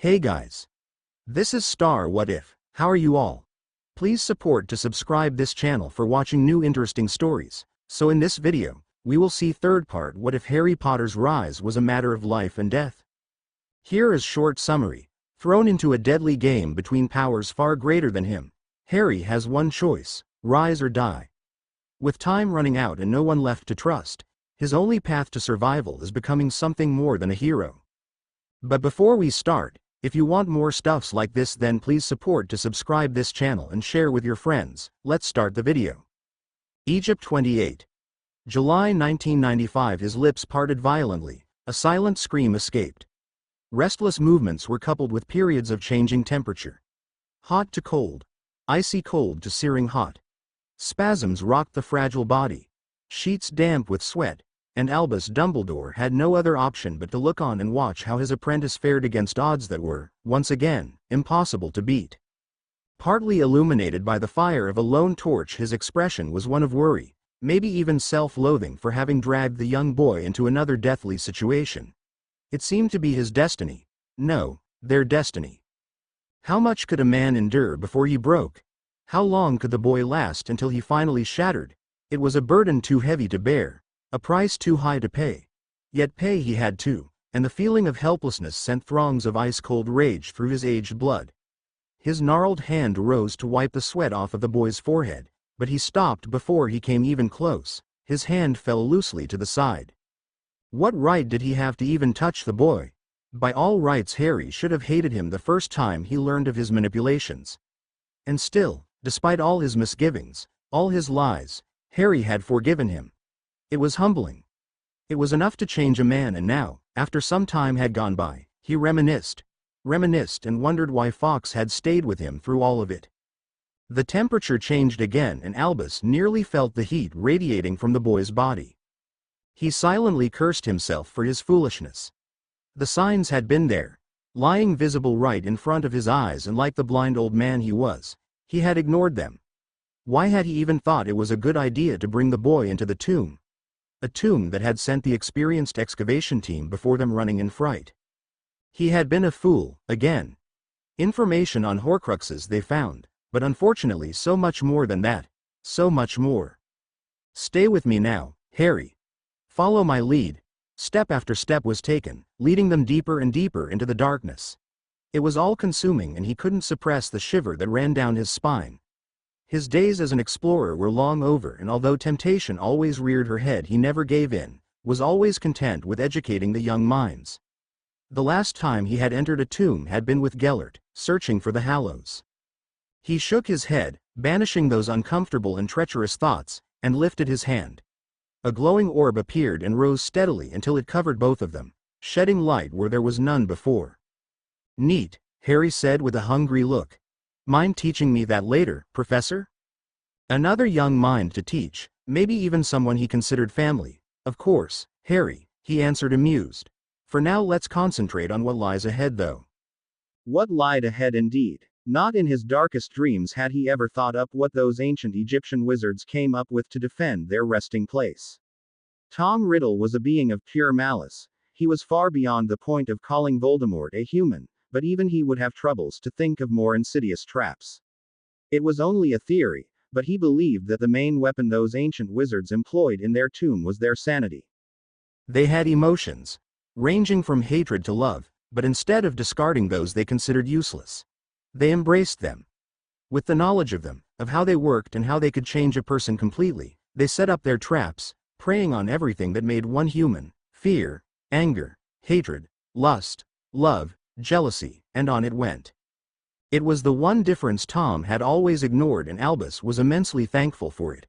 Hey guys. This is Star What If. How are you all? Please support to subscribe this channel for watching new interesting stories. So in this video, we will see third part what if Harry Potter's rise was a matter of life and death. Here is short summary. Thrown into a deadly game between powers far greater than him, Harry has one choice, rise or die. With time running out and no one left to trust, his only path to survival is becoming something more than a hero. But before we start, if you want more stuffs like this, then please support to subscribe this channel and share with your friends. Let's start the video. Egypt 28. July 1995. His lips parted violently, a silent scream escaped. Restless movements were coupled with periods of changing temperature. Hot to cold. Icy cold to searing hot. Spasms rocked the fragile body. Sheets damp with sweat. And Albus Dumbledore had no other option but to look on and watch how his apprentice fared against odds that were, once again, impossible to beat. Partly illuminated by the fire of a lone torch, his expression was one of worry, maybe even self-loathing for having dragged the young boy into another deathly situation. It seemed to be his destiny. No, their destiny. How much could a man endure before he broke? How long could the boy last until he finally shattered? It was a burden too heavy to bear. A price too high to pay. Yet pay he had to, and the feeling of helplessness sent throngs of ice-cold rage through his aged blood. His gnarled hand rose to wipe the sweat off of the boy's forehead, but he stopped before he came even close. His hand fell loosely to the side. What right did he have to even touch the boy? By all rights, Harry should have hated him the first time he learned of his manipulations. And still, despite all his misgivings, all his lies, Harry had forgiven him. It was humbling. It was enough to change a man, and now, after some time had gone by, he reminisced and wondered why Fawkes had stayed with him through all of it. The temperature changed again and Albus nearly felt the heat radiating from the boy's body. He silently cursed himself for his foolishness. The signs had been there, lying visible right in front of his eyes, and like the blind old man he was, he had ignored them. Why had he even thought it was a good idea to bring the boy into the tomb? A tomb that had sent the experienced excavation team before them running in fright. He had been a fool, again. Information on Horcruxes they found, but unfortunately so much more than that, so much more. Stay with me now, Harry. Follow my lead. Step after step was taken, leading them deeper and deeper into the darkness. It was all-consuming and he couldn't suppress the shiver that ran down his spine. His days as an explorer were long over, and although temptation always reared her head, he never gave in, was always content with educating the young minds. The last time he had entered a tomb had been with Gellert, searching for the Hallows. He shook his head, banishing those uncomfortable and treacherous thoughts, and lifted his hand. A glowing orb appeared and rose steadily until it covered both of them, shedding light where there was none before. Neat, Harry said with a hungry look. Mind teaching me that later, Professor? Another young mind to teach, maybe even someone he considered family. Of course, Harry, he answered amused. For now let's concentrate on what lies ahead though. What lied ahead indeed? Not in his darkest dreams had he ever thought up what those ancient Egyptian wizards came up with to defend their resting place. Tom Riddle was a being of pure malice. He was far beyond the point of calling Voldemort a human, but even he would have troubles to think of more insidious traps. It was only a theory, but he believed that the main weapon those ancient wizards employed in their tomb was their sanity. They had emotions, ranging from hatred to love, but instead of discarding those they considered useless, they embraced them. With the knowledge of them, of how they worked and how they could change a person completely, they set up their traps, preying on everything that made one human: fear, anger, hatred, lust, love, jealousy, and on it went. It was the one difference Tom had always ignored, and Albus was immensely thankful for it.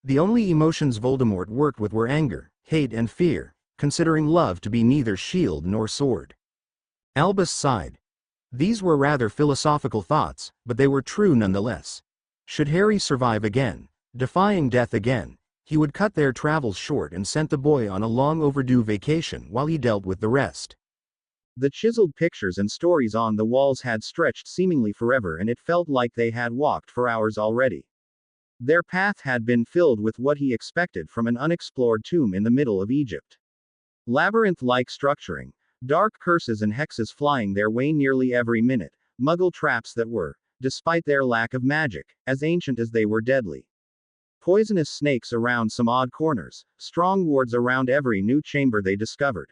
The only emotions Voldemort worked with were anger, hate, and fear, considering love to be neither shield nor sword. Albus sighed. These were rather philosophical thoughts, but they were true nonetheless. Should Harry survive again, defying death again, he would cut their travels short and sent the boy on a long overdue vacation while he dealt with the rest. The chiseled pictures and stories on the walls had stretched seemingly forever, and it felt like they had walked for hours already. Their path had been filled with what he expected from an unexplored tomb in the middle of Egypt. Labyrinth-like structuring, Dark curses and hexes flying their way nearly every minute, muggle traps that were, despite their lack of magic, as ancient as they were deadly. Poisonous snakes around some odd corners, strong wards around every new chamber they discovered.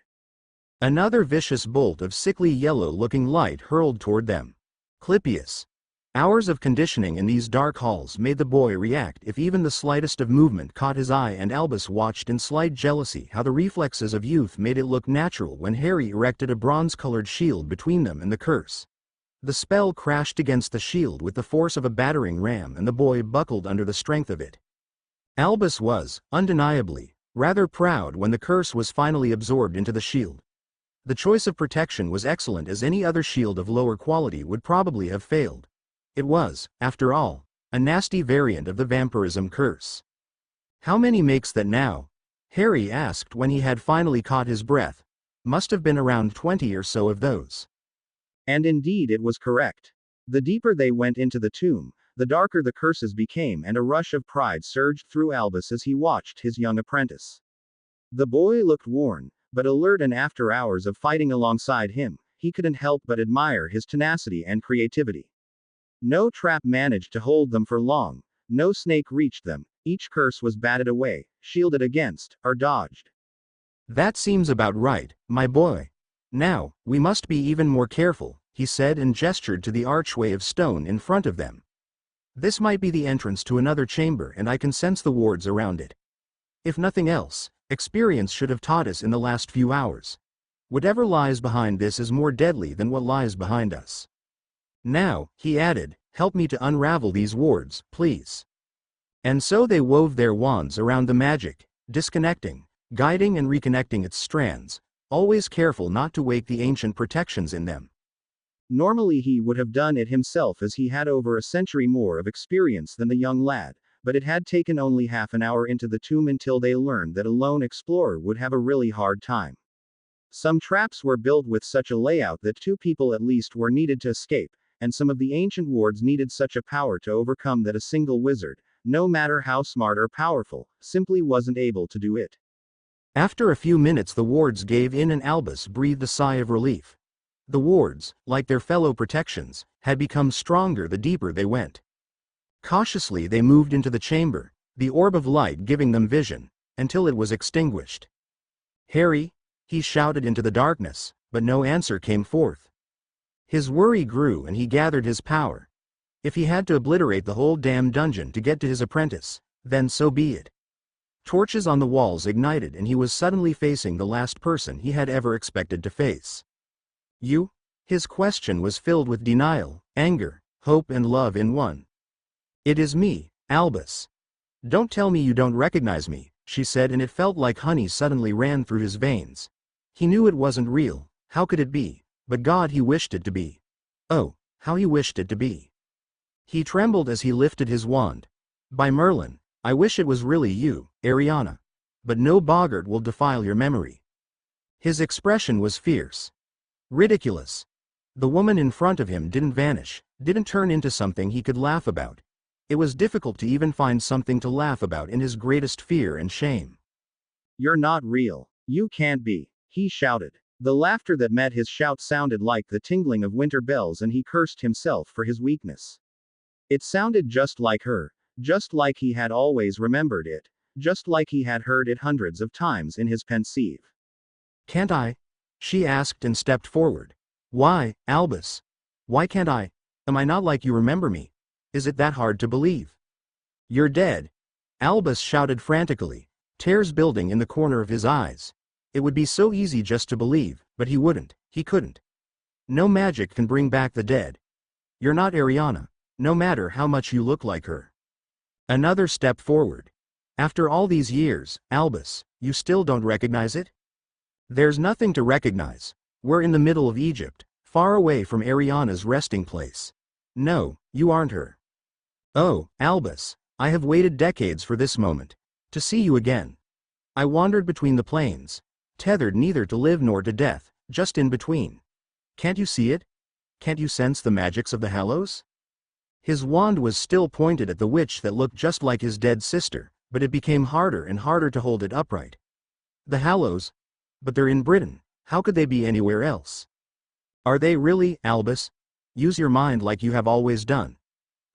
Another vicious bolt of sickly yellow-looking light hurled toward them. Clypeus. Hours of conditioning in these dark halls made the boy react if even the slightest of movement caught his eye, and Albus watched in slight jealousy how the reflexes of youth made it look natural when Harry erected a bronze-colored shield between them and the curse. The spell crashed against the shield with the force of a battering ram, and the boy buckled under the strength of it. Albus was, undeniably, rather proud when the curse was finally absorbed into the shield. The choice of protection was excellent, as any other shield of lower quality would probably have failed. It was, after all, a nasty variant of the vampirism curse. "How many makes that now?" Harry asked when he had finally caught his breath. "Must have been around 20 or so of those." And indeed it was correct. The deeper they went into the tomb, the darker the curses became, and a rush of pride surged through Albus as he watched his young apprentice. The boy looked worn, but alert, and after hours of fighting alongside him, he couldn't help but admire his tenacity and creativity. No trap managed to hold them for long, no snake reached them, each curse was batted away, shielded against, or dodged. "That seems about right, my boy. Now, we must be even more careful," he said, and gestured to the archway of stone in front of them. "This might be the entrance to another chamber, and I can sense the wards around it. If nothing else, experience should have taught us in the last few hours. Whatever lies behind this is more deadly than what lies behind us. Now," he added, "help me to unravel these wards, please." And so they wove their wands around the magic, disconnecting, guiding and reconnecting its strands, always careful not to wake the ancient protections in them. Normally he would have done it himself, as he had over a century more of experience than the young lad, but it had taken only half an hour into the tomb until they learned that a lone explorer would have a really hard time. Some traps were built with such a layout that two people at least were needed to escape, and some of the ancient wards needed such a power to overcome that a single wizard, no matter how smart or powerful, simply wasn't able to do it. After a few minutes the wards gave in, and Albus breathed a sigh of relief. The wards, like their fellow protections, had become stronger the deeper they went. Cautiously they moved into the chamber, the orb of light giving them vision, until it was extinguished. "Harry," he shouted into the darkness, but no answer came forth. His worry grew, and he gathered his power. If he had to obliterate the whole damn dungeon to get to his apprentice, then so be it. Torches on the walls ignited, and he was suddenly facing the last person he had ever expected to face. "You?" His question was filled with denial, anger, hope and love in one. "It is me, Albus. Don't tell me you don't recognize me," she said, and it felt like honey suddenly ran through his veins. He knew it wasn't real. How could it be? But God, he wished it to be. Oh, how he wished it to be. He trembled as he lifted his wand. "By Merlin, I wish it was really you, Ariana. But no boggart will defile your memory." His expression was fierce. Ridiculous. The woman in front of him didn't vanish, didn't turn into something he could laugh about. It was difficult to even find something to laugh about in his greatest fear and shame. "You're not real. You can't be," he shouted. The laughter that met his shout sounded like the tingling of winter bells, and he cursed himself for his weakness. It sounded just like her, just like he had always remembered it, just like he had heard it hundreds of times in his pensieve. "Can't I?" she asked and stepped forward. "Why, Albus? Why can't I? Am I not like you remember me? Is it that hard to believe?" "You're dead," Albus shouted frantically, tears building in the corner of his eyes. It would be so easy just to believe, but he wouldn't, he couldn't. No magic can bring back the dead. You're not Ariana, no matter how much you look like her. Another step forward. After all these years, Albus, you still don't recognize it? There's nothing to recognize. We're in the middle of Egypt, far away from Ariana's resting place. No, you aren't her. Oh, Albus, I have waited decades for this moment. To see you again. I wandered between the plains, tethered neither to live nor to death, just in between. Can't you see it? Can't you sense the magics of the Hallows? His wand was still pointed at the witch that looked just like his dead sister, but it became harder and harder to hold it upright. The Hallows? But they're in Britain. How could they be anywhere else? Are they really, Albus? Use your mind like you have always done.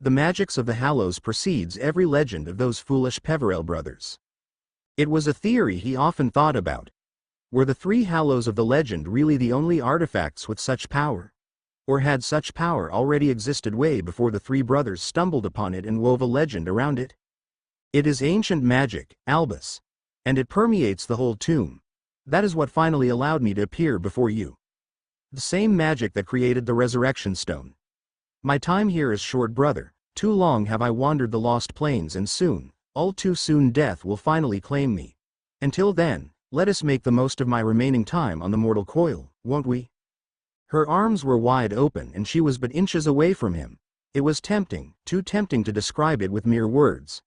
The magics of the Hallows precedes every legend of those foolish Peverell brothers. It was a theory he often thought about. Were the 3 Hallows of the legend really the only artifacts with such power? Or had such power already existed way before the 3 brothers stumbled upon it and wove a legend around it? It is ancient magic, Albus. And it permeates the whole tomb. That is what finally allowed me to appear before you. The same magic that created the resurrection stone. My time here is short, brother. Too long have I wandered the lost plains, and soon, all too soon, death will finally claim me. Until then, let us make the most of my remaining time on the mortal coil, won't we? Her arms were wide open and she was but inches away from him. It was tempting, too tempting to describe it with mere words.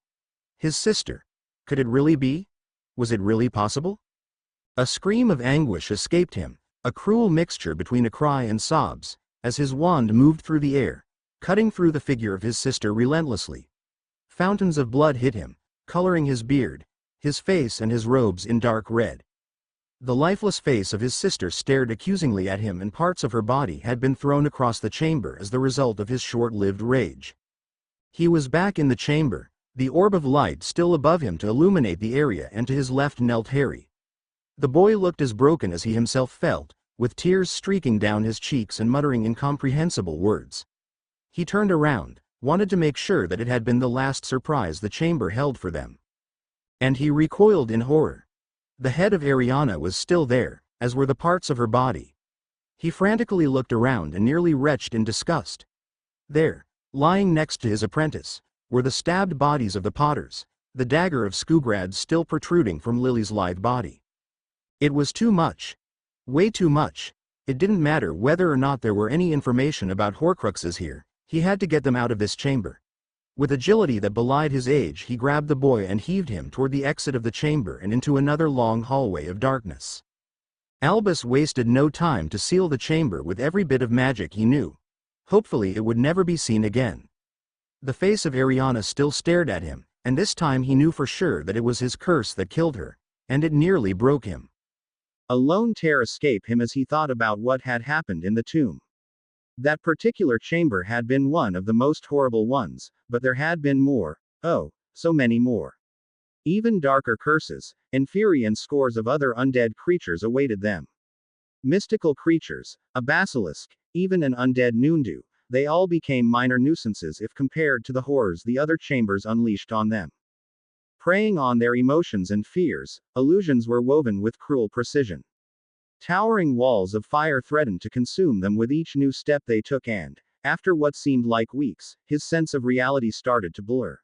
His sister. Could it really be? Was it really possible? A scream of anguish escaped him, a cruel mixture between a cry and sobs, as his wand moved through the air, cutting through the figure of his sister relentlessly. Fountains of blood hit him, coloring his beard, his face and his robes in dark red. The lifeless face of his sister stared accusingly at him, and parts of her body had been thrown across the chamber as the result of his short-lived rage. He was back in the chamber, the orb of light still above him to illuminate the area, and to his left knelt Harry. The boy looked as broken as he himself felt, with tears streaking down his cheeks and muttering incomprehensible words. He turned around, wanted to make sure that it had been the last surprise the chamber held for them. And he recoiled in horror. The head of Ariana was still there, as were the parts of her body. He frantically looked around and nearly retched in disgust. There, lying next to his apprentice, were the stabbed bodies of the Potters, the dagger of Skugrad still protruding from Lily's lithe body. It was too much. Way too much. It didn't matter whether or not there were any information about Horcruxes here, he had to get them out of this chamber. With agility that belied his age, he grabbed the boy and heaved him toward the exit of the chamber and into another long hallway of darkness. Albus wasted no time to seal the chamber with every bit of magic he knew. Hopefully it would never be seen again. The face of Ariana still stared at him, and this time he knew for sure that it was his curse that killed her, and it nearly broke him. A lone tear escaped him as he thought about what had happened in the tomb. That particular chamber had been one of the most horrible ones, but there had been more, oh, so many more. Even darker curses, and fury and scores of other undead creatures awaited them. Mystical creatures, a basilisk, even an undead Noondu, they all became minor nuisances if compared to the horrors the other chambers unleashed on them. Preying on their emotions and fears, illusions were woven with cruel precision. Towering walls of fire threatened to consume them with each new step they took, and, after what seemed like weeks, his sense of reality started to blur.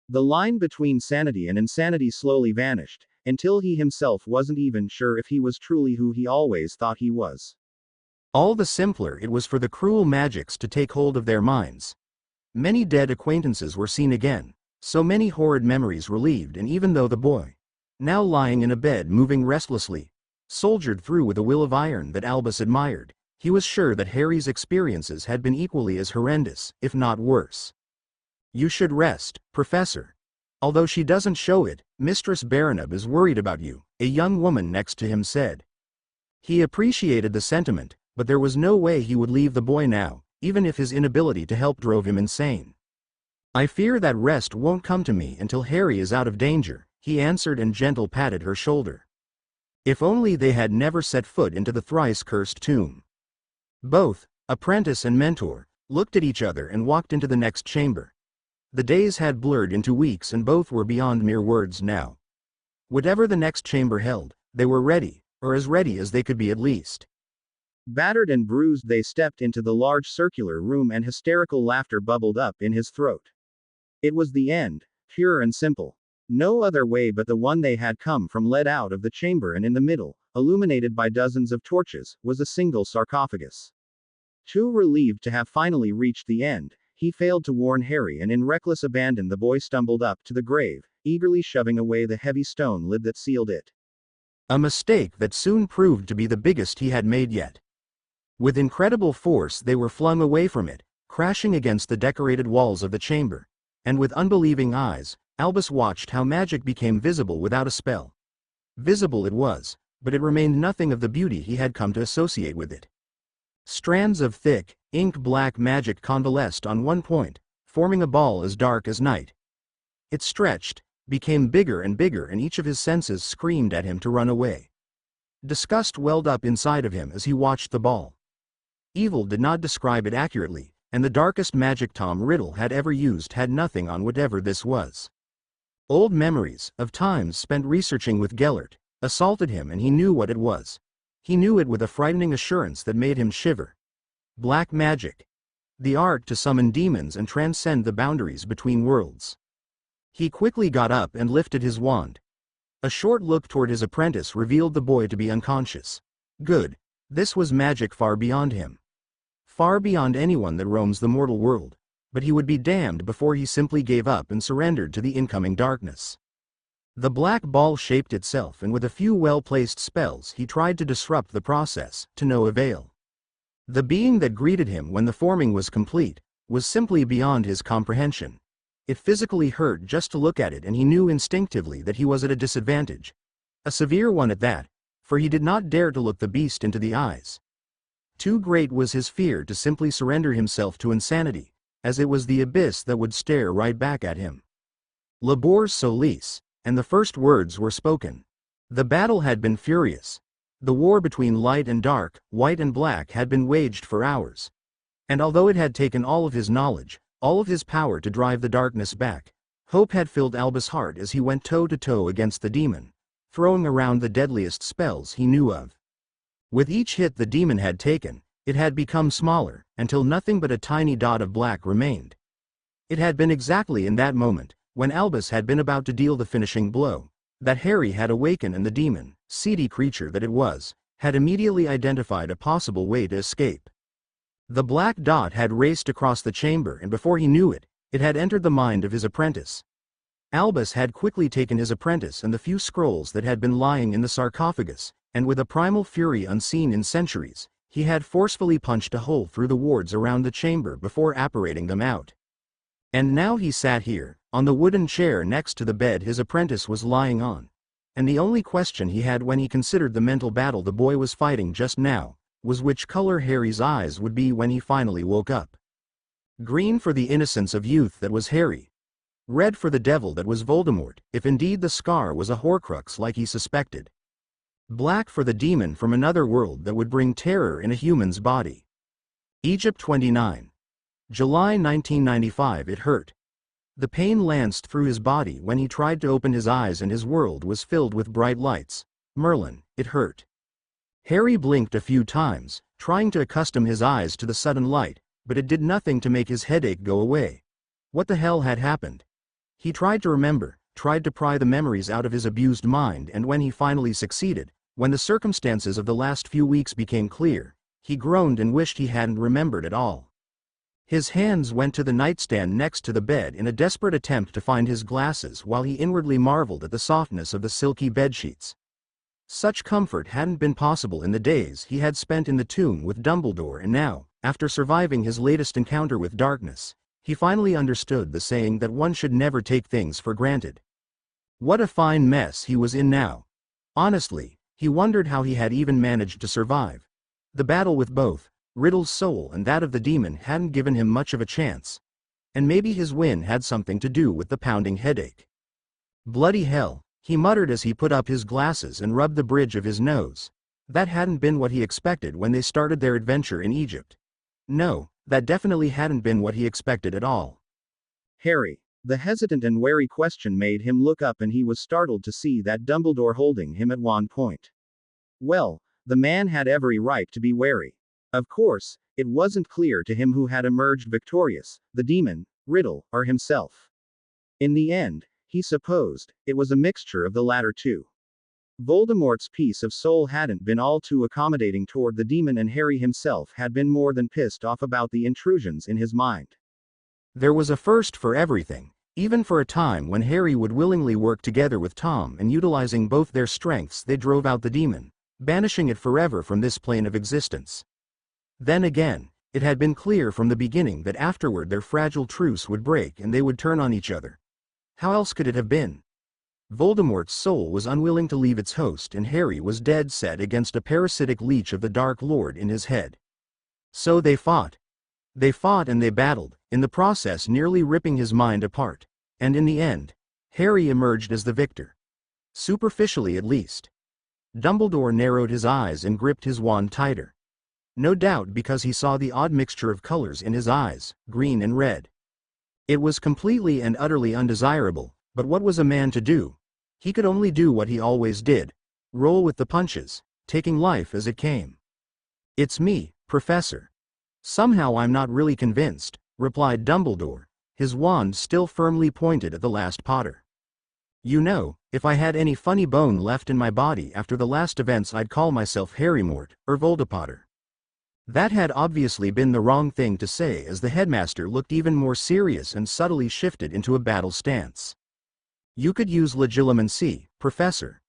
The line between sanity and insanity slowly vanished, until he himself wasn't even sure if he was truly who he always thought he was. All the simpler it was for the cruel magics to take hold of their minds. Many dead acquaintances were seen again, so many horrid memories relieved, and even though the boy, now lying in a bed moving restlessly, soldiered through with a will of iron that Albus admired, he was sure that Harry's experiences had been equally as horrendous, if not worse. You should rest, Professor. Although she doesn't show it, Mistress Baranab is worried about you, a young woman next to him said. He appreciated the sentiment, but there was no way he would leave the boy now, even if his inability to help drove him insane. I fear that rest won't come to me until Harry is out of danger, he answered and gently patted her shoulder. If only they had never set foot into the thrice-cursed tomb. Both, apprentice and mentor, looked at each other and walked into the next chamber. The days had blurred into weeks and both were beyond mere words now. Whatever the next chamber held, they were ready, or as ready as they could be at least. Battered and bruised they stepped into the large circular room and hysterical laughter bubbled up in his throat. It was the end, pure and simple. No other way but the one they had come from led out of the chamber, and in the middle, illuminated by dozens of torches, was a single sarcophagus. Too relieved to have finally reached the end, he failed to warn Harry, and in reckless abandon the boy stumbled up to the grave, eagerly shoving away the heavy stone lid that sealed it. A mistake that soon proved to be the biggest he had made yet. With incredible force they were flung away from it, crashing against the decorated walls of the chamber, and with unbelieving eyes, Albus watched how magic became visible without a spell. Visible it was, but it remained nothing of the beauty he had come to associate with it. Strands of thick, ink-black magic convalesced on one point, forming a ball as dark as night. It stretched, became bigger, and each of his senses screamed at him to run away. Disgust welled up inside of him as he watched the ball. Evil did not describe it accurately, and the darkest magic Tom Riddle had ever used had nothing on whatever this was. Old memories, of times spent researching with Gellert, assaulted him, and he knew what it was. He knew it with a frightening assurance that made him shiver. Black magic. The art to summon demons and transcend the boundaries between worlds. He quickly got up and lifted his wand. A short look toward his apprentice revealed the boy to be unconscious. Good. This was magic far beyond him. Far beyond anyone that roams the mortal world, but he would be damned before he simply gave up and surrendered to the incoming darkness. The black ball shaped itself, and with a few well-placed spells he tried to disrupt the process, to no avail. The being that greeted him when the forming was complete was simply beyond his comprehension. It physically hurt just to look at it, and he knew instinctively that he was at a disadvantage. A severe one at that, for he did not dare to look the beast into the eyes. Too great was his fear to simply surrender himself to insanity, as it was the abyss that would stare right back at him. Labor solis, and the first words were spoken. The battle had been furious. The war between light and dark, white and black had been waged for hours. And although it had taken all of his knowledge, all of his power to drive the darkness back, hope had filled Albus' heart as he went toe-to-toe against the demon, throwing around the deadliest spells he knew of. With each hit the demon had taken, it had become smaller, until nothing but a tiny dot of black remained. It had been exactly in that moment, when Albus had been about to deal the finishing blow, that Harry had awakened, and the demon, seedy creature that it was, had immediately identified a possible way to escape. The black dot had raced across the chamber, and before he knew it, it had entered the mind of his apprentice. Albus had quickly taken his apprentice and the few scrolls that had been lying in the sarcophagus, and with a primal fury unseen in centuries, he had forcefully punched a hole through the wards around the chamber before apparating them out. And now he sat here, on the wooden chair next to the bed his apprentice was lying on. And the only question he had when he considered the mental battle the boy was fighting just now, was which color Harry's eyes would be when he finally woke up. Green for the innocence of youth that was Harry. Red for the devil that was Voldemort, if indeed the scar was a Horcrux like he suspected. Black for the demon from another world that would bring terror in a human's body. Egypt 29. July 1995. It hurt. The pain lanced through his body when he tried to open his eyes, and his world was filled with bright lights. Merlin, it hurt. Harry blinked a few times, trying to accustom his eyes to the sudden light, but it did nothing to make his headache go away. What the hell had happened? He tried to remember, tried to pry the memories out of his abused mind, and when he finally succeeded, when the circumstances of the last few weeks became clear, he groaned and wished he hadn't remembered at all. His hands went to the nightstand next to the bed in a desperate attempt to find his glasses, while he inwardly marveled at the softness of the silky bedsheets. Such comfort hadn't been possible in the days he had spent in the tomb with Dumbledore, and now, after surviving his latest encounter with darkness, he finally understood the saying that one should never take things for granted. What a fine mess he was in now. Honestly, he wondered how he had even managed to survive. The battle with both Riddle's soul and that of the demon hadn't given him much of a chance. And maybe his win had something to do with the pounding headache. Bloody hell, he muttered as he put up his glasses and rubbed the bridge of his nose. That hadn't been what he expected when they started their adventure in Egypt. No, that definitely hadn't been what he expected at all. Harry. The hesitant and wary question made him look up, and he was startled to see that Dumbledore holding him at one point. Well, the man had every right to be wary. Of course, it wasn't clear to him who had emerged victorious, the demon, Riddle, or himself. In the end, he supposed, it was a mixture of the latter two. Voldemort's piece of soul hadn't been all too accommodating toward the demon, and Harry himself had been more than pissed off about the intrusions in his mind. There was a first for everything, even for a time when Harry would willingly work together with Tom, and utilizing both their strengths they drove out the demon, banishing it forever from this plane of existence. Then again, it had been clear from the beginning that afterward their fragile truce would break and they would turn on each other. How else could it have been? Voldemort's soul was unwilling to leave its host, and Harry was dead set against a parasitic leech of the Dark Lord in his head. So they fought. They fought and they battled, in the process nearly ripping his mind apart. And in the end, Harry emerged as the victor. Superficially at least. Dumbledore narrowed his eyes and gripped his wand tighter. No doubt because he saw the odd mixture of colors in his eyes, green and red. It was completely and utterly undesirable, but what was a man to do? He could only do what he always did. Roll with the punches, taking life as it came. "It's me, Professor." "Somehow I'm not really convinced," replied Dumbledore, his wand still firmly pointed at the last Potter. "You know, if I had any funny bone left in my body after the last events, I'd call myself Harrymort, or Voldepotter." That had obviously been the wrong thing to say, as the headmaster looked even more serious and subtly shifted into a battle stance. "You could use legilimency, Professor.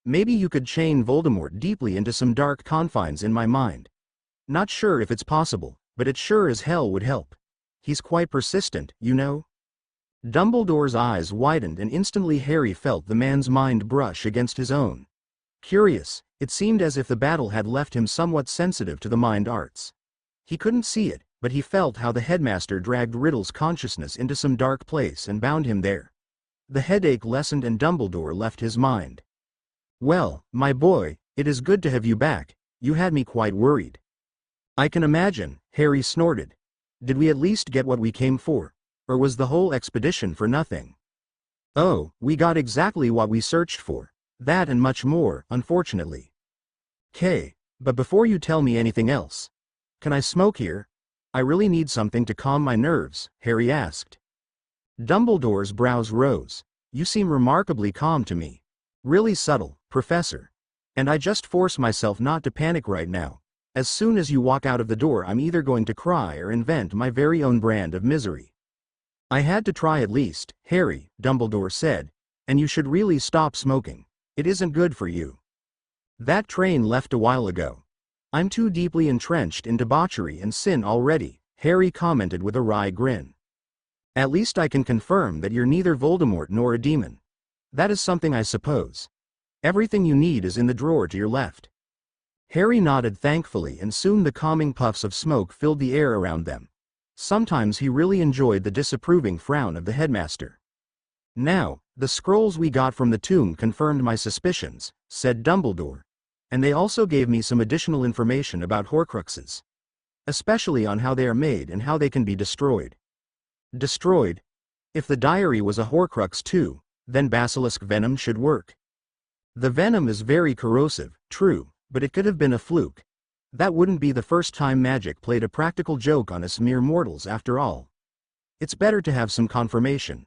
Maybe you could chain Voldemort deeply into some dark confines in my mind. Not sure if it's possible, but it sure as hell would help. He's quite persistent, you know." Dumbledore's eyes widened, and instantly Harry felt the man's mind brush against his own. Curious, it seemed as if the battle had left him somewhat sensitive to the mind arts. He couldn't see it, but he felt how the headmaster dragged Riddle's consciousness into some dark place and bound him there. The headache lessened and Dumbledore left his mind. "Well, my boy, it is good to have you back. You had me quite worried." "I can imagine," Harry snorted. "Did we at least get what we came for? Or was the whole expedition for nothing?" "Oh, we got exactly what we searched for. That and much more, unfortunately." But before you tell me anything else, can I smoke here? I really need something to calm my nerves," Harry asked. Dumbledore's brows rose. "You seem remarkably calm to me. Really subtle, Professor. And I just force myself not to panic right now. As soon as you walk out of the door, I'm either going to cry or invent my very own brand of misery." "I had to try at least, Harry," Dumbledore said, "and you should really stop smoking. It isn't good for you." "That train left a while ago. I'm too deeply entrenched in debauchery and sin already," Harry commented with a wry grin. "At least I can confirm that you're neither Voldemort nor a demon. That is something, I suppose. Everything you need is in the drawer to your left." Harry nodded thankfully, and soon the calming puffs of smoke filled the air around them. Sometimes he really enjoyed the disapproving frown of the headmaster. "Now, the scrolls we got from the tomb confirmed my suspicions," said Dumbledore. "And they also gave me some additional information about Horcruxes. Especially on how they are made and how they can be destroyed." "Destroyed? If the diary was a Horcrux too, then basilisk venom should work." "The venom is very corrosive, true, but it could have been a fluke. That wouldn't be the first time magic played a practical joke on us mere mortals after all. It's better to have some confirmation.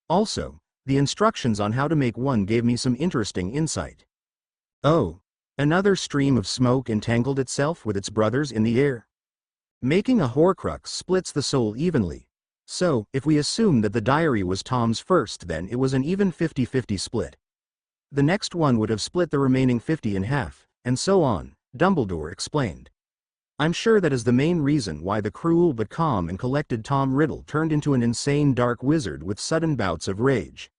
Also, the instructions on how to make one gave me some interesting insight." "Oh." Another stream of smoke entangled itself with its brothers in the air. "Making a Horcrux splits the soul evenly. So, if we assume that the diary was Tom's first, then it was an even 50-50 split. The next one would have split the remaining 50 in half, and so on," Dumbledore explained. "I'm sure that is the main reason why the cruel but calm and collected Tom Riddle turned into an insane dark wizard with sudden bouts of rage."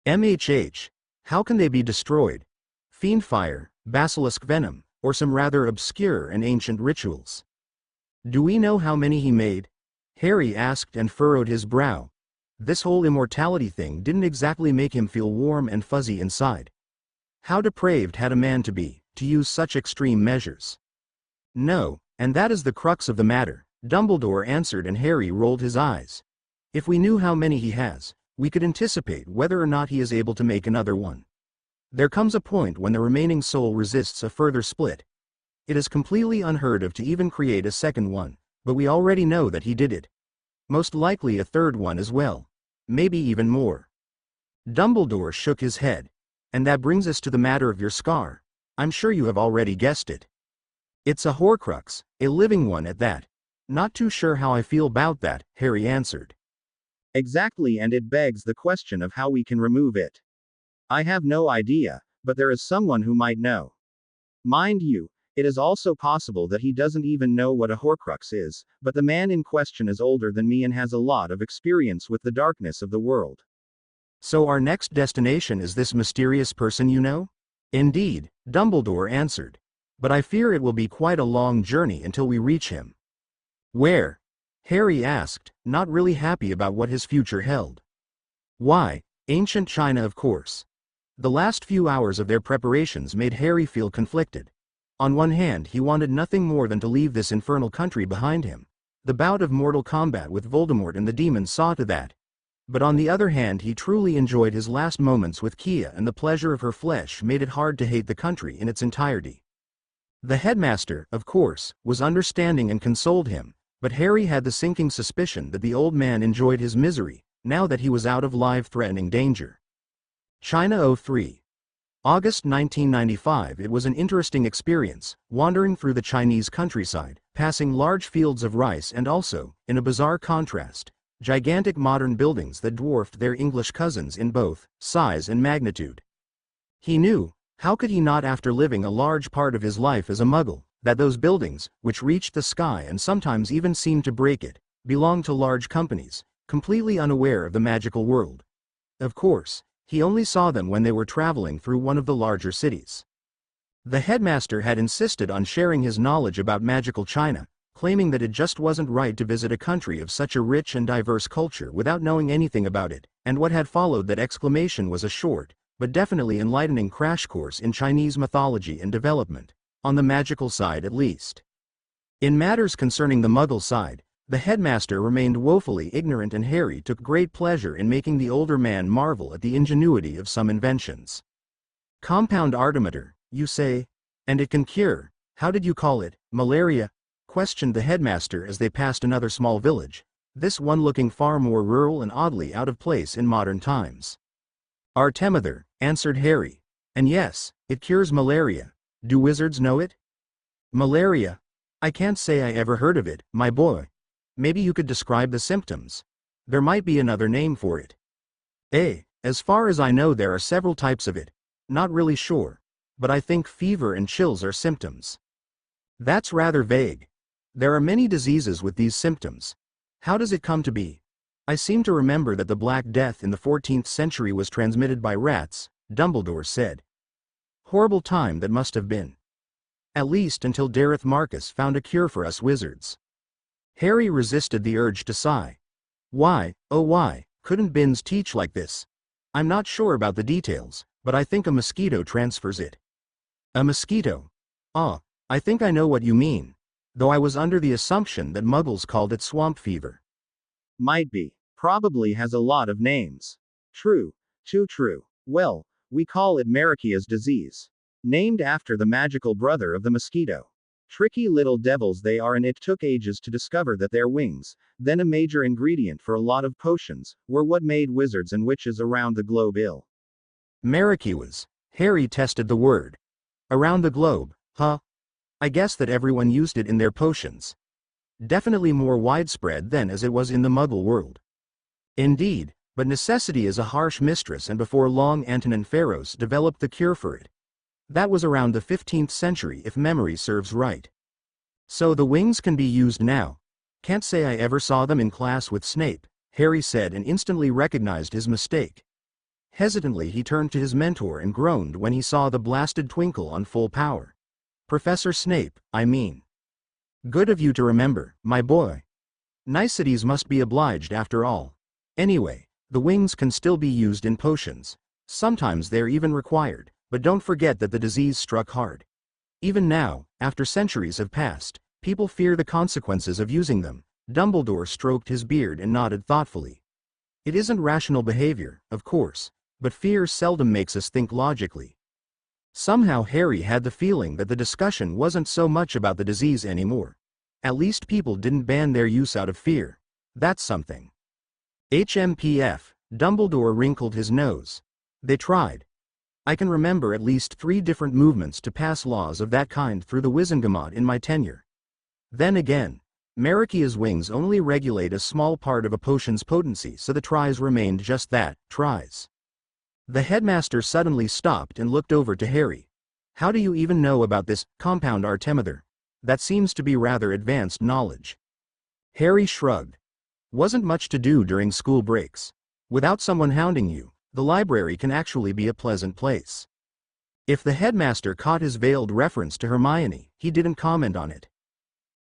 How can they be destroyed? Fiend fire, basilisk venom, or some rather obscure and ancient rituals? "Do we know how many he made?" Harry asked and furrowed his brow. This whole immortality thing didn't exactly make him feel warm and fuzzy inside. How depraved had a man to be, to use such extreme measures? "No, and that is the crux of the matter," Dumbledore answered, and Harry rolled his eyes. "If we knew how many he has, we could anticipate whether or not he is able to make another one. There comes a point when the remaining soul resists a further split. It is completely unheard of to even create a second one, but we already know that he did it. Most likely a third one as well. Maybe even more." Dumbledore shook his head. "And that brings us to the matter of your scar. I'm sure you have already guessed it. It's a Horcrux, a living one at that." "Not too sure how I feel about that," Harry answered. "Exactly, and it begs the question of how we can remove it. I have no idea, but there is someone who might know. Mind you, it is also possible that he doesn't even know what a Horcrux is, but the man in question is older than me and has a lot of experience with the darkness of the world. So our next destination is this mysterious person you know? Indeed, Dumbledore answered. But I fear it will be quite a long journey until we reach him. Where? Harry asked, not really happy about what his future held. Why, ancient China of course. The last few hours of their preparations made Harry feel conflicted. On one hand, he wanted nothing more than to leave this infernal country behind him. The bout of mortal combat with Voldemort and the demons saw to that. But on the other hand, he truly enjoyed his last moments with Kia, and the pleasure of her flesh made it hard to hate the country in its entirety. The headmaster, of course, was understanding and consoled him, but Harry had the sinking suspicion that the old man enjoyed his misery, now that he was out of life-threatening danger. China 03. August 1995. It was an interesting experience, wandering through the Chinese countryside, passing large fields of rice and also, in a bizarre contrast, gigantic modern buildings that dwarfed their English cousins in both size and magnitude. He knew, how could he not after living a large part of his life as a Muggle, that those buildings, which reached the sky and sometimes even seemed to break it, belonged to large companies, completely unaware of the magical world. Of course, he only saw them when they were traveling through one of the larger cities. The headmaster had insisted on sharing his knowledge about magical China, claiming that it just wasn't right to visit a country of such a rich and diverse culture without knowing anything about it, and what had followed that exclamation was a short, but definitely enlightening crash course in Chinese mythology and development, on the magical side at least. In matters concerning the Muggle side, the headmaster remained woefully ignorant, and Harry took great pleasure in making the older man marvel at the ingenuity of some inventions. Compound artimeter, you say? And it can cure, how did you call it, malaria? Questioned the headmaster as they passed another small village, this one looking far more rural and oddly out of place in modern times. Artemether, answered Harry. And yes, it cures malaria. Do wizards know it? Malaria? I can't say I ever heard of it, my boy. Maybe you could describe the symptoms. There might be another name for it. As far as I know there are several types of it. Not really sure. But I think fever and chills are symptoms. That's rather vague. There are many diseases with these symptoms. How does it come to be? I seem to remember that the Black Death in the 14th century was transmitted by rats, Dumbledore said. Horrible time that must have been. At least until Darth Marcus found a cure for us wizards. Harry resisted the urge to sigh. Why, oh why, couldn't Binns teach like this? I'm not sure about the details, but I think a mosquito transfers it. A mosquito? Ah, I think I know what you mean. Though I was under the assumption that Muggles called it swamp fever. Might be. Probably has a lot of names. True. Too true. Well, we call it Marickia's disease. Named after the magical brother of the mosquito. Tricky little devils they are, and it took ages to discover that their wings, then a major ingredient for a lot of potions, were what made wizards and witches around the globe ill. Marickias. Harry tested the word. Around the globe, huh? I guess that everyone used it in their potions. Definitely more widespread then as it was in the Muggle world. Indeed, but necessity is a harsh mistress, and before long Antonin Pharos developed the cure for it. That was around the 15th century if memory serves right. So the wings can be used now. Can't say I ever saw them in class with Snape, Harry said, and instantly recognized his mistake. Hesitantly he turned to his mentor and groaned when he saw the blasted twinkle on full power. Professor Snape, I mean. Good of you to remember, my boy. Niceties must be obliged after all. Anyway, the wings can still be used in potions. Sometimes they're even required, but don't forget that the disease struck hard. Even now, after centuries have passed, people fear the consequences of using them. Dumbledore stroked his beard and nodded thoughtfully. It isn't rational behavior, of course, but fear seldom makes us think logically. Somehow Harry had the feeling that the discussion wasn't so much about the disease anymore. At least people didn't ban their use out of fear. That's something. HMPF, Dumbledore wrinkled his nose. They tried. I can remember at least 3 different movements to pass laws of that kind through the Wizengamot in my tenure. Then again, Marickia's wings only regulate a small part of a potion's potency, so the tries remained just that, tries. The headmaster suddenly stopped and looked over to Harry. How do you even know about this compound artemether? That seems to be rather advanced knowledge. Harry shrugged. Wasn't much to do during school breaks. Without someone hounding you, the library can actually be a pleasant place. If the headmaster caught his veiled reference to Hermione, he didn't comment on it.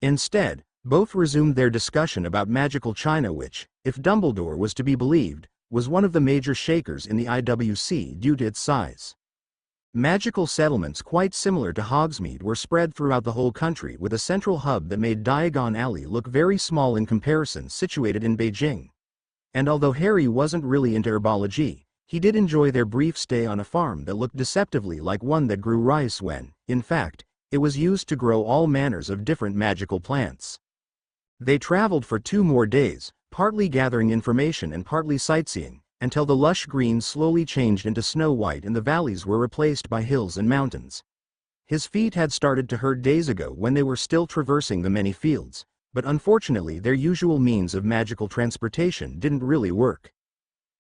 Instead, both resumed their discussion about magical china which, if Dumbledore was to be believed, was one of the major shakers in the IWC due to its size. Magical settlements quite similar to Hogsmeade were spread throughout the whole country with a central hub that made Diagon Alley look very small in comparison, situated in Beijing. And although Harry wasn't really into herbology, he did enjoy their brief stay on a farm that looked deceptively like one that grew rice when, in fact, it was used to grow all manners of different magical plants. They traveled for 2 more days, partly gathering information and partly sightseeing, until the lush green slowly changed into snow white and the valleys were replaced by hills and mountains. His feet had started to hurt days ago when they were still traversing the many fields, but unfortunately their usual means of magical transportation didn't really work.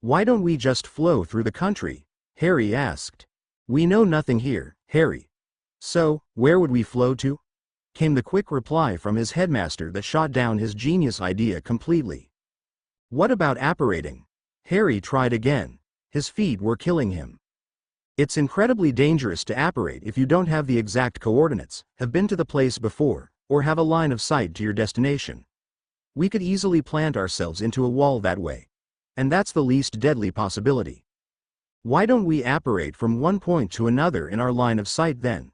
"Why don't we just flow through the country?" Harry asked. "We know nothing here, Harry." "So, where would we flow to?" came the quick reply from his headmaster that shot down his genius idea completely. "What about apparating?" Harry tried again. His feet were killing him. "It's incredibly dangerous to apparate if you don't have the exact coordinates, have been to the place before, or have a line of sight to your destination. We could easily plant ourselves into a wall that way. And that's the least deadly possibility. Why don't we apparate from one point to another in our line of sight then?"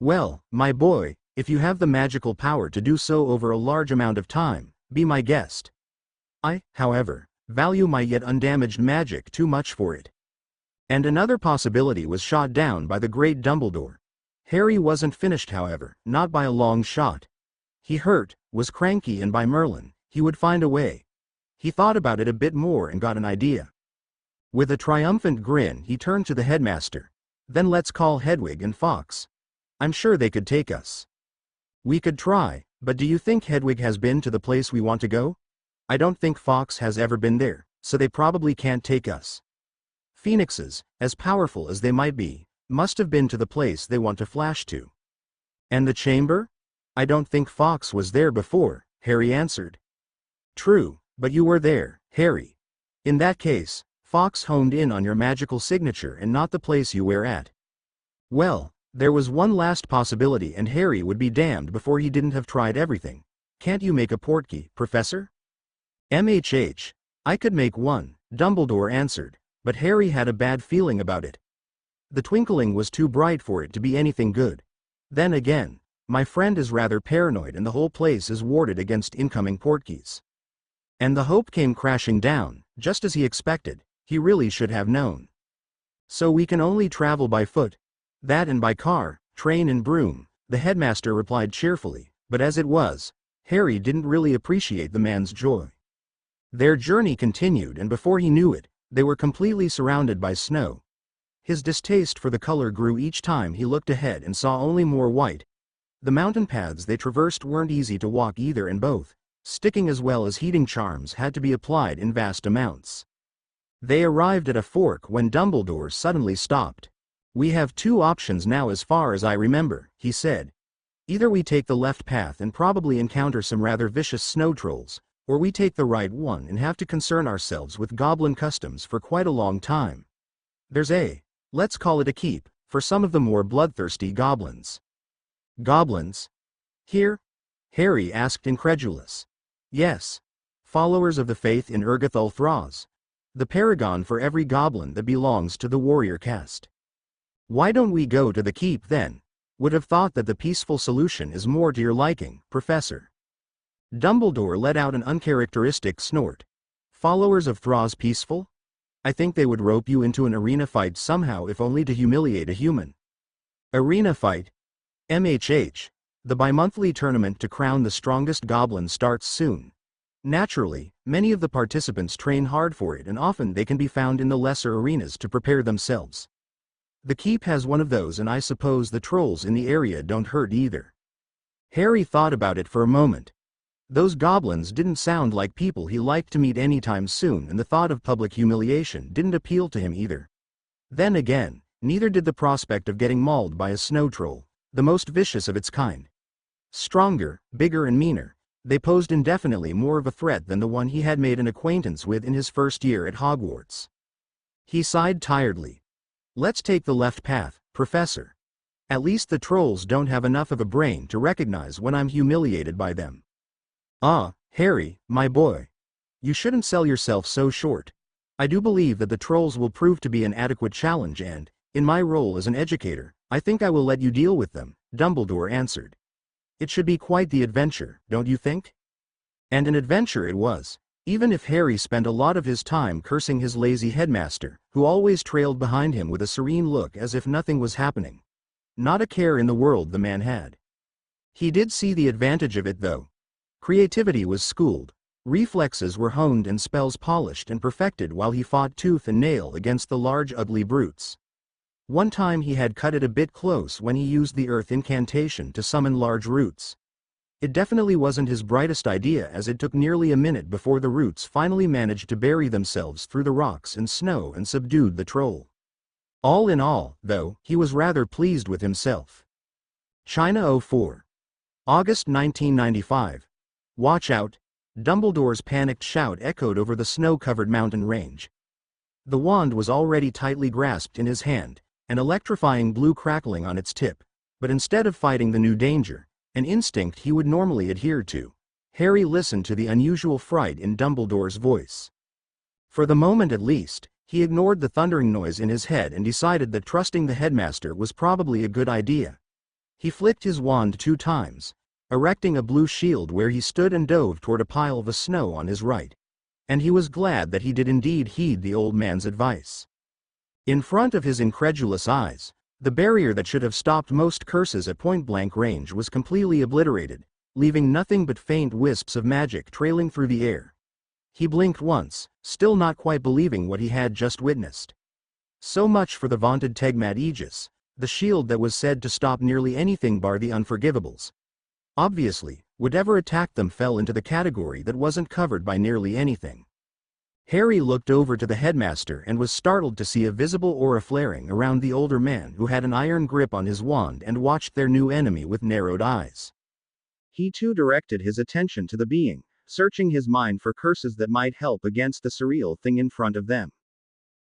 "Well, my boy, if you have the magical power to do so over a large amount of time, be my guest. I, however, value my yet undamaged magic too much for it." And another possibility was shot down by the great Dumbledore. Harry wasn't finished, however, not by a long shot. He hurt, was cranky, and by Merlin, he would find a way. He thought about it a bit more and got an idea. With a triumphant grin he turned to the headmaster. "Then let's call Hedwig and Fawkes. I'm sure they could take us." "We could try, but do you think Hedwig has been to the place we want to go?" "I don't think Fawkes has ever been there, so they probably can't take us. Phoenixes, as powerful as they might be, must have been to the place they want to flash to." "And the chamber?" "I don't think Fawkes was there before," Harry answered. "True, but you were there, Harry. In that case, Fawkes honed in on your magical signature and not the place you were at." Well, there was one last possibility, and Harry would be damned before he didn't have tried everything. "Can't you make a portkey, Professor?" "MHH. I could make one," Dumbledore answered, but Harry had a bad feeling about it. The twinkling was too bright for it to be anything good. Then again, my friend is rather paranoid and the whole place is warded against incoming portkeys. And the hope came crashing down, just as he expected. He really should have known. "So we can only travel by foot. That and by car, train and broom," the headmaster replied cheerfully, but as it was, Harry didn't really appreciate the man's joy. Their journey continued, and before he knew it, they were completely surrounded by snow. His distaste for the color grew each time he looked ahead and saw only more white. The mountain paths they traversed weren't easy to walk either, and both sticking as well as heating charms had to be applied in vast amounts. They arrived at a fork when Dumbledore suddenly stopped. "We have 2 options now as far as I remember," he said. "Either we take the left path and probably encounter some rather vicious snow trolls, or we take the right one and have to concern ourselves with goblin customs for quite a long time. There's let's call it a keep, for some of the more bloodthirsty goblins." "Goblins? Here?" Harry asked, incredulous. "Yes. Followers of the faith in Ergothul Thraz. The paragon for every goblin that belongs to the warrior caste." "Why don't we go to the keep then? Would have thought that the peaceful solution is more to your liking, Professor." Dumbledore let out an uncharacteristic snort. "Followers of Thraz peaceful? I think they would rope you into an arena fight somehow, if only to humiliate a human." "Arena fight? MHH. The bi-monthly tournament to crown the strongest goblin starts soon. Naturally, many of the participants train hard for it, and often they can be found in the lesser arenas to prepare themselves. The keep has one of those, and I suppose the trolls in the area don't hurt either." Harry thought about it for a moment. Those goblins didn't sound like people he liked to meet anytime soon, and the thought of public humiliation didn't appeal to him either. Then again, neither did the prospect of getting mauled by a snow troll, the most vicious of its kind. Stronger, bigger, and meaner, they posed indefinitely more of a threat than the one he had made an acquaintance with in his first year at Hogwarts. He sighed tiredly. Let's take the left path, Professor. At least the trolls don't have enough of a brain to recognize when I'm humiliated by them. Ah, Harry, my boy. You shouldn't sell yourself so short. I do believe that the trolls will prove to be an adequate challenge and, in my role as an educator, I think I will let you deal with them, Dumbledore answered. It should be quite the adventure, don't you think? And an adventure it was, even if Harry spent a lot of his time cursing his lazy headmaster, who always trailed behind him with a serene look as if nothing was happening. Not a care in the world the man had. He did see the advantage of it though. Creativity was schooled, reflexes were honed and spells polished and perfected while he fought tooth and nail against the large ugly brutes. One time he had cut it a bit close when he used the earth incantation to summon large roots. It definitely wasn't his brightest idea as it took nearly a minute before the roots finally managed to bury themselves through the rocks and snow and subdued the troll. All in all, though, he was rather pleased with himself. China 04. August 1995. Watch out! Dumbledore's panicked shout echoed over the snow-covered mountain range. The wand was already tightly grasped in his hand, an electrifying blue crackling on its tip, but instead of fighting the new danger, an instinct he would normally adhere to, Harry listened to the unusual fright in Dumbledore's voice. For the moment at least, he ignored the thundering noise in his head and decided that trusting the headmaster was probably a good idea. He flicked his wand 2 times, erecting a blue shield where he stood and dove toward a pile of snow on his right. And he was glad that he did indeed heed the old man's advice. In front of his incredulous eyes, the barrier that should have stopped most curses at point-blank range was completely obliterated, leaving nothing but faint wisps of magic trailing through the air. He blinked once, still not quite believing what he had just witnessed. So much for the vaunted Tegmat Aegis, the shield that was said to stop nearly anything bar the unforgivables. Obviously, whatever attacked them fell into the category that wasn't covered by nearly anything. Harry looked over to the headmaster and was startled to see a visible aura flaring around the older man who had an iron grip on his wand and watched their new enemy with narrowed eyes. He too directed his attention to the being, searching his mind for curses that might help against the surreal thing in front of them.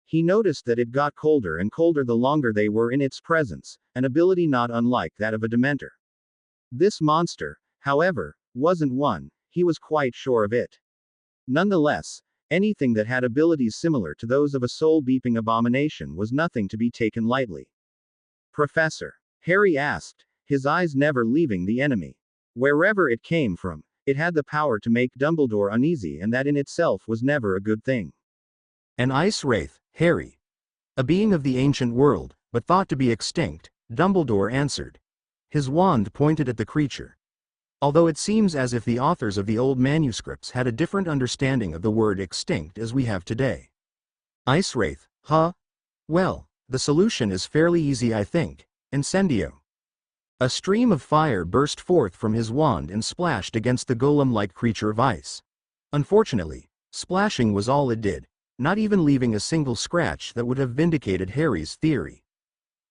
He noticed that it got colder and colder the longer they were in its presence, an ability not unlike that of a Dementor. This monster, however, wasn't one, he was quite sure of it. Nonetheless, anything that had abilities similar to those of a soul-beeping abomination was nothing to be taken lightly. Professor? Harry asked, his eyes never leaving the enemy. Wherever it came from, it had the power to make Dumbledore uneasy, and that in itself was never a good thing. An ice wraith, Harry. A being of the ancient world, but thought to be extinct, Dumbledore answered. His wand pointed at the creature. Although it seems as if the authors of the old manuscripts had a different understanding of the word extinct as we have today. Ice wraith, huh? Well, the solution is fairly easy, I think. Incendio. A stream of fire burst forth from his wand and splashed against the golem-like creature of ice. Unfortunately, splashing was all it did, not even leaving a single scratch that would have vindicated Harry's theory.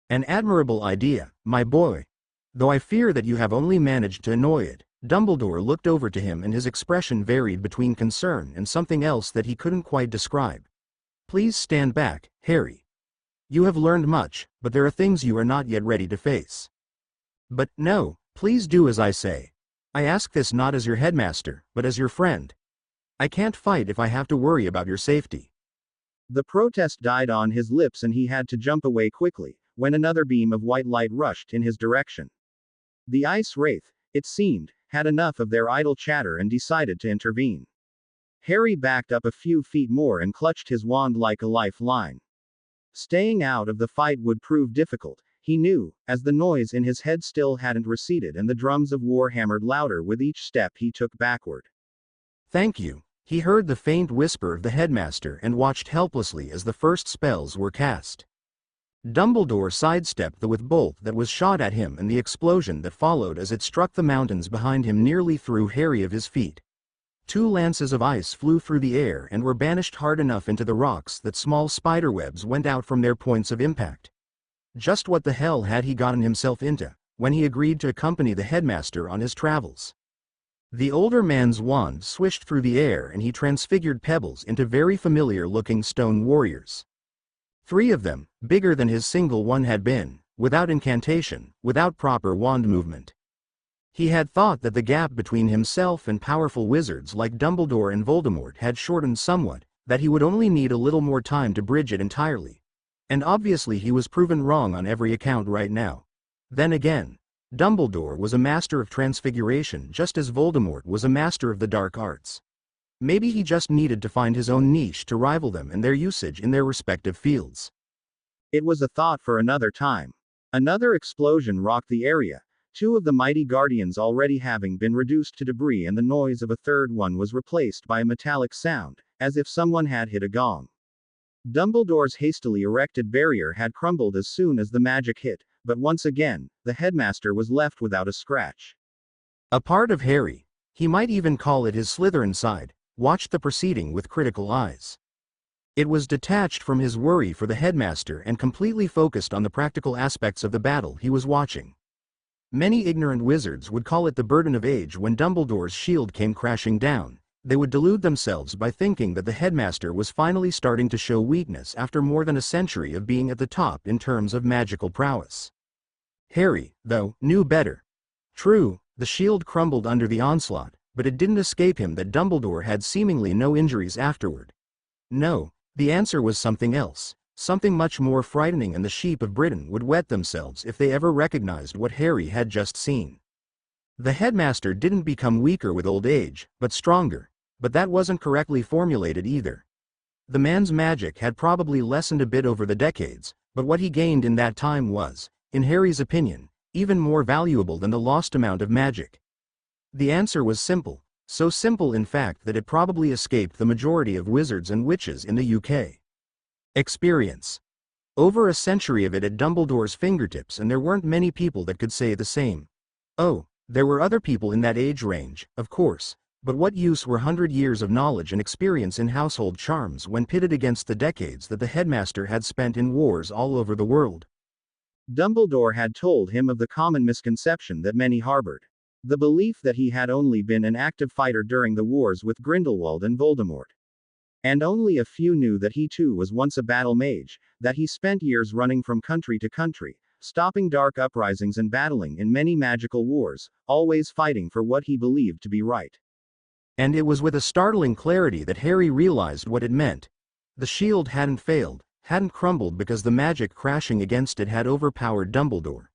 An admirable idea, my boy. Though I fear that you have only managed to annoy it. Dumbledore looked over to him and his expression varied between concern and something else that he couldn't quite describe. Please stand back, Harry. You have learned much, but there are things you are not yet ready to face. But, no, please do as I say. I ask this not as your headmaster, but as your friend. I can't fight if I have to worry about your safety. The protest died on his lips and he had to jump away quickly, when another beam of white light rushed in his direction. The ice wraith, it seemed, had enough of their idle chatter and decided to intervene. Harry backed up a few feet more and clutched his wand like a lifeline. Staying out of the fight would prove difficult, he knew, as the noise in his head still hadn't receded and the drums of war hammered louder with each step he took backward. Thank you. He heard the faint whisper of the headmaster and watched helplessly as the first spells were cast. Dumbledore sidestepped the with bolt that was shot at him and the explosion that followed as it struck the mountains behind him nearly threw Harry of his feet. 2 lances of ice flew through the air and were banished hard enough into the rocks that small spiderwebs went out from their points of impact. Just what the hell had he gotten himself into, when he agreed to accompany the headmaster on his travels? The older man's wand swished through the air and he transfigured pebbles into very familiar-looking stone warriors. 3 of them, bigger than his single one had been, without incantation, without proper wand movement. He had thought that the gap between himself and powerful wizards like Dumbledore and Voldemort had shortened somewhat, that he would only need a little more time to bridge it entirely. And obviously he was proven wrong on every account right now. Then again, Dumbledore was a master of transfiguration just as Voldemort was a master of the dark arts. Maybe he just needed to find his own niche to rival them and their usage in their respective fields. It was a thought for another time. Another explosion rocked the area, 2 of the mighty guardians already having been reduced to debris, and the noise of a third one was replaced by a metallic sound, as if someone had hit a gong. Dumbledore's hastily erected barrier had crumbled as soon as the magic hit, but once again, the headmaster was left without a scratch. A part of Harry, he might even call it his Slytherin side, watched the proceeding with critical eyes. It was detached from his worry for the headmaster and completely focused on the practical aspects of the battle he was watching. Many ignorant wizards would call it the burden of age when Dumbledore's shield came crashing down. They would delude themselves by thinking that the headmaster was finally starting to show weakness after more than a century of being at the top in terms of magical prowess. Harry, though, knew better. True, the shield crumbled under the onslaught, but it didn't escape him that Dumbledore had seemingly no injuries afterward. No, the answer was something else, something much more frightening, and the sheep of Britain would wet themselves if they ever recognized what Harry had just seen. The headmaster didn't become weaker with old age, but stronger, but that wasn't correctly formulated either. The man's magic had probably lessened a bit over the decades, but what he gained in that time was, in Harry's opinion, even more valuable than the lost amount of magic. The answer was simple, so simple in fact that it probably escaped the majority of wizards and witches in the UK. Experience. Over a century of it at Dumbledore's fingertips, and there weren't many people that could say the same. Oh, there were other people in that age range, of course, but what use were 100 years of knowledge and experience in household charms when pitted against the decades that the headmaster had spent in wars all over the world? Dumbledore had told him of the common misconception that many harbored. The belief that he had only been an active fighter during the wars with Grindelwald and Voldemort. And only a few knew that he too was once a battle mage, that he spent years running from country to country, stopping dark uprisings and battling in many magical wars, always fighting for what he believed to be right. And it was with a startling clarity that Harry realized what it meant. The shield hadn't failed, hadn't crumbled because the magic crashing against it had overpowered Dumbledore.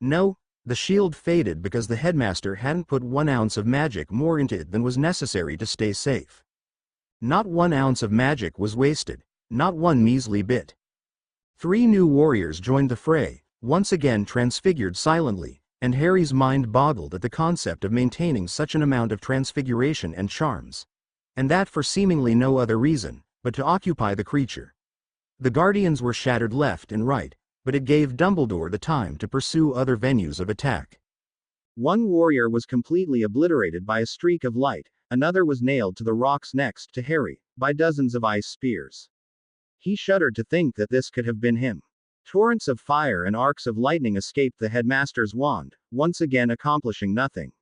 No, the shield faded because the headmaster hadn't put 1 ounce of magic more into it than was necessary to stay safe. Not 1 ounce of magic was wasted, not one measly bit. 3 new warriors joined the fray, once again transfigured silently, and Harry's mind boggled at the concept of maintaining such an amount of transfiguration and charms. And that for seemingly no other reason, but to occupy the creature. The Guardians were shattered left and right, but it gave Dumbledore the time to pursue other venues of attack. 1 warrior was completely obliterated by a streak of light, another was nailed to the rocks next to Harry, by dozens of ice spears. He shuddered to think that this could have been him. Torrents of fire and arcs of lightning escaped the headmaster's wand, once again accomplishing nothing.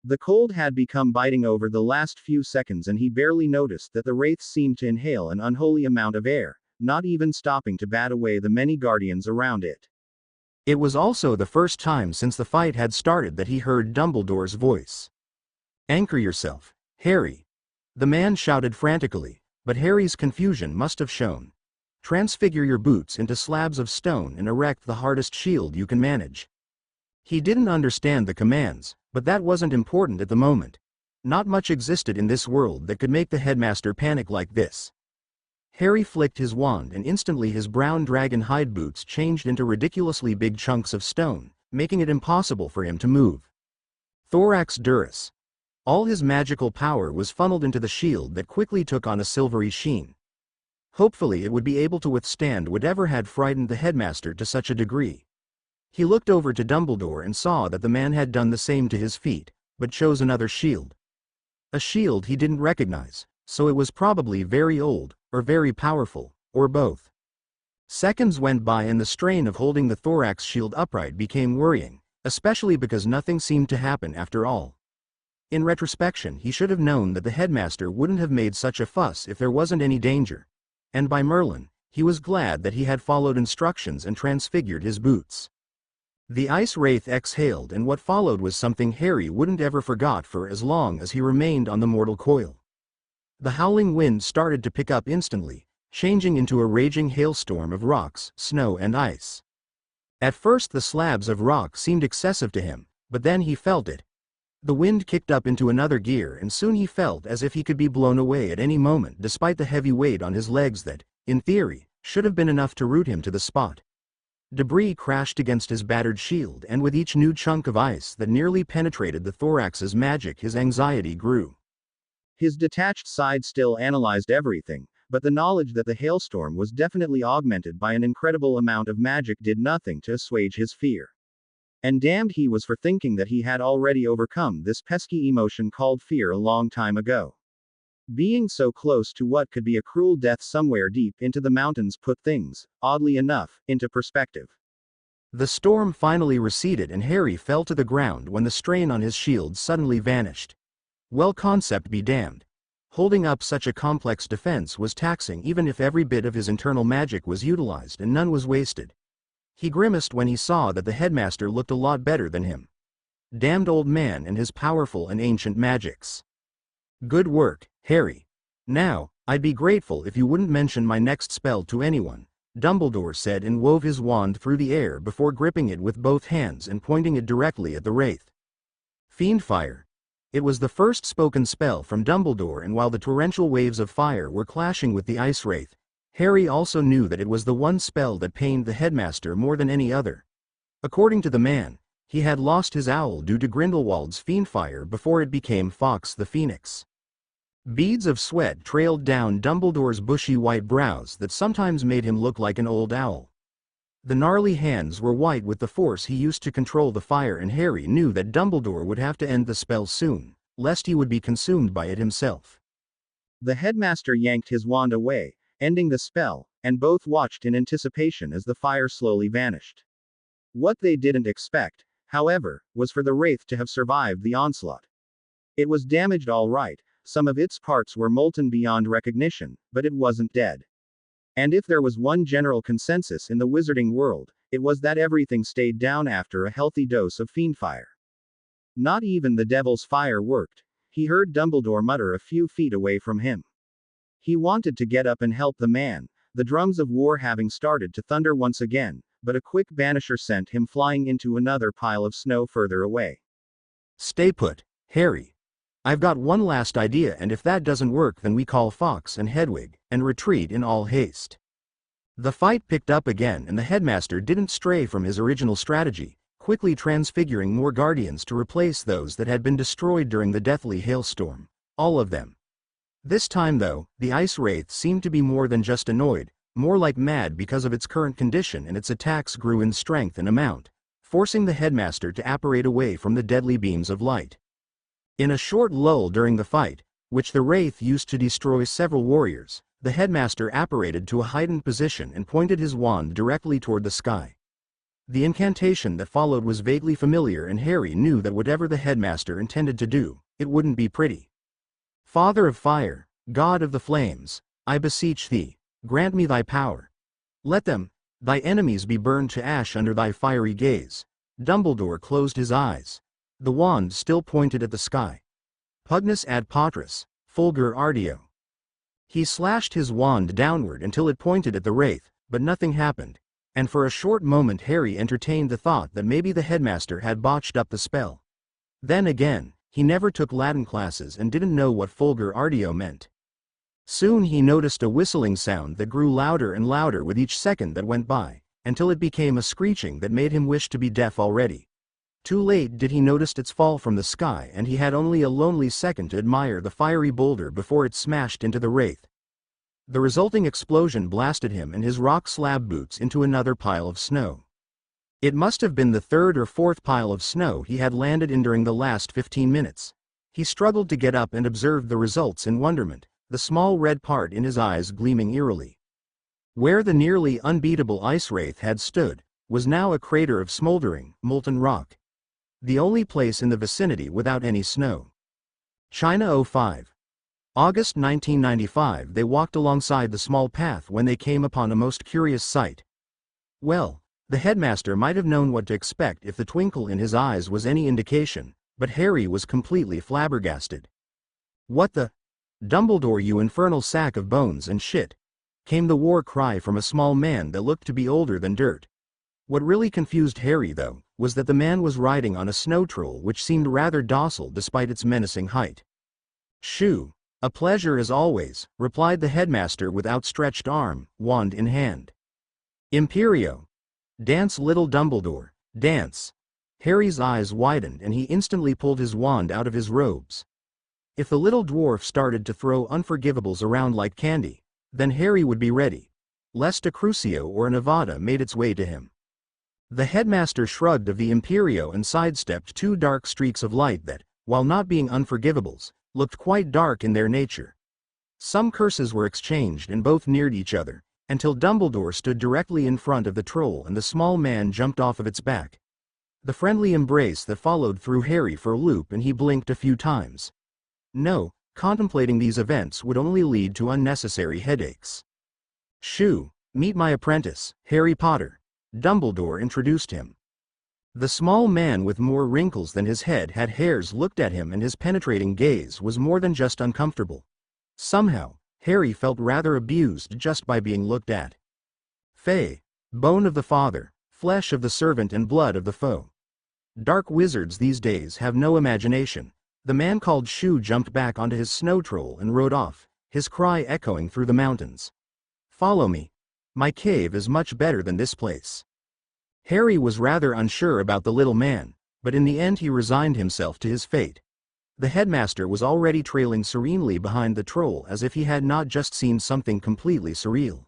The cold had become biting over the last few seconds, and he barely noticed that the wraiths seemed to inhale an unholy amount of air, not even stopping to bat away the many guardians around it. It was also the first time since the fight had started that he heard Dumbledore's voice. "Anchor yourself, Harry," the man shouted frantically, but Harry's confusion must have shown. "Transfigure your boots into slabs of stone and erect the hardest shield you can manage." He didn't understand the commands, but that wasn't important at the moment. Not much existed in this world that could make the headmaster panic like this. Harry flicked his wand, and instantly his brown dragon hide boots changed into ridiculously big chunks of stone, making it impossible for him to move. Thorax Duris. All his magical power was funneled into the shield that quickly took on a silvery sheen. Hopefully it would be able to withstand whatever had frightened the headmaster to such a degree. He looked over to Dumbledore and saw that the man had done the same to his feet, but chose another shield. A shield he didn't recognize, so it was probably very old, or very powerful, or both. Seconds went by and the strain of holding the thorax shield upright became worrying, especially because nothing seemed to happen after all. In retrospection, he should have known that the headmaster wouldn't have made such a fuss if there wasn't any danger. And by Merlin, he was glad that he had followed instructions and transfigured his boots. The ice wraith exhaled, and what followed was something Harry wouldn't ever forget for as long as he remained on the mortal coil. The howling wind started to pick up instantly, changing into a raging hailstorm of rocks, snow and ice. At first the slabs of rock seemed excessive to him, but then he felt it. The wind kicked up into another gear, and soon he felt as if he could be blown away at any moment despite the heavy weight on his legs that, in theory, should have been enough to root him to the spot. Debris crashed against his battered shield, and with each new chunk of ice that nearly penetrated the thorax's magic, his anxiety grew. His detached side still analyzed everything, but the knowledge that the hailstorm was definitely augmented by an incredible amount of magic did nothing to assuage his fear. And damned he was for thinking that he had already overcome this pesky emotion called fear a long time ago. Being so close to what could be a cruel death somewhere deep into the mountains put things, oddly enough, into perspective. The storm finally receded, and Harry fell to the ground when the strain on his shield suddenly vanished. Well, concept be damned. Holding up such a complex defense was taxing, even if every bit of his internal magic was utilized and none was wasted. He grimaced when he saw that the headmaster looked a lot better than him. Damned old man and his powerful and ancient magics. Good work, Harry. Now, I'd be grateful if you wouldn't mention my next spell to anyone, Dumbledore said, and wove his wand through the air before gripping it with both hands and pointing it directly at the wraith. Fiendfire. It was the first spoken spell from Dumbledore, and while the torrential waves of fire were clashing with the ice wraith, Harry also knew that it was the one spell that pained the headmaster more than any other. According to the man, he had lost his owl due to Grindelwald's fiendfire before it became Fawkes the Phoenix. Beads of sweat trailed down Dumbledore's bushy white brows that sometimes made him look like an old owl. The gnarly hands were white with the force he used to control the fire, and Harry knew that Dumbledore would have to end the spell soon, lest he would be consumed by it himself. The headmaster yanked his wand away, ending the spell, and both watched in anticipation as the fire slowly vanished. What they didn't expect, however, was for the wraith to have survived the onslaught. It was damaged all right, some of its parts were molten beyond recognition, but it wasn't dead. And if there was one general consensus in the wizarding world, it was that everything stayed down after a healthy dose of fiendfire. Not even the devil's fire worked, he heard Dumbledore mutter a few feet away from him. He wanted to get up and help the man, the drums of war having started to thunder once again, but a quick banisher sent him flying into another pile of snow further away. Stay put, Harry. I've got one last idea, and if that doesn't work, then we call Fawkes and Hedwig, and retreat in all haste. The fight picked up again, and the headmaster didn't stray from his original strategy, quickly transfiguring more guardians to replace those that had been destroyed during the deathly hailstorm. All of them. This time though, the ice wraith seemed to be more than just annoyed, more like mad because of its current condition, and its attacks grew in strength and amount, forcing the headmaster to apparate away from the deadly beams of light. In a short lull during the fight, which the wraith used to destroy several warriors, the headmaster apparated to a heightened position and pointed his wand directly toward the sky. The incantation that followed was vaguely familiar, and Harry knew that whatever the headmaster intended to do, it wouldn't be pretty. Father of fire, God of the flames, I beseech thee, grant me thy power. Let them, thy enemies, be burned to ash under thy fiery gaze. Dumbledore closed his eyes. The wand still pointed at the sky. Pugnus ad patris, fulgur ardeo. He slashed his wand downward until it pointed at the wraith, but nothing happened, and for a short moment Harry entertained the thought that maybe the headmaster had botched up the spell. Then again, he never took Latin classes and didn't know what fulgur ardeo meant. Soon he noticed a whistling sound that grew louder and louder with each second that went by, until it became a screeching that made him wish to be deaf already. Too late did he notice its fall from the sky, and he had only a lonely second to admire the fiery boulder before it smashed into the wraith. The resulting explosion blasted him and his rock slab boots into another pile of snow. It must have been the third or fourth pile of snow he had landed in during the last 15 minutes. He struggled to get up and observed the results in wonderment, the small red part in his eyes gleaming eerily. Where the nearly unbeatable ice wraith had stood, was now a crater of smoldering, molten rock. The only place in the vicinity without any snow. China 05. August 1995. They walked alongside the small path when they came upon a most curious sight. Well, the headmaster might have known what to expect if the twinkle in his eyes was any indication, but Harry was completely flabbergasted. "What the? Dumbledore, you infernal sack of bones and shit!" came the war cry from a small man that looked to be older than dirt. What really confused Harry, though, was that the man was riding on a snow troll which seemed rather docile despite its menacing height. "Shoo! A pleasure as always," replied the headmaster with outstretched arm, wand in hand. "Imperio! Dance, little Dumbledore, dance!" Harry's eyes widened and he instantly pulled his wand out of his robes. If the little dwarf started to throw unforgivables around like candy, then Harry would be ready, lest a Crucio or an Avada made its way to him. The headmaster shrugged of the Imperio and sidestepped two dark streaks of light that, while not being unforgivables, looked quite dark in their nature. Some curses were exchanged and both neared each other, until Dumbledore stood directly in front of the troll and the small man jumped off of its back. The friendly embrace that followed threw Harry for a loop and he blinked a few times. No, contemplating these events would only lead to unnecessary headaches. "Shoo, meet my apprentice, Harry Potter," Dumbledore introduced him. The small man with more wrinkles than his head had hairs looked at him and his penetrating gaze was more than just uncomfortable. Somehow, Harry felt rather abused just by being looked at. "Fey, bone of the father, flesh of the servant and blood of the foe. Dark wizards these days have no imagination." The man called Shoo jumped back onto his snow troll and rode off, his cry echoing through the mountains. "Follow me. My cave is much better than this place." Harry was rather unsure about the little man, but in the end he resigned himself to his fate. The headmaster was already trailing serenely behind the troll as if he had not just seen something completely surreal.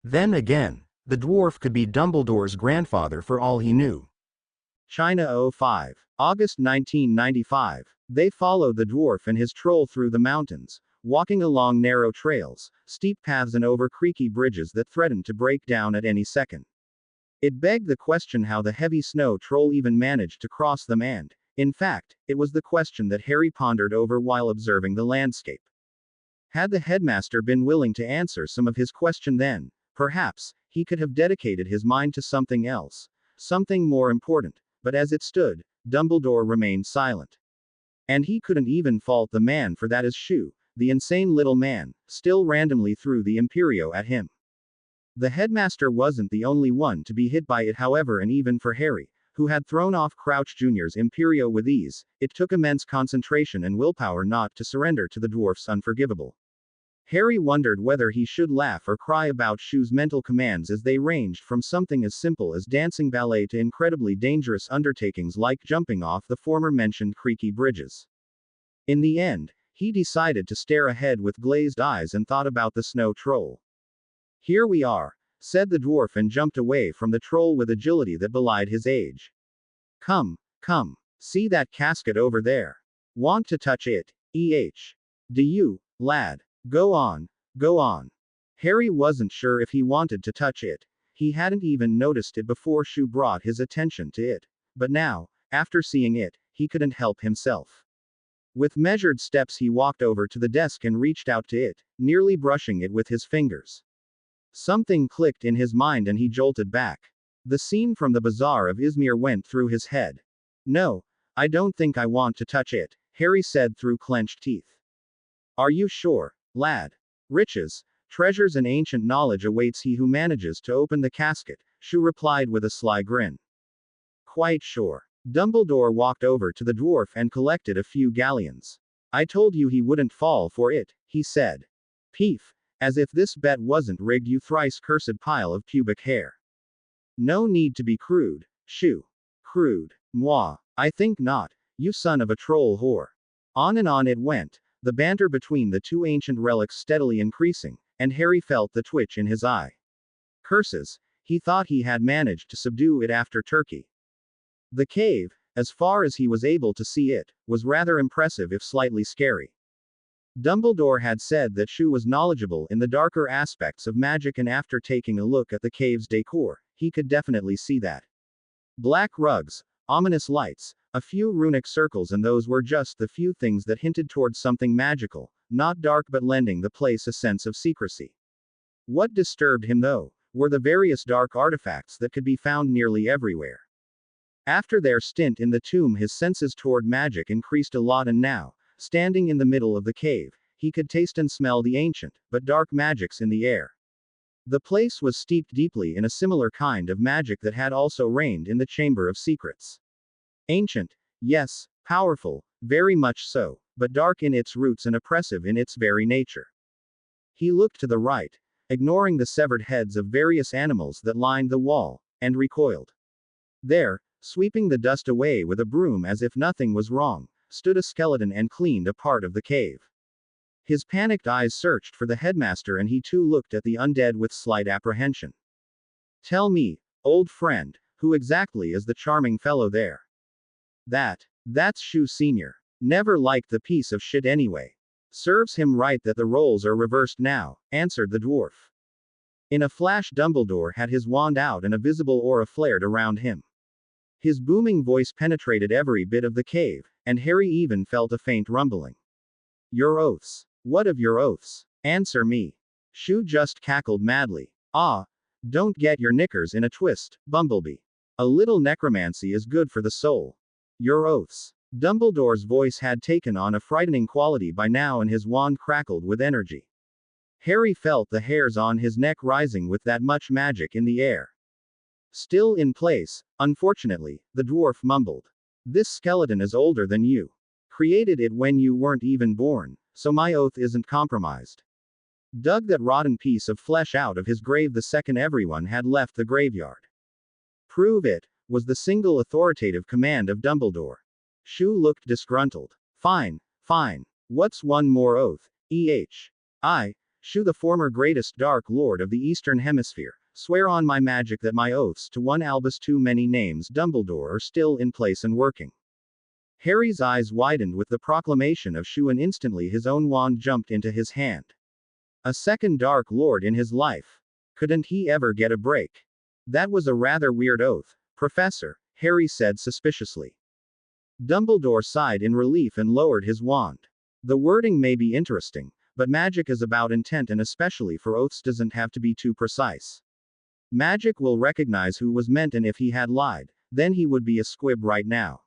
Then again, the dwarf could be Dumbledore's grandfather for all he knew. China 05. August 1995. They followed the dwarf and his troll through the mountains, walking along narrow trails, steep paths and over creaky bridges that threatened to break down at any second. It begged the question how the heavy snow troll even managed to cross them and, in fact, it was the question that Harry pondered over while observing the landscape. Had the headmaster been willing to answer some of his question then, perhaps, he could have dedicated his mind to something else, something more important, but as it stood, Dumbledore remained silent. And he couldn't even fault the man for that as Shoo, the insane little man, still randomly threw the Imperio at him. The headmaster wasn't the only one to be hit by it, however, and even for Harry, who had thrown off Crouch Jr.'s Imperio with ease, it took immense concentration and willpower not to surrender to the dwarf's unforgivable. Harry wondered whether he should laugh or cry about Shoo's mental commands as they ranged from something as simple as dancing ballet to incredibly dangerous undertakings like jumping off the former mentioned creaky bridges. In the end, he decided to stare ahead with glazed eyes and thought about the snow troll. "Here we are," said the dwarf and jumped away from the troll with agility that belied his age. Come, see that casket over there? Want to touch it? Do you, lad? Go on. Harry wasn't sure if he wanted to touch it. He hadn't even noticed it before Shoo brought his attention to it. But now, after seeing it, he couldn't help himself. With measured steps he walked over to the desk and reached out to it, nearly brushing it with his fingers. Something clicked in his mind and he jolted back. The scene from the Bazaar of Izmir went through his head. "No, I don't think I want to touch it," Harry said through clenched teeth. "Are you sure, lad? Riches, treasures and ancient knowledge awaits he who manages to open the casket," Shoo replied with a sly grin. "Quite sure." Dumbledore walked over to the dwarf and collected a few galleons. "I told you he wouldn't fall for it," he said. "Peef. As if this bet wasn't rigged, you thrice cursed pile of pubic hair. No need to be crude, Shoo. Crude? Moi. I think not, you son of a troll whore." On and on it went, the banter between the two ancient relics steadily increasing, and Harry felt the twitch in his eye. Curses, he thought he had managed to subdue it after Turkey. The cave, as far as he was able to see it, was rather impressive if slightly scary. Dumbledore had said that Shoo was knowledgeable in the darker aspects of magic, and after taking a look at the cave's decor, he could definitely see that. Black rugs, ominous lights, a few runic circles, and those were just the few things that hinted towards something magical, not dark but lending the place a sense of secrecy. What disturbed him though, were the various dark artifacts that could be found nearly everywhere. After their stint in the tomb, his senses toward magic increased a lot, and now, standing in the middle of the cave, he could taste and smell the ancient, but dark magics in the air. The place was steeped deeply in a similar kind of magic that had also reigned in the Chamber of Secrets. Ancient, yes, powerful, very much so, but dark in its roots and oppressive in its very nature. He looked to the right, ignoring the severed heads of various animals that lined the wall, and recoiled. There, sweeping the dust away with a broom as if nothing was wrong, stood a skeleton and cleaned a part of the cave. His panicked eyes searched for the headmaster, and he too looked at the undead with slight apprehension. Tell me, old friend, who exactly is the charming fellow there? That's Shu Sr. Never liked the piece of shit anyway. Serves him right that the roles are reversed now, answered the dwarf. In a flash, Dumbledore had his wand out and a visible aura flared around him. His booming voice penetrated every bit of the cave, and Harry even felt a faint rumbling. Your oaths. What of your oaths? Answer me. Shu just cackled madly. Ah, don't get your knickers in a twist, Bumblebee. A little necromancy is good for the soul. Your oaths. Dumbledore's voice had taken on a frightening quality by now, and his wand crackled with energy. Harry felt the hairs on his neck rising with that much magic in the air. Still in place, unfortunately, the dwarf mumbled. This skeleton is older than you. Created it when you weren't even born, so my oath isn't compromised. Dug that rotten piece of flesh out of his grave the second everyone had left the graveyard. Prove it, was the single authoritative command of Dumbledore. Shu looked disgruntled. Fine, fine. What's one more oath? I, Shu, the former greatest Dark Lord of the Eastern Hemisphere, swear on my magic that my oaths to one Albus too many names Dumbledore are still in place and working. Harry's eyes widened with the proclamation of Shu, and instantly his own wand jumped into his hand. A second Dark Lord in his life. Couldn't he ever get a break? That was a rather weird oath, Professor, Harry said suspiciously. Dumbledore sighed in relief and lowered his wand. The wording may be interesting, but magic is about intent, and especially for oaths doesn't have to be too precise. Magic will recognize who was meant, and if he had lied, then he would be a squib right now.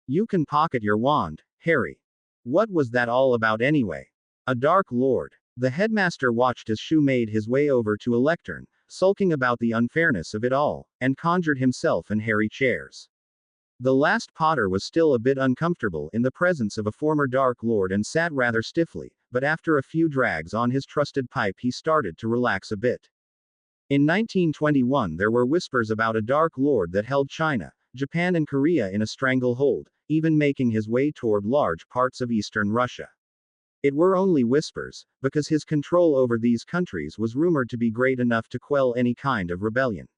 You can pocket your wand, Harry. What was that all about anyway? A Dark Lord. The headmaster watched as Shu made his way over to a lectern, sulking about the unfairness of it all, and conjured himself and Harry chairs. The last Potter was still a bit uncomfortable in the presence of a former Dark Lord and sat rather stiffly, but after a few drags on his trusted pipe he started to relax a bit. In 1921 there were whispers about a Dark Lord that held China, Japan and Korea in a stranglehold, even making his way toward large parts of eastern Russia. It were only whispers, because his control over these countries was rumored to be great enough to quell any kind of rebellion.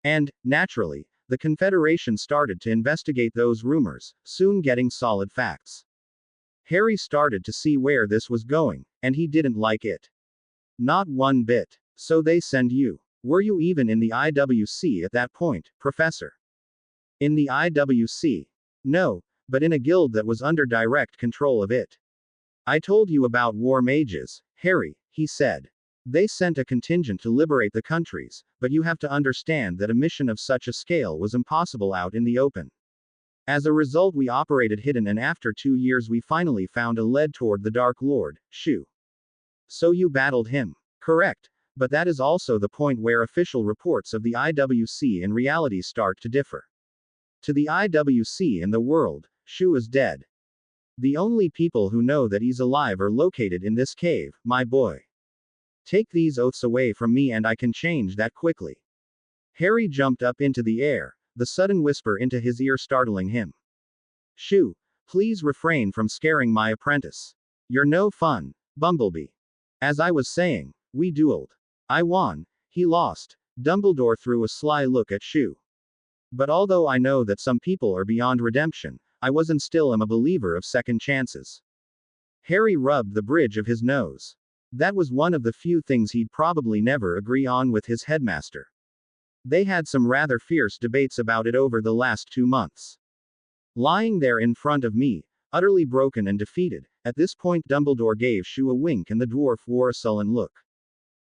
And, naturally, the Confederation started to investigate those rumors, soon getting solid facts. Harry started to see where this was going, and he didn't like it. Not one bit. So they send you. Were you even in the IWC at that point, Professor? In the IWC? No, but in a guild that was under direct control of it. I told you about war mages, Harry, he said. They sent a contingent to liberate the countries, but you have to understand that a mission of such a scale was impossible out in the open. As a result, we operated hidden, and after 2 years we finally found a lead toward the Dark Lord, Shu. So you battled him. Correct, but that is also the point where official reports of the IWC and reality start to differ. To the IWC and the world, Shu is dead. The only people who know that he's alive are located in this cave, my boy. Take these oaths away from me and I can change that quickly. Harry jumped up into the air, the sudden whisper into his ear startling him. Shu, please refrain from scaring my apprentice. You're no fun, Bumblebee. As I was saying, we dueled. I won, he lost. Dumbledore threw a sly look at Shu. But although I know that some people are beyond redemption, I was and still am a believer of second chances. Harry rubbed the bridge of his nose. That was one of the few things he'd probably never agree on with his headmaster. They had some rather fierce debates about it over the last 2 months. Lying there in front of me, utterly broken and defeated, At this point Dumbledore gave Shu a wink and the dwarf wore a sullen look.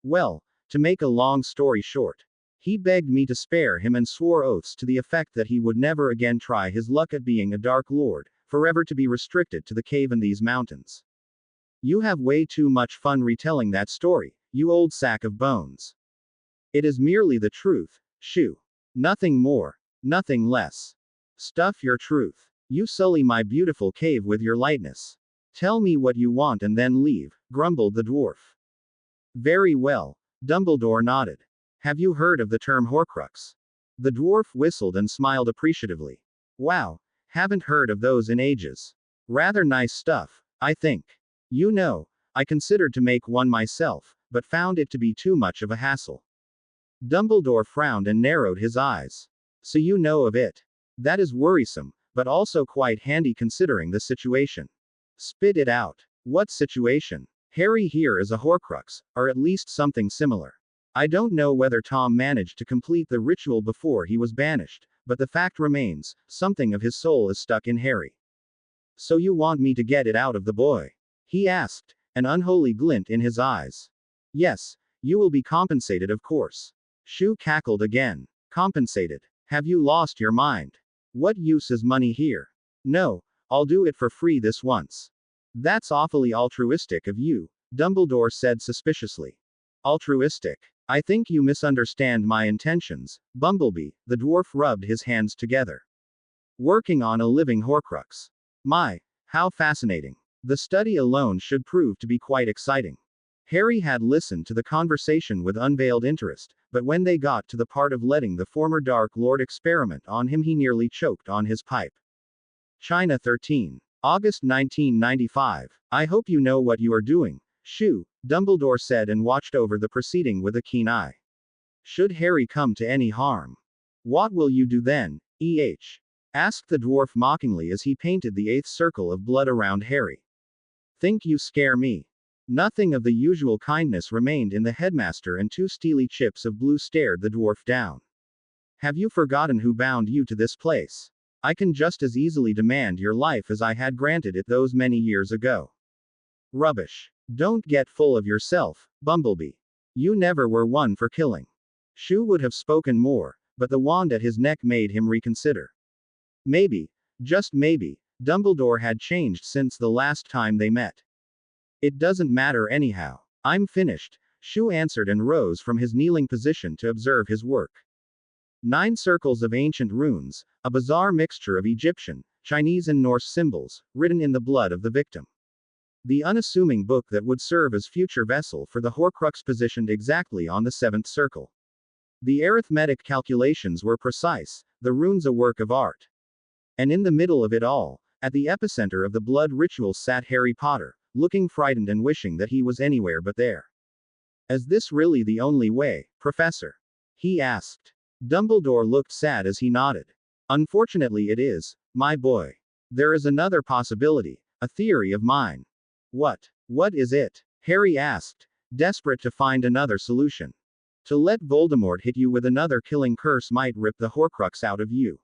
Well, to make a long story short, he begged me to spare him and swore oaths to the effect that he would never again try his luck at being a Dark Lord, forever to be restricted to the cave in these mountains. You have way too much fun retelling that story, you old sack of bones. It is merely the truth, Shu. Nothing more, nothing less. Stuff your truth. You sully my beautiful cave with your lightness. Tell me what you want and then leave, grumbled the dwarf. Very well. Dumbledore nodded. Have you heard of the term Horcrux? The dwarf whistled and smiled appreciatively. Wow, haven't heard of those in ages. Rather nice stuff, I think. You know, I considered to make one myself, but found it to be too much of a hassle. Dumbledore frowned and narrowed his eyes. So you know of it. That is worrisome, but also quite handy considering the situation. Spit it out. What situation? Harry here is a Horcrux, or at least something similar. I don't know whether Tom managed to complete the ritual before he was banished, but the fact remains, something of his soul is stuck in Harry. So you want me to get it out of the boy? He asked, an unholy glint in his eyes. Yes, you will be compensated of course. Shu cackled again. Compensated? Have you lost your mind? What use is money here? No, I'll do it for free this once. That's awfully altruistic of you, Dumbledore said suspiciously. Altruistic? I think you misunderstand my intentions, Bumblebee. The dwarf rubbed his hands together. Working on a living Horcrux. My, how fascinating. The study alone should prove to be quite exciting. Harry had listened to the conversation with unveiled interest, but when they got to the part of letting the former Dark Lord experiment on him he nearly choked on his pipe. China 13. August 1995. I hope you know what you are doing, Shu, Dumbledore said and watched over the proceeding with a keen eye. Should Harry come to any harm? What will you do then, asked the dwarf mockingly as he painted the 8th circle of blood around Harry. Think you scare me? Nothing of the usual kindness remained in the headmaster and 2 steely chips of blue stared the dwarf down. Have you forgotten who bound you to this place? I can just as easily demand your life as I had granted it those many years ago. Rubbish. Don't get full of yourself, Bumblebee. You never were one for killing. Shu would have spoken more, but the wand at his neck made him reconsider. Maybe, just maybe, Dumbledore had changed since the last time they met. It doesn't matter anyhow. I'm finished, Shu answered and rose from his kneeling position to observe his work. 9 circles of ancient runes, a bizarre mixture of Egyptian, Chinese and Norse symbols, written in the blood of the victim. The unassuming book that would serve as future vessel for the Horcrux positioned exactly on the 7th circle. The arithmetic calculations were precise, the runes a work of art. And in the middle of it all, at the epicenter of the blood ritual sat Harry Potter, looking frightened and wishing that he was anywhere but there. Is this really the only way, Professor? He asked. Dumbledore looked sad as he nodded. Unfortunately it is, my boy. There is another possibility, a theory of mine. What is it? Harry asked, desperate to find another solution. To let Voldemort hit you with another killing curse might rip the Horcrux out of you.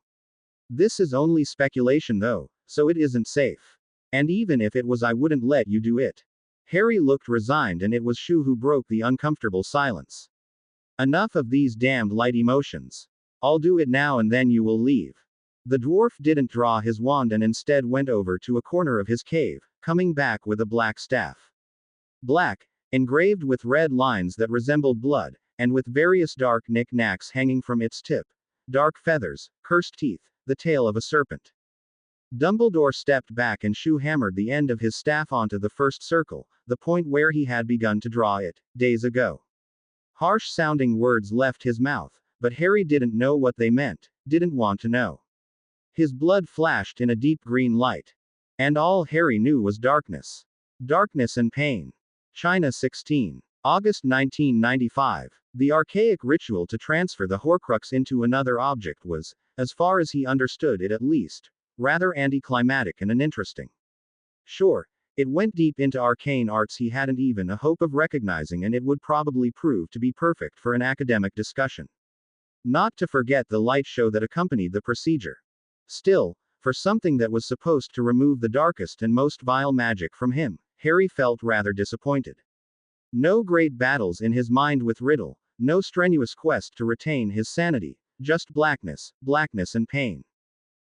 This is only speculation though, so it isn't safe. And even if it was I wouldn't let you do it. Harry looked resigned and it was Shu who broke the uncomfortable silence. Enough of these damned light emotions. I'll do it now and then you will leave. The dwarf didn't draw his wand and instead went over to a corner of his cave, coming back with a black staff. Black, engraved with red lines that resembled blood, and with various dark knick-knacks hanging from its tip. Dark feathers, cursed teeth, the tail of a serpent. Dumbledore stepped back and Shu hammered the end of his staff onto the 1st circle, the point where he had begun to draw it, days ago. Harsh-sounding words left his mouth, but Harry didn't know what they meant, didn't want to know. His blood flashed in a deep green light. And all Harry knew was darkness. Darkness and pain. China 16. August 1995. The archaic ritual to transfer the Horcrux into another object was, as far as he understood it at least, rather anticlimactic and uninteresting. Sure, it went deep into arcane arts he hadn't even a hope of recognizing and it would probably prove to be perfect for an academic discussion. Not to forget the light show that accompanied the procedure. Still, for something that was supposed to remove the darkest and most vile magic from him, Harry felt rather disappointed. No great battles in his mind with Riddle, no strenuous quest to retain his sanity, just blackness, blackness and pain.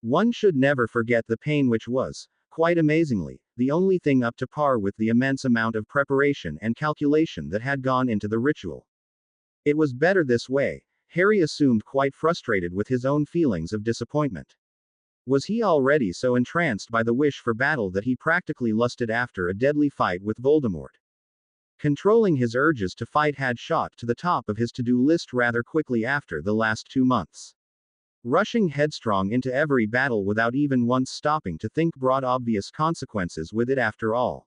One should never forget the pain which was, quite amazingly, the only thing up to par with the immense amount of preparation and calculation that had gone into the ritual. It was better this way, Harry assumed, quite frustrated with his own feelings of disappointment. Was he already so entranced by the wish for battle that he practically lusted after a deadly fight with Voldemort? Controlling his urges to fight had shot to the top of his to-do list rather quickly after the last 2 months. Rushing headstrong into every battle without even once stopping to think brought obvious consequences with it after all.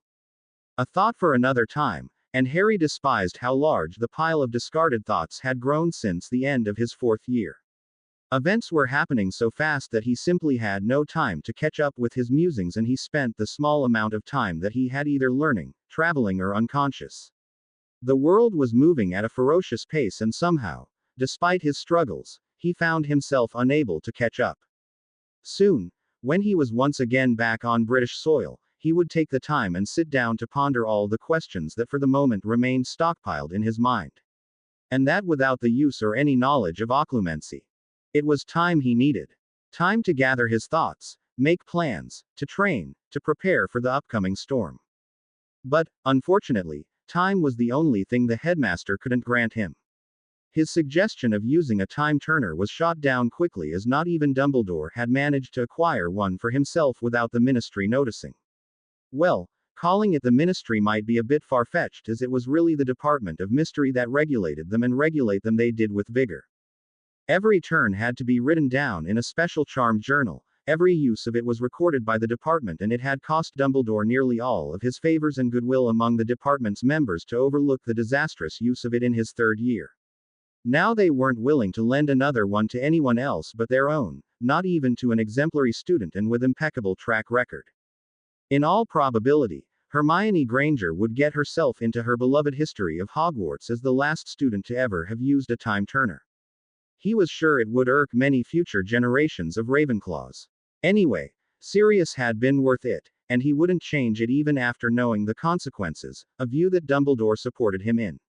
A thought for another time, and Harry despised how large the pile of discarded thoughts had grown since the end of his 4th year. Events were happening so fast that he simply had no time to catch up with his musings, and he spent the small amount of time that he had either learning, traveling, or unconscious. The world was moving at a ferocious pace, and somehow, despite his struggles, he found himself unable to catch up. Soon, when he was once again back on British soil, he would take the time and sit down to ponder all the questions that for the moment remained stockpiled in his mind. And that without the use or any knowledge of occlumency. It was time he needed. Time to gather his thoughts, make plans, to train, to prepare for the upcoming storm. But, unfortunately, time was the only thing the headmaster couldn't grant him. His suggestion of using a time turner was shot down quickly, as not even Dumbledore had managed to acquire one for himself without the Ministry noticing. Well, calling it the Ministry might be a bit far-fetched, as it was really the Department of Mystery that regulated them, and regulate them they did with vigor. Every turn had to be written down in a special charmed journal, every use of it was recorded by the department, and it had cost Dumbledore nearly all of his favors and goodwill among the department's members to overlook the disastrous use of it in his 3rd year. Now they weren't willing to lend another one to anyone else but their own, not even to an exemplary student and with impeccable track record. In all probability, Hermione Granger would get herself into her beloved history of Hogwarts as the last student to ever have used a time turner. He was sure it would irk many future generations of Ravenclaws. Anyway, Sirius had been worth it, and he wouldn't change it even after knowing the consequences, a view that Dumbledore supported him in.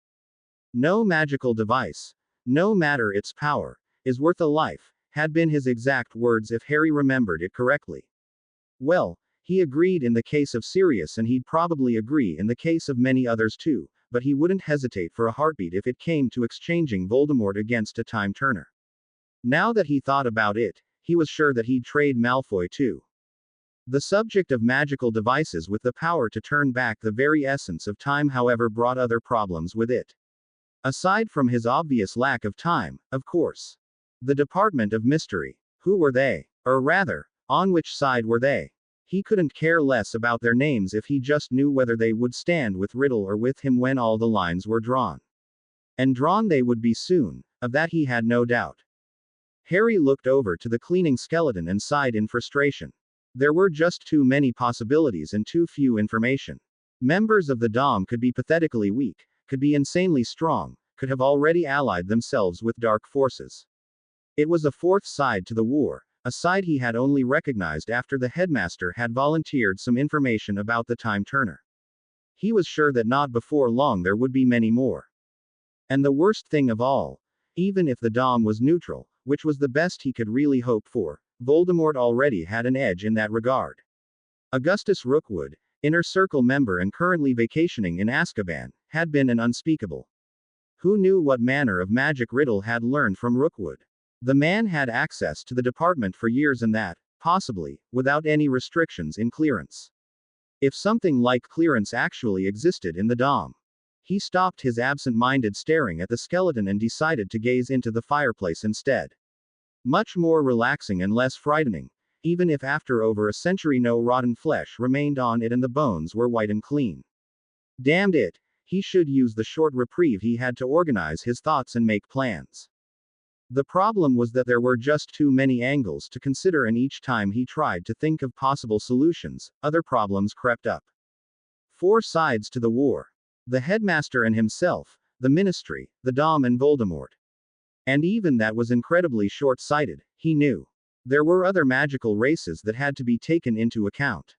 No magical device, no matter its power, is worth a life, had been his exact words if Harry remembered it correctly. Well, he agreed in the case of Sirius, and he'd probably agree in the case of many others too, but he wouldn't hesitate for a heartbeat if it came to exchanging Voldemort against a time turner. Now that he thought about it, he was sure that he'd trade Malfoy too. The subject of magical devices with the power to turn back the very essence of time, however, brought other problems with it. Aside from his obvious lack of time, of course. The Department of Mystery. Who were they? Or rather, on which side were they? He couldn't care less about their names if he just knew whether they would stand with Riddle or with him when all the lines were drawn. And drawn they would be soon, of that he had no doubt. Harry looked over to the cleaning skeleton and sighed in frustration. There were just too many possibilities and too few information. Members of the Dom could be pathetically weak, could be insanely strong, could have already allied themselves with dark forces. It was a 4th side to the war, a side he had only recognized after the headmaster had volunteered some information about the time turner. He was sure that not before long there would be many more. And the worst thing of all, even if the Dom was neutral, which was the best he could really hope for, Voldemort already had an edge in that regard. Augustus Rookwood, Inner Circle member and currently vacationing in Azkaban, had been an unspeakable. Who knew what manner of magic Riddle had learned from Rookwood? The man had access to the department for years, and that, possibly, without any restrictions in clearance. If something like clearance actually existed in the Dom. He stopped his absent-minded staring at the skeleton and decided to gaze into the fireplace instead. Much more relaxing and less frightening, even if after over a century no rotten flesh remained on it and the bones were white and clean. Damned it, he should use the short reprieve he had to organize his thoughts and make plans. The problem was that there were just too many angles to consider, and each time he tried to think of possible solutions, other problems crept up. 4 sides to the war. The headmaster and himself, the Ministry, the Dom and Voldemort. And even that was incredibly short-sighted, he knew. There were other magical races that had to be taken into account.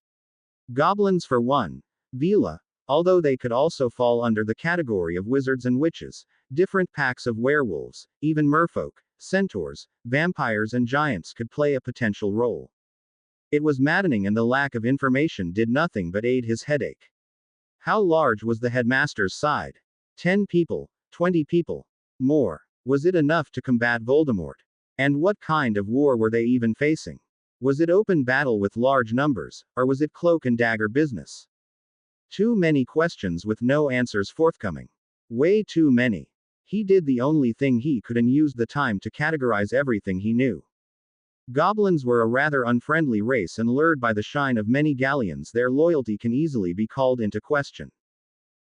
Goblins for one. Vila, although they could also fall under the category of wizards and witches, different packs of werewolves, even merfolk, centaurs, vampires and giants could play a potential role. It was maddening and the lack of information did nothing but aid his headache. How large was the headmaster's side? 10 people, 20 people, more. Was it enough to combat Voldemort? And what kind of war were they even facing? Was it open battle with large numbers, or was it cloak and dagger business? Too many questions with no answers forthcoming. Way too many. He did the only thing he could and used the time to categorize everything he knew. Goblins were a rather unfriendly race and lured by the shine of many galleons their loyalty can easily be called into question.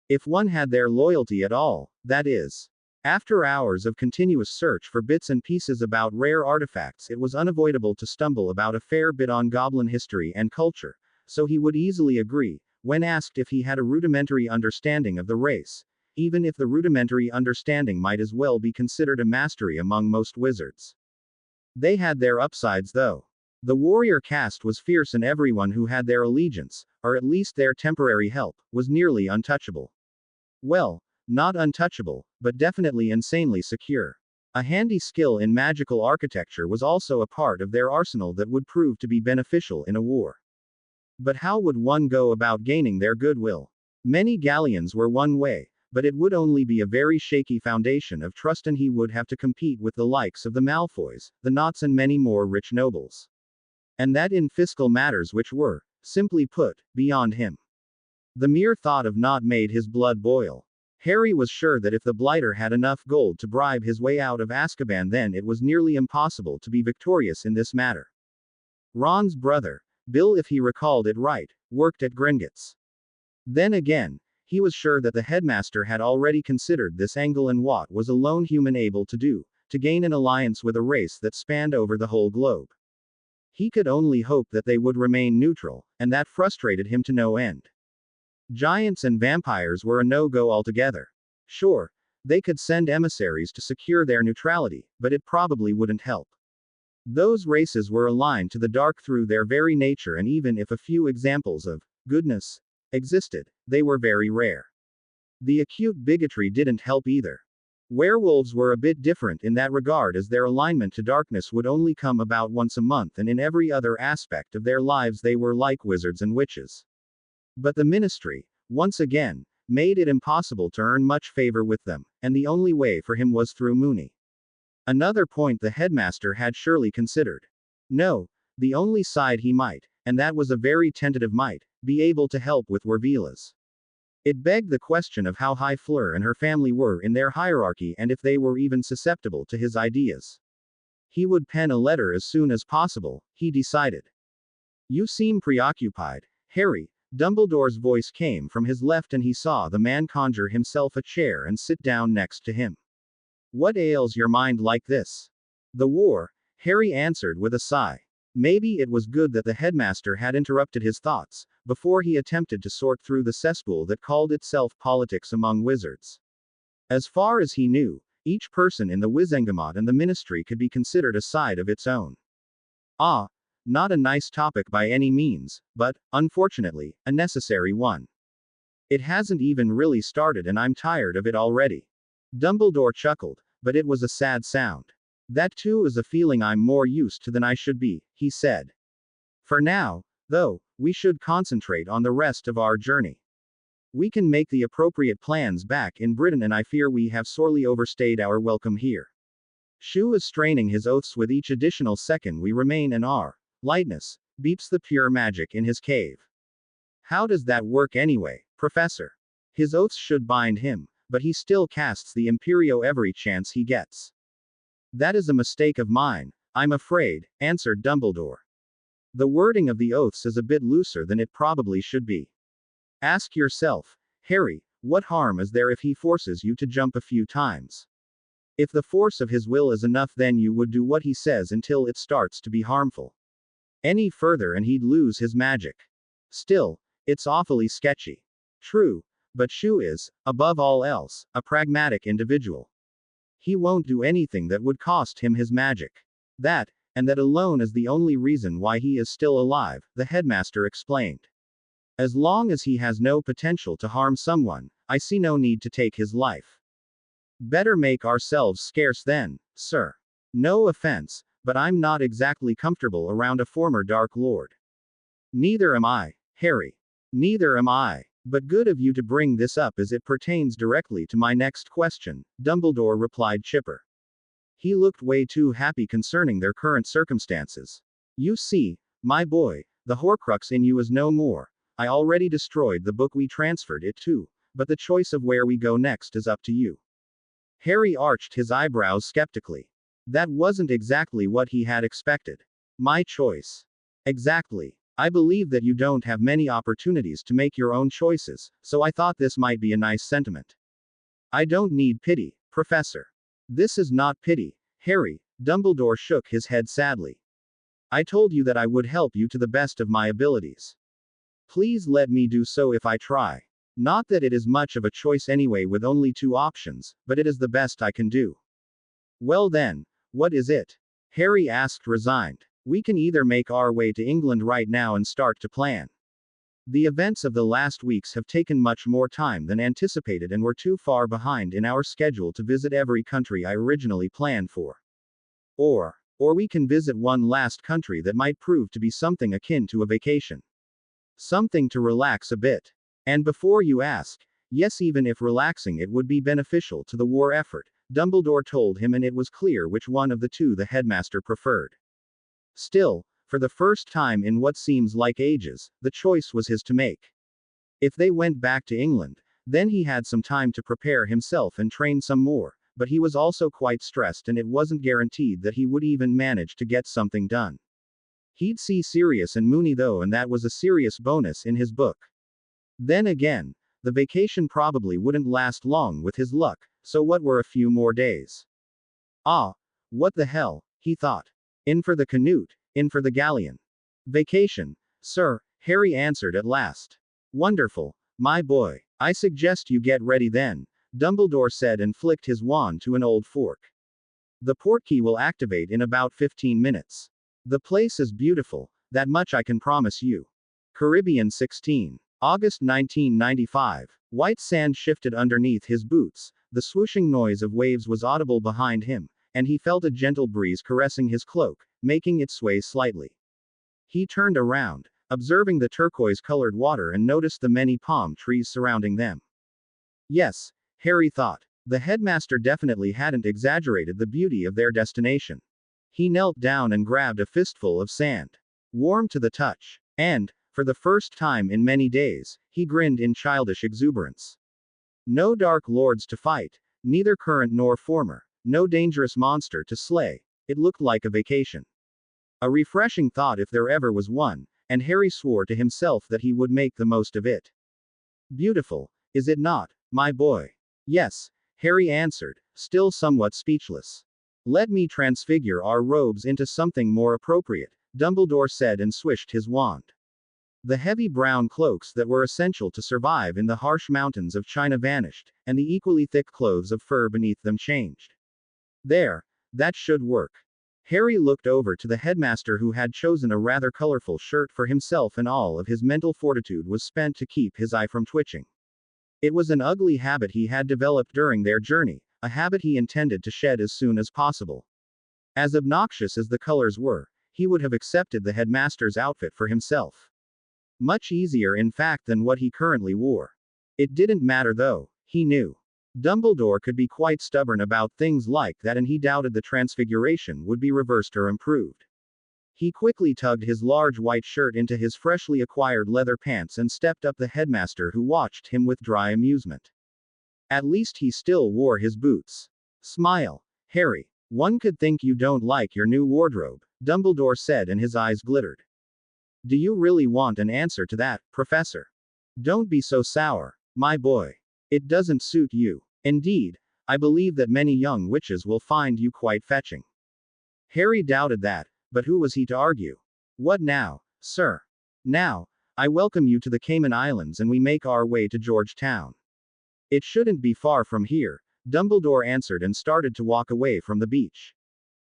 If one had their loyalty at all, that is. After hours of continuous search for bits and pieces about rare artifacts, it was unavoidable to stumble about a fair bit on goblin history and culture, so he would easily agree, when asked if he had a rudimentary understanding of the race, even if the rudimentary understanding might as well be considered a mastery among most wizards. They had their upsides though. The warrior caste was fierce and everyone who had their allegiance, or at least their temporary help, was nearly untouchable. Well, not untouchable, but definitely insanely secure. A handy skill in magical architecture was also a part of their arsenal that would prove to be beneficial in a war. But how would one go about gaining their goodwill? Many galleons were one way, but it would only be a very shaky foundation of trust and he would have to compete with the likes of the Malfoys, the Knots and many more rich nobles. And that in fiscal matters which were, simply put, beyond him. The mere thought of not made his blood boil. Harry was sure that if the blighter had enough gold to bribe his way out of Azkaban then it was nearly impossible to be victorious in this matter. Ron's brother, Bill if he recalled it right, worked at Gringotts. Then again, he was sure that the headmaster had already considered this angle and what was a lone human able to do, to gain an alliance with a race that spanned over the whole globe. He could only hope that they would remain neutral, and that frustrated him to no end. Giants and vampires were a no-go altogether. Sure, they could send emissaries to secure their neutrality, but it probably wouldn't help. Those races were aligned to the dark through their very nature and even if a few examples of goodness existed, they were very rare. The acute bigotry didn't help either. Werewolves were a bit different in that regard as their alignment to darkness would only come about once a month and in every other aspect of their lives they were like wizards and witches. But the ministry, once again, made it impossible to earn much favor with them, and the only way for him was through Moony. Another point the headmaster had surely considered. No, the only side he might, and that was a very tentative might, be able to help with were Vila's. It begged the question of how high Fleur and her family were in their hierarchy and if they were even susceptible to his ideas. He would pen a letter as soon as possible, he decided. You seem preoccupied, Harry. Dumbledore's voice came from his left and he saw the man conjure himself a chair and sit down next to him. What ails your mind like this? The war, Harry answered with a sigh. Maybe it was good that the headmaster had interrupted his thoughts, before he attempted to sort through the cesspool that called itself politics among wizards. As far as he knew, each person in the Wizengamot and the ministry could be considered a side of its own. Ah, not a nice topic by any means, but, unfortunately, a necessary one. It hasn't even really started and I'm tired of it already. Dumbledore chuckled, but it was a sad sound. That too is a feeling I'm more used to than I should be, he said. For now, though, we should concentrate on the rest of our journey. We can make the appropriate plans back in Britain and I fear we have sorely overstayed our welcome here. Shu is straining his oaths with each additional second we remain in our lightness, beeps the pure magic in his cave. How does that work anyway, Professor? His oaths should bind him, but he still casts the Imperio every chance he gets. That is a mistake of mine, I'm afraid, answered Dumbledore. The wording of the oaths is a bit looser than it probably should be. Ask yourself, Harry, what harm is there if he forces you to jump a few times? If the force of his will is enough then you would do what he says until it starts to be harmful. Any further and he'd lose his magic. Still, it's awfully sketchy. True, but Shu is, above all else, a pragmatic individual. He won't do anything that would cost him his magic. That, and that alone is the only reason why he is still alive, the headmaster explained. As long as he has no potential to harm someone, I see no need to take his life. Better make ourselves scarce then, sir. No offense, but I'm not exactly comfortable around a former Dark Lord. Neither am I, Harry. Neither am I. But good of you to bring this up as it pertains directly to my next question, Dumbledore replied Chipper. He looked way too happy concerning their current circumstances. You see, my boy, the Horcrux in you is no more. I already destroyed the book we transferred it to, but the choice of where we go next is up to you. Harry arched his eyebrows skeptically. That wasn't exactly what he had expected. My choice. Exactly. I believe that you don't have many opportunities to make your own choices, so I thought this might be a nice sentiment. I don't need pity, Professor. This is not pity, Harry. Dumbledore shook his head sadly. I told you that I would help you to the best of my abilities. Please let me do so if I try. Not that it is much of a choice anyway with only 2 options, but it is the best I can do. Well then, what is it? Harry asked resigned. We can either make our way to England right now and start to plan. The events of the last weeks have taken much more time than anticipated and we're too far behind in our schedule to visit every country I originally planned for. Or we can visit one last country that might prove to be something akin to a vacation. Something to relax a bit. And before you ask, yes, even if relaxing it would be beneficial to the war effort, Dumbledore told him, and it was clear which one of the two the headmaster preferred. Still, for the first time in what seems like ages, the choice was his to make. If they went back to England, then he had some time to prepare himself and train some more, but he was also quite stressed and it wasn't guaranteed that he would even manage to get something done. He'd see Sirius and Moony though, and that was a serious bonus in his book. Then again, the vacation probably wouldn't last long with his luck, so what were a few more days? Ah, what the hell, he thought. In for the Canute, in for the galleon. Vacation, sir, Harry answered at last. Wonderful, my boy. I suggest you get ready then, Dumbledore said and flicked his wand to an old fork. The portkey will activate in about 15 minutes. The place is beautiful, that much I can promise you. Caribbean 16. August 1995. White sand shifted underneath his boots, the swooshing noise of waves was audible behind him, and he felt a gentle breeze caressing his cloak, making it sway slightly. He turned around, observing the turquoise-colored water and noticed the many palm trees surrounding them. Yes, Harry thought. The headmaster definitely hadn't exaggerated the beauty of their destination. He knelt down and grabbed a fistful of sand. Warm to the touch. And, for the first time in many days, he grinned in childish exuberance. No Dark Lords to fight, neither current nor former. No dangerous monster to slay. It looked like a vacation. A refreshing thought if there ever was one, and Harry swore to himself that he would make the most of it. Beautiful, is it not, my boy? Yes, Harry answered, still somewhat speechless. Let me transfigure our robes into something more appropriate, Dumbledore said and swished his wand. The heavy brown cloaks that were essential to survive in the harsh mountains of China vanished, and the equally thick clothes of fur beneath them changed. There, that should work. Harry looked over to the headmaster who had chosen a rather colorful shirt for himself, and all of his mental fortitude was spent to keep his eye from twitching. It was an ugly habit he had developed during their journey, a habit he intended to shed as soon as possible. As obnoxious as the colors were, he would have accepted the headmaster's outfit for himself. Much easier in fact than what he currently wore. It didn't matter though, he knew. Dumbledore could be quite stubborn about things like that, and he doubted the transfiguration would be reversed or improved. He quickly tugged his large white shirt into his freshly acquired leather pants and stepped up the headmaster, who watched him with dry amusement. At least he still wore his boots. Smile, Harry. One could think you don't like your new wardrobe, Dumbledore said and his eyes glittered. Do you really want an answer to that, Professor? Don't be so sour, my boy. It doesn't suit you. Indeed, I believe that many young witches will find you quite fetching. Harry doubted that, but who was he to argue? What now, sir? Now, I welcome you to the Cayman Islands and we make our way to Georgetown. It shouldn't be far from here, Dumbledore answered and started to walk away from the beach.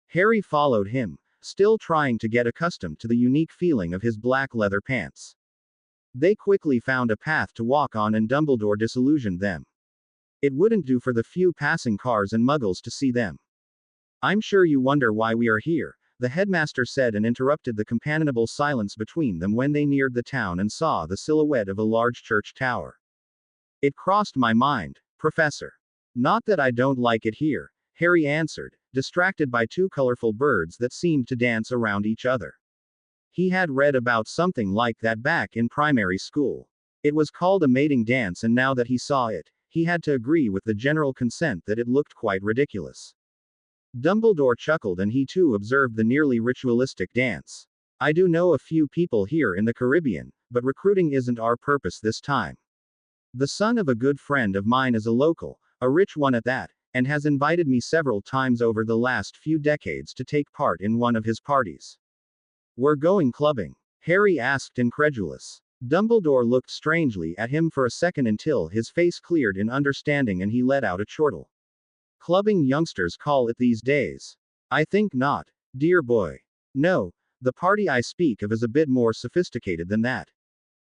Harry followed him, still trying to get accustomed to the unique feeling of his black leather pants. They quickly found a path to walk on, and Dumbledore disillusioned them. It wouldn't do for the few passing cars and muggles to see them. "I'm sure you wonder why we are here," the headmaster said, and interrupted the companionable silence between them when they neared the town and saw the silhouette of a large church tower. "It crossed my mind, Professor. Not that I don't like it here," Harry answered, distracted by two colorful birds that seemed to dance around each other. He had read about something like that back in primary school. It was called a mating dance, and now that he saw it, he had to agree with the general consent that it looked quite ridiculous. Dumbledore chuckled, and he too observed the nearly ritualistic dance. "I do know a few people here in the Caribbean, but recruiting isn't our purpose this time. The son of a good friend of mine is a local, a rich one at that, and has invited me several times over the last few decades to take part in one of his parties." "We're going clubbing?" Harry asked, incredulous. Dumbledore looked strangely at him for a second until his face cleared in understanding and he let out a chortle. "Clubbing youngsters call it these days. I think not, dear boy. No, the party I speak of is a bit more sophisticated than that.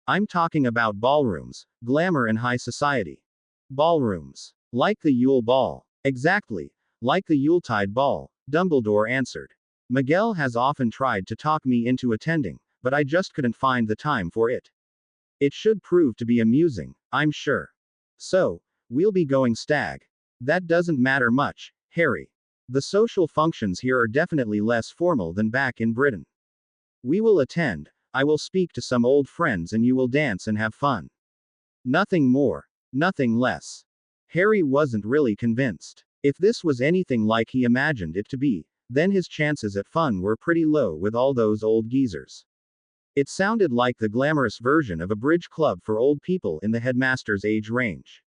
I'm talking about ballrooms, glamour and high society. Ballrooms. Like the Yule Ball. Exactly, like the Yuletide Ball," Dumbledore answered. "Miguel has often tried to talk me into attending, but I just couldn't find the time for it. It should prove to be amusing, I'm sure. So, we'll be going stag. That doesn't matter much, Harry. The social functions here are definitely less formal than back in Britain. We will attend, I will speak to some old friends, and you will dance and have fun. Nothing more, nothing less." Harry wasn't really convinced. If this was anything like he imagined it to be, then his chances at fun were pretty low with all those old geezers. It sounded like the glamorous version of a bridge club for old people in the headmaster's age range.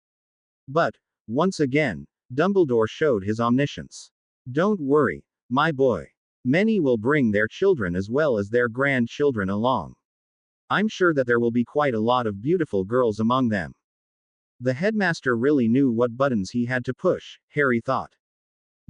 But, once again, Dumbledore showed his omniscience. "Don't worry, my boy. Many will bring their children as well as their grandchildren along. I'm sure that there will be quite a lot of beautiful girls among them." The headmaster really knew what buttons he had to push, Harry thought.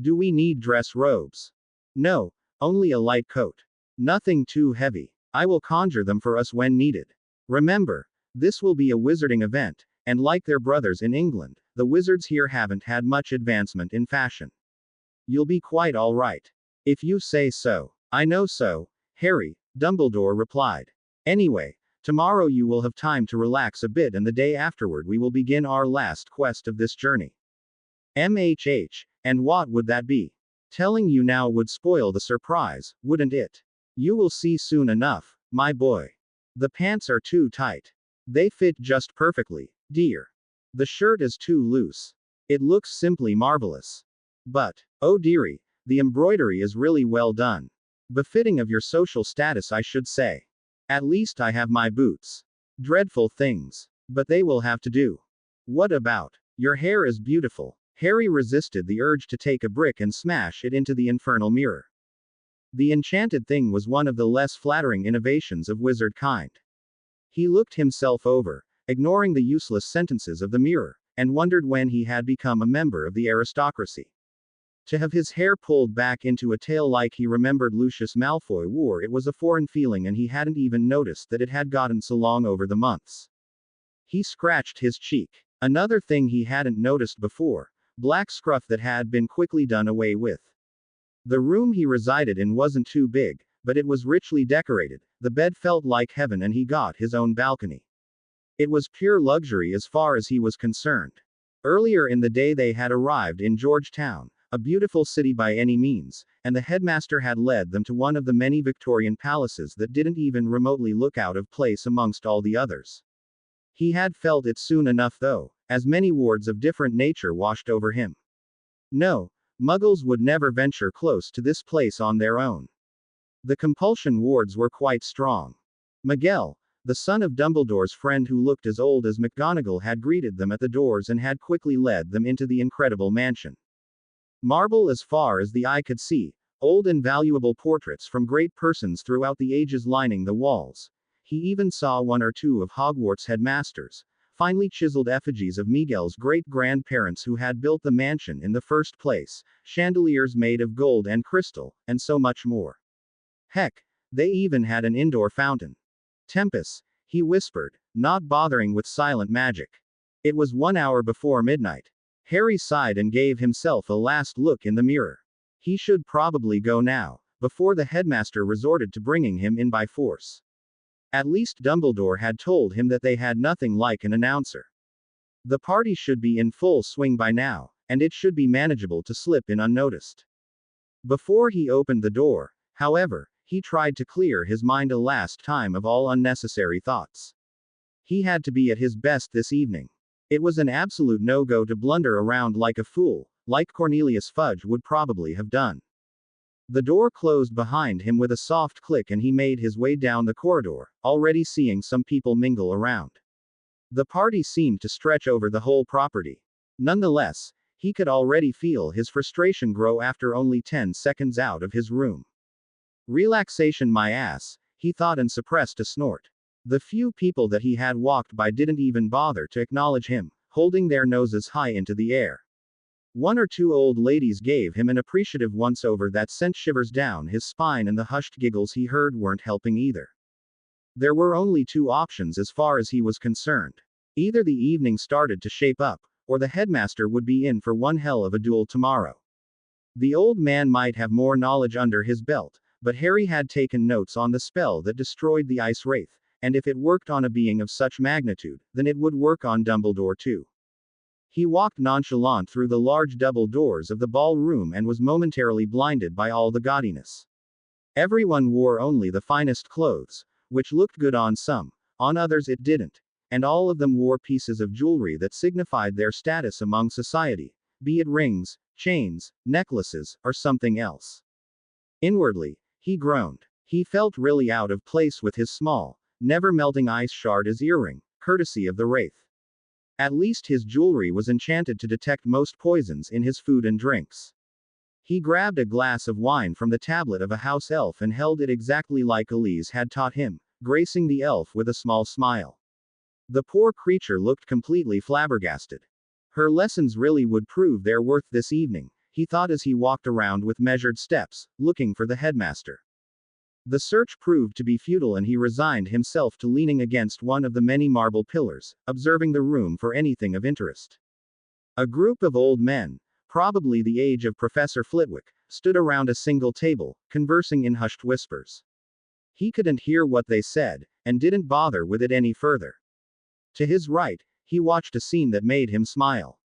"Do we need dress robes?" "No, only a light coat. Nothing too heavy. I will conjure them for us when needed. Remember, this will be a wizarding event, and like their brothers in England, the wizards here haven't had much advancement in fashion. You'll be quite all right. If you say so." "I know so, Harry," Dumbledore replied. "Anyway, tomorrow you will have time to relax a bit, and the day afterward we will begin our last quest of this journey." And what would that be?" "Telling you now would spoil the surprise, wouldn't it? You will see soon enough, my boy. The pants are too tight. They fit just perfectly, dear. The shirt is too loose. It looks simply marvelous. But, oh dearie, the embroidery is really well done. Befitting of your social status, I should say. At least I have my boots. Dreadful things. But they will have to do. What about your hair is beautiful." Harry resisted the urge to take a brick and smash it into the infernal mirror. The enchanted thing was one of the less flattering innovations of wizard kind. He looked himself over, ignoring the useless sentences of the mirror, and wondered when he had become a member of the aristocracy. To have his hair pulled back into a tail like he remembered Lucius Malfoy wore it was a foreign feeling, and he hadn't even noticed that it had gotten so long over the months. He scratched his cheek. Another thing he hadn't noticed before, black scruff that had been quickly done away with. The room he resided in wasn't too big, but it was richly decorated, the bed felt like heaven, and he got his own balcony. It was pure luxury as far as he was concerned. Earlier in the day they had arrived in Georgetown, a beautiful city by any means, and the headmaster had led them to one of the many Victorian palaces that didn't even remotely look out of place amongst all the others. He had felt it soon enough though, as many wards of different nature washed over him. No, Muggles would never venture close to this place on their own. The compulsion wards were quite strong. Miguel, the son of Dumbledore's friend who looked as old as McGonagall, had greeted them at the doors and had quickly led them into the incredible mansion. Marble as far as the eye could see, old and valuable portraits from great persons throughout the ages lining the walls. He even saw one or two of Hogwarts' headmasters, finely chiseled effigies of Miguel's great-grandparents who had built the mansion in the first place, chandeliers made of gold and crystal, and so much more. Heck, they even had an indoor fountain. Tempus, he whispered, not bothering with silent magic. It was 1 hour before midnight. Harry sighed and gave himself a last look in the mirror. He should probably go now, before the headmaster resorted to bringing him in by force. At least Dumbledore had told him that they had nothing like an announcer. The party should be in full swing by now, and it should be manageable to slip in unnoticed. Before he opened the door, however, he tried to clear his mind a last time of all unnecessary thoughts. He had to be at his best this evening. It was an absolute no-go to blunder around like a fool, like Cornelius Fudge would probably have done. The door closed behind him with a soft click and he made his way down the corridor, already seeing some people mingle around. The party seemed to stretch over the whole property. Nonetheless, he could already feel his frustration grow after only 10 seconds out of his room. Relaxation my ass, he thought and suppressed a snort. The few people that he had walked by didn't even bother to acknowledge him, holding their noses high into the air. One or two old ladies gave him an appreciative once-over that sent shivers down his spine, and the hushed giggles he heard weren't helping either. There were only two options as far as he was concerned. Either the evening started to shape up, or the headmaster would be in for one hell of a duel tomorrow. The old man might have more knowledge under his belt, but Harry had taken notes on the spell that destroyed the Ice Wraith, and if it worked on a being of such magnitude, then it would work on Dumbledore too. He walked nonchalant through the large double doors of the ballroom and was momentarily blinded by all the gaudiness. Everyone wore only the finest clothes, which looked good on some, on others it didn't, and all of them wore pieces of jewelry that signified their status among society, be it rings, chains, necklaces, or something else. Inwardly, he groaned. He felt really out of place with his small, never-melting ice shard as earring, courtesy of the Wraith. At least his jewelry was enchanted to detect most poisons in his food and drinks. He grabbed a glass of wine from the tablet of a house elf and held it exactly like Elise had taught him, gracing the elf with a small smile. The poor creature looked completely flabbergasted. Her lessons really would prove their worth this evening, he thought as he walked around with measured steps, looking for the headmaster. The search proved to be futile and he resigned himself to leaning against one of the many marble pillars, observing the room for anything of interest. A group of old men, probably the age of Professor Flitwick, stood around a single table, conversing in hushed whispers. He couldn't hear what they said, and didn't bother with it any further. To his right, he watched a scene that made him smile.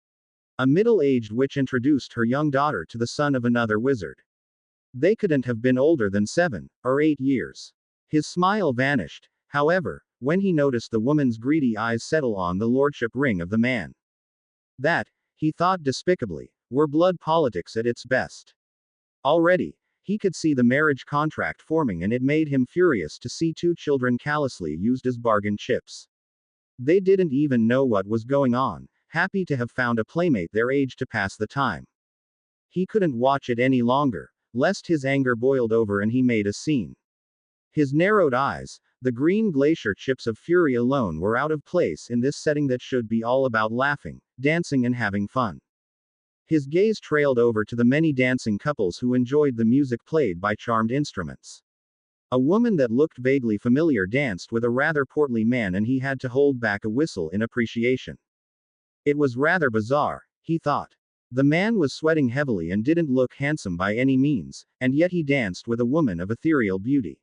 A middle-aged witch introduced her young daughter to the son of another wizard. They couldn't have been older than 7 or 8 years. His smile vanished, however, when he noticed the woman's greedy eyes settle on the lordship ring of the man. That, he thought despicably, were blood politics at its best. Already, he could see the marriage contract forming, and it made him furious to see 2 children callously used as bargain chips. They didn't even know what was going on, happy to have found a playmate their age to pass the time. He couldn't watch it any longer, lest his anger boiled over and he made a scene. His narrowed eyes, the green glacier chips of fury alone, were out of place in this setting that should be all about laughing, dancing and having fun. His gaze trailed over to the many dancing couples who enjoyed the music played by charmed instruments. A woman that looked vaguely familiar danced with a rather portly man and he had to hold back a whistle in appreciation. It was rather bizarre, he thought. The man was sweating heavily and didn't look handsome by any means, and yet he danced with a woman of ethereal beauty.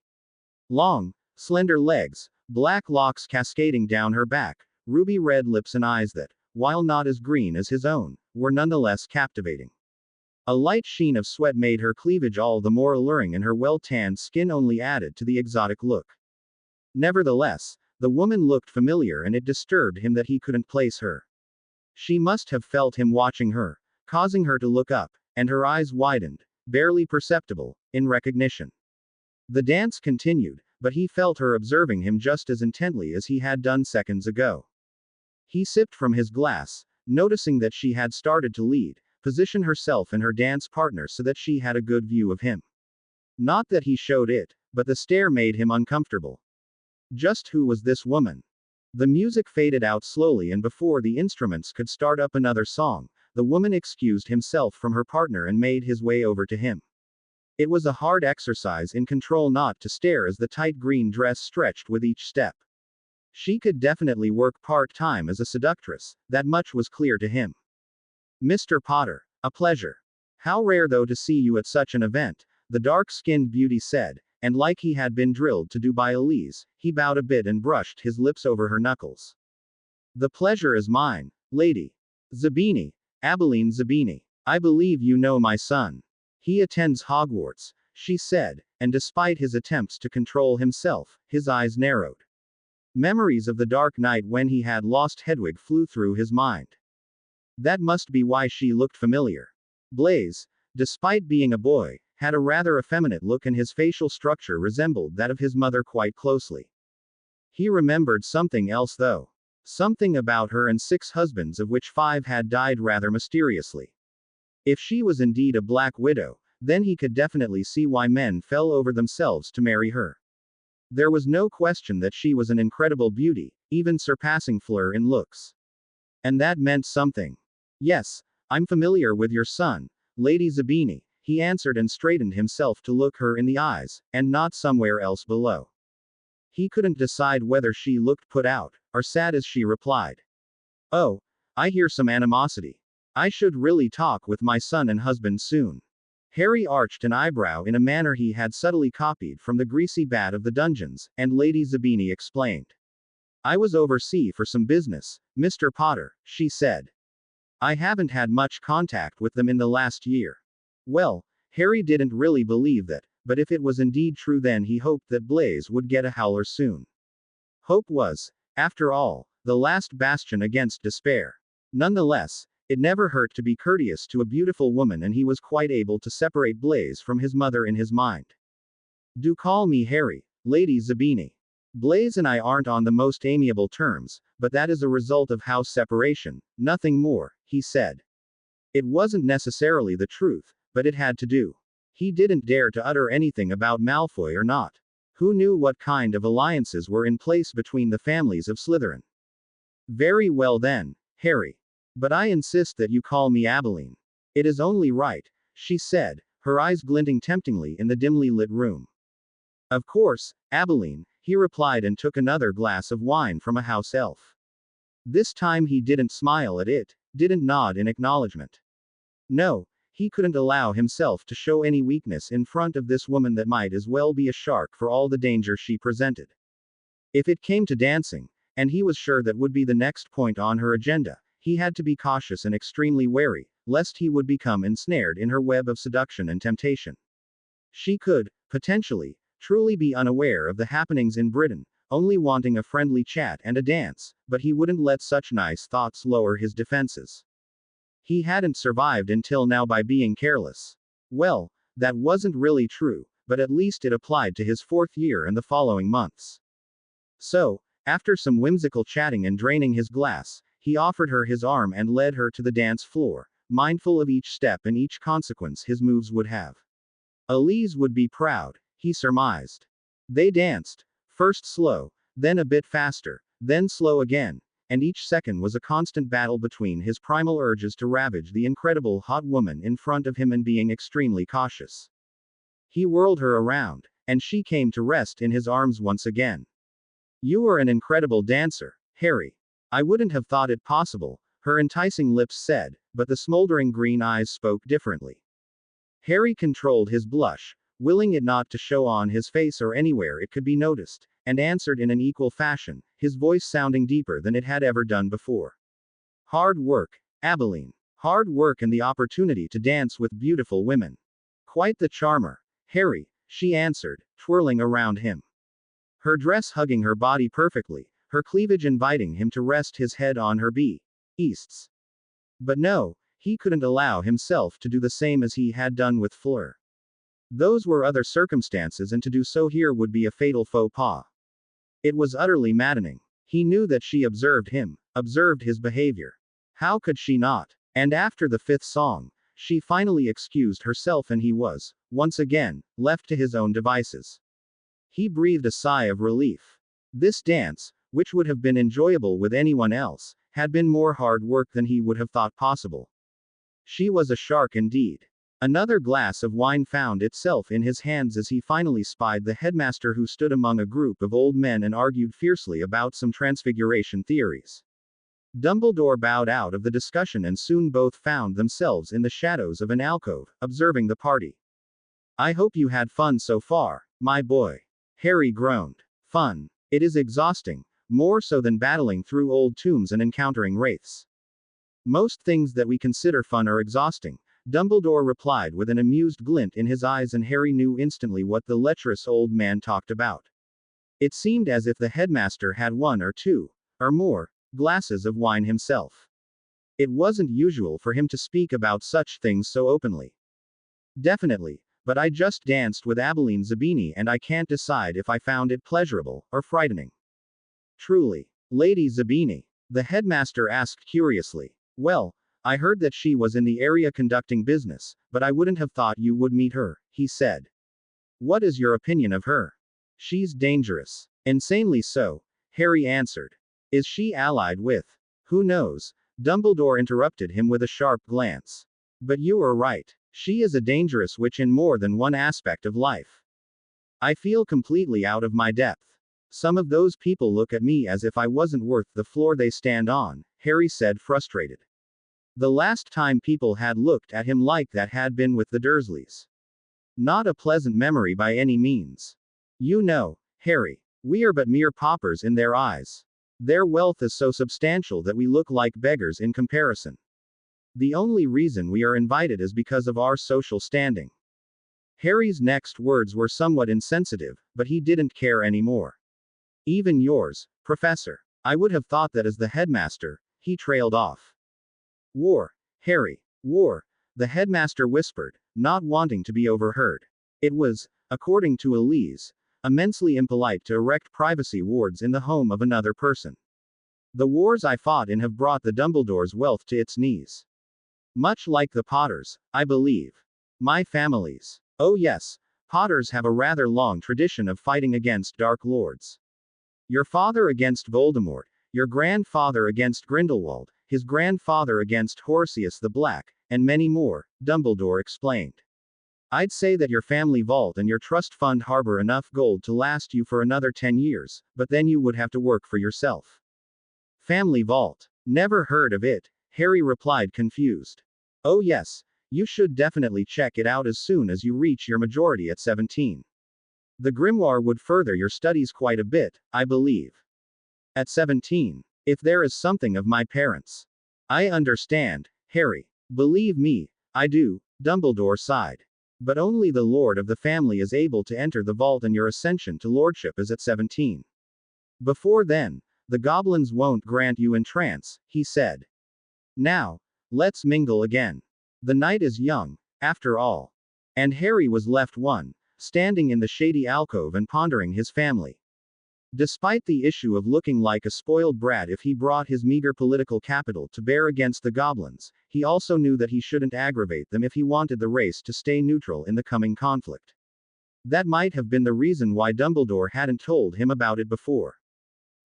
Long, slender legs, black locks cascading down her back, ruby red lips and eyes that, while not as green as his own, were nonetheless captivating. A light sheen of sweat made her cleavage all the more alluring, and her well-tanned skin only added to the exotic look. Nevertheless, the woman looked familiar and it disturbed him that he couldn't place her. She must have felt him watching her, causing her to look up, and her eyes widened, barely perceptible, in recognition. The dance continued, but he felt her observing him just as intently as he had done seconds ago. He sipped from his glass, noticing that she had started to lead, position herself and her dance partner so that she had a good view of him. Not that he showed it, but the stare made him uncomfortable. Just who was this woman? The music faded out slowly, and before the instruments could start up another song, the woman excused himself from her partner and made his way over to him. It was a hard exercise in control not to stare as the tight green dress stretched with each step. She could definitely work part-time as a seductress, that much was clear to him. Mr. Potter, a pleasure. How rare though to see you at such an event, the dark-skinned beauty said, and like he had been drilled to do by Elise, he bowed a bit and brushed his lips over her knuckles. The pleasure is mine, Lady Zabini, Abilene Zabini. I believe you know my son. He attends Hogwarts, she said, and despite his attempts to control himself, his eyes narrowed. Memories of the dark night when he had lost Hedwig flew through his mind. That must be why she looked familiar. Blaise, despite being a boy, had a rather effeminate look and his facial structure resembled that of his mother quite closely. He remembered something else though. Something about her and 6 husbands of which 5 had died rather mysteriously. If she was indeed a Black Widow, then he could definitely see why men fell over themselves to marry her. There was no question that she was an incredible beauty, even surpassing Fleur in looks. And that meant something. Yes, I'm familiar with your son, Lady Zabini, he answered and straightened himself to look her in the eyes, and not somewhere else below. He couldn't decide whether she looked put out, or sad as she replied. Oh, I hear some animosity. I should really talk with my son and husband soon. Harry arched an eyebrow in a manner he had subtly copied from the greasy bat of the dungeons, and Lady Zabini explained. I was overseas for some business, Mr. Potter, she said. I haven't had much contact with them in the last year. Well, Harry didn't really believe that, but if it was indeed true then he hoped that Blaise would get a howler soon. Hope was, after all, the last bastion against despair. Nonetheless, it never hurt to be courteous to a beautiful woman and he was quite able to separate Blaise from his mother in his mind. Do call me Harry, Lady Zabini. Blaise and I aren't on the most amiable terms, but that is a result of house separation, nothing more, he said. It wasn't necessarily the truth, but it had to do. He didn't dare to utter anything about Malfoy or not. Who knew what kind of alliances were in place between the families of Slytherin? Very well then, Harry. But I insist that you call me Abilene. It is only right, she said, her eyes glinting temptingly in the dimly lit room. Of course, Abilene, he replied and took another glass of wine from a house elf. This time he didn't smile at it, didn't nod in acknowledgement. No, he couldn't allow himself to show any weakness in front of this woman that might as well be a shark for all the danger she presented. If it came to dancing, and he was sure that would be the next point on her agenda, he had to be cautious and extremely wary, lest he would become ensnared in her web of seduction and temptation. She could, potentially, truly be unaware of the happenings in Britain, only wanting a friendly chat and a dance, but he wouldn't let such nice thoughts lower his defenses. He hadn't survived until now by being careless. Well, that wasn't really true, but at least it applied to his 4th year and the following months. So, after some whimsical chatting and draining his glass, he offered her his arm and led her to the dance floor, mindful of each step and each consequence his moves would have. Elise would be proud, he surmised. They danced, first slow, then a bit faster, then slow again, and each second was a constant battle between his primal urges to ravage the incredible hot woman in front of him and being extremely cautious. He whirled her around, and she came to rest in his arms once again. You are an incredible dancer, Harry. I wouldn't have thought it possible, her enticing lips said, but the smoldering green eyes spoke differently. Harry controlled his blush, willing it not to show on his face or anywhere it could be noticed, and answered in an equal fashion, his voice sounding deeper than it had ever done before. Hard work, Abilene. Hard work and the opportunity to dance with beautiful women. Quite the charmer, Harry, she answered, twirling around him. Her dress hugging her body perfectly, her cleavage inviting him to rest his head on her breasts. But no, he couldn't allow himself to do the same as he had done with Fleur. Those were other circumstances and to do so here would be a fatal faux pas. It was utterly maddening. He knew that she observed him, observed his behavior. How could she not? And after the 5th song, she finally excused herself and he was, once again, left to his own devices. He breathed a sigh of relief. This dance, which would have been enjoyable with anyone else, had been more hard work than he would have thought possible. She was a shark indeed. Another glass of wine found itself in his hands as he finally spied the headmaster, who stood among a group of old men and argued fiercely about some transfiguration theories. Dumbledore bowed out of the discussion, and soon both found themselves in the shadows of an alcove, observing the party. "I hope you had fun so far, my boy," Harry groaned. "Fun. It is exhausting, more so than battling through old tombs and encountering wraiths." "Most things that we consider fun are exhausting," Dumbledore replied with an amused glint in his eyes, and Harry knew instantly what the lecherous old man talked about. It seemed as if the headmaster had one or two, or more, glasses of wine himself. It wasn't usual for him to speak about such things so openly. "Definitely, but I just danced with Abeline Zabini and I can't decide if I found it pleasurable or frightening." "Truly, Lady Zabini?" the headmaster asked curiously. "Well, I heard that she was in the area conducting business, but I wouldn't have thought you would meet her," he said. "What is your opinion of her?" "She's dangerous. Insanely so," Harry answered. "Is she allied with—" "Who knows?" Dumbledore interrupted him with a sharp glance. "But you are right. She is a dangerous witch in more than one aspect of life. I feel completely out of my depth. Some of those people look at me as if I wasn't worth the floor they stand on," Harry said, frustrated. The last time people had looked at him like that had been with the Dursleys. Not a pleasant memory by any means. "You know, Harry, we are but mere paupers in their eyes. Their wealth is so substantial that we look like beggars in comparison. The only reason we are invited is because of our social standing." Harry's next words were somewhat insensitive, but he didn't care anymore. "Even yours, Professor. I would have thought that as the headmaster," he trailed off. "War, Harry, war," the headmaster whispered, not wanting to be overheard. It was, according to Elise, immensely impolite to erect privacy wards in the home of another person. "The wars I fought in have brought the Dumbledore's wealth to its knees. Much like the Potters, I believe. My family's. Oh yes, Potters have a rather long tradition of fighting against Dark Lords. Your father against Voldemort, your grandfather against Grindelwald, his grandfather against Horatius the Black, and many more," Dumbledore explained. "I'd say that your family vault and your trust fund harbor enough gold to last you for another 10 years, but then you would have to work for yourself." "Family vault? Never heard of it," Harry replied, confused. "Oh yes, you should definitely check it out as soon as you reach your majority at 17. The grimoire would further your studies quite a bit, I believe." "At 17. If there is something of my parents." "I understand, Harry. Believe me, I do," Dumbledore sighed. "But only the lord of the family is able to enter the vault, and your ascension to lordship is at 17. Before then, the goblins won't grant you entrance," he said. "Now, let's mingle again. The night is young, after all." And Harry was left standing in the shady alcove and pondering his family. Despite the issue of looking like a spoiled brat if he brought his meager political capital to bear against the goblins, he also knew that he shouldn't aggravate them if he wanted the race to stay neutral in the coming conflict. That might have been the reason why Dumbledore hadn't told him about it before.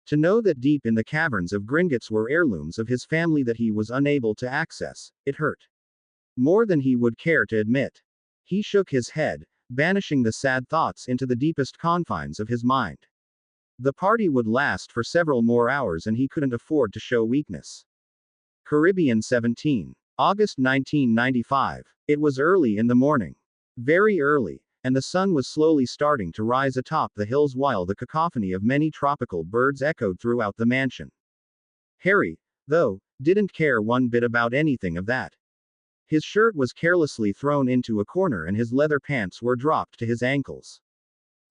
To know that deep in the caverns of Gringotts were heirlooms of his family that he was unable to access, it hurt. More than he would care to admit. He shook his head, banishing the sad thoughts into the deepest confines of his mind. The party would last for several more hours and he couldn't afford to show weakness. Caribbean 17. August 1995. It was early in the morning. Very early, and the sun was slowly starting to rise atop the hills while the cacophony of many tropical birds echoed throughout the mansion. Harry, though, didn't care one bit about anything of that. His shirt was carelessly thrown into a corner and his leather pants were dropped to his ankles.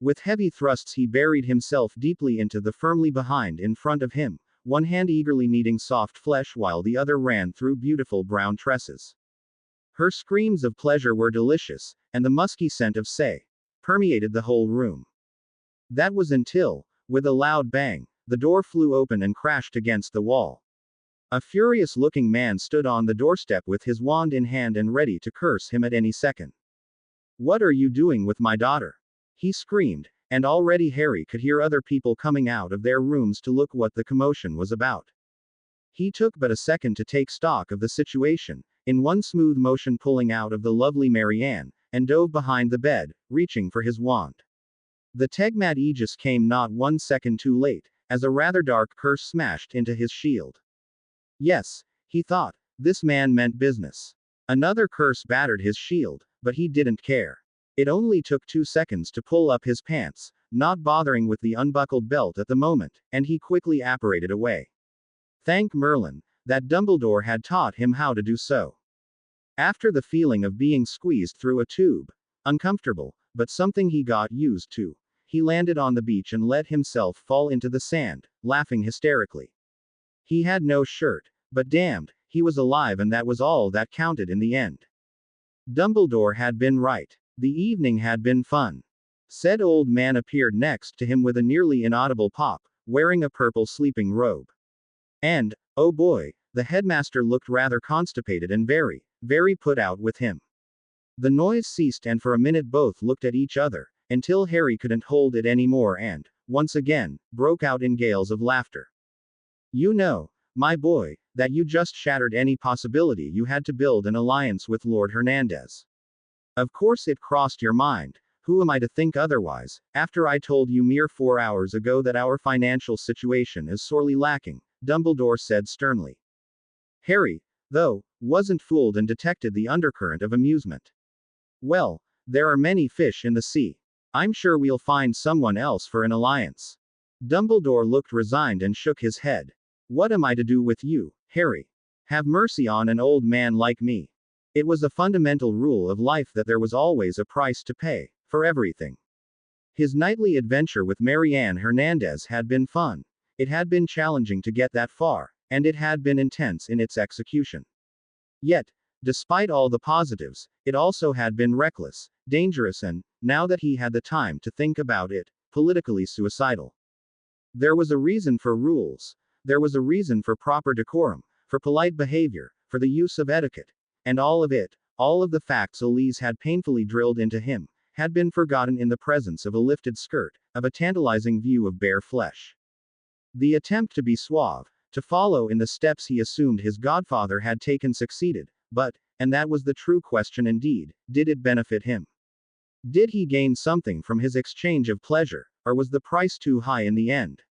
With heavy thrusts he buried himself deeply into the firmly behind in front of him, one hand eagerly kneading soft flesh while the other ran through beautiful brown tresses. Her screams of pleasure were delicious, and the musky scent of say permeated the whole room. That was until, with a loud bang, the door flew open and crashed against the wall. A furious-looking man stood on the doorstep with his wand in hand and ready to curse him at any second. "What are you doing with my daughter?" he screamed, and already Harry could hear other people coming out of their rooms to look what the commotion was about. He took but a second to take stock of the situation, in one smooth motion pulling out of the lovely Marianne, and dove behind the bed, reaching for his wand. The Tegmat Aegis came not 1 second too late, as a rather dark curse smashed into his shield. Yes, he thought, this man meant business. Another curse battered his shield, but he didn't care. It only took 2 seconds to pull up his pants, not bothering with the unbuckled belt at the moment, and he quickly apparated away. Thank Merlin, that Dumbledore had taught him how to do so. After the feeling of being squeezed through a tube, uncomfortable, but something he got used to, he landed on the beach and let himself fall into the sand, laughing hysterically. He had no shirt, but damned, he was alive, and that was all that counted in the end. Dumbledore had been right. The evening had been fun. Said old man appeared next to him with a nearly inaudible pop, wearing a purple sleeping robe. And, oh boy, the headmaster looked rather constipated and very, very put out with him. The noise ceased, and for a minute both looked at each other, until Harry couldn't hold it anymore and, once again, broke out in gales of laughter. You know, my boy, that you just shattered any possibility you had to build an alliance with Lord Hernandez. Of course it crossed your mind. Who am I to think otherwise, after I told you mere 4 hours ago that our financial situation is sorely lacking, Dumbledore said sternly. Harry, though, wasn't fooled and detected the undercurrent of amusement. Well, there are many fish in the sea. I'm sure we'll find someone else for an alliance. Dumbledore looked resigned and shook his head. What am I to do with you, Harry? Have mercy on an old man like me. It was a fundamental rule of life that there was always a price to pay, for everything. His nightly adventure with Marianne Hernandez had been fun. It had been challenging to get that far, and it had been intense in its execution. Yet, despite all the positives, it also had been reckless, dangerous, and, now that he had the time to think about it, politically suicidal. There was a reason for rules. There was a reason for proper decorum, for polite behavior, for the use of etiquette. And all of it, all of the facts Elise had painfully drilled into him, had been forgotten in the presence of a lifted skirt, of a tantalizing view of bare flesh. The attempt to be suave, to follow in the steps he assumed his godfather had taken succeeded, but, and that was the true question indeed, did it benefit him? Did he gain something from his exchange of pleasure, or was the price too high in the end?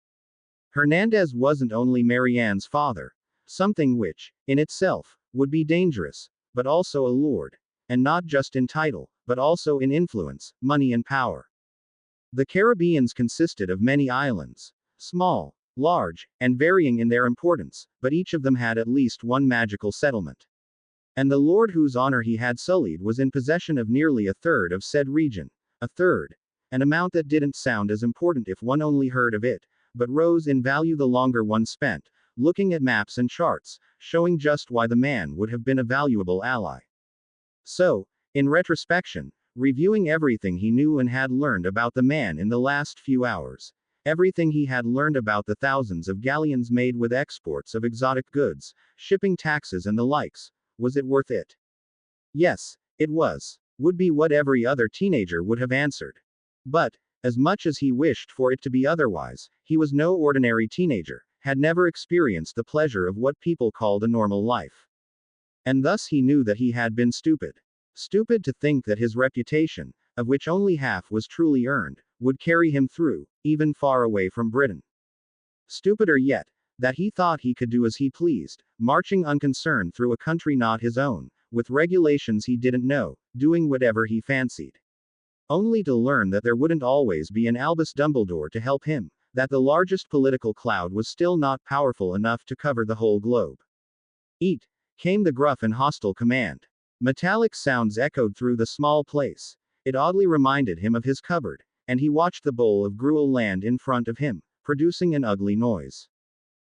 Hernandez wasn't only Marianne's father, something which, in itself, would be dangerous, but also allured, and not just in title, but also in influence, money and power. The Caribbeans consisted of many islands, small, large, and varying in their importance, but each of them had at least one magical settlement. And the lord whose honor he had sullied was in possession of nearly a third of said region. A third. An amount that didn't sound as important if one only heard of it, but rose in value the longer one spent, looking at maps and charts, showing just why the man would have been a valuable ally. So, in retrospection, reviewing everything he knew and had learned about the man in the last few hours, everything he had learned about the thousands of galleons made with exports of exotic goods, shipping taxes and the likes, was it worth it? Yes, it was. Would be what every other teenager would have answered. But, as much as he wished for it to be otherwise, he was no ordinary teenager, had never experienced the pleasure of what people called a normal life. And thus he knew that he had been stupid. Stupid to think that his reputation, of which only half was truly earned, would carry him through, even far away from Britain. Stupider yet, that he thought he could do as he pleased, marching unconcerned through a country not his own, with regulations he didn't know, doing whatever he fancied. Only to learn that there wouldn't always be an Albus Dumbledore to help him, that the largest political cloud was still not powerful enough to cover the whole globe. Eat! Came the gruff and hostile command. Metallic sounds echoed through the small place. It oddly reminded him of his cupboard, and he watched the bowl of gruel land in front of him, producing an ugly noise.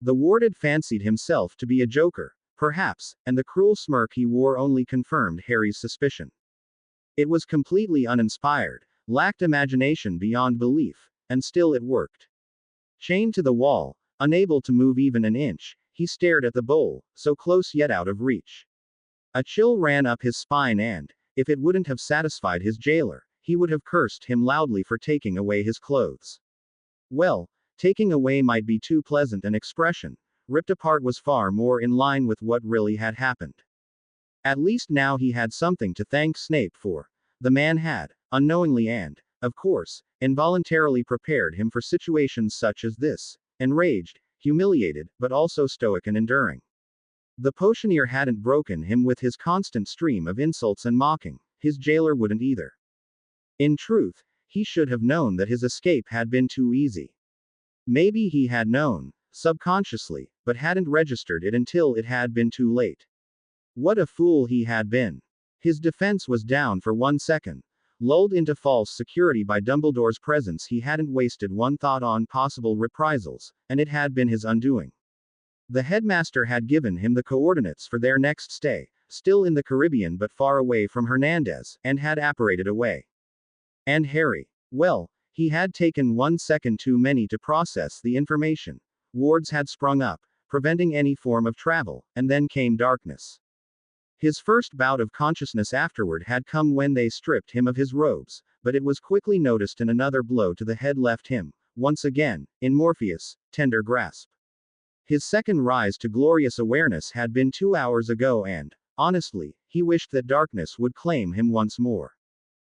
The ward had fancied himself to be a joker, perhaps, and the cruel smirk he wore only confirmed Harry's suspicion. It was completely uninspired, lacked imagination beyond belief, and still it worked. Chained to the wall, unable to move even an inch, he stared at the bowl, so close yet out of reach. A chill ran up his spine and, if it wouldn't have satisfied his jailer, he would have cursed him loudly for taking away his clothes. Well, taking away might be too pleasant an expression. ripped apart was far more in line with what really had happened. At least now he had something to thank Snape for. The man had, unknowingly and, of course, involuntarily prepared him for situations such as this. Enraged, humiliated, but also stoic and enduring. The potioneer hadn't broken him with his constant stream of insults and mocking. His jailer wouldn't either. In truth, he should have known that his escape had been too easy. Maybe he had known, subconsciously, but hadn't registered it until it had been too late. What a fool he had been. His defense was down for 1 second. Lulled into false security by Dumbledore's presence, he hadn't wasted one thought on possible reprisals, and it had been his undoing. The headmaster had given him the coordinates for their next stay, still in the Caribbean but far away from Hernandez, and had apparated away. And Harry? Well, he had taken 1 second too many to process the information. Wards had sprung up, preventing any form of travel, and then came darkness. His first bout of consciousness afterward had come when they stripped him of his robes, but it was quickly noticed and another blow to the head left him, once again, in Morpheus' tender grasp. His second rise to glorious awareness had been 2 hours ago and, honestly, he wished that darkness would claim him once more.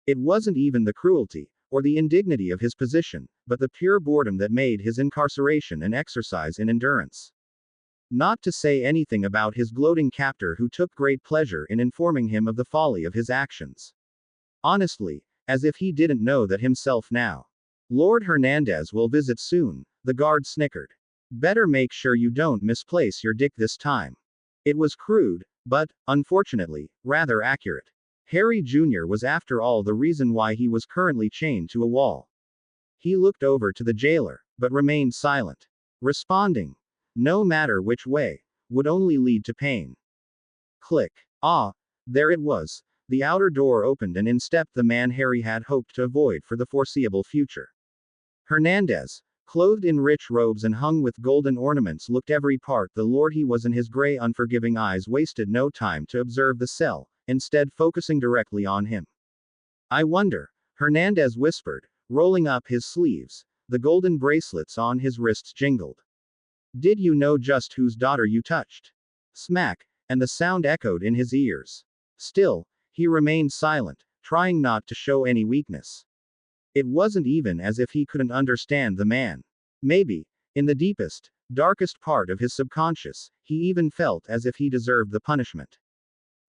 It wasn't even the cruelty, or the indignity of his position, but the pure boredom that made his incarceration an exercise in endurance. Not to say anything about his gloating captor who took great pleasure in informing him of the folly of his actions. Honestly, as if he didn't know that himself now. Lord Hernandez will visit soon, the guard snickered. Better make sure you don't misplace your dick this time. It was crude, but, unfortunately, rather accurate. Harry Jr. was after all the reason why he was currently chained to a wall. He looked over to the jailer, but remained silent. Responding, no matter which way, would only lead to pain. Click. Ah, there it was. The outer door opened and in stepped the man Harry had hoped to avoid for the foreseeable future. Hernandez, clothed in rich robes and hung with golden ornaments, looked every part the lord he was, and his gray unforgiving eyes wasted no time to observe the cell, instead focusing directly on him. I wonder, Hernandez whispered, rolling up his sleeves. The golden bracelets on his wrists jingled. Did you know just whose daughter you touched? Smack, and the sound echoed in his ears. Still, he remained silent, trying not to show any weakness. It wasn't even as if he couldn't understand the man. Maybe, in the deepest, darkest part of his subconscious, he even felt as if he deserved the punishment.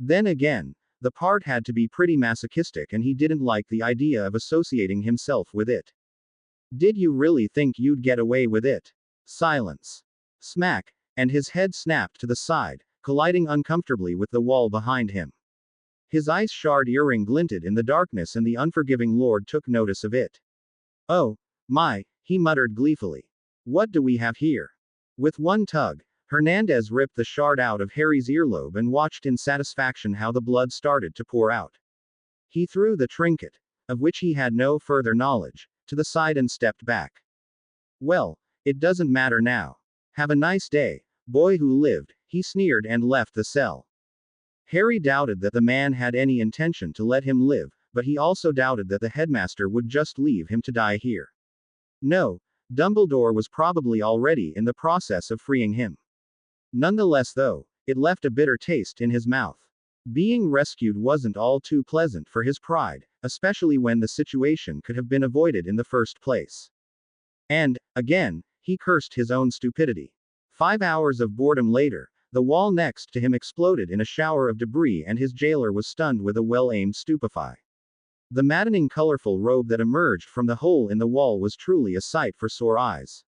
Then again, the part had to be pretty masochistic and he didn't like the idea of associating himself with it. Did you really think you'd get away with it? Silence. Smack, and his head snapped to the side, colliding uncomfortably with the wall behind him. His ice shard earring glinted in the darkness and the unforgiving lord took notice of it. Oh, my, he muttered gleefully. What do we have here? With one tug, Hernandez ripped the shard out of Harry's earlobe and watched in satisfaction how the blood started to pour out. He threw the trinket, of which he had no further knowledge, to the side and stepped back. Well, it doesn't matter now. Have a nice day, boy who lived, he sneered and left the cell. Harry doubted that the man had any intention to let him live, but he also doubted that the headmaster would just leave him to die here. No, Dumbledore was probably already in the process of freeing him. Nonetheless, though, it left a bitter taste in his mouth. Being rescued wasn't all too pleasant for his pride, especially when the situation could have been avoided in the first place. And, again, he cursed his own stupidity. 5 hours of boredom later, the wall next to him exploded in a shower of debris and his jailer was stunned with a well-aimed stupefy. The maddening colorful robe that emerged from the hole in the wall was truly a sight for sore eyes.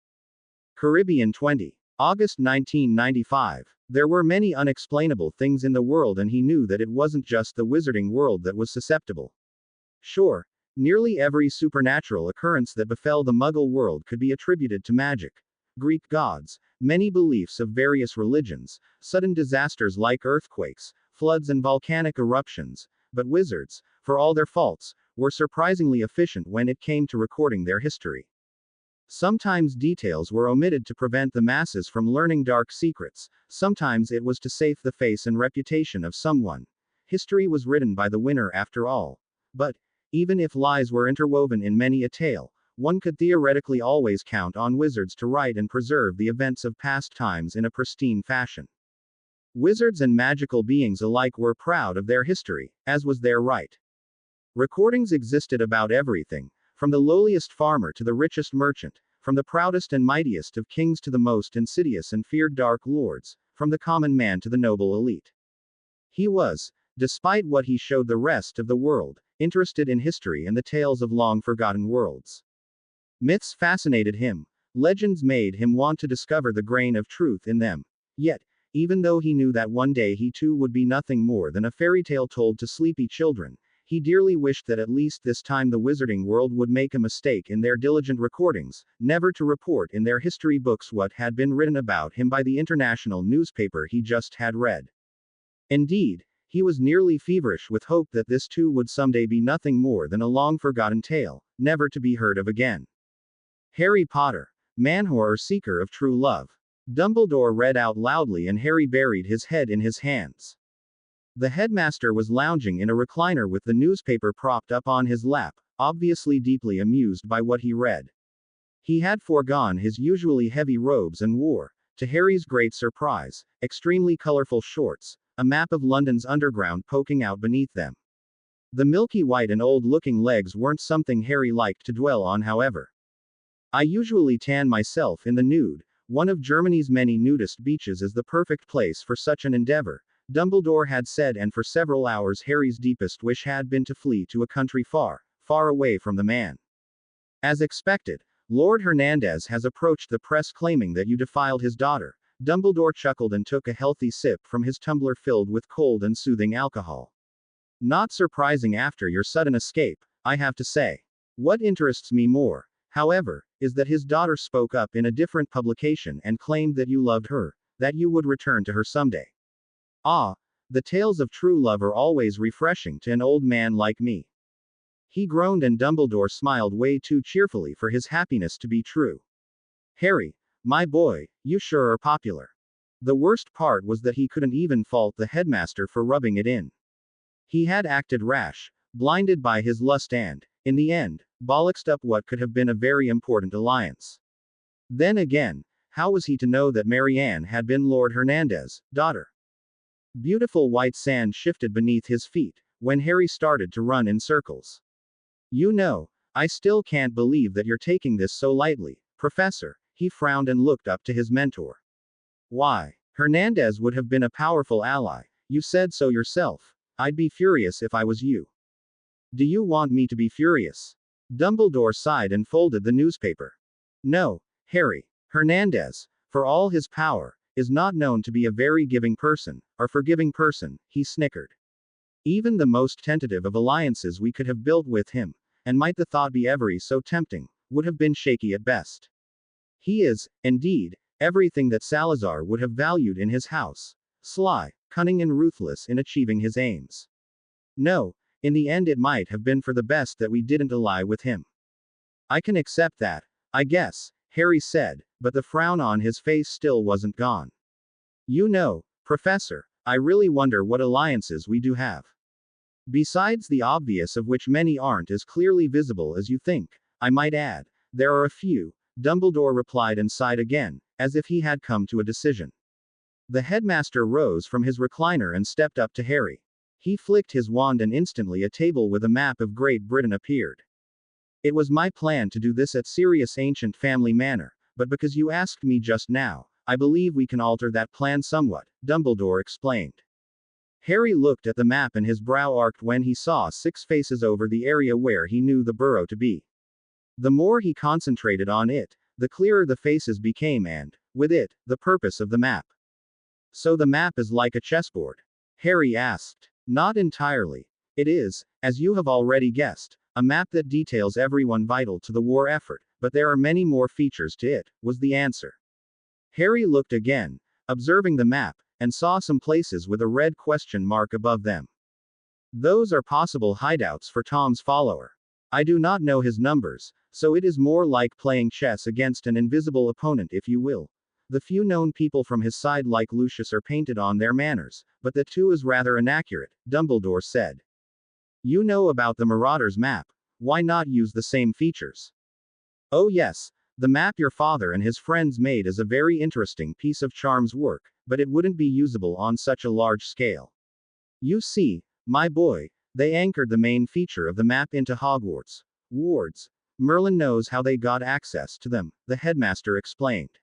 Caribbean 20. August 1995. There were many unexplainable things in the world and he knew that it wasn't just the wizarding world that was susceptible. Sure, nearly every supernatural occurrence that befell the Muggle world could be attributed to magic. Greek gods, many beliefs of various religions, sudden disasters like earthquakes, floods and volcanic eruptions, but wizards, for all their faults, were surprisingly efficient when it came to recording their history. Sometimes details were omitted to prevent the masses from learning dark secrets, sometimes it was to save the face and reputation of someone. History was written by the winner after all. But, even if lies were interwoven in many a tale, one could theoretically always count on wizards to write and preserve the events of past times in a pristine fashion. Wizards and magical beings alike were proud of their history, as was their right. Recordings existed about everything, from the lowliest farmer to the richest merchant, from the proudest and mightiest of kings to the most insidious and feared dark lords, from the common man to the noble elite. He was, despite what he showed the rest of the world, interested in history and the tales of long-forgotten worlds. Myths fascinated him. Legends made him want to discover the grain of truth in them. Yet, even though he knew that one day he too would be nothing more than a fairy tale told to sleepy children, he dearly wished that at least this time the wizarding world would make a mistake in their diligent recordings, never to report in their history books what had been written about him by the international newspaper he just had read. Indeed, he was nearly feverish with hope that this too would someday be nothing more than a long-forgotten tale, never to be heard of again. Harry Potter, man-horror seeker of true love. Dumbledore read out loudly and Harry buried his head in his hands. The headmaster was lounging in a recliner with the newspaper propped up on his lap, obviously deeply amused by what he read. He had foregone his usually heavy robes and wore, to Harry's great surprise, extremely colorful shorts, a map of London's underground poking out beneath them. The milky white and old-looking legs weren't something Harry liked to dwell on, however. "I usually tan myself in the nude. One of Germany's many nudist beaches is the perfect place for such an endeavor," Dumbledore had said, and for several hours Harry's deepest wish had been to flee to a country far, far away from the man. "As expected, Lord Hernandez has approached the press claiming that you defiled his daughter." Dumbledore chuckled and took a healthy sip from his tumbler filled with cold and soothing alcohol. "Not surprising after your sudden escape, I have to say. What interests me more, however, is that his daughter spoke up in a different publication and claimed that you loved her, that you would return to her someday. Ah, the tales of true love are always refreshing to an old man like me." He groaned and Dumbledore smiled way too cheerfully for his happiness to be true. "Harry, my boy, you sure are popular." The worst part was that he couldn't even fault the headmaster for rubbing it in. He had acted rash, blinded by his lust and, in the end, bollocksed up what could have been a very important alliance. Then again, how was he to know that Marianne had been Lord Hernandez's daughter? Beautiful white sand shifted beneath his feet, when Harry started to run in circles. "You know, I still can't believe that you're taking this so lightly, Professor." He frowned and looked up to his mentor. "Why, Hernandez would have been a powerful ally. You said so yourself. I'd be furious if I was you." "Do you want me to be furious?" Dumbledore sighed and folded the newspaper. "No, Harry. Hernandez, for all his power, is not known to be a very giving person, or forgiving person," he snickered. "Even the most tentative of alliances we could have built with him, and might the thought be ever so tempting, would have been shaky at best. He is, indeed, everything that Salazar would have valued in his house: sly, cunning and ruthless in achieving his aims. No, in the end it might have been for the best that we didn't ally with him." "I can accept that, I guess," Harry said, but the frown on his face still wasn't gone. "You know, Professor, I really wonder what alliances we do have. Besides the obvious, of which many aren't as clearly visible as you think, I might add, there are a few," Dumbledore replied and sighed again, as if he had come to a decision. The headmaster rose from his recliner and stepped up to Harry. He flicked his wand and instantly a table with a map of Great Britain appeared. "It was my plan to do this at Sirius Ancient Family Manor, but because you asked me just now, I believe we can alter that plan somewhat," Dumbledore explained. Harry looked at the map and his brow arched when he saw 6 faces over the area where he knew the burrow to be. The more he concentrated on it, the clearer the faces became and, with it, the purpose of the map. "So the map is like a chessboard?" Harry asked. "Not entirely. It is, as you have already guessed, a map that details everyone vital to the war effort, but there are many more features to it," was the answer. Harry looked again, observing the map, and saw some places with a red question mark above them. "Those are possible hideouts for Tom's follower. I do not know his numbers, so it is more like playing chess against an invisible opponent, if you will. The few known people from his side like Lucius are painted on their manners, but that too is rather inaccurate," Dumbledore said. "You know about the Marauders map. Why not use the same features?" Oh yes, the map your father and his friends made is a very interesting piece of charms work, but it wouldn't be usable on such a large scale. You see, my boy, they anchored the main feature of the map into Hogwarts wards. Merlin knows how they got access to them, the headmaster explained.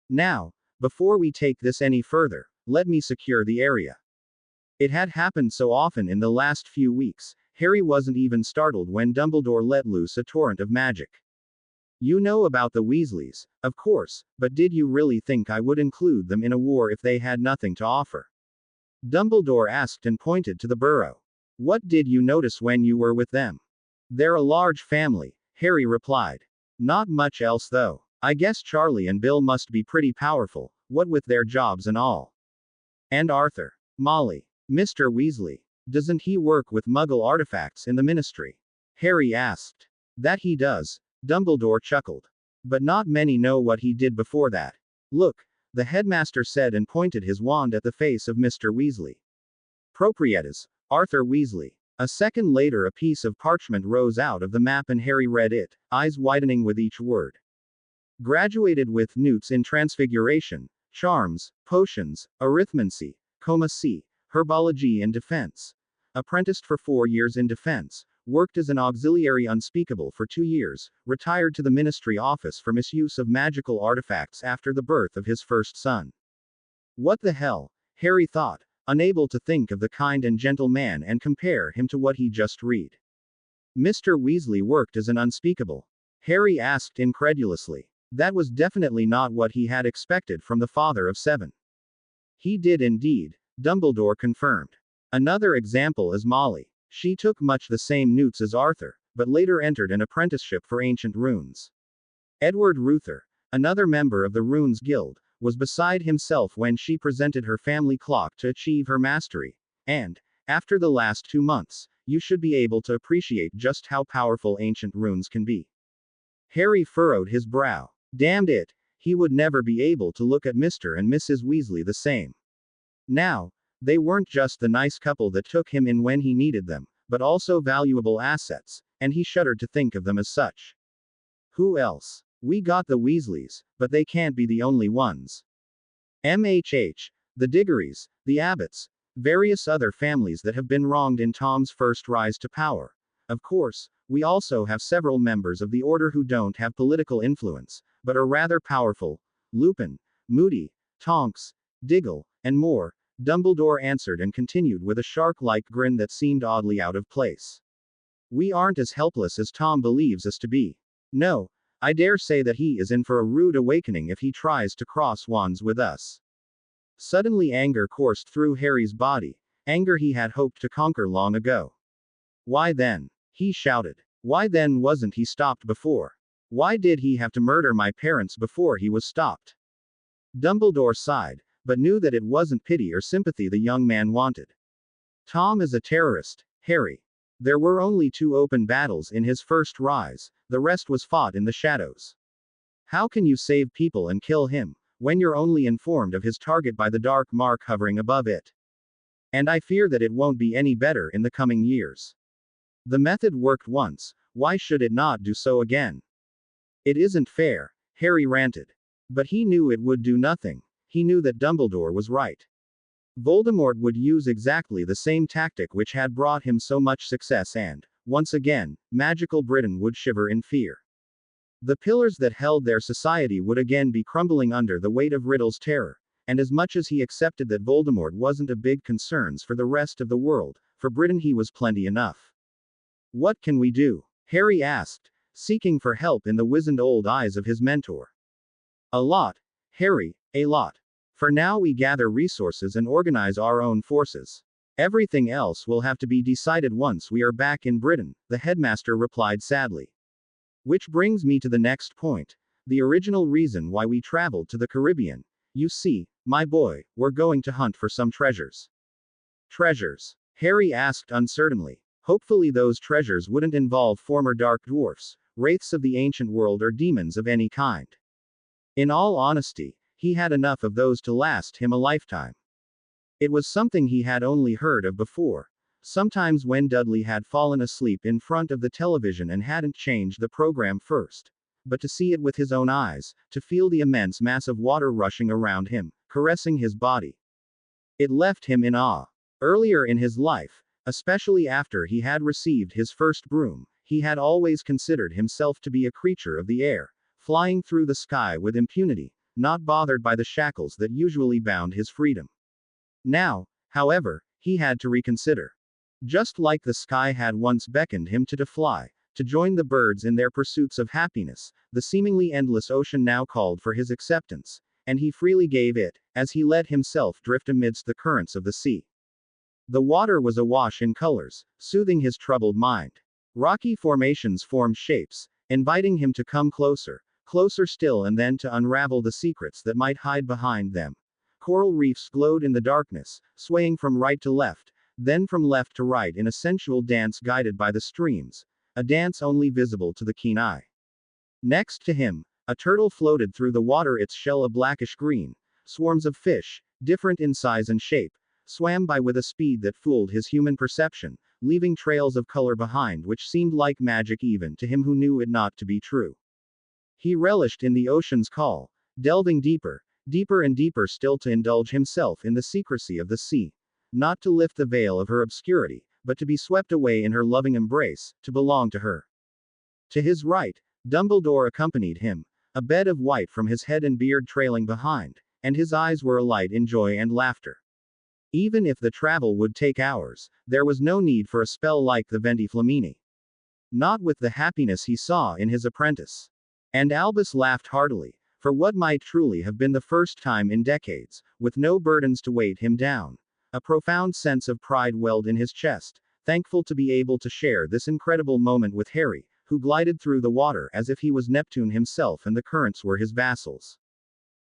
Now, before we take this any further, let me secure the area. It had happened so often in the last few weeks, Harry wasn't even startled when Dumbledore let loose a torrent of magic. You know about the Weasleys, of course, but did you really think I would include them in a war if they had nothing to offer? Dumbledore asked and pointed to the burrow. What did you notice when you were with them? They're a large family, Harry replied. Not much else though. I guess Charlie and Bill must be pretty powerful, what with their jobs and all. And Arthur. Molly. Mr. Weasley. Doesn't he work with Muggle artifacts in the Ministry? Harry asked. That he does. Dumbledore chuckled. But not many know what he did before that. Look, the headmaster said and pointed his wand at the face of Mr. Weasley. Proprietus, Arthur Weasley. A second later a piece of parchment rose out of the map and Harry read it, eyes widening with each word. Graduated with Newts in Transfiguration, Charms, Potions, Arithmancy, Comacy, Herbology and Defense. Apprenticed for 4 years in Defense, worked as an auxiliary unspeakable for 2 years, retired to the Ministry office for misuse of magical artifacts after the birth of his first son. What the hell? Harry thought, unable to think of the kind and gentle man and compare him to what he just read. Mr. Weasley worked as an unspeakable. Harry asked incredulously. That was definitely not what he had expected from the father of 7. He did indeed, Dumbledore confirmed. Another example is Molly. She took much the same newts as Arthur, but later entered an apprenticeship for ancient runes. Edward Ruther, another member of the Runes Guild, was beside himself when she presented her family clock to achieve her mastery, and, after the last 2 months, you should be able to appreciate just how powerful ancient runes can be. Harry furrowed his brow. Damned it, he would never be able to look at Mr. and Mrs. Weasley the same. Now, they weren't just the nice couple that took him in when he needed them, but also valuable assets, and he shuddered to think of them as such. Who else? We got the Weasleys, but they can't be the only ones. MHH, the Diggorys, the Abbotts, various other families that have been wronged in Tom's first rise to power. Of course, we also have several members of the Order who don't have political influence, but are rather powerful. Lupin, Moody, Tonks, Diggle, and more, Dumbledore answered and continued with a shark-like grin that seemed oddly out of place. We aren't as helpless as Tom believes us to be. No, I dare say that he is in for a rude awakening if he tries to cross wands with us. Suddenly anger coursed through Harry's body, anger he had hoped to conquer long ago. Why then? He shouted. Why then wasn't he stopped before? Why did he have to murder my parents before he was stopped? Dumbledore sighed, but knew that it wasn't pity or sympathy the young man wanted. Tom is a terrorist, Harry. There were only 2 open battles in his first rise, the rest was fought in the shadows. How can you save people and kill him, when you're only informed of his target by the dark mark hovering above it? And I fear that it won't be any better in the coming years. The method worked once, why should it not do so again? It isn't fair, Harry ranted. But he knew it would do nothing. He knew that Dumbledore was right. Voldemort would use exactly the same tactic which had brought him so much success and, once again, magical Britain would shiver in fear. The pillars that held their society would again be crumbling under the weight of Riddle's terror, and as much as he accepted that Voldemort wasn't a big concern for the rest of the world, for Britain he was plenty enough. What can we do? Harry asked, seeking for help in the wizened old eyes of his mentor. A lot, Harry, a lot. For now we gather resources and organize our own forces. Everything else will have to be decided once we are back in Britain, the headmaster replied sadly. Which brings me to the next point. The original reason why we traveled to the Caribbean. You see, my boy, we're going to hunt for some treasures. Treasures? Harry asked uncertainly. Hopefully those treasures wouldn't involve former dark dwarfs, wraiths of the ancient world or demons of any kind. In all honesty, he had enough of those to last him a lifetime. It was something he had only heard of before. Sometimes when Dudley had fallen asleep in front of the television and hadn't changed the program first, but to see it with his own eyes, to feel the immense mass of water rushing around him, caressing his body. It left him in awe. Earlier in his life, especially after he had received his first broom, he had always considered himself to be a creature of the air, flying through the sky with impunity, not bothered by the shackles that usually bound his freedom. Now, however, he had to reconsider. Just like the sky had once beckoned him to fly, to join the birds in their pursuits of happiness, the seemingly endless ocean now called for his acceptance, and he freely gave it, as he let himself drift amidst the currents of the sea. The water was awash in colors, soothing his troubled mind. Rocky formations formed shapes, inviting him to come closer, closer still, and then to unravel the secrets that might hide behind them. Coral reefs glowed in the darkness, swaying from right to left, then from left to right in a sensual dance guided by the streams, a dance only visible to the keen eye. Next to him, a turtle floated through the water, its shell a blackish green. Swarms of fish, different in size and shape, swam by with a speed that fooled his human perception, leaving trails of color behind which seemed like magic even to him who knew it not to be true. He relished in the ocean's call, delving deeper, deeper and deeper still to indulge himself in the secrecy of the sea. Not to lift the veil of her obscurity, but to be swept away in her loving embrace, to belong to her. To his right, Dumbledore accompanied him, a bed of white from his head and beard trailing behind, and his eyes were alight in joy and laughter. Even if the travel would take hours, there was no need for a spell like the Venti Flamini. Not with the happiness he saw in his apprentice. And Albus laughed heartily, for what might truly have been the first time in decades, with no burdens to weight him down. A profound sense of pride welled in his chest, thankful to be able to share this incredible moment with Harry, who glided through the water as if he was Neptune himself and the currents were his vassals.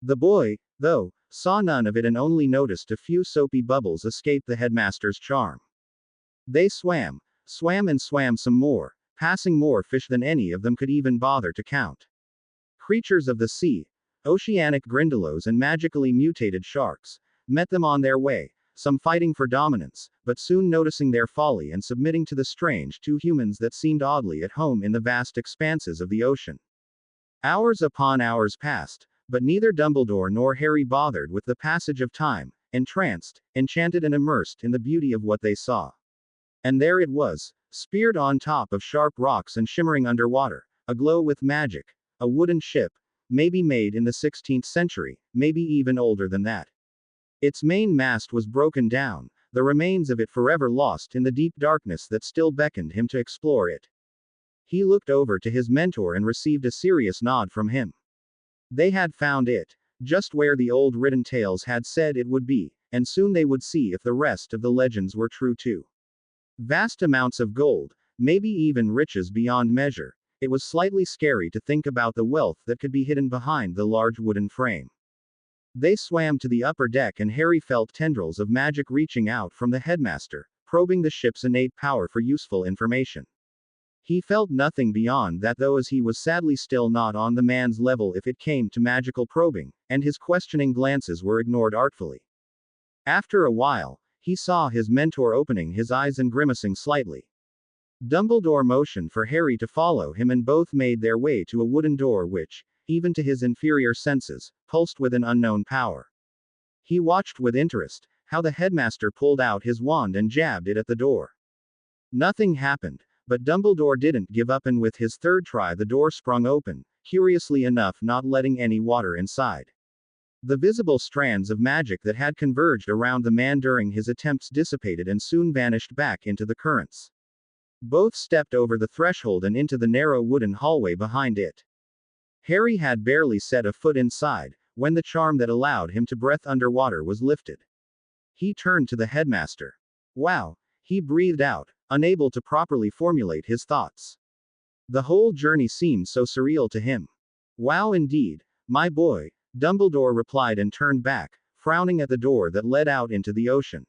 The boy, though, saw none of it and only noticed a few soapy bubbles escape the headmaster's charm. They swam and swam some more, passing more fish than any of them could even bother to count. Creatures of the sea, oceanic grindylows and magically mutated sharks, met them on their way, some fighting for dominance, but soon noticing their folly and submitting to the strange two humans that seemed oddly at home in the vast expanses of the ocean. Hours upon hours passed, but neither Dumbledore nor Harry bothered with the passage of time, entranced, enchanted and immersed in the beauty of what they saw. And there it was, speared on top of sharp rocks and shimmering underwater, aglow with magic, a wooden ship, maybe made in the 16th century, maybe even older than that. Its main mast was broken down, the remains of it forever lost in the deep darkness that still beckoned him to explore it. He looked over to his mentor and received a serious nod from him. They had found it, just where the old written tales had said it would be, and soon they would see if the rest of the legends were true too. Vast amounts of gold, maybe even riches beyond measure. It was slightly scary to think about the wealth that could be hidden behind the large wooden frame. They swam to the upper deck and Harry felt tendrils of magic reaching out from the headmaster, probing the ship's innate power for useful information. He felt nothing beyond that though, as he was sadly still not on the man's level if it came to magical probing, and his questioning glances were ignored artfully. After a while, he saw his mentor opening his eyes and grimacing slightly. Dumbledore motioned for Harry to follow him and both made their way to a wooden door which, even to his inferior senses, pulsed with an unknown power. He watched with interest how the headmaster pulled out his wand and jabbed it at the door. Nothing happened, but Dumbledore didn't give up and with his third try the door sprung open, curiously enough not letting any water inside. The visible strands of magic that had converged around the man during his attempts dissipated and soon vanished back into the currents. Both stepped over the threshold and into the narrow wooden hallway behind it. Harry had barely set a foot inside, when the charm that allowed him to breathe underwater was lifted. He turned to the headmaster. Wow, he breathed out, unable to properly formulate his thoughts. The whole journey seemed so surreal to him. Wow indeed, my boy, Dumbledore replied and turned back, frowning at the door that led out into the ocean.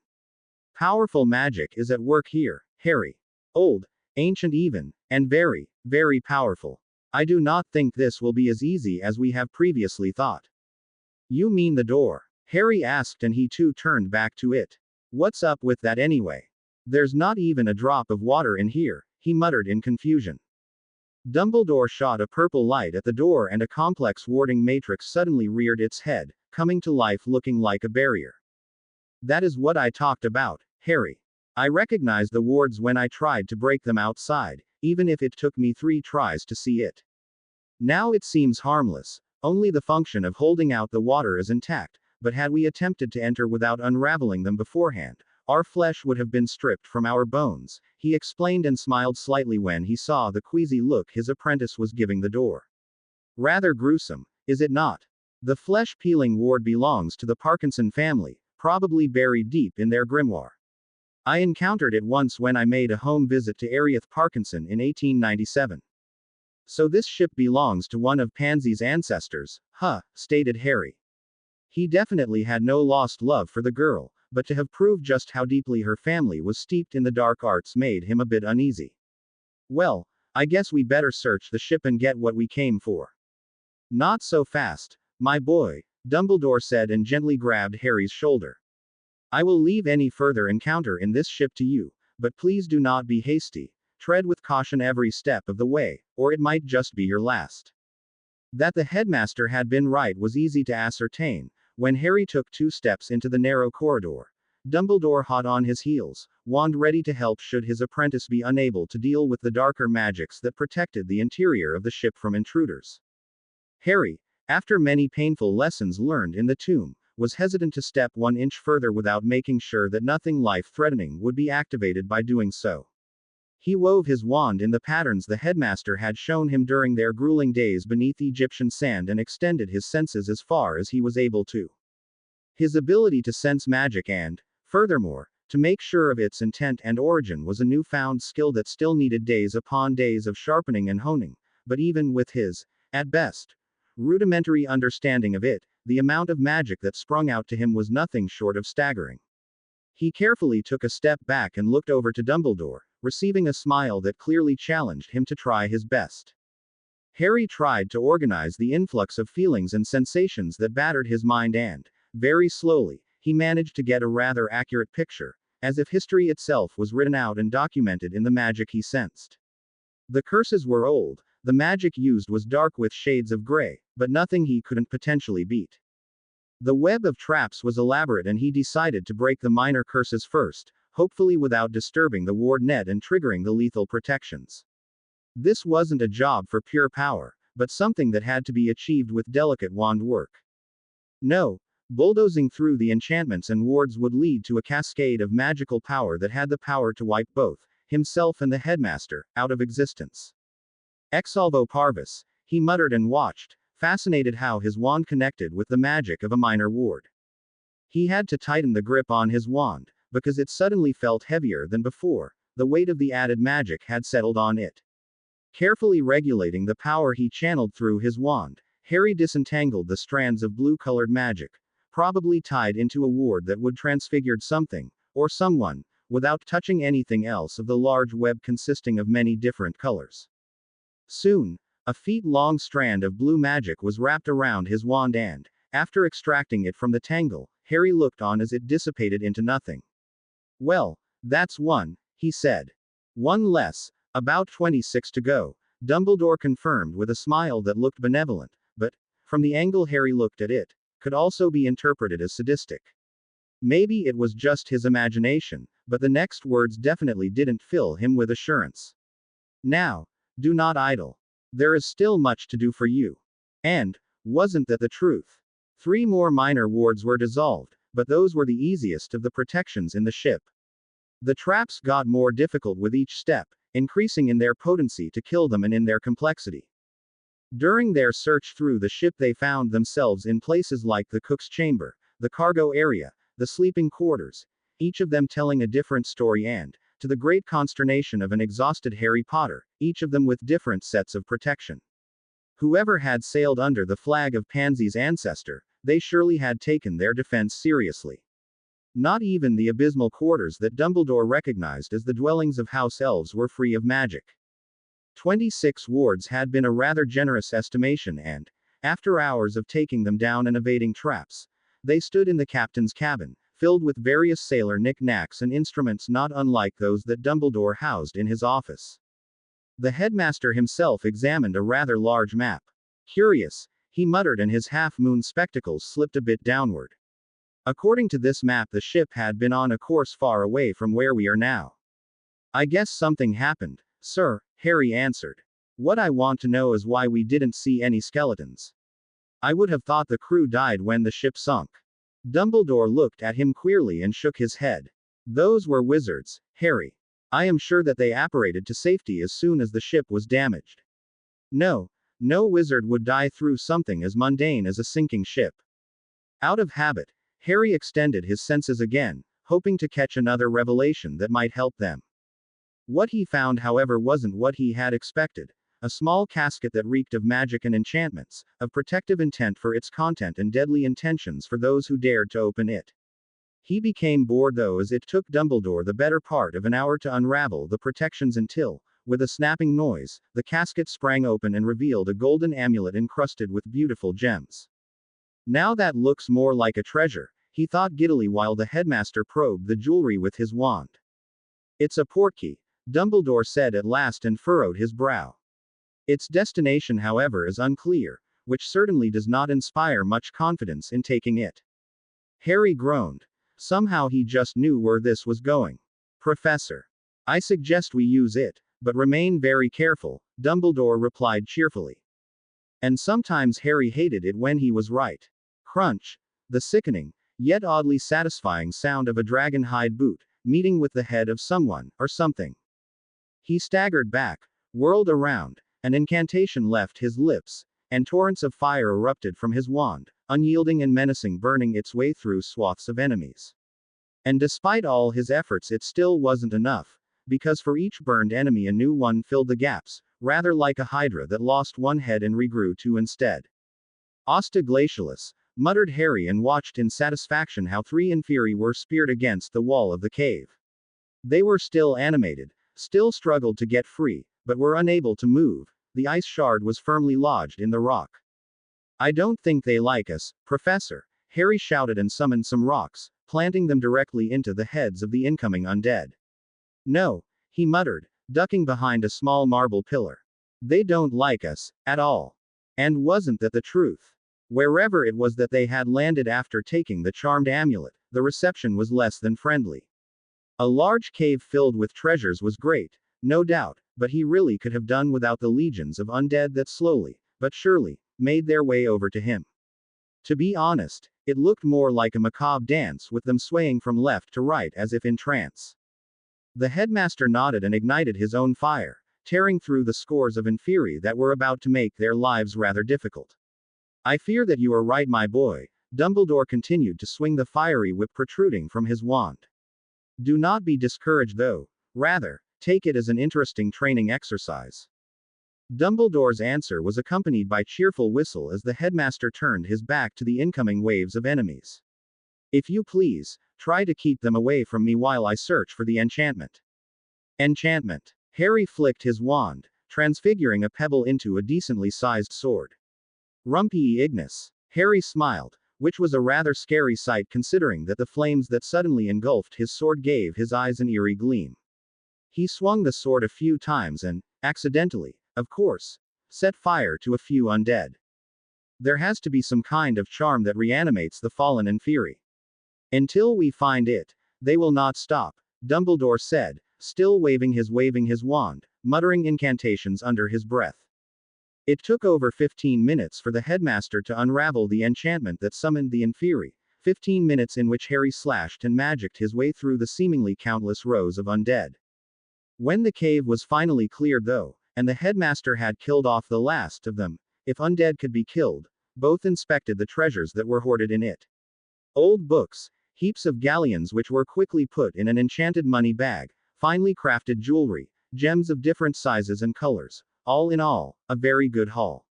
Powerful magic is at work here, Harry. Old, ancient even, and very, very powerful. I do not think this will be as easy as we have previously thought. You mean the door? Harry asked and he too turned back to it. What's up with that anyway? There's not even a drop of water in here, he muttered in confusion. Dumbledore shot a purple light at the door and a complex warding matrix suddenly reared its head, coming to life looking like a barrier. That is what I talked about, Harry. I recognized the wards when I tried to break them outside, even if it took me 3 tries to see it. Now it seems harmless. Only the function of holding out the water is intact, but had we attempted to enter without unraveling them beforehand, our flesh would have been stripped from our bones, he explained and smiled slightly when he saw the queasy look his apprentice was giving the door. Rather gruesome, is it not? The flesh-peeling ward belongs to the Parkinson family, probably buried deep in their grimoire. I encountered it once when I made a home visit to Ariath Parkinson in 1897. So this ship belongs to one of Pansy's ancestors, huh, stated Harry. He definitely had no lost love for the girl, but to have proved just how deeply her family was steeped in the dark arts made him a bit uneasy. Well, I guess we better search the ship and get what we came for. Not so fast, my boy, Dumbledore said and gently grabbed Harry's shoulder. I will leave any further encounter in this ship to you, but please do not be hasty. Tread with caution every step of the way, or it might just be your last. That the headmaster had been right was easy to ascertain. When Harry took 2 steps into the narrow corridor, Dumbledore hot on his heels, wand ready to help should his apprentice be unable to deal with the darker magics that protected the interior of the ship from intruders. Harry, after many painful lessons learned in the tomb, was hesitant to step 1 inch further without making sure that nothing life-threatening would be activated by doing so. He wove his wand in the patterns the headmaster had shown him during their grueling days beneath Egyptian sand and extended his senses as far as he was able to. His ability to sense magic and, furthermore, to make sure of its intent and origin was a newfound skill that still needed days upon days of sharpening and honing, but even with his, at best, rudimentary understanding of it, the amount of magic that sprung out to him was nothing short of staggering. He carefully took a step back and looked over to Dumbledore, receiving a smile that clearly challenged him to try his best. Harry tried to organize the influx of feelings and sensations that battered his mind and, very slowly, he managed to get a rather accurate picture, as if history itself was written out and documented in the magic he sensed. The curses were old, the magic used was dark with shades of gray, but nothing he couldn't potentially beat. The web of traps was elaborate and he decided to break the minor curses first, hopefully without disturbing the ward net and triggering the lethal protections. This wasn't a job for pure power, but something that had to be achieved with delicate wand work. No, bulldozing through the enchantments and wards would lead to a cascade of magical power that had the power to wipe both himself and the headmaster out of existence. Exalvo Parvis, he muttered and watched, fascinated how his wand connected with the magic of a minor ward. He had to tighten the grip on his wand, because it suddenly felt heavier than before, the weight of the added magic had settled on it. Carefully regulating the power he channeled through his wand, Harry disentangled the strands of blue-colored magic, probably tied into a ward that would transfigured something, or someone, without touching anything else of the large web consisting of many different colors. Soon, a feet-long strand of blue magic was wrapped around his wand and, after extracting it from the tangle, Harry looked on as it dissipated into nothing. Well, that's one, he said. One less, about 26 to go, Dumbledore confirmed with a smile that looked benevolent, but, from the angle Harry looked at it, could also be interpreted as sadistic. Maybe it was just his imagination, but the next words definitely didn't fill him with assurance. Now, do not idle. There is still much to do for you. And, wasn't that the truth? 3 more minor wards were dissolved, but those were the easiest of the protections in the ship. The traps got more difficult with each step, increasing in their potency to kill them and in their complexity. During their search through the ship they found themselves in places like the cook's chamber, the cargo area, the sleeping quarters, each of them telling a different story and, to the great consternation of an exhausted Harry Potter, each of them with different sets of protection. Whoever had sailed under the flag of Pansy's ancestor, they surely had taken their defense seriously. Not even the abysmal quarters that Dumbledore recognized as the dwellings of house elves were free of magic. 26 wards had been a rather generous estimation and, after hours of taking them down and evading traps, they stood in the captain's cabin, filled with various sailor knick-knacks and instruments not unlike those that Dumbledore housed in his office. The headmaster himself examined a rather large map. Curious, he muttered, and his half-moon spectacles slipped a bit downward. According to this map, the ship had been on a course far away from where we are now. I guess something happened, sir, Harry answered. What I want to know is why we didn't see any skeletons. I would have thought the crew died when the ship sunk. Dumbledore looked at him queerly and shook his head. Those were wizards, Harry. I am sure that they apparated to safety as soon as the ship was damaged. No wizard would die through something as mundane as a sinking ship. Out of habit, Harry extended his senses again, hoping to catch another revelation that might help them. What he found, however, wasn't what he had expected. A small casket that reeked of magic and enchantments, of protective intent for its content and deadly intentions for those who dared to open it. He became bored though, as it took Dumbledore the better part of an hour to unravel the protections until, with a snapping noise, the casket sprang open and revealed a golden amulet encrusted with beautiful gems. Now that looks more like a treasure, he thought giddily while the headmaster probed the jewelry with his wand. It's a portkey, Dumbledore said at last and furrowed his brow. Its destination, however, is unclear, which certainly does not inspire much confidence in taking it. Harry groaned. Somehow he just knew where this was going. Professor, I suggest we use it, but remain very careful, Dumbledore replied cheerfully. And sometimes Harry hated it when he was right. Crunch. The sickening, yet oddly satisfying sound of a dragon-hide boot, meeting with the head of someone, or something. He staggered back, whirled around, an incantation left his lips, and torrents of fire erupted from his wand, unyielding and menacing, burning its way through swaths of enemies. And despite all his efforts, it still wasn't enough, because for each burned enemy a new one filled the gaps, rather like a hydra that lost one head and regrew two instead. Osta Glacialis, muttered Harry, and watched in satisfaction how 3 Inferi were speared against the wall of the cave. They were still animated, still struggled to get free, but were unable to move. The ice shard was firmly lodged in the rock. I don't think they like us, Professor, Harry shouted and summoned some rocks, planting them directly into the heads of the incoming undead. No, he muttered, ducking behind a small marble pillar. They don't like us, at all. And wasn't that the truth? Wherever it was that they had landed after taking the charmed amulet, the reception was less than friendly. A large cave filled with treasures was great, no doubt, but he really could have done without the legions of undead that slowly, but surely, made their way over to him. To be honest, it looked more like a macabre dance, with them swaying from left to right as if in trance. The headmaster nodded and ignited his own fire, tearing through the scores of Inferi that were about to make their lives rather difficult. I fear that you are right, my boy, Dumbledore continued to swing the fiery whip protruding from his wand. Do not be discouraged though, rather, take it as an interesting training exercise. Dumbledore's answer was accompanied by cheerful whistle as the headmaster turned his back to the incoming waves of enemies. If you please, try to keep them away from me while I search for the enchantment. Enchantment. Harry flicked his wand, transfiguring a pebble into a decently sized sword. Rumpi Ignis. Harry smiled, which was a rather scary sight considering that the flames that suddenly engulfed his sword gave his eyes an eerie gleam. He swung the sword a few times and, accidentally, of course, set fire to a few undead. There has to be some kind of charm that reanimates the fallen Inferi. Until we find it, they will not stop, Dumbledore said, still waving his wand, muttering incantations under his breath. It took over 15 minutes for the headmaster to unravel the enchantment that summoned the Inferi, 15 minutes in which Harry slashed and magicked his way through the seemingly countless rows of undead. When the cave was finally cleared though, and the headmaster had killed off the last of them, if undead could be killed, both inspected the treasures that were hoarded in it. Old books, heaps of galleons which were quickly put in an enchanted money bag, finely crafted jewelry, gems of different sizes and colors, all in all, a very good haul.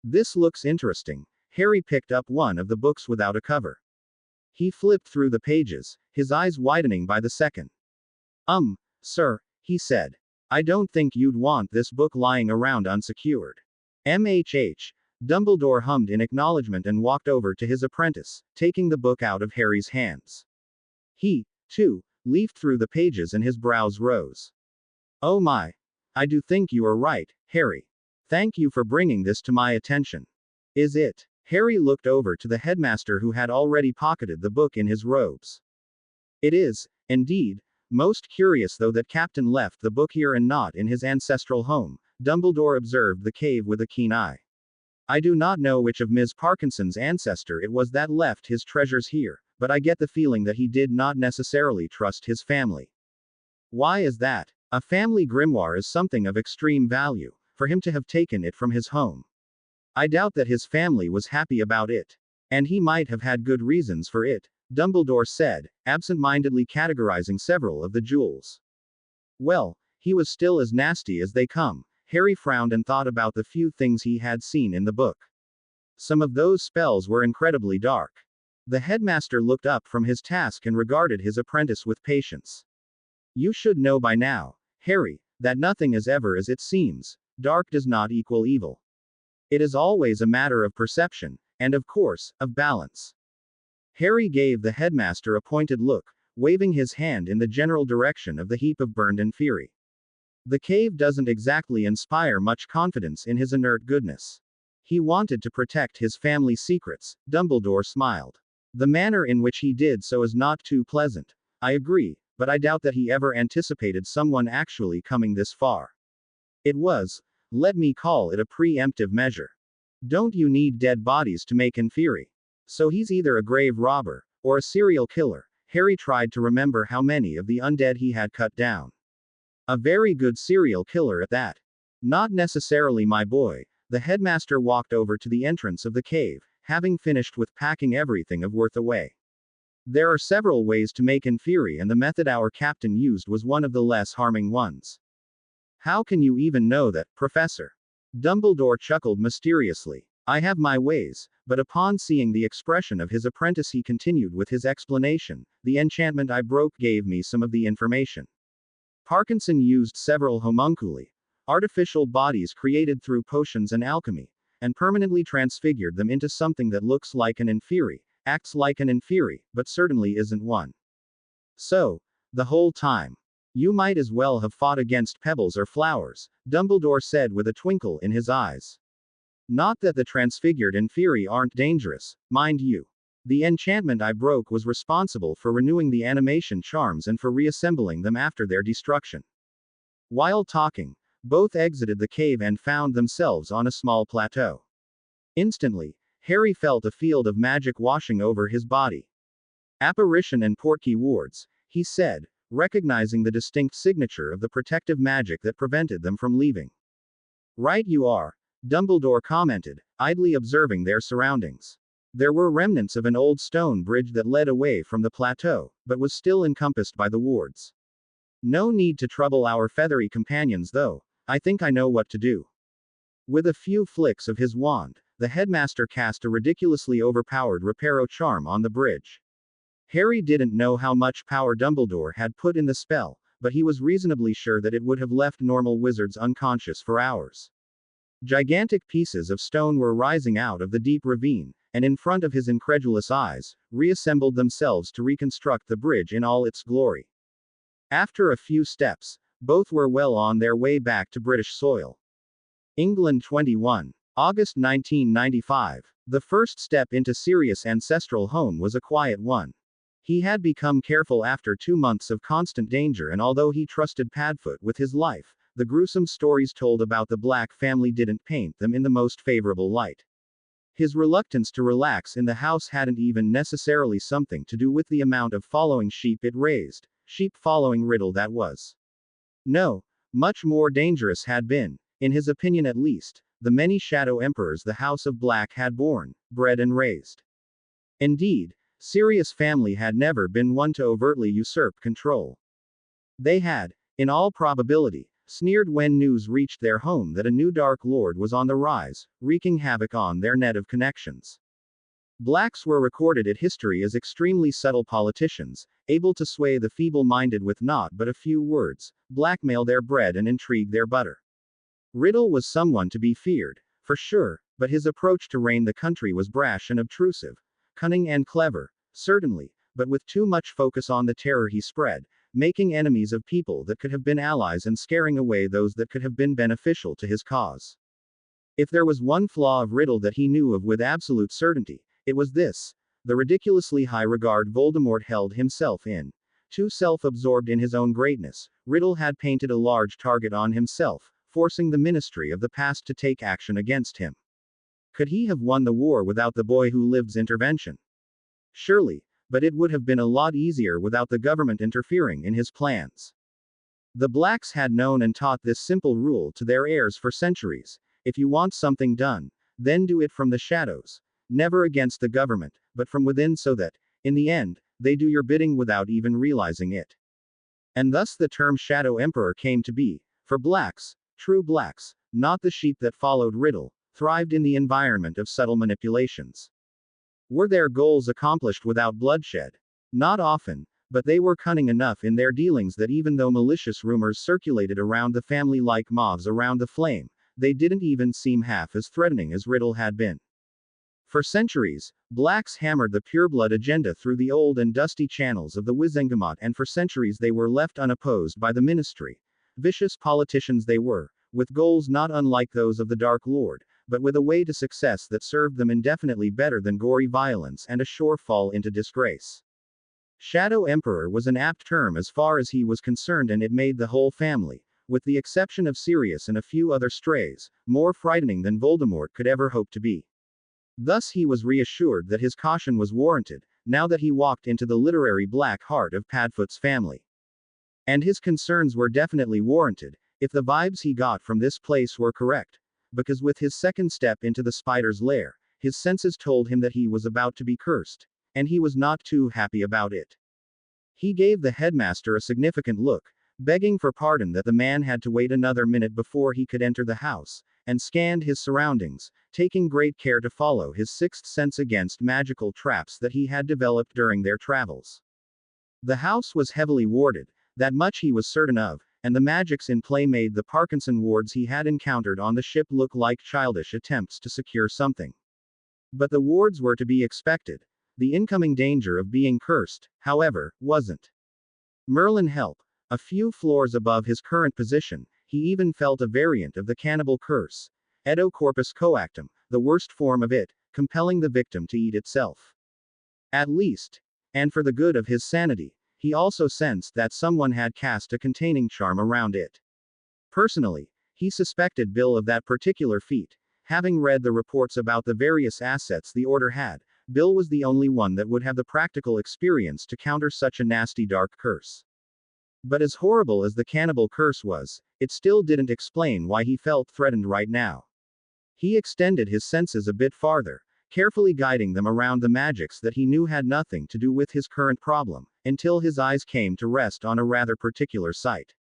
This looks interesting. Harry picked up one of the books without a cover. He flipped through the pages, his eyes widening by the second. Sir, he said. I don't think you'd want this book lying around unsecured. MHH. Dumbledore hummed in acknowledgement and walked over to his apprentice, taking the book out of Harry's hands. He, too, leafed through the pages and his brows rose. Oh my. I do think you are right, Harry. Thank you for bringing this to my attention. Is it? Harry looked over to the headmaster who had already pocketed the book in his robes. It is, indeed, most curious though that Captain left the book here and not in his ancestral home, Dumbledore observed the cave with a keen eye. I do not know which of Ms. Parkinson's ancestor it was that left his treasures here, but I get the feeling that he did not necessarily trust his family. Why is that? A family grimoire is something of extreme value, for him to have taken it from his home. I doubt that his family was happy about it. And he might have had good reasons for it, Dumbledore said, absent-mindedly categorizing several of the jewels. Well, he was still as nasty as they come. Harry frowned and thought about the few things he had seen in the book. Some of those spells were incredibly dark. The headmaster looked up from his task and regarded his apprentice with patience. You should know by now, Harry, that nothing is ever as it seems. Dark does not equal evil. It is always a matter of perception, and of course, of balance. Harry gave the headmaster a pointed look, waving his hand in the general direction of the heap of burned inferi. The cave doesn't exactly inspire much confidence in his inert goodness. He wanted to protect his family's secrets, Dumbledore smiled. The manner in which he did so is not too pleasant. I agree, but I doubt that he ever anticipated someone actually coming this far. It was, let me call it a preemptive measure. Don't you need dead bodies to make inferi? So he's either a grave robber, or a serial killer. Harry tried to remember how many of the undead he had cut down. A very good serial killer at that. Not necessarily, my boy. The headmaster walked over to the entrance of the cave, having finished with packing everything of worth away. There are several ways to make inferi, and the method our captain used was one of the less harming ones. How can you even know that, Professor? Dumbledore chuckled mysteriously. I have my ways, but upon seeing the expression of his apprentice he continued with his explanation. The enchantment I broke gave me some of the information. Parkinson used several homunculi, artificial bodies created through potions and alchemy, and permanently transfigured them into something that looks like an inferi, acts like an inferi, but certainly isn't one. So, the whole time, you might as well have fought against pebbles or flowers, Dumbledore said with a twinkle in his eyes. Not that the transfigured inferi aren't dangerous, mind you. The enchantment I broke was responsible for renewing the animation charms and for reassembling them after their destruction. While talking, both exited the cave and found themselves on a small plateau. Instantly, Harry felt a field of magic washing over his body. Apparition and Portkey wards, he said, recognizing the distinct signature of the protective magic that prevented them from leaving. Right you are, Dumbledore commented, idly observing their surroundings. There were remnants of an old stone bridge that led away from the plateau, but was still encompassed by the wards. No need to trouble our feathery companions though. I think I know what to do. With a few flicks of his wand, the headmaster cast a ridiculously overpowered reparo charm on the bridge. Harry didn't know how much power Dumbledore had put in the spell, but he was reasonably sure that it would have left normal wizards unconscious for hours. Gigantic pieces of stone were rising out of the deep ravine, and in front of his incredulous eyes, reassembled themselves to reconstruct the bridge in all its glory. After a few steps, both were well on their way back to British soil. England 21. August 1995. The first step into Sirius' ancestral home was a quiet one. He had become careful after 2 months of constant danger, and although he trusted Padfoot with his life, the gruesome stories told about the Black family didn't paint them in the most favorable light. His reluctance to relax in the house hadn't even necessarily something to do with the amount of following sheep it raised. Sheep following Riddle, that was. No, much more dangerous had been, in his opinion at least, the many shadow emperors the House of Black had born, bred and raised. Indeed, Sirius' family had never been one to overtly usurp control. They had, in all probability, sneered when news reached their home that a new Dark Lord was on the rise, wreaking havoc on their net of connections. Blacks were recorded in history as extremely subtle politicians, able to sway the feeble-minded with naught but a few words, blackmail their bread and intrigue their butter. Riddle was someone to be feared, for sure, but his approach to reign the country was brash and obtrusive, cunning and clever, certainly, but with too much focus on the terror he spread, making enemies of people that could have been allies and scaring away those that could have been beneficial to his cause. If there was one flaw of Riddle that he knew of with absolute certainty, it was this: the ridiculously high regard Voldemort held himself in. Too self-absorbed in his own greatness, Riddle had painted a large target on himself, forcing the Ministry of the Past to take action against him. Could he have won the war without the boy who lived's intervention? Surely, but it would have been a lot easier without the government interfering in his plans. The Blacks had known and taught this simple rule to their heirs for centuries: if you want something done, then do it from the shadows, never against the government, but from within, so that, in the end, they do your bidding without even realizing it. And thus the term Shadow Emperor came to be. For Blacks, true Blacks, not the sheep that followed Riddle, thrived in the environment of subtle manipulations. Were their goals accomplished without bloodshed? Not often, but they were cunning enough in their dealings that even though malicious rumors circulated around the family like moths around the flame, they didn't even seem half as threatening as Riddle had been. For centuries, Blacks hammered the pureblood agenda through the old and dusty channels of the Wizengamot, and for centuries they were left unopposed by the Ministry. Vicious politicians they were, with goals not unlike those of the Dark Lord, but with a way to success that served them indefinitely better than gory violence and a sure fall into disgrace. Shadow Emperor was an apt term as far as he was concerned, and it made the whole family, with the exception of Sirius and a few other strays, more frightening than Voldemort could ever hope to be. Thus he was reassured that his caution was warranted, now that he walked into the literary black heart of Padfoot's family. And his concerns were definitely warranted, if the vibes he got from this place were correct, because with his second step into the spider's lair, his senses told him that he was about to be cursed, and he was not too happy about it. He gave the headmaster a significant look, begging for pardon that the man had to wait another minute before he could enter the house, and scanned his surroundings, taking great care to follow his sixth sense against magical traps that he had developed during their travels. The house was heavily warded, that much he was certain of, and the magics in play made the Parkinson wards he had encountered on the ship look like childish attempts to secure something. But the wards were to be expected. The incoming danger of being cursed, however, wasn't. Merlin help. A few floors above his current position, he even felt a variant of the cannibal curse, Edo corpus coactum, the worst form of it, compelling the victim to eat itself. At least, and for the good of his sanity, he also sensed that someone had cast a containing charm around it. Personally, he suspected Bill of that particular feat. Having read the reports about the various assets the Order had, Bill was the only one that would have the practical experience to counter such a nasty dark curse. But as horrible as the cannibal curse was, it still didn't explain why he felt threatened right now. He extended his senses a bit farther, carefully guiding them around the magics that he knew had nothing to do with his current problem, until his eyes came to rest on a rather particular sight.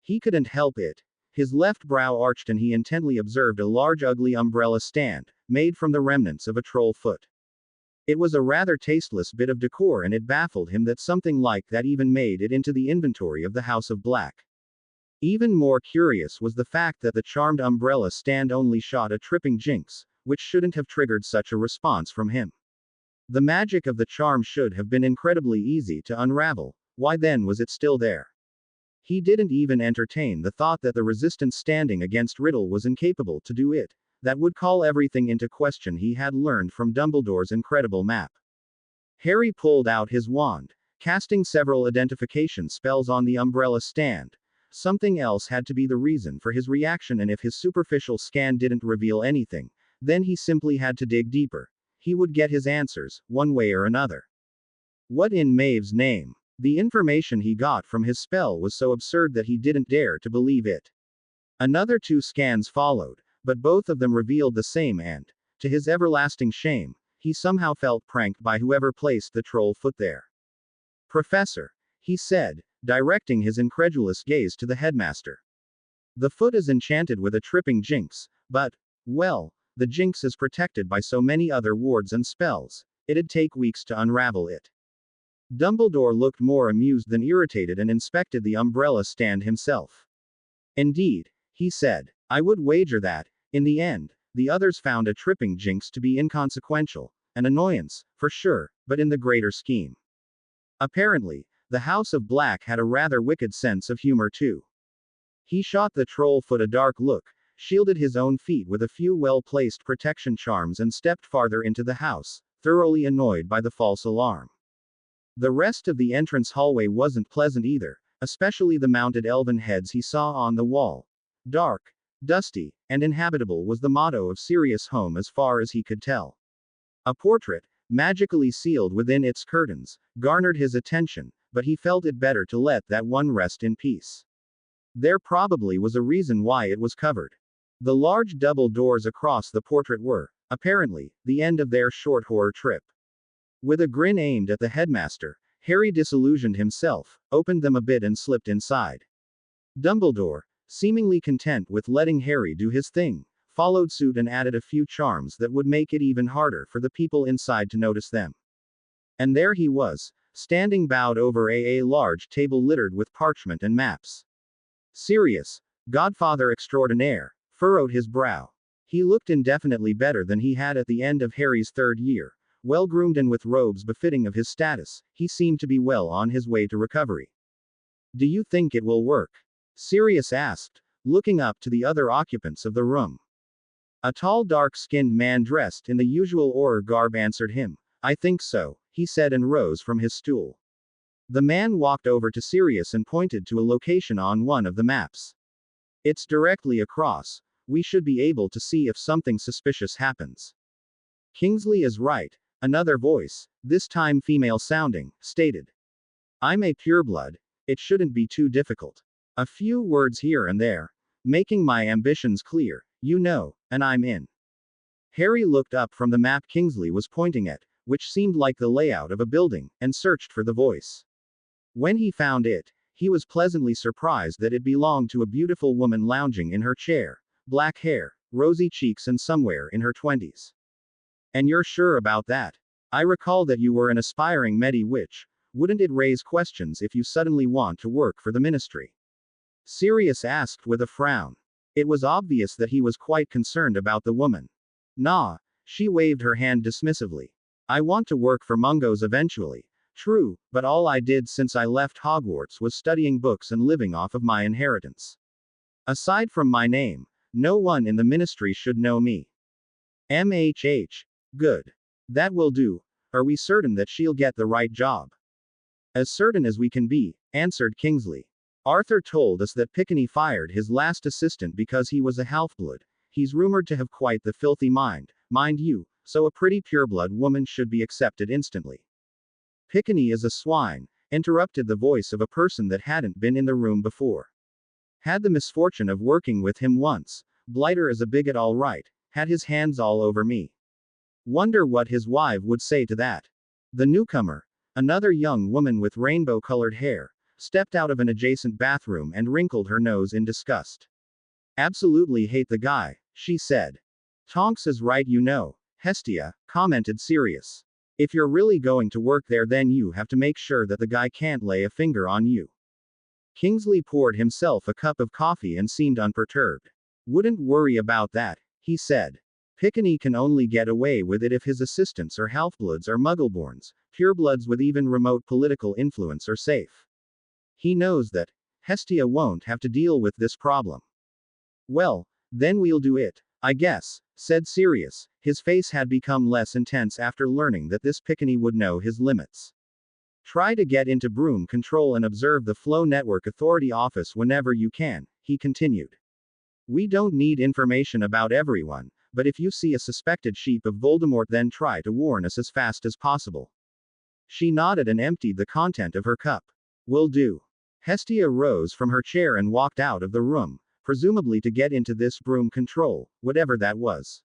He couldn't help it. His left brow arched and he intently observed a large ugly umbrella stand, made from the remnants of a troll foot. It was a rather tasteless bit of decor, and it baffled him that something like that even made it into the inventory of the House of Black. Even more curious was the fact that the charmed umbrella stand only shot a tripping jinx, which shouldn't have triggered such a response from him. The magic of the charm should have been incredibly easy to unravel. Why then was it still there? He didn't even entertain the thought that the resistance standing against Riddle was incapable to do it. That would call everything into question he had learned from Dumbledore's incredible map. Harry pulled out his wand, casting several identification spells on the umbrella stand. Something else had to be the reason for his reaction, and if his superficial scan didn't reveal anything, then he simply had to dig deeper. He would get his answers, one way or another. What in Maeve's name? The information he got from his spell was so absurd that he didn't dare to believe it. Another 2 scans followed, but both of them revealed the same, and, to his everlasting shame, he somehow felt pranked by whoever placed the troll foot there. Professor, he said, directing his incredulous gaze to the headmaster. The foot is enchanted with a tripping jinx, but, well, the jinx is protected by so many other wards and spells, it'd take weeks to unravel it. Dumbledore looked more amused than irritated and inspected the umbrella stand himself. Indeed, he said, I would wager that, in the end, the others found a tripping jinx to be inconsequential, an annoyance, for sure, but in the greater scheme. Apparently, The House of Black had a rather wicked sense of humor too. He shot the Trollfoot a dark look, shielded his own feet with a few well-placed protection charms and stepped farther into the house, thoroughly annoyed by the false alarm. The rest of the entrance hallway wasn't pleasant either, especially the mounted elven heads he saw on the wall. Dark, dusty, and inhabitable was the motto of Sirius' home as far as he could tell. A portrait, magically sealed within its curtains, garnered his attention, but he felt it better to let that one rest in peace. There probably was a reason why it was covered. The large double doors across the portrait were, apparently, the end of their short horror trip. With a grin aimed at the headmaster, Harry disillusioned himself, opened them a bit and slipped inside. Dumbledore, seemingly content with letting Harry do his thing, followed suit and added a few charms that would make it even harder for the people inside to notice them. And there he was, standing bowed over a large table littered with parchment and maps. Sirius, Godfather extraordinaire, furrowed his brow. He looked indefinitely better than he had at the end of Harry's third year. Well-groomed and with robes befitting of his status, he seemed to be well on his way to recovery. "Do you think it will work?" Sirius asked, looking up to the other occupants of the room. A tall dark-skinned man dressed in the usual Auror garb answered him. "I think so," he said and rose from his stool. The man walked over to Sirius and pointed to a location on one of the maps. "It's directly across. We should be able to see if something suspicious happens." "Kingsley is right," another voice, this time female sounding, stated. "I'm a pureblood. It shouldn't be too difficult. A few words here and there, making my ambitions clear, you know, and I'm in." Harry looked up from the map Kingsley was pointing at, which seemed like the layout of a building, and searched for the voice. When he found it, he was pleasantly surprised that it belonged to a beautiful woman lounging in her chair, black hair, rosy cheeks and somewhere in her 20s. "And you're sure about that? I recall that you were an aspiring Medi-Witch. Wouldn't it raise questions if you suddenly want to work for the ministry?" Sirius asked with a frown. It was obvious that he was quite concerned about the woman. "Nah," she waved her hand dismissively. "I want to work for Mungos eventually. True, but all I did since I left Hogwarts was studying books and living off of my inheritance. Aside from my name, no one in the ministry should know me." "MHH. Good. That will do. Are we certain that she'll get the right job?" "As certain as we can be," answered Kingsley. "Arthur told us that Pickney fired his last assistant because he was a half-blood. He's rumored to have quite the filthy mind you, so a pretty pureblood woman should be accepted instantly." "Pickney is a swine," interrupted the voice of a person that hadn't been in the room before. "Had the misfortune of working with him once. Blighter is a bigot all right, had his hands all over me. Wonder what his wife would say to that." The newcomer, another young woman with rainbow-colored hair, stepped out of an adjacent bathroom and wrinkled her nose in disgust. "Absolutely hate the guy," she said. "Tonks is right, you know, Hestia," commented Sirius. "If you're really going to work there, then you have to make sure that the guy can't lay a finger on you." Kingsley poured himself a cup of coffee and seemed unperturbed. "Wouldn't worry about that," he said. "Pickney can only get away with it if his assistants or half-bloods are muggleborns. Purebloods with even remote political influence are safe. He knows that. Hestia won't have to deal with this problem." "Well, then we'll do it, I guess," said Sirius. His face had become less intense after learning that this Pickney would know his limits. "Try to get into Broom Control and observe the Flow Network Authority office whenever you can," he continued. "We don't need information about everyone, but if you see a suspected sheep of Voldemort, then try to warn us as fast as possible." She nodded and emptied the content of her cup. "Will do." Hestia rose from her chair and walked out of the room, presumably to get into this Broom Control, whatever that was.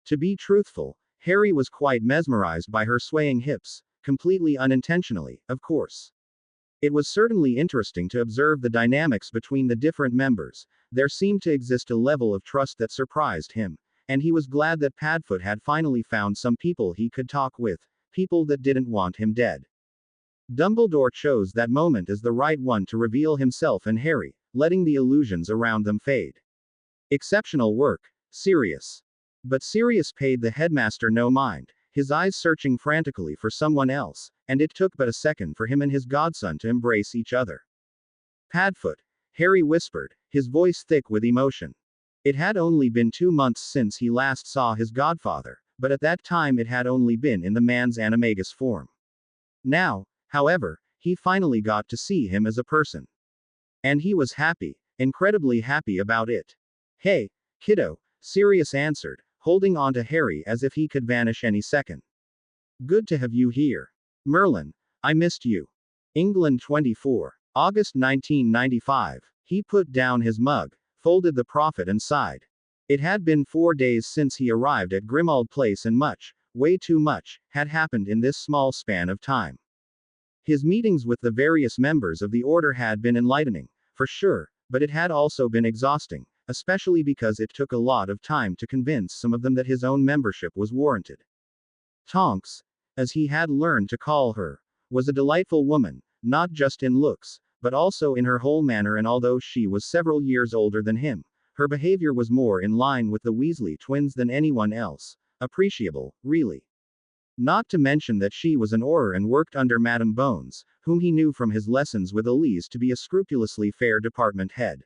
To be truthful, Harry was quite mesmerized by her swaying hips, completely unintentionally, of course. It was certainly interesting to observe the dynamics between the different members. There seemed to exist a level of trust that surprised him, and he was glad that Padfoot had finally found some people he could talk with, people that didn't want him dead. Dumbledore chose that moment as the right one to reveal himself and Harry, letting the illusions around them fade. "Exceptional work, Sirius." But Sirius paid the headmaster no mind. his eyes searching frantically for someone else, and it took but a second for him and his godson to embrace each other. Padfoot, Harry whispered, his voice thick with emotion. It had only been 2 months since he last saw his godfather, but at that time it had only been in the man's animagus form. Now, however, he finally got to see him as a person. And he was happy, incredibly happy about it. Hey, kiddo, Sirius answered, holding on to Harry as if he could vanish any second. Good to have you here. Merlin, I missed you. England 24. August 1995. He put down his mug, folded the Prophet and sighed. It had been 4 days since he arrived at Grimmauld Place and much, way too much, had happened in this small span of time. His meetings with the various members of the Order had been enlightening, for sure, but it had also been exhausting, especially because it took a lot of time to convince some of them that his own membership was warranted. Tonks, as he had learned to call her, was a delightful woman, not just in looks, but also in her whole manner, and although she was several years older than him, her behavior was more in line with the Weasley twins than anyone else. Appreciable, really. Not to mention that she was an Auror and worked under Madame Bones, whom he knew from his lessons with Elise to be a scrupulously fair department head.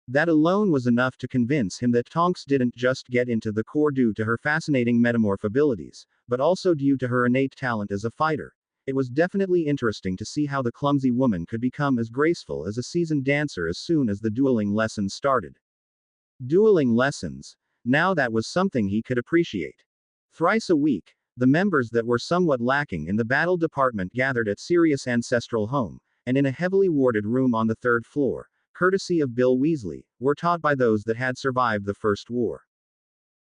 That alone was enough to convince him that Tonks didn't just get into the corps due to her fascinating metamorph abilities, but also due to her innate talent as a fighter. It was definitely interesting to see how the clumsy woman could become as graceful as a seasoned dancer as soon as the dueling lessons started. Dueling lessons. Now that was something he could appreciate. Thrice a week, the members that were somewhat lacking in the battle department gathered at Sirius' ancestral home, and in a heavily warded room on the 3rd floor, courtesy of Bill Weasley, were taught by those that had survived the First War.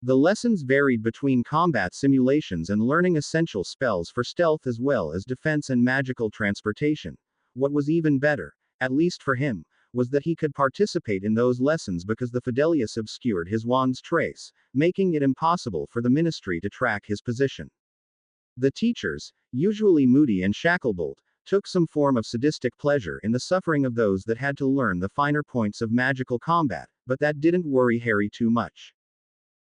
The lessons varied between combat simulations and learning essential spells for stealth as well as defense and magical transportation. What was even better, at least for him, was that he could participate in those lessons because the Fidelius obscured his wand's trace, making it impossible for the Ministry to track his position. The teachers, usually Moody and Shacklebolt, took some form of sadistic pleasure in the suffering of those that had to learn the finer points of magical combat, but that didn't worry Harry too much.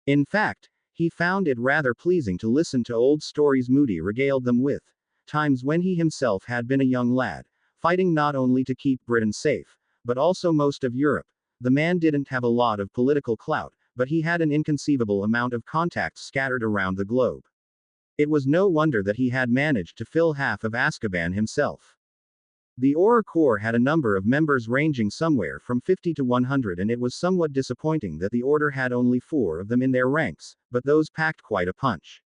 In fact, he found it rather pleasing to listen to old stories Moody regaled them with, times when he himself had been a young lad, fighting not only to keep Britain safe, but also most of Europe. The man didn't have a lot of political clout, but he had an inconceivable amount of contacts scattered around the globe. It was no wonder that he had managed to fill half of Azkaban himself. The Auror Corps had a number of members ranging somewhere from 50 to 100, and it was somewhat disappointing that the Order had only 4 of them in their ranks, but those packed quite a punch.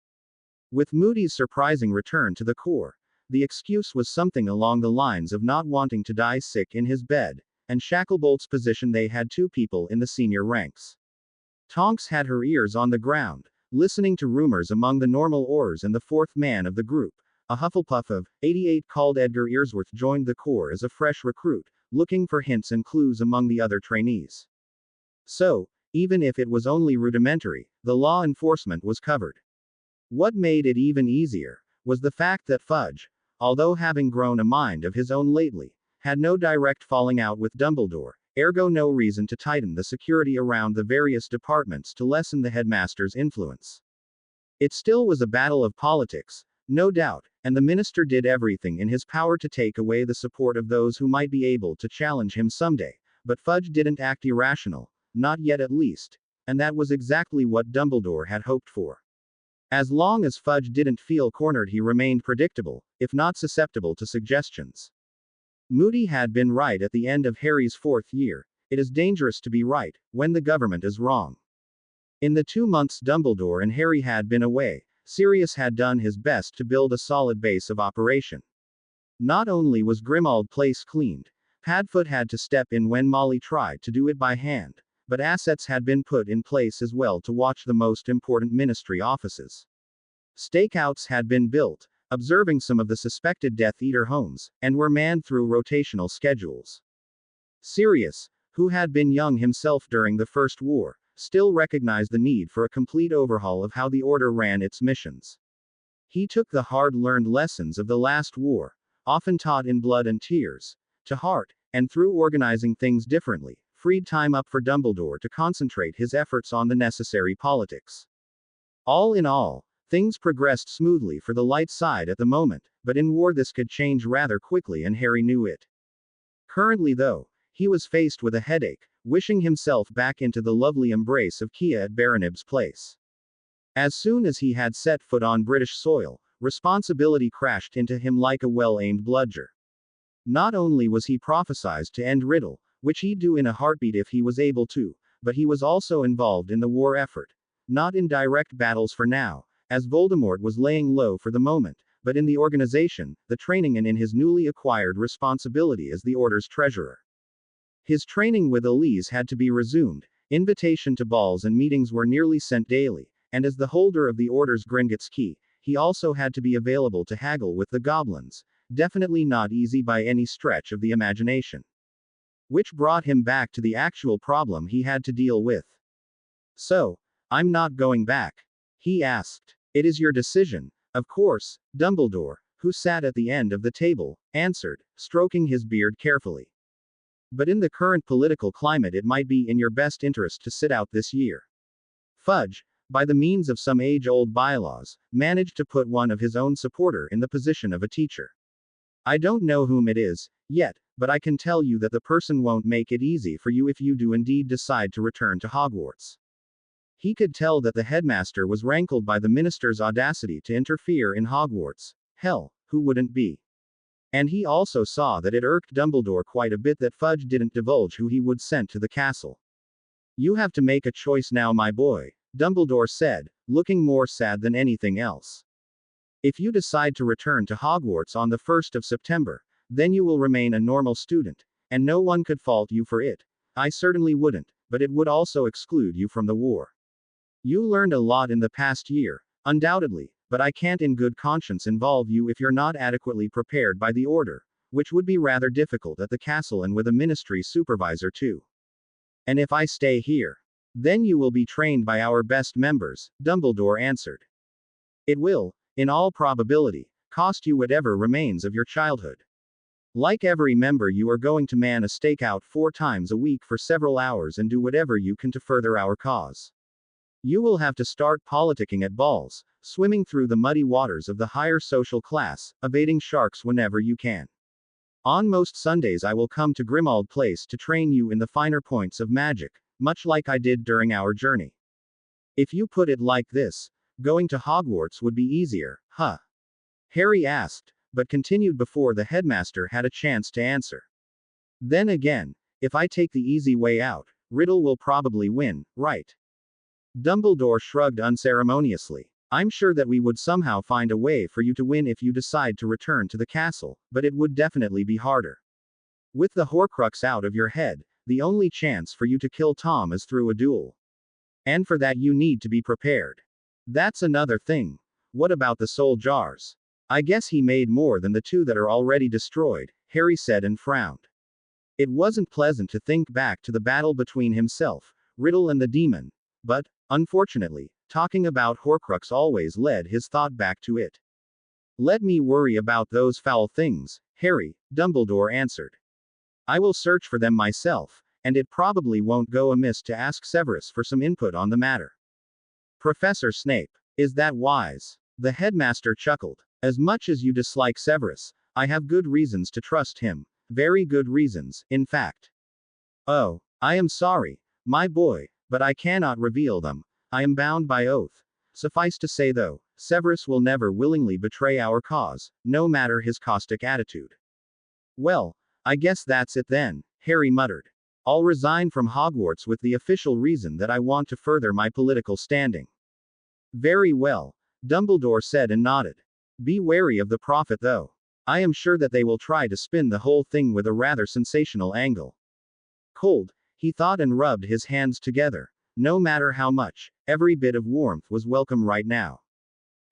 With Moody's surprising return to the Corps, the excuse was something along the lines of not wanting to die sick in his bed, and Shacklebolt's position they had 2 people in the senior ranks. Tonks had her ears on the ground, listening to rumors among the normal Aurors, and the 4th man of the group, a Hufflepuff of 88 called Edgar Earsworth, joined the Corps as a fresh recruit, looking for hints and clues among the other trainees. So, even if it was only rudimentary, the law enforcement was covered. What made it even easier was the fact that Fudge, although having grown a mind of his own lately, had no direct falling out with Dumbledore, ergo no reason to tighten the security around the various departments to lessen the headmaster's influence. It still was a battle of politics, no doubt, and the minister did everything in his power to take away the support of those who might be able to challenge him someday, but Fudge didn't act irrational, not yet at least, and that was exactly what Dumbledore had hoped for. As long as Fudge didn't feel cornered, he remained predictable, if not susceptible to suggestions. Moody had been right at the end of Harry's 4th year. It is dangerous to be right when the government is wrong. In the 2 months Dumbledore and Harry had been away, Sirius had done his best to build a solid base of operation. Not only was Grimmauld Place cleaned, Padfoot had to step in when Molly tried to do it by hand, but assets had been put in place as well to watch the most important ministry offices. Stakeouts had been built, observing some of the suspected Death Eater homes, and were manned through rotational schedules. Sirius, who had been young himself during the First War, still recognized the need for a complete overhaul of how the Order ran its missions. He took the hard-learned lessons of the last war, often taught in blood and tears, to heart, and through organizing things differently, freed time up for Dumbledore to concentrate his efforts on the necessary politics. All in all, Things progressed smoothly for the light side at the moment, but in war this could change rather quickly and Harry knew it. Currently though, he was faced with a headache, wishing himself back into the lovely embrace of Kia at Baronib's place. As soon as he had set foot on British soil, responsibility crashed into him like a well-aimed bludger. Not only was he prophesied to end Riddle, which he'd do in a heartbeat if he was able to, but he was also involved in the war effort. Not in direct battles for now, as Voldemort was laying low for the moment, but in the organization, the training and in his newly acquired responsibility as the Order's treasurer. His training with Elise had to be resumed, invitation to balls and meetings were nearly sent daily, and as the holder of the Order's Gringotts key, he also had to be available to haggle with the goblins, definitely not easy by any stretch of the imagination. Which brought him back to the actual problem he had to deal with. So, I'm not going back? He asked. It is your decision, of course, Dumbledore, who sat at the end of the table, answered, stroking his beard carefully. But in the current political climate it might be in your best interest to sit out this year. Fudge, by the means of some age-old bylaws, managed to put one of his own supporter in the position of a teacher. I don't know whom it is, yet, but I can tell you that the person won't make it easy for you if you do indeed decide to return to Hogwarts. He could tell that the headmaster was rankled by the minister's audacity to interfere in Hogwarts. Hell, who wouldn't be? And he also saw that it irked Dumbledore quite a bit that Fudge didn't divulge who he would send to the castle. You have to make a choice now, my boy, Dumbledore said, looking more sad than anything else. If you decide to return to Hogwarts on the 1st of September, then you will remain a normal student, and no one could fault you for it. I certainly wouldn't, but it would also exclude you from the war. You learned a lot in the past year, undoubtedly, but I can't in good conscience involve you if you're not adequately prepared by the Order, which would be rather difficult at the castle and with a ministry supervisor too. And if I stay here, then you will be trained by our best members, Dumbledore answered. It will, in all probability, cost you whatever remains of your childhood. Like every member, you are going to man a stakeout 4 times a week for several hours and do whatever you can to further our cause. You will have to start politicking at balls, swimming through the muddy waters of the higher social class, evading sharks whenever you can. On most Sundays I will come to Grimmauld Place to train you in the finer points of magic, much like I did during our journey. If you put it like this, going to Hogwarts would be easier, huh? Harry asked, but continued before the headmaster had a chance to answer. Then again, if I take the easy way out, Riddle will probably win, right? Dumbledore shrugged unceremoniously. I'm sure that we would somehow find a way for you to win if you decide to return to the castle, but it would definitely be harder. With the Horcrux out of your head, the only chance for you to kill Tom is through a duel. And for that you need to be prepared. That's another thing. What about the soul jars? I guess he made more than the 2 that are already destroyed, Harry said and frowned. It wasn't pleasant to think back to the battle between himself, Riddle and the demon, but, unfortunately, talking about Horcrux always led his thought back to it. Let me worry about those foul things, Harry, Dumbledore answered. I will search for them myself, and it probably won't go amiss to ask Severus for some input on the matter. Professor Snape, is that wise? The headmaster chuckled. As much as you dislike Severus, I have good reasons to trust him, very good reasons, in fact. Oh, I am sorry, my boy, but I cannot reveal them. I am bound by oath. Suffice to say though, Severus will never willingly betray our cause, no matter his caustic attitude. Well, I guess that's it then, Harry muttered. I'll resign from Hogwarts with the official reason that I want to further my political standing. Very well, Dumbledore said and nodded. Be wary of the Prophet though. I am sure that they will try to spin the whole thing with a rather sensational angle. Cold, he thought and rubbed his hands together. No matter how much, every bit of warmth was welcome right now.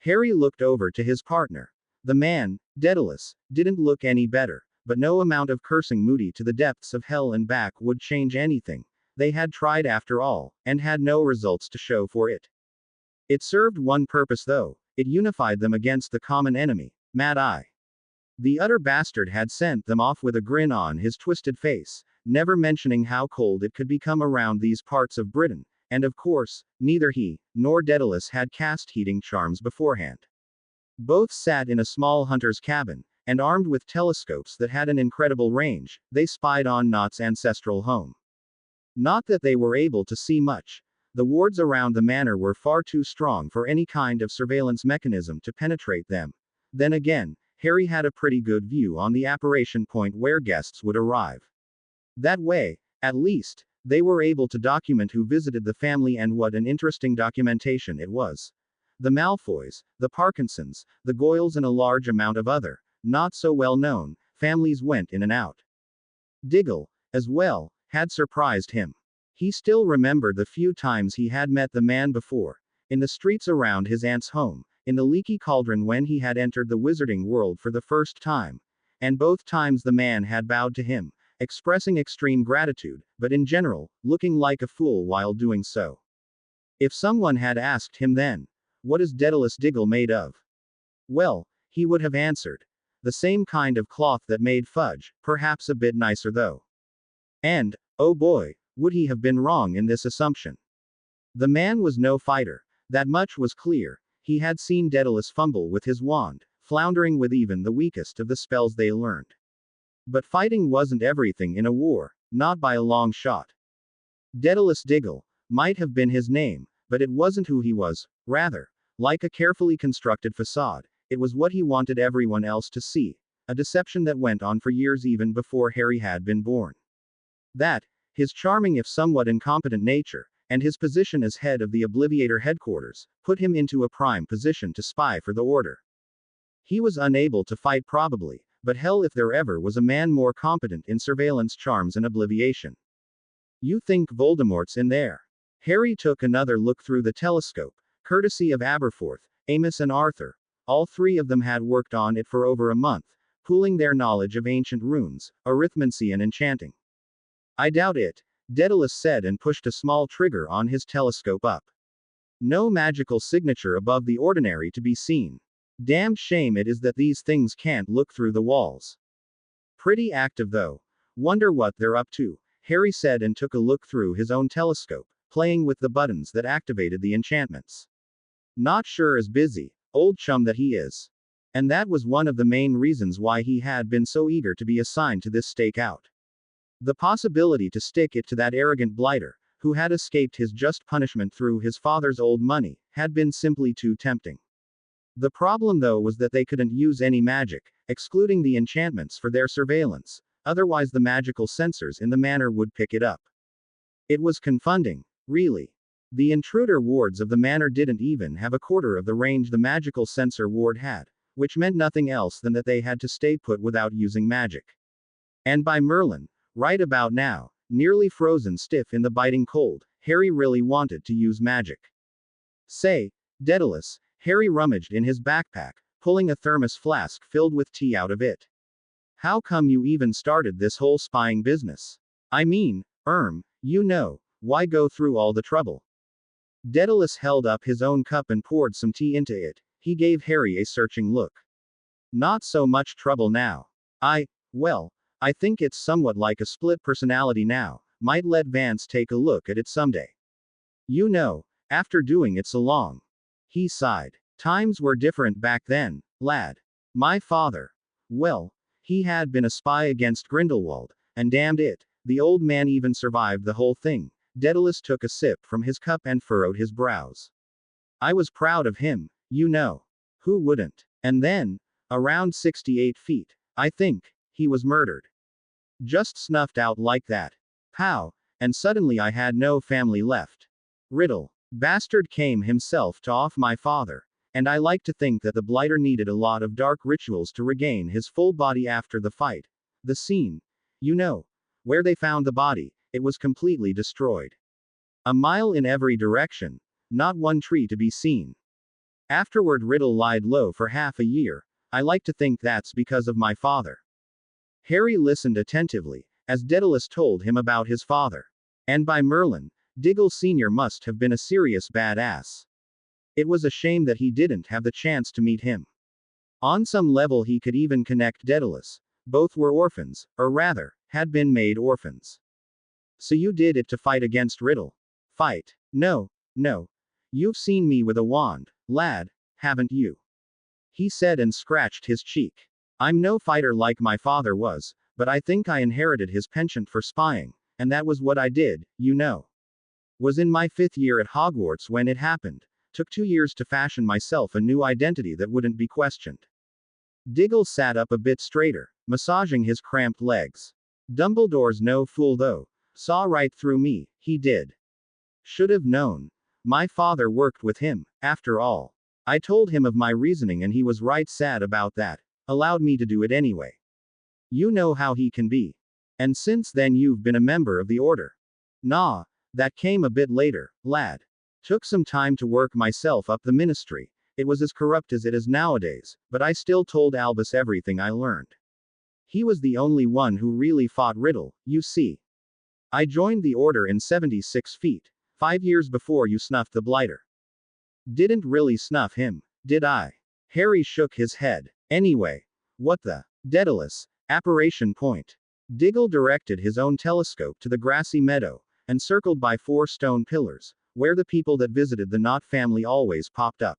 Harry looked over to his partner. The man, Daedalus, didn't look any better, but no amount of cursing Moody to the depths of hell and back would change anything. They had tried after all, and had no results to show for it. It served one purpose though, it unified them against the common enemy, Mad Eye. The utter bastard had sent them off with a grin on his twisted face, never mentioning how cold it could become around these parts of Britain, and of course, neither he nor Daedalus had cast heating charms beforehand. Both sat in a small hunter's cabin, and armed with telescopes that had an incredible range, they spied on Not's ancestral home. Not that they were able to see much. The wards around the manor were far too strong for any kind of surveillance mechanism to penetrate them. Then again, Harry had a pretty good view on the apparition point where guests would arrive. That way, at least, they were able to document who visited the family, and what an interesting documentation it was. The Malfoys, the Parkinsons, the Goyles, and a large amount of other, not so well known, families went in and out. Diggle, as well, had surprised him. He still remembered the few times he had met the man before, in the streets around his aunt's home, in the leaky cauldron when he had entered the wizarding world for the first time, and both times the man had bowed to him, expressing extreme gratitude, but in general, looking like a fool while doing so. If someone had asked him then, "What is Daedalus Diggle made of?" well, he would have answered, "The same kind of cloth that made fudge, perhaps a bit nicer though." And, oh boy, would he have been wrong in this assumption. The man was no fighter, that much was clear. He had seen Daedalus fumble with his wand, floundering with even the weakest of the spells they learned. But fighting wasn't everything in a war, not by a long shot. Daedalus Diggle might have been his name, but it wasn't who he was. Rather, like a carefully constructed facade, it was what he wanted everyone else to see, a deception that went on for years even before Harry had been born. That, his charming if somewhat incompetent nature, and his position as head of the Obliviator headquarters, put him into a prime position to spy for the Order. He was unable to fight probably, but hell if there ever was a man more competent in surveillance charms and obliviation. You think Voldemort's in there? Harry took another look through the telescope, courtesy of Aberforth, Amos and Arthur. All three of them had worked on it for over a month, pooling their knowledge of ancient runes, arithmancy and enchanting. I doubt it, Daedalus said and pushed a small trigger on his telescope up. No magical signature above the ordinary to be seen. Damned shame it is that these things can't look through the walls. Pretty active though. Wonder what they're up to, Harry said and took a look through his own telescope, playing with the buttons that activated the enchantments. Not sure as busy, old chum that he is. And that was one of the main reasons why he had been so eager to be assigned to this stakeout. The possibility to stick it to that arrogant blighter, who had escaped his just punishment through his father's old money, had been simply too tempting. The problem though was that they couldn't use any magic, excluding the enchantments for their surveillance, otherwise the magical sensors in the manor would pick it up. It was confounding, really. The intruder wards of the manor didn't even have a quarter of the range the magical sensor ward had, which meant nothing else than that they had to stay put without using magic. And by Merlin, right about now, nearly frozen stiff in the biting cold, Harry really wanted to use magic. Say, Daedalus, Harry rummaged in his backpack, pulling a thermos flask filled with tea out of it. How come you even started this whole spying business? I mean, you know, why go through all the trouble? Daedalus held up his own cup and poured some tea into it. He gave Harry a searching look. Not so much trouble now. Well, I think it's somewhat like a split personality now. Might let Vance take a look at it someday. You know, after doing it so long. He sighed. Times were different back then, lad. My father. Well, he had been a spy against Grindelwald, and damned it, the old man even survived the whole thing. Daedalus took a sip from his cup and furrowed his brows. I was proud of him, you know. Who wouldn't? And then, around 68 feet, I think, he was murdered. Just snuffed out like that. Pow, and suddenly I had no family left. Riddle. Bastard came himself to off my father. And I like to think that the blighter needed a lot of dark rituals to regain his full body after the fight. The scene. You know. Where they found the body, it was completely destroyed. A mile in every direction. Not one tree to be seen. Afterward Riddle lied low for half a year. I like to think that's because of my father. Harry listened attentively, as Daedalus told him about his father. And by Merlin, Diggle Sr. must have been a serious badass. It was a shame that he didn't have the chance to meet him. On some level he could even connect Daedalus. Both were orphans, or rather, had been made orphans. So you did it to fight against Riddle? Fight. No, no. You've seen me with a wand, lad, haven't you? He said and scratched his cheek. I'm no fighter like my father was, but I think I inherited his penchant for spying, and that was what I did, you know. Was in my 5th year at Hogwarts when it happened. Took 2 years to fashion myself a new identity that wouldn't be questioned. Diggle sat up a bit straighter, massaging his cramped legs. Dumbledore's no fool though. Saw right through me, he did. Should have known. My father worked with him, after all. I told him of my reasoning and he was right sad about that. Allowed me to do it anyway. You know how he can be. And since then you've been a member of the order. Nah, that came a bit later, lad. Took some time to work myself up the ministry. It was as corrupt as it is nowadays, but I still told Albus everything I learned. He was the only one who really fought Riddle, you see. I joined the order in 76 feet, 5 years before you snuffed the blighter. Didn't really snuff him, did I? Harry shook his head. Anyway, what the? Daedalus, apparition point. Diggle directed his own telescope to the grassy meadow, encircled by 4 stone pillars, where the people that visited the Knot family always popped up.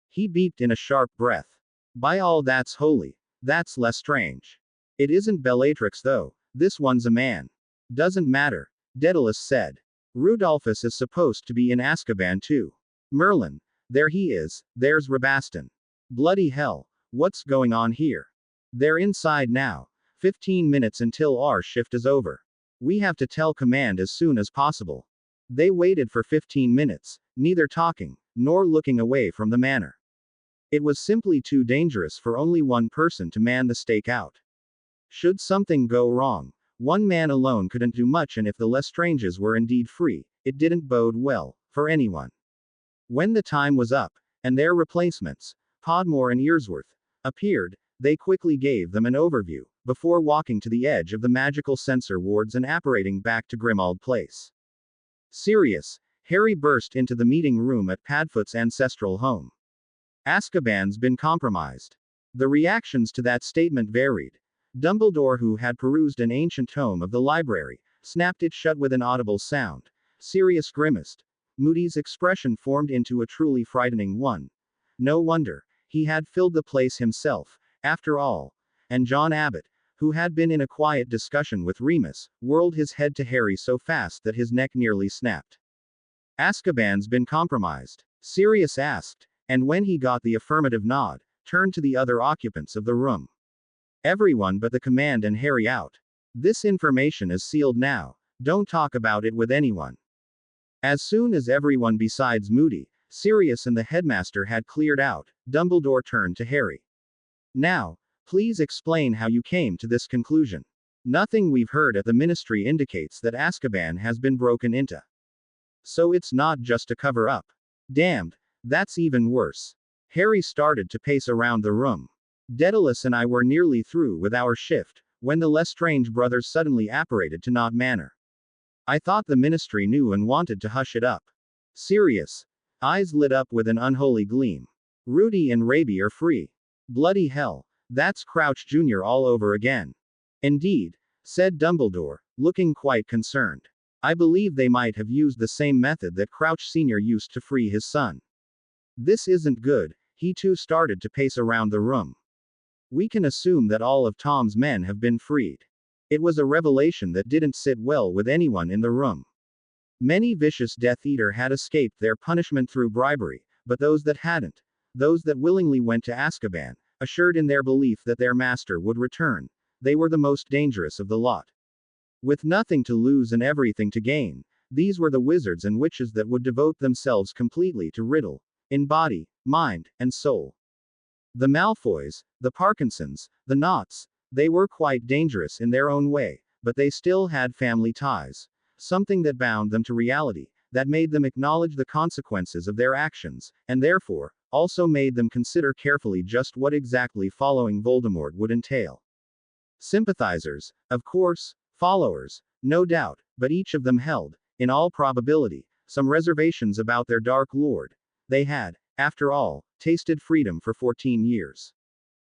He beeped in a sharp breath. By all that's holy, that's Lestrange. It isn't Bellatrix though, this one's a man. Doesn't matter, Daedalus said. Rudolphus is supposed to be in Azkaban too. Merlin, there he is, there's Rabaston. Bloody hell, what's going on here? They're inside now. 15 minutes until our shift is over. We have to tell command as soon as possible. They waited for 15 minutes, neither talking, nor looking away from the manor. It was simply too dangerous for only one person to man the stakeout. Should something go wrong, one man alone couldn't do much, and if the Lestranges were indeed free, it didn't bode well for anyone. When the time was up, and their replacements, Podmore and Earsworth, appeared, they quickly gave them an overview, before walking to the edge of the magical censor wards and apparating back to Grimmauld Place. Sirius, Harry burst into the meeting room at Padfoot's ancestral home. Azkaban's been compromised. The reactions to that statement varied. Dumbledore, who had perused an ancient tome of the library, snapped it shut with an audible sound. Sirius grimaced. Moody's expression formed into a truly frightening one. No wonder. He had filled the place himself, after all. And John Abbott, who had been in a quiet discussion with Remus, whirled his head to Harry so fast that his neck nearly snapped. Azkaban's been compromised? Sirius asked, and when he got the affirmative nod, turned to the other occupants of the room. Everyone but the command and Harry out. This information is sealed now. Don't talk about it with anyone. As soon as everyone besides Moody, Sirius and the headmaster had cleared out, Dumbledore turned to Harry. Now, please explain how you came to this conclusion. Nothing we've heard at the ministry indicates that Azkaban has been broken into. So it's not just a cover-up. Damned, that's even worse. Harry started to pace around the room. Daedalus and I were nearly through with our shift, when the Lestrange brothers suddenly apparated to Knot Manor. I thought the ministry knew and wanted to hush it up. Sirius. Eyes lit up with an unholy gleam. Rudy and Raby are free. Bloody hell. That's Crouch Jr. all over again. Indeed, said Dumbledore, looking quite concerned. I believe they might have used the same method that Crouch Sr. used to free his son. This isn't good. He too started to pace around the room. We can assume that all of Tom's men have been freed. It was a revelation that didn't sit well with anyone in the room. Many vicious Death Eater had escaped their punishment through bribery, but those that hadn't, those that willingly went to Azkaban, assured in their belief that their master would return, they were the most dangerous of the lot. With nothing to lose and everything to gain, these were the wizards and witches that would devote themselves completely to Riddle, in body, mind, and soul. The Malfoys, the Parkinsons, the Knots, they were quite dangerous in their own way, but they still had family ties. Something that bound them to reality, that made them acknowledge the consequences of their actions, and therefore, also made them consider carefully just what exactly following Voldemort would entail. Sympathizers, of course, followers, no doubt, but each of them held, in all probability, some reservations about their Dark Lord. They had, after all, tasted freedom for 14 years.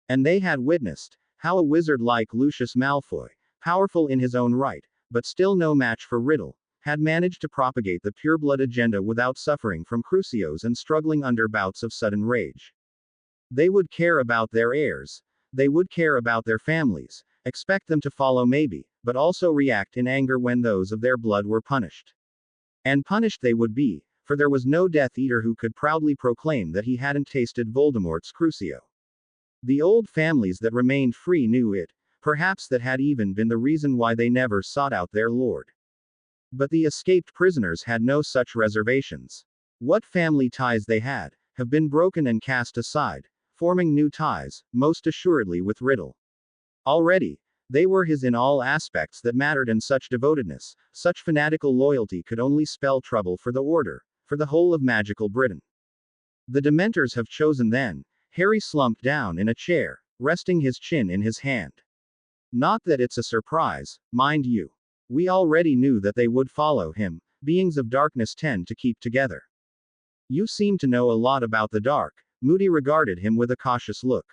And they had witnessed how a wizard like Lucius Malfoy, powerful in his own right, but still no match for Riddle, had managed to propagate the pureblood agenda without suffering from crucios and struggling under bouts of sudden rage. They would care about their heirs. They would care about their families, expect them to follow maybe, but also react in anger when those of their blood were punished. And punished they would be, for there was no Death Eater who could proudly proclaim that he hadn't tasted Voldemort's crucio. The old families that remained free knew it, perhaps that had even been the reason why they never sought out their lord. But the escaped prisoners had no such reservations. What family ties they had, have been broken and cast aside, forming new ties, most assuredly with Riddle. Already, they were his in all aspects that mattered, and such devotedness, such fanatical loyalty could only spell trouble for the Order, for the whole of magical Britain. The Dementors have chosen then. Harry slumped down in a chair, resting his chin in his hand. Not that it's a surprise, mind you. We already knew that they would follow him. Beings of darkness tend to keep together. You seem to know a lot about the dark. Moody regarded him with a cautious look.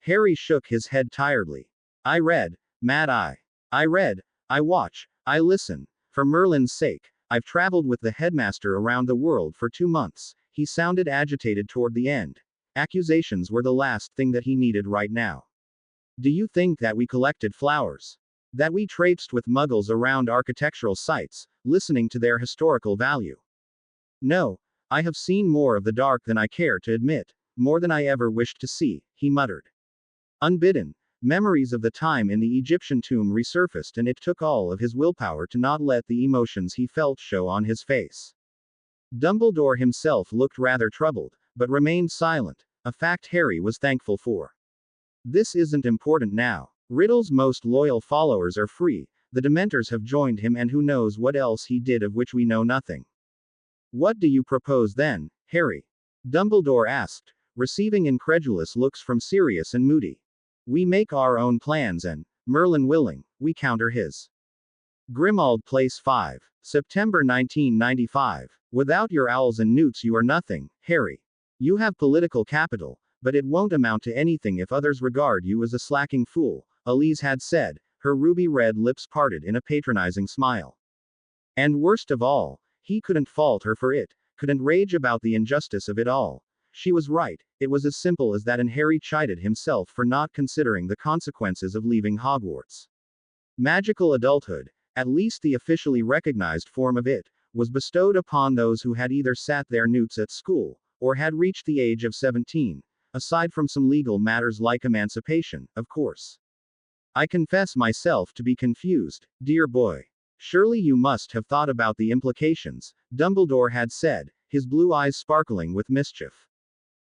Harry shook his head tiredly. I read, Mad Eye. I read, I watch, I listen. For Merlin's sake, I've traveled with the headmaster around the world for 2 months. He sounded agitated toward the end. Accusations were the last thing that he needed right now. Do you think that we collected flowers? That we traipsed with muggles around architectural sites, listening to their historical value? No, I have seen more of the dark than I care to admit, more than I ever wished to see, he muttered. Unbidden, memories of the time in the Egyptian tomb resurfaced, and it took all of his willpower to not let the emotions he felt show on his face. Dumbledore himself looked rather troubled, but remained silent, a fact Harry was thankful for. This isn't important now. Riddle's most loyal followers are free, the Dementors have joined him, and who knows what else he did of which we know nothing. What do you propose then, Harry? Dumbledore asked, receiving incredulous looks from Sirius and Moody. We make our own plans and, Merlin willing, we counter his. Grimmauld Place 5, September 1995. Without your owls and newts you are nothing, Harry. You have political capital, but it won't amount to anything if others regard you as a slacking fool, Elise had said, her ruby-red lips parted in a patronizing smile. And worst of all, he couldn't fault her for it, couldn't rage about the injustice of it all. She was right, it was as simple as that, and Harry chided himself for not considering the consequences of leaving Hogwarts. Magical adulthood, at least the officially recognized form of it, was bestowed upon those who had either sat their newts at school, or had reached the age of 17, aside from some legal matters like emancipation, of course. I confess myself to be confused, dear boy. Surely you must have thought about the implications, Dumbledore had said, his blue eyes sparkling with mischief.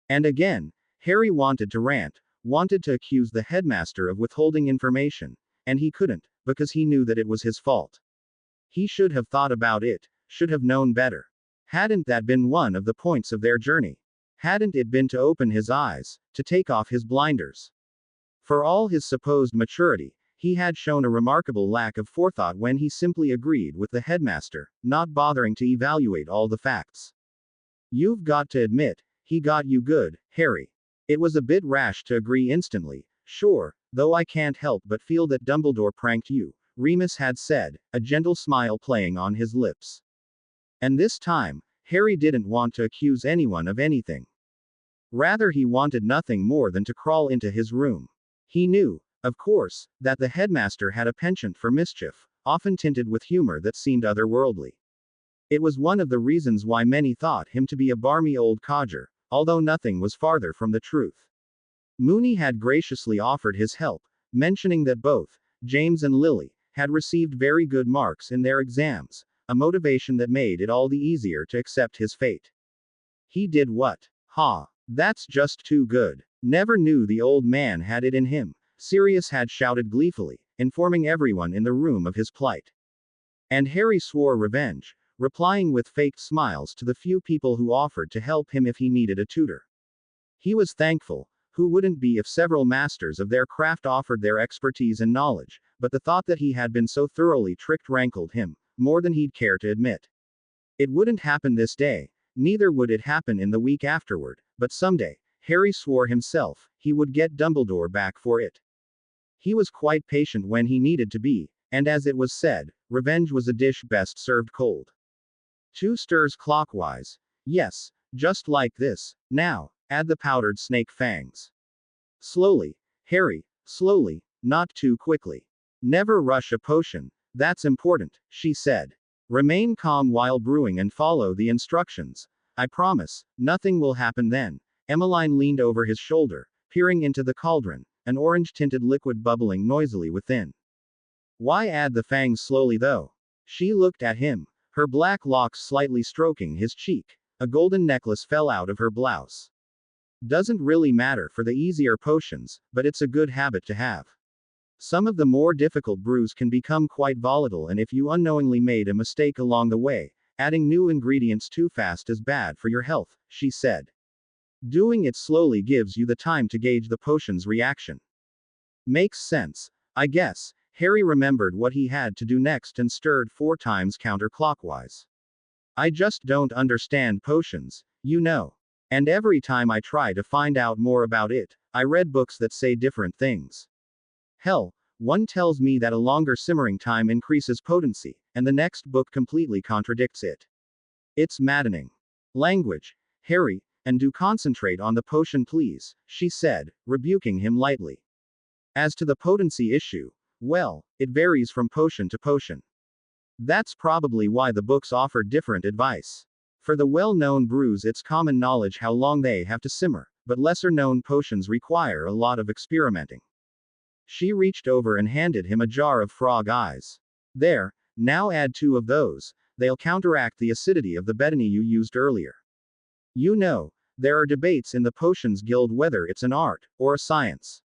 And again, Harry wanted to rant, wanted to accuse the headmaster of withholding information, and he couldn't, because he knew that it was his fault. He should have thought about it, should have known better. Hadn't that been one of the points of their journey? Hadn't it been to open his eyes, to take off his blinders? For all his supposed maturity, he had shown a remarkable lack of forethought when he simply agreed with the headmaster, not bothering to evaluate all the facts. You've got to admit, he got you good, Harry. It was a bit rash to agree instantly, sure, though I can't help but feel that Dumbledore pranked you, Remus had said, a gentle smile playing on his lips. And this time, Harry didn't want to accuse anyone of anything. Rather, he wanted nothing more than to crawl into his room. He knew, of course, that the headmaster had a penchant for mischief, often tinted with humor that seemed otherworldly. It was one of the reasons why many thought him to be a barmy old codger, although nothing was farther from the truth. Moony had graciously offered his help, mentioning that both James and Lily had received very good marks in their exams, a motivation that made it all the easier to accept his fate. He did what? Ha! That's just too good. Never knew the old man had it in him, Sirius had shouted gleefully, informing everyone in the room of his plight. And Harry swore revenge, replying with faked smiles to the few people who offered to help him if he needed a tutor. He was thankful, who wouldn't be if several masters of their craft offered their expertise and knowledge, but the thought that he had been so thoroughly tricked rankled him, more than he'd care to admit. It wouldn't happen this day, neither would it happen in the week afterward, but someday, Harry swore himself, he would get Dumbledore back for it. He was quite patient when he needed to be, and as it was said, revenge was a dish best served cold. 2 stirs clockwise. Yes, just like this. Now, add the powdered snake fangs. Slowly, Harry, slowly, not too quickly. Never rush a potion, that's important, she said. Remain calm while brewing and follow the instructions. I promise, nothing will happen then. Emmeline leaned over his shoulder, peering into the cauldron, an orange-tinted liquid bubbling noisily within. Why add the fangs slowly though? She looked at him, her black locks slightly stroking his cheek. A golden necklace fell out of her blouse. Doesn't really matter for the easier potions, but it's a good habit to have. Some of the more difficult brews can become quite volatile, and if you unknowingly made a mistake along the way, adding new ingredients too fast is bad for your health, she said. Doing it slowly gives you the time to gauge the potion's reaction. Makes sense, I guess. Harry remembered what he had to do next and stirred 4 times counterclockwise. I just don't understand potions, you know. And every time I try to find out more about it, I read books that say different things. Hell, one tells me that a longer simmering time increases potency, and the next book completely contradicts it. It's maddening. Language, Harry, and do concentrate on the potion please, she said, rebuking him lightly. As to the potency issue, well, it varies from potion to potion. That's probably why the books offer different advice. For the well-known brews it's common knowledge how long they have to simmer, but lesser-known potions require a lot of experimenting. She reached over and handed him a jar of frog eyes. There, now add 2 of those, they'll counteract the acidity of the betony you used earlier. You know, there are debates in the Potions Guild whether it's an art, or a science.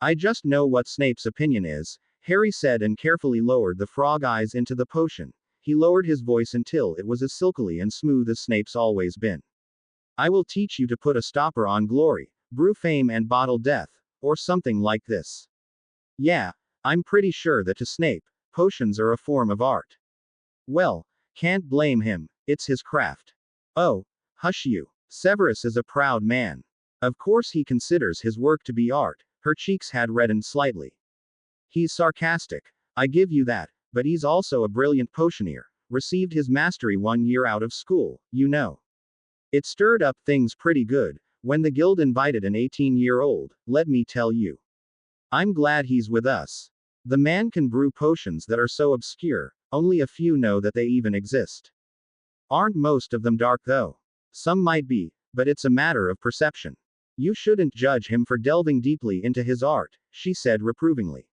I just know what Snape's opinion is, Harry said and carefully lowered the frog eyes into the potion. He lowered his voice until it was as silkily and smooth as Snape's always been. I will teach you to put a stopper on glory, brew fame and bottle death, or something like this. Yeah, I'm pretty sure that to Snape, potions are a form of art. Well, can't blame him, it's his craft. Oh, hush you. Severus is a proud man. Of course he considers his work to be art, her cheeks had reddened slightly. He's sarcastic, I give you that, but he's also a brilliant potioneer, received his mastery 1 year out of school, you know. It stirred up things pretty good, when the guild invited an 18-year-old, let me tell you. I'm glad he's with us. The man can brew potions that are so obscure, only a few know that they even exist. Aren't most of them dark though? Some might be, but it's a matter of perception. You shouldn't judge him for delving deeply into his art, she said reprovingly.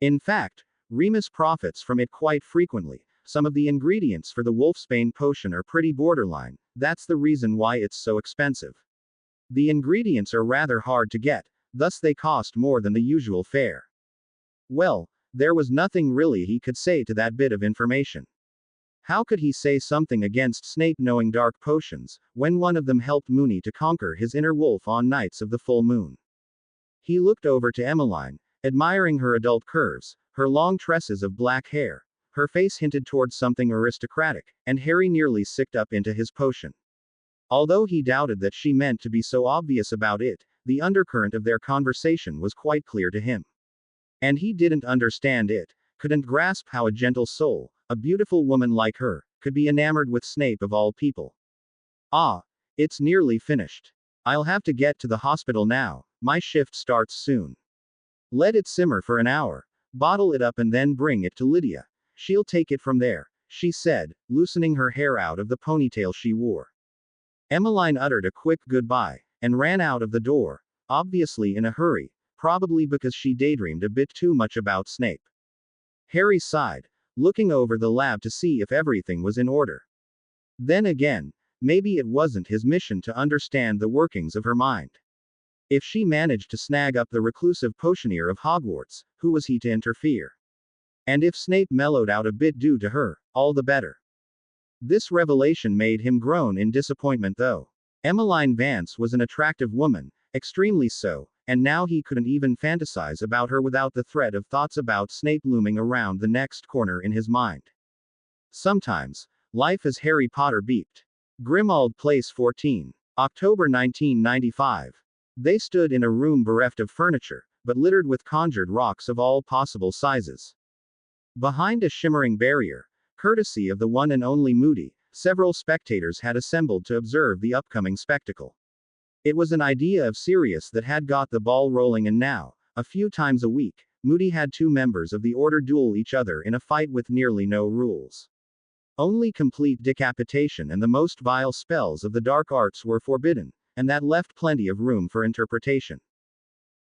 In fact, Remus profits from it quite frequently. Some of the ingredients for the Wolfsbane potion are pretty borderline, that's the reason why it's so expensive. The ingredients are rather hard to get, thus they cost more than the usual fare. Well, there was nothing really he could say to that bit of information. How could he say something against Snape knowing dark potions, when one of them helped Moony to conquer his inner wolf on nights of the full moon? He looked over to Emmeline, admiring her adult curves, her long tresses of black hair. Her face hinted towards something aristocratic, and Harry nearly sicked up into his potion. Although he doubted that she meant to be so obvious about it, the undercurrent of their conversation was quite clear to him. And he didn't understand it, couldn't grasp how a gentle soul, a beautiful woman like her, could be enamored with Snape of all people. Ah, it's nearly finished. I'll have to get to the hospital now, my shift starts soon. Let it simmer for an hour, bottle it up and then bring it to Lydia. She'll take it from there, she said, loosening her hair out of the ponytail she wore. Emmeline uttered a quick goodbye, and ran out of the door, obviously in a hurry, probably because she daydreamed a bit too much about Snape. Harry sighed, looking over the lab to see if everything was in order. Then again, maybe it wasn't his mission to understand the workings of her mind. If she managed to snag up the reclusive potioneer of Hogwarts, who was he to interfere? And if Snape mellowed out a bit due to her, all the better. This revelation made him groan in disappointment though. Emmeline Vance was an attractive woman, extremely so, and now he couldn't even fantasize about her without the threat of thoughts about Snape looming around the next corner in his mind. Sometimes, life as Harry Potter beeped. Grimmauld Place 14. October 1995. They stood in a room bereft of furniture, but littered with conjured rocks of all possible sizes. Behind a shimmering barrier, courtesy of the one and only Moody, several spectators had assembled to observe the upcoming spectacle. It was an idea of Sirius that had got the ball rolling, and now, a few times a week, Moody had two members of the Order duel each other in a fight with nearly no rules. Only complete decapitation and the most vile spells of the dark arts were forbidden, and that left plenty of room for interpretation.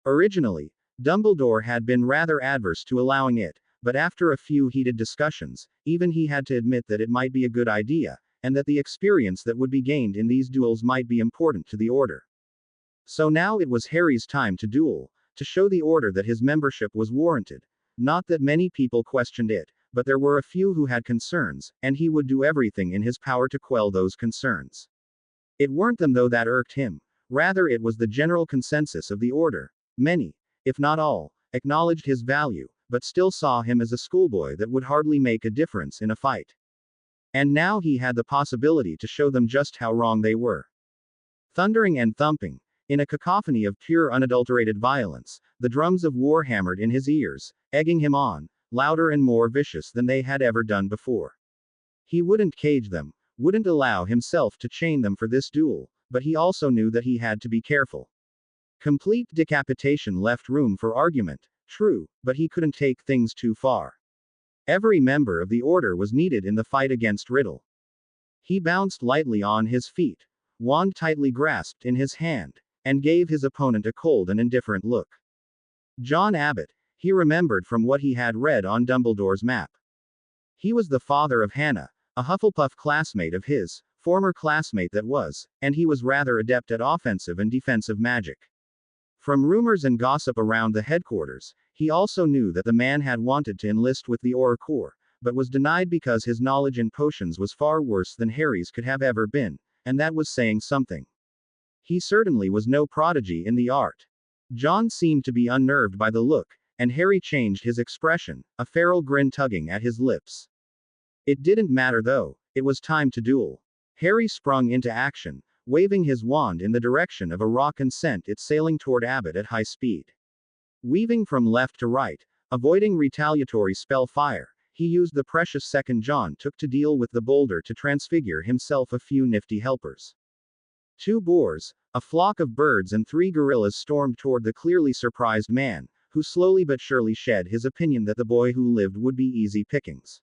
Originally, Dumbledore had been rather adverse to allowing it, but after a few heated discussions, even he had to admit that it might be a good idea, and that the experience that would be gained in these duels might be important to the Order. So now it was Harry's time to duel, to show the Order that his membership was warranted. Not that many people questioned it, but there were a few who had concerns, and he would do everything in his power to quell those concerns. It weren't them though that irked him, rather it was the general consensus of the Order. Many, if not all, acknowledged his value, but still saw him as a schoolboy that would hardly make a difference in a fight. And now he had the possibility to show them just how wrong they were. Thundering and thumping, in a cacophony of pure unadulterated violence, the drums of war hammered in his ears, egging him on, louder and more vicious than they had ever done before. He wouldn't cage them, wouldn't allow himself to chain them for this duel, but he also knew that he had to be careful. Complete decapitation left room for argument, true, but he couldn't take things too far. Every member of the Order was needed in the fight against Riddle. He bounced lightly on his feet, wand tightly grasped in his hand, and gave his opponent a cold and indifferent look. John Abbott, he remembered from what he had read on Dumbledore's map. He was the father of Hannah, a Hufflepuff classmate of his, former classmate that was, and he was rather adept at offensive and defensive magic. From rumors and gossip around the headquarters, he also knew that the man had wanted to enlist with the Auror Corps, but was denied because his knowledge in potions was far worse than Harry's could have ever been, and that was saying something. He certainly was no prodigy in the art. John seemed to be unnerved by the look, and Harry changed his expression, a feral grin tugging at his lips. It didn't matter though, it was time to duel. Harry sprung into action, waving his wand in the direction of a rock and sent it sailing toward Abbott at high speed. Weaving from left to right, avoiding retaliatory spell fire, he used the precious second John took to deal with the boulder to transfigure himself a few nifty helpers. 2 boars, a flock of birds and 3 gorillas stormed toward the clearly surprised man, who slowly but surely shed his opinion that the boy who lived would be easy pickings.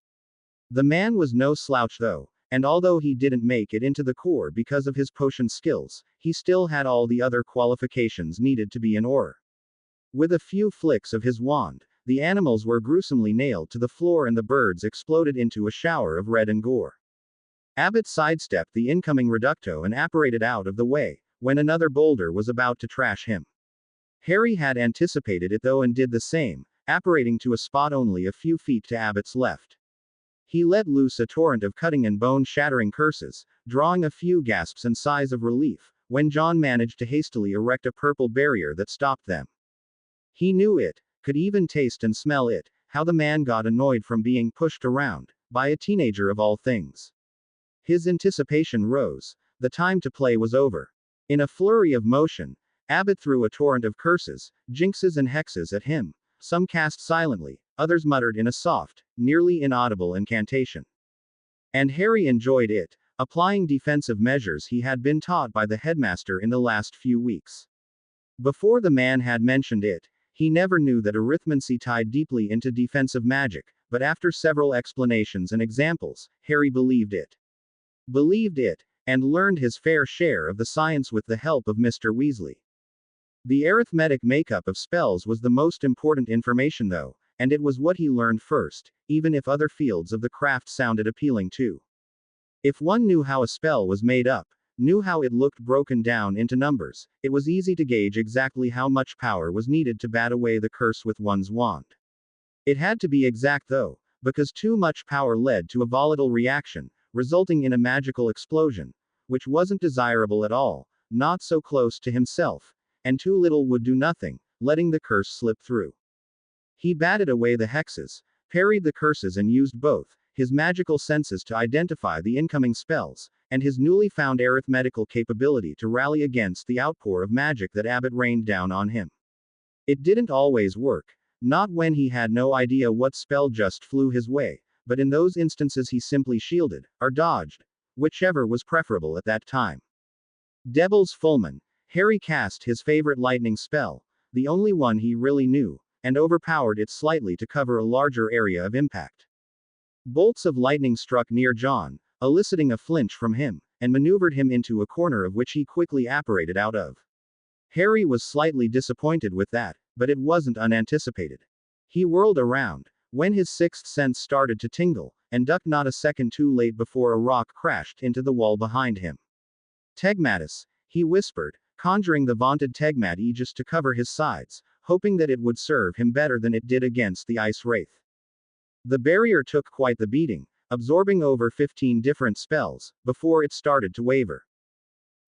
The man was no slouch though, and although he didn't make it into the Corps because of his potion skills, he still had all the other qualifications needed to be an Auror. With a few flicks of his wand, the animals were gruesomely nailed to the floor and the birds exploded into a shower of red and gore. Abbott sidestepped the incoming Reducto and apparated out of the way, when another boulder was about to trash him. Harry had anticipated it though and did the same, apparating to a spot only a few feet to Abbott's left. He let loose a torrent of cutting and bone-shattering curses, drawing a few gasps and sighs of relief, when John managed to hastily erect a purple barrier that stopped them. He knew it, could even taste and smell it, how the man got annoyed from being pushed around, by a teenager of all things. His anticipation rose, the time to play was over. In a flurry of motion, Abbott threw a torrent of curses, jinxes and hexes at him, some cast silently, others muttered in a soft, nearly inaudible incantation. And Harry enjoyed it, applying defensive measures he had been taught by the headmaster in the last few weeks. Before the man had mentioned it, he never knew that arithmancy tied deeply into defensive magic, but after several explanations and examples, Harry believed it. Believed it, and learned his fair share of the science with the help of Mr. Weasley. The arithmetic makeup of spells was the most important information though, and it was what he learned first, even if other fields of the craft sounded appealing too. If one knew how a spell was made up, knew how it looked broken down into numbers, it was easy to gauge exactly how much power was needed to bat away the curse with one's wand. It had to be exact though, because too much power led to a volatile reaction, resulting in a magical explosion, which wasn't desirable at all, not so close to himself, and too little would do nothing, letting the curse slip through. He batted away the hexes, parried the curses and used both his magical senses to identify the incoming spells, and his newly found arithmetical capability to rally against the outpour of magic that Abbott rained down on him. It didn't always work. Not when he had no idea what spell just flew his way, but in those instances he simply shielded, or dodged, whichever was preferable at that time. Devil's Fulmin. Harry cast his favorite lightning spell, the only one he really knew, and overpowered it slightly to cover a larger area of impact. Bolts of lightning struck near John, eliciting a flinch from him, and maneuvered him into a corner of which he quickly apparated out of. Harry was slightly disappointed with that, but it wasn't unanticipated. He whirled around, when his sixth sense started to tingle, and ducked not a second too late before a rock crashed into the wall behind him. Tegmatus, he whispered, conjuring the vaunted Tegmat Aegis to cover his sides, hoping that it would serve him better than it did against the Ice Wraith. The barrier took quite the beating, absorbing over 15 different spells, before it started to waver.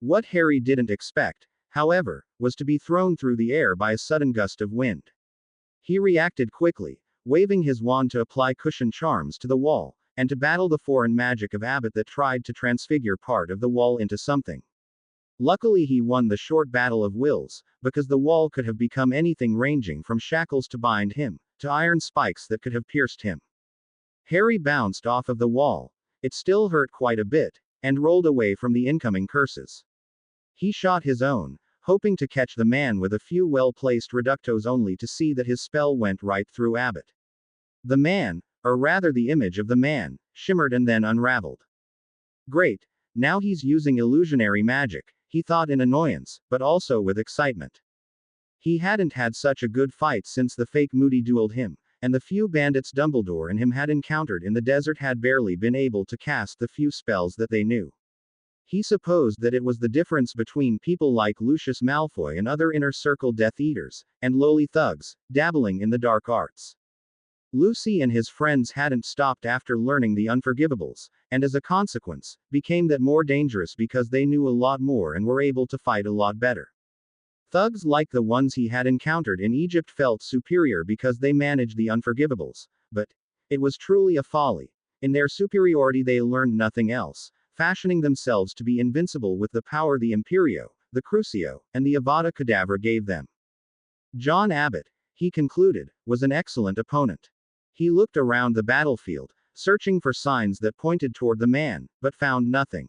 What Harry didn't expect, however, was to be thrown through the air by a sudden gust of wind. He reacted quickly, waving his wand to apply cushion charms to the wall, and to battle the foreign magic of Abbott that tried to transfigure part of the wall into something. Luckily he won the short battle of wills, because the wall could have become anything ranging from shackles to bind him, to iron spikes that could have pierced him. Harry bounced off of the wall, it still hurt quite a bit, and rolled away from the incoming curses. He shot his own, hoping to catch the man with a few well-placed reductos only to see that his spell went right through Abbott. The man, or rather the image of the man, shimmered and then unraveled. Great, now he's using illusionary magic, he thought in annoyance, but also with excitement. He hadn't had such a good fight since the fake Moody dueled him, and the few bandits Dumbledore and him had encountered in the desert had barely been able to cast the few spells that they knew. He supposed that it was the difference between people like Lucius Malfoy and other inner circle Death Eaters, and lowly thugs, dabbling in the dark arts. Lucy and his friends hadn't stopped after learning the Unforgivables, and as a consequence, became that more dangerous because they knew a lot more and were able to fight a lot better. Thugs like the ones he had encountered in Egypt felt superior because they managed the Unforgivables, but it was truly a folly. In their superiority they learned nothing else, fashioning themselves to be invincible with the power the Imperio, the Crucio, and the Avada Kedavra gave them. John Abbott, he concluded, was an excellent opponent. He looked around the battlefield, searching for signs that pointed toward the man, but found nothing.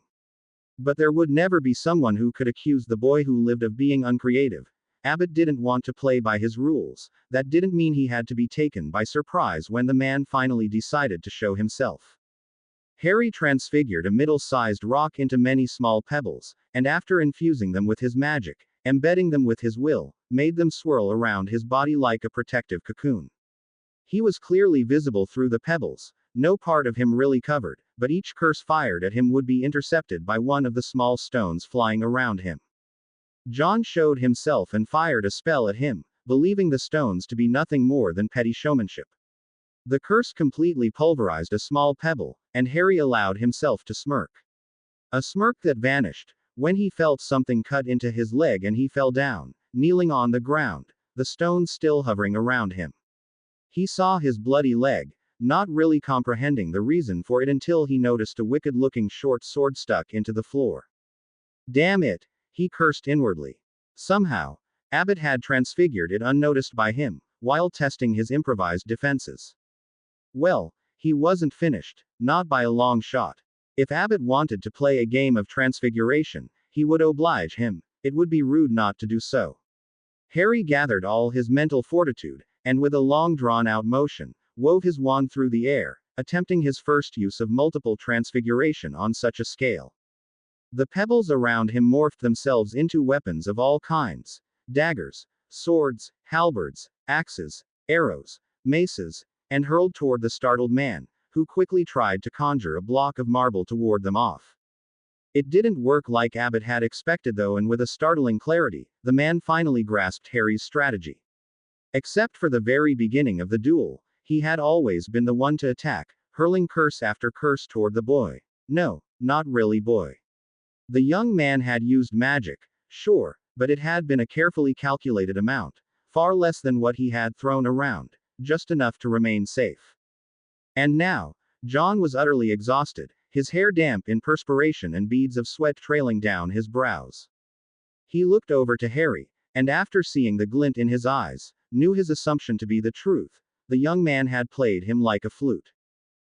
But there would never be someone who could accuse the boy who lived of being uncreative. Abbott didn't want to play by his rules, that didn't mean he had to be taken by surprise when the man finally decided to show himself. Harry transfigured a middle-sized rock into many small pebbles, and after infusing them with his magic, embedding them with his will, made them swirl around his body like a protective cocoon. He was clearly visible through the pebbles, no part of him really covered, but each curse fired at him would be intercepted by one of the small stones flying around him. John showed himself and fired a spell at him, believing the stones to be nothing more than petty showmanship. The curse completely pulverized a small pebble, and Harry allowed himself to smirk. A smirk that vanished, when he felt something cut into his leg and he fell down, kneeling on the ground, the stones still hovering around him. He saw his bloody leg, not really comprehending the reason for it until he noticed a wicked-looking short sword stuck into the floor. Damn it, he cursed inwardly. Somehow, Abbott had transfigured it unnoticed by him, while testing his improvised defenses. Well, he wasn't finished, not by a long shot. If Abbott wanted to play a game of transfiguration, he would oblige him, it would be rude not to do so. Harry gathered all his mental fortitude, and with a long drawn-out motion, wove his wand through the air, attempting his first use of multiple transfiguration on such a scale. The pebbles around him morphed themselves into weapons of all kinds: daggers, swords, halberds, axes, arrows, maces, and hurled toward the startled man, who quickly tried to conjure a block of marble to ward them off. It didn't work like Abbott had expected though, and with a startling clarity, the man finally grasped Harry's strategy. Except for the very beginning of the duel, he had always been the one to attack, hurling curse after curse toward the boy. No, not really boy. The young man had used magic, sure, but it had been a carefully calculated amount, far less than what he had thrown around, just enough to remain safe. And now, John was utterly exhausted, his hair damp in perspiration and beads of sweat trailing down his brows. He looked over to Harry, and after seeing the glint in his eyes, knew his assumption to be the truth. The young man had played him like a flute.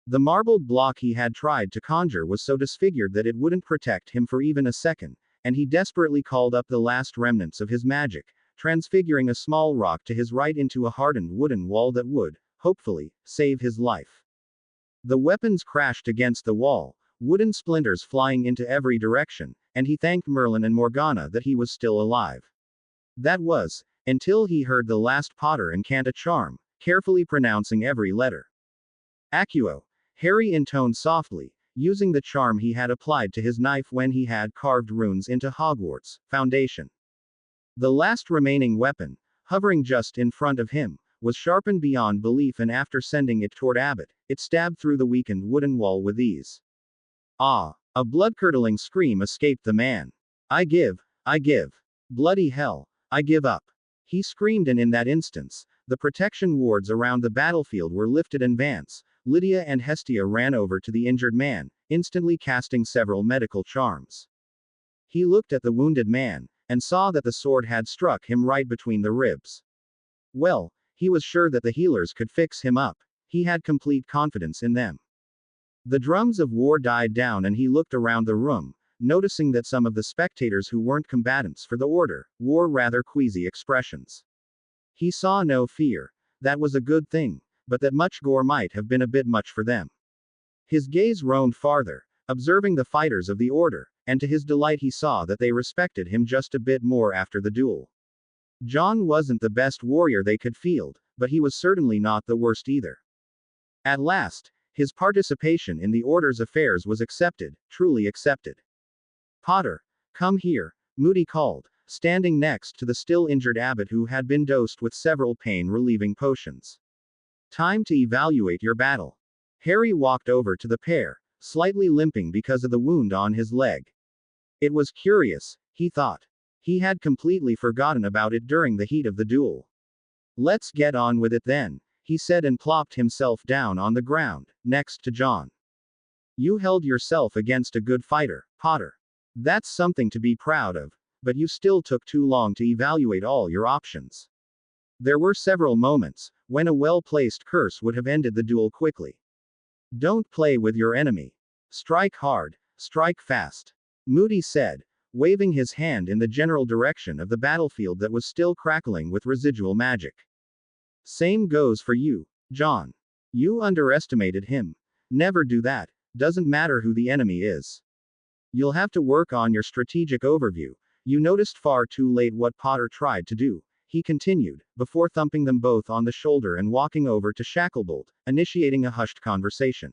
The marbled block he had tried to conjure was so disfigured that it wouldn't protect him for even a second, and he desperately called up the last remnants of his magic, transfiguring a small rock to his right into a hardened wooden wall that would, hopefully, save his life. The weapons crashed against the wall, wooden splinters flying into every direction, and he thanked Merlin and Morgana that he was still alive. That was, until he heard the last Potter incant a charm, carefully pronouncing every letter. Accio, Harry intoned softly, using the charm he had applied to his knife when he had carved runes into Hogwarts Foundation. The last remaining weapon, hovering just in front of him, was sharpened beyond belief, and after sending it toward Abbott, it stabbed through the weakened wooden wall with ease. Ah! A blood-curdling scream escaped the man. I give. Bloody hell. I give up. He screamed, and in that instance, the protection wards around the battlefield were lifted, and Vance, Lydia and Hestia ran over to the injured man, instantly casting several medical charms. He looked at the wounded man, and saw that the sword had struck him right between the ribs. Well, he was sure that the healers could fix him up. He had complete confidence in them. The drums of war died down, and he looked around the room, noticing that some of the spectators who weren't combatants for the order, wore rather queasy expressions. He saw no fear. That was a good thing, but that much gore might have been a bit much for them. His gaze roamed farther, observing the fighters of the order, and to his delight he saw that they respected him just a bit more after the duel. John wasn't the best warrior they could field, but he was certainly not the worst either. At last, his participation in the order's affairs was accepted, truly accepted. Potter, come here, Moody called, standing next to the still injured Abbott, who had been dosed with several pain-relieving potions. Time to evaluate your battle. Harry walked over to the pair, slightly limping because of the wound on his leg. It was curious, he thought. He had completely forgotten about it during the heat of the duel. Let's get on with it then, he said, and plopped himself down on the ground, next to John. You held yourself against a good fighter, Potter. That's something to be proud of, but you still took too long to evaluate all your options. There were several moments when a well-placed curse would have ended the duel quickly. Don't play with your enemy. Strike hard, strike fast, Moody said, waving his hand in the general direction of the battlefield that was still crackling with residual magic. Same goes for you, John. You underestimated him. Never do that, doesn't matter who the enemy is. You'll have to work on your strategic overview. You noticed far too late what Potter tried to do, he continued, before thumping them both on the shoulder and walking over to Shacklebolt, initiating a hushed conversation.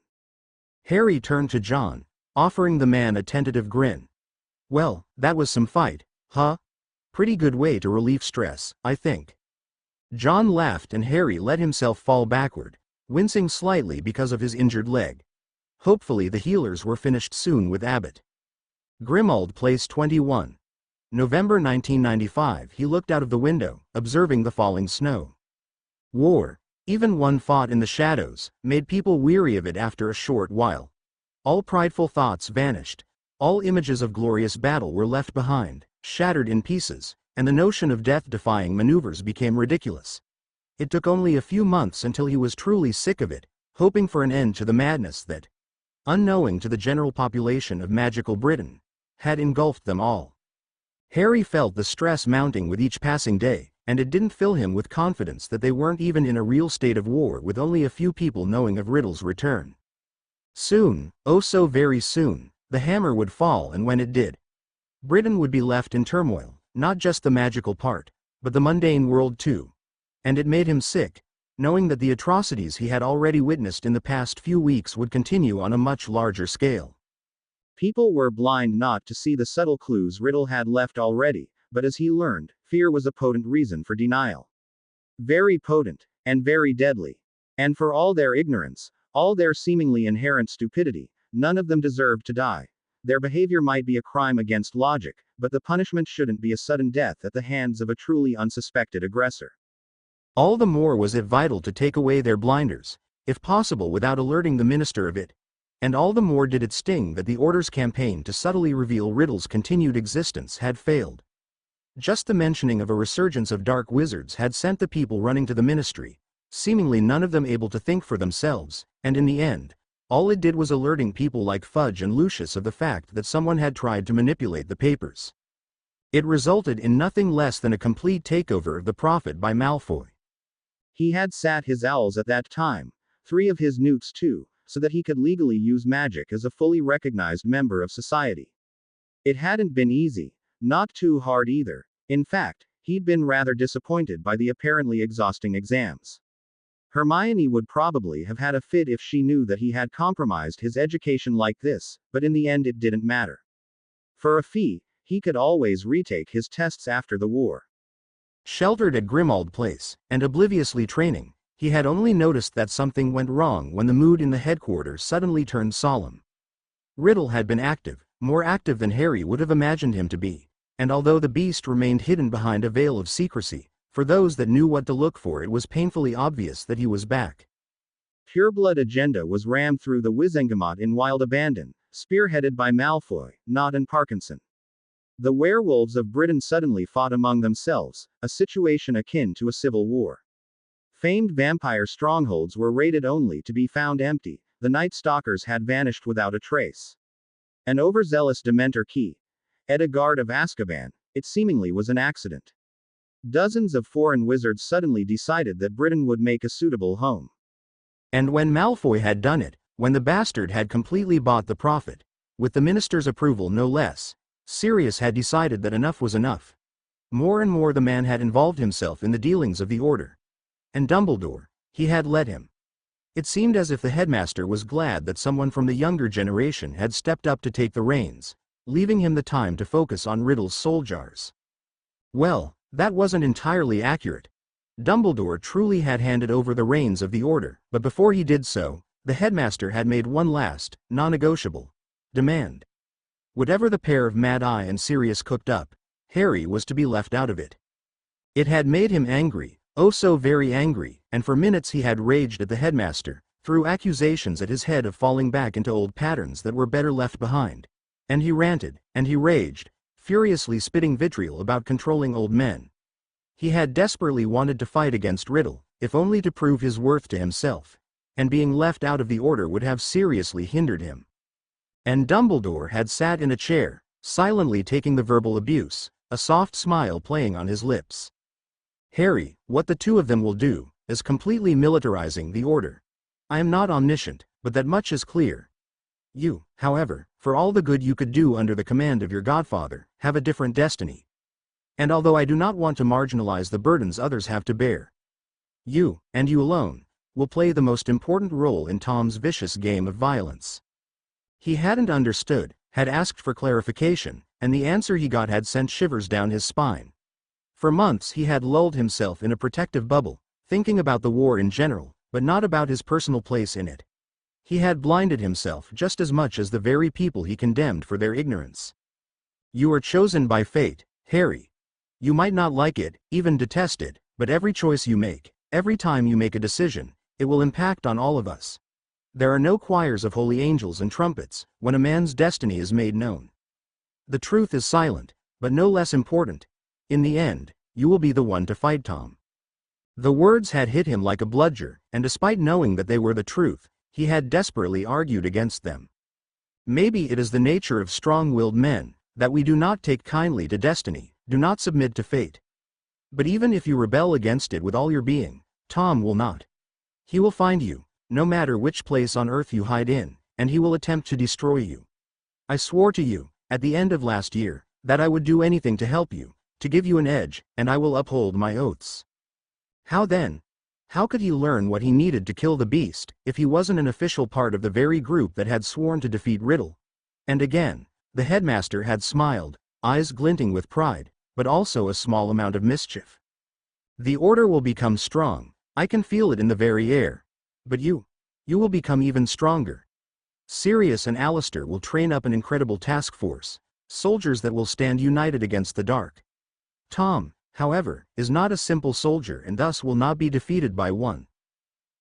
Harry turned to John, offering the man a tentative grin. Well, that was some fight, huh? Pretty good way to relieve stress, I think. John laughed, and Harry let himself fall backward, wincing slightly because of his injured leg. Hopefully the healers were finished soon with Abbott. Grimmauld Place 21. November 1995. He looked out of the window, observing the falling snow. War, even one fought in the shadows, made people weary of it after a short while. All prideful thoughts vanished. All images of glorious battle were left behind, shattered in pieces, and the notion of death-defying maneuvers became ridiculous. It took only a few months until he was truly sick of it, hoping for an end to the madness that, unknowing to the general population of magical Britain, had engulfed them all. Harry felt the stress mounting with each passing day, and it didn't fill him with confidence that they weren't even in a real state of war, with only a few people knowing of Riddle's return. Soon, oh so very soon, the hammer would fall, and when it did, Britain would be left in turmoil, not just the magical part, but the mundane world too. And it made him sick, knowing that the atrocities he had already witnessed in the past few weeks would continue on a much larger scale. People were blind not to see the subtle clues Riddle had left already, but as he learned, fear was a potent reason for denial. Very potent, and very deadly. And for all their ignorance, all their seemingly inherent stupidity, none of them deserved to die. Their behavior might be a crime against logic, but the punishment shouldn't be a sudden death at the hands of a truly unsuspected aggressor. All the more was it vital to take away their blinders, if possible without alerting the minister of it. And all the more did it sting that the Order's campaign to subtly reveal Riddle's continued existence had failed. Just the mentioning of a resurgence of dark wizards had sent the people running to the ministry, seemingly none of them able to think for themselves, and in the end, all it did was alerting people like Fudge and Lucius of the fact that someone had tried to manipulate the papers. It resulted in nothing less than a complete takeover of the Prophet by Malfoy. He had sat his owls at that time, 3 of his newts too, so that he could legally use magic as a fully recognized member of society. It hadn't been easy, not too hard either. In fact, he'd been rather disappointed by the apparently exhausting exams. Hermione would probably have had a fit if she knew that he had compromised his education like this, but in the end it didn't matter. For a fee, he could always retake his tests after the war. Sheltered at Grimmauld Place, and obliviously training, he had only noticed that something went wrong when the mood in the headquarters suddenly turned solemn. Riddle had been active, more active than Harry would have imagined him to be, and although the beast remained hidden behind a veil of secrecy, for those that knew what to look for it was painfully obvious that he was back. Pureblood agenda was rammed through the Wizengamot in wild abandon, spearheaded by Malfoy, Nott and Parkinson. The werewolves of Britain suddenly fought among themselves, a situation akin to a civil war. Famed vampire strongholds were raided only to be found empty, the Night Stalkers had vanished without a trace. An overzealous Dementor key, Edelgard of Azkaban, it seemingly was an accident. Dozens of foreign wizards suddenly decided that Britain would make a suitable home. And when Malfoy had done it, when the bastard had completely bought the Prophet, with the minister's approval no less, Sirius had decided that enough was enough. More and more the man had involved himself in the dealings of the Order. And Dumbledore, he had let him. It seemed as if the headmaster was glad that someone from the younger generation had stepped up to take the reins, leaving him the time to focus on Riddle's soul jars. Well, that wasn't entirely accurate. Dumbledore truly had handed over the reins of the Order, but before he did so, the headmaster had made one last, non-negotiable demand. Whatever the pair of Mad Eye and Sirius cooked up, Harry was to be left out of it. It had made him angry, oh so very angry, and for minutes he had raged at the headmaster, threw accusations at his head of falling back into old patterns that were better left behind. And he ranted, and he raged, furiously spitting vitriol about controlling old men. He had desperately wanted to fight against Riddle, if only to prove his worth to himself, and being left out of the Order would have seriously hindered him. And Dumbledore had sat in a chair, silently taking the verbal abuse, a soft smile playing on his lips. Harry, what the two of them will do, is completely militarizing the Order. I am not omniscient, but that much is clear. You, however, for all the good you could do under the command of your godfather, have a different destiny. And although I do not want to marginalize the burdens others have to bear, you, and you alone, will play the most important role in Tom's vicious game of violence. He hadn't understood, had asked for clarification, and the answer he got had sent shivers down his spine. For months he had lulled himself in a protective bubble, thinking about the war in general, but not about his personal place in it. He had blinded himself just as much as the very people he condemned for their ignorance. You are chosen by fate, Harry. You might not like it, even detest it, but every choice you make, every time you make a decision, it will impact on all of us. There are no choirs of holy angels and trumpets when a man's destiny is made known. The truth is silent, but no less important. In the end, you will be the one to fight Tom. The words had hit him like a bludgeon, and despite knowing that they were the truth, he had desperately argued against them. Maybe it is the nature of strong-willed men, that we do not take kindly to destiny, do not submit to fate. But even if you rebel against it with all your being, Tom will not. He will find you, no matter which place on earth you hide in, and he will attempt to destroy you. I swore to you, at the end of last year, that I would do anything to help you, to give you an edge, and I will uphold my oaths. How then? How could he learn what he needed to kill the beast, if he wasn't an official part of the very group that had sworn to defeat Riddle? And again, the headmaster had smiled, eyes glinting with pride, but also a small amount of mischief. The Order will become strong, I can feel it in the very air. But you will become even stronger. Sirius and Alistair will train up an incredible task force, soldiers that will stand united against the dark. Tom, however, is not a simple soldier and thus will not be defeated by one.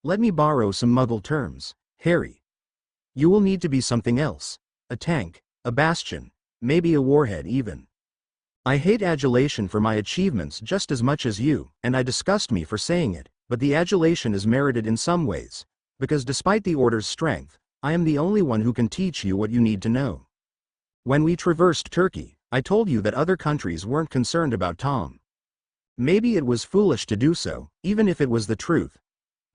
Let me borrow some Muggle terms, Harry. You will need to be something else. A tank, a bastion, maybe a warhead even. I hate adulation for my achievements just as much as you, and I disgust me for saying it, but the adulation is merited in some ways, because despite the Order's strength, I am the only one who can teach you what you need to know. When we traversed Turkey, I told you that other countries weren't concerned about Tom. Maybe it was foolish to do so, even if it was the truth.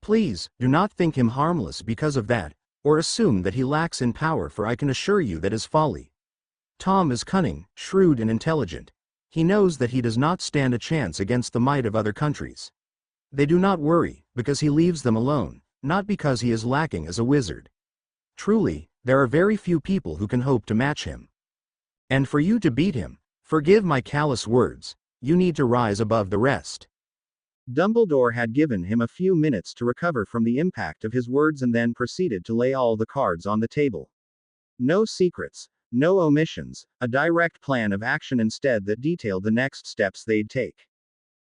Please, do not think him harmless because of that, or assume that he lacks in power, for I can assure you that is folly. Tom is cunning, shrewd and intelligent. He knows that he does not stand a chance against the might of other countries. They do not worry, because he leaves them alone, not because he is lacking as a wizard. Truly, there are very few people who can hope to match him. And for you to beat him, forgive my callous words, you need to rise above the rest. Dumbledore had given him a few minutes to recover from the impact of his words and then proceeded to lay all the cards on the table. No secrets, no omissions, a direct plan of action instead that detailed the next steps they'd take.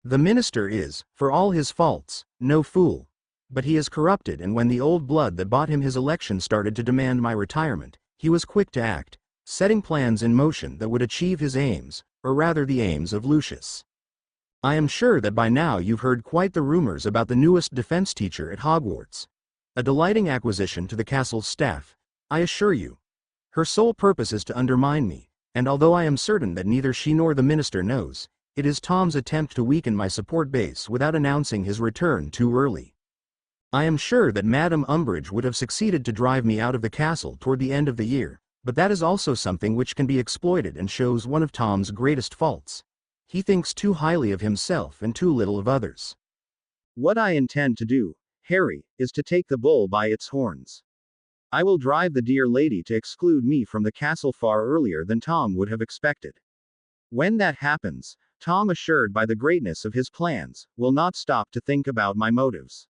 The minister is, for all his faults, no fool. But he is corrupted, and when the old blood that bought him his election started to demand my retirement, he was quick to act, setting plans in motion that would achieve his aims, or rather the aims of Lucius. I am sure that by now you've heard quite the rumors about the newest defense teacher at Hogwarts. A delighting acquisition to the castle's staff, I assure you. Her sole purpose is to undermine me, and although I am certain that neither she nor the minister knows, it is Tom's attempt to weaken my support base without announcing his return too early. I am sure that Madame Umbridge would have succeeded to drive me out of the castle toward the end of the year, but that is also something which can be exploited and shows one of Tom's greatest faults. He thinks too highly of himself and too little of others. What I intend to do, Harry, is to take the bull by its horns. I will drive the dear lady to exclude me from the castle far earlier than Tom would have expected. When that happens, Tom, assured by the greatness of his plans, will not stop to think about my motives.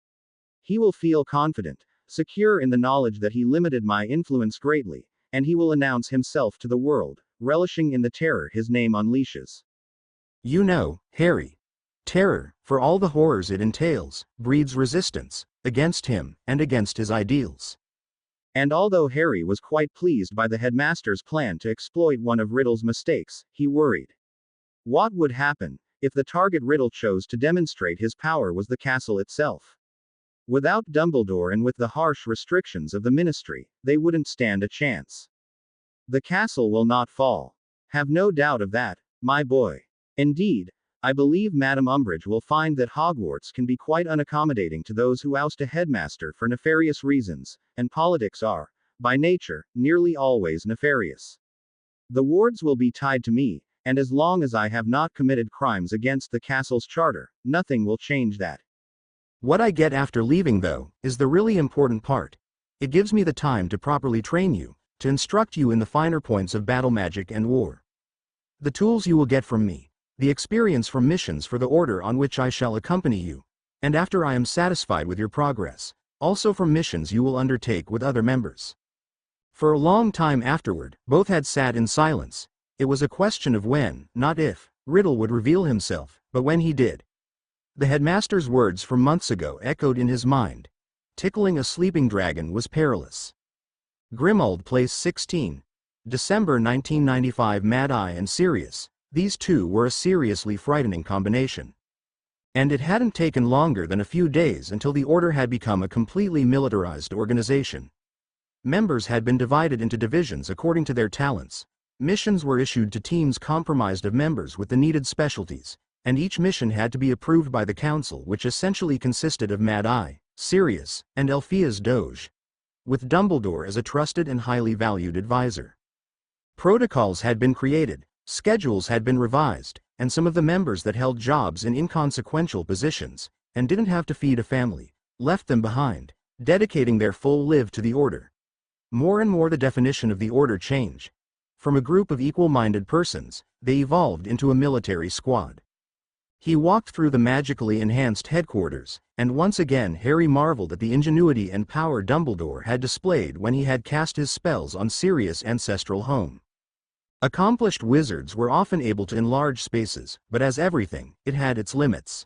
He will feel confident, secure in the knowledge that he limited my influence greatly, and he will announce himself to the world, relishing in the terror his name unleashes. You know, Harry, terror, for all the horrors it entails, breeds resistance, against him, and against his ideals. And although Harry was quite pleased by the headmaster's plan to exploit one of Riddle's mistakes, he worried. What would happen if the target Riddle chose to demonstrate his power was the castle itself? Without Dumbledore and with the harsh restrictions of the Ministry, they wouldn't stand a chance. The castle will not fall. Have no doubt of that, my boy. Indeed, I believe Madame Umbridge will find that Hogwarts can be quite unaccommodating to those who oust a headmaster for nefarious reasons, and politics are, by nature, nearly always nefarious. The wards will be tied to me, and as long as I have not committed crimes against the castle's charter, nothing will change that. What I get after leaving, though, is the really important part. It gives me the time to properly train you, to instruct you in the finer points of battle magic and war. The tools you will get from me, the experience from missions for the Order on which I shall accompany you, and after I am satisfied with your progress, also from missions you will undertake with other members. For a long time afterward, both had sat in silence. It was a question of when, not if, Riddle would reveal himself, but when he did. The headmaster's words from months ago echoed in his mind. Tickling a sleeping dragon was perilous. Grimmauld Place 16. December 1995. Mad-Eye and Sirius. These two were a seriously frightening combination. And it hadn't taken longer than a few days until the Order had become a completely militarized organization. Members had been divided into divisions according to their talents. Missions were issued to teams comprised of members with the needed specialties, and each mission had to be approved by the Council, which essentially consisted of Mad-Eye, Sirius, and Elphia's Doge, with Dumbledore as a trusted and highly valued advisor. Protocols had been created, schedules had been revised, and some of the members that held jobs in inconsequential positions, and didn't have to feed a family, left them behind, dedicating their full life to the Order. More and more the definition of the Order changed. From a group of equal-minded persons, they evolved into a military squad. He walked through the magically enhanced headquarters, and once again Harry marveled at the ingenuity and power Dumbledore had displayed when he had cast his spells on Sirius' ancestral home. Accomplished wizards were often able to enlarge spaces, but as everything, it had its limits.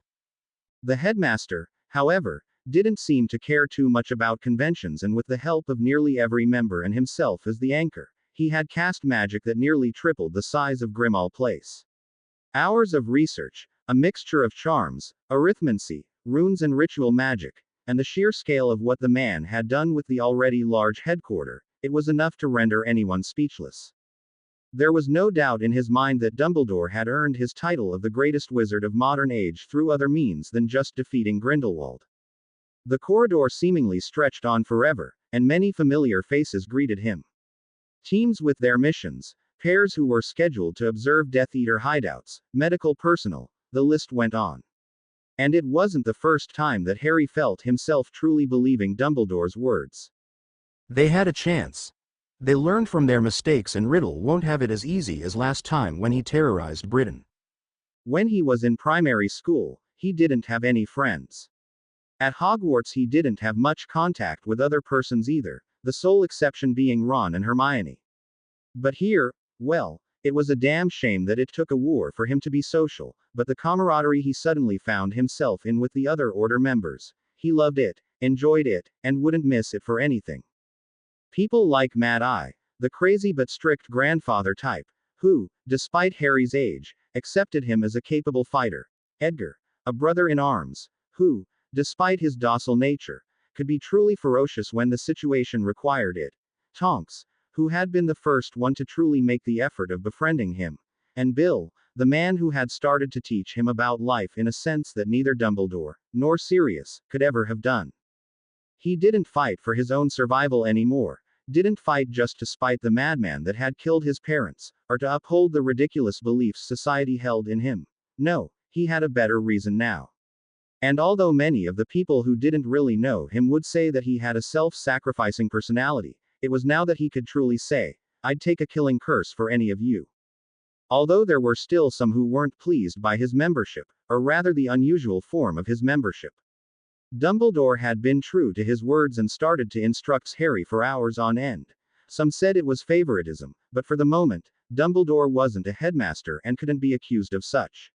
The headmaster, however, didn't seem to care too much about conventions, and with the help of nearly every member and himself as the anchor, he had cast magic that nearly tripled the size of Grimmauld Place. Hours of research, a mixture of charms, arithmancy, runes and ritual magic, and the sheer scale of what the man had done with the already large headquarter, it was enough to render anyone speechless. There was no doubt in his mind that Dumbledore had earned his title of the greatest wizard of modern age through other means than just defeating Grindelwald. The corridor seemingly stretched on forever, and many familiar faces greeted him. Teams with their missions, pairs who were scheduled to observe Death Eater hideouts, medical personnel, the list went on. And it wasn't the first time that Harry felt himself truly believing Dumbledore's words. They had a chance. They learned from their mistakes and Riddle won't have it as easy as last time when he terrorized Britain. When he was in primary school, he didn't have any friends. At Hogwarts he didn't have much contact with other persons either, the sole exception being Ron and Hermione. But here, well, it was a damn shame that it took a war for him to be social, but the camaraderie he suddenly found himself in with the other Order members, he loved it, enjoyed it, and wouldn't miss it for anything. People like Mad Eye, the crazy but strict grandfather type, who, despite Harry's age, accepted him as a capable fighter. Edgar, a brother in arms, who, despite his docile nature, could be truly ferocious when the situation required it. Tonks, who had been the first one to truly make the effort of befriending him. And Bill, the man who had started to teach him about life in a sense that neither Dumbledore, nor Sirius, could ever have done. He didn't fight for his own survival anymore, didn't fight just to spite the madman that had killed his parents, or to uphold the ridiculous beliefs society held in him. No, he had a better reason now. And although many of the people who didn't really know him would say that he had a self-sacrificing personality, it was now that he could truly say, "I'd take a killing curse for any of you." Although there were still some who weren't pleased by his membership, or rather the unusual form of his membership. Dumbledore had been true to his words and started to instruct Harry for hours on end. Some said it was favoritism, but for the moment, Dumbledore wasn't a headmaster and couldn't be accused of such.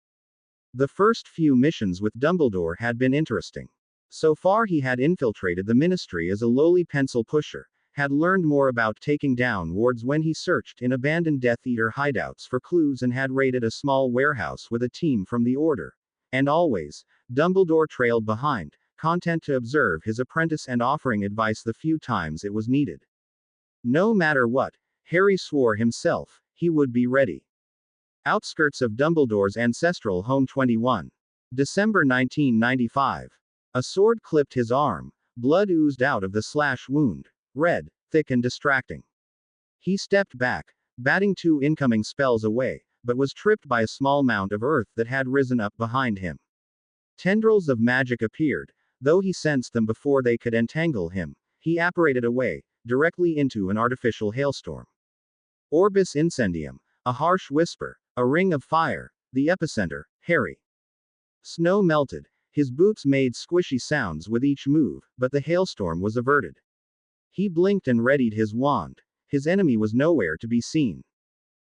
The first few missions with Dumbledore had been interesting. So far he had infiltrated the Ministry as a lowly pencil pusher, had learned more about taking down wards when he searched in abandoned Death Eater hideouts for clues and had raided a small warehouse with a team from the Order. And always, Dumbledore trailed behind, content to observe his apprentice and offering advice the few times it was needed. No matter what, Harry swore himself, he would be ready. Outskirts of Dumbledore's ancestral home 21. December 1995. A sword clipped his arm, blood oozed out of the slash wound, red, thick and distracting. He stepped back, batting 2 incoming spells away, but was tripped by a small mound of earth that had risen up behind him. Tendrils of magic appeared, though he sensed them before they could entangle him. He apparated away, directly into an artificial hailstorm. Orbis incendium, a harsh whisper, a ring of fire, the epicenter, Harry. Snow melted, his boots made squishy sounds with each move, but the hailstorm was averted. He blinked and readied his wand. His enemy was nowhere to be seen.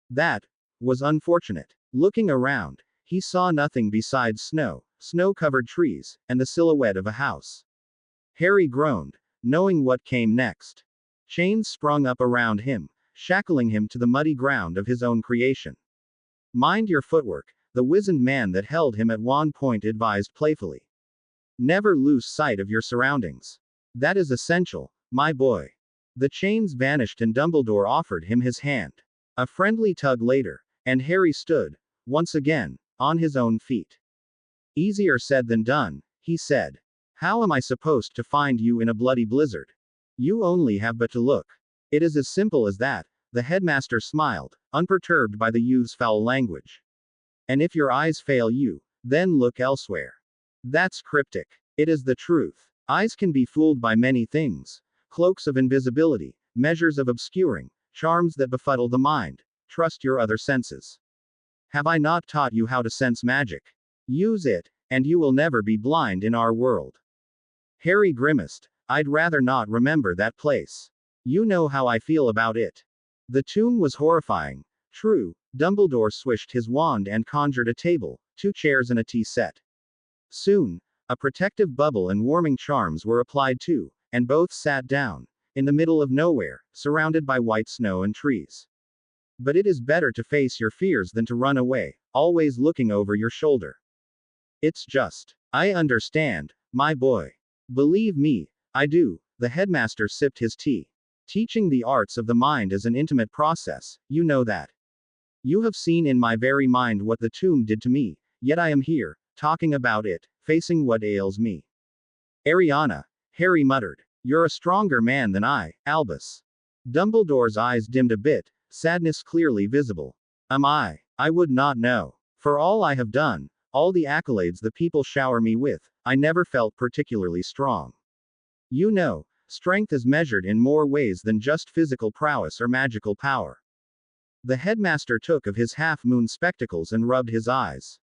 That was unfortunate. Looking around, he saw nothing besides snow, snow-covered trees, and the silhouette of a house. Harry groaned, knowing what came next. Chains sprung up around him, shackling him to the muddy ground of his own creation. "Mind your footwork," the wizened man that held him at one point advised playfully. "Never lose sight of your surroundings. That is essential, my boy." The chains vanished and Dumbledore offered him his hand. A friendly tug later, and Harry stood, once again, on his own feet. "Easier said than done," he said. "How am I supposed to find you in a bloody blizzard? You only have but to look. It is as simple as that." The headmaster smiled, unperturbed by the youth's foul language. "And if your eyes fail you, then look elsewhere." That's cryptic. It is the truth. Eyes can be fooled by many things. Cloaks of invisibility, measures of obscuring, charms that befuddle the mind. Trust your other senses. Have I not taught you how to sense magic? Use it, and you will never be blind in our world. Harry grimaced. "I'd rather not remember that place. You know how I feel about it." The tomb was horrifying. True, Dumbledore swished his wand and conjured a table, 2 chairs and a tea set. Soon, a protective bubble and warming charms were applied too, and both sat down, in the middle of nowhere, surrounded by white snow and trees. "But it is better to face your fears than to run away," always looking over your shoulder. It's just. I understand, my boy. Believe me, I do. The headmaster sipped his tea. Teaching the arts of the mind is an intimate process, you know that. You have seen in my very mind what the tomb did to me, yet I am here, talking about it, facing what ails me. Ariana, Harry muttered. You're a stronger man than I, Albus. Dumbledore's eyes dimmed a bit, sadness clearly visible. Am I? I would not know. For all I have done, all the accolades the people shower me with, I never felt particularly strong. You know, strength is measured in more ways than just physical prowess or magical power. The headmaster took of his half-moon spectacles and rubbed his eyes.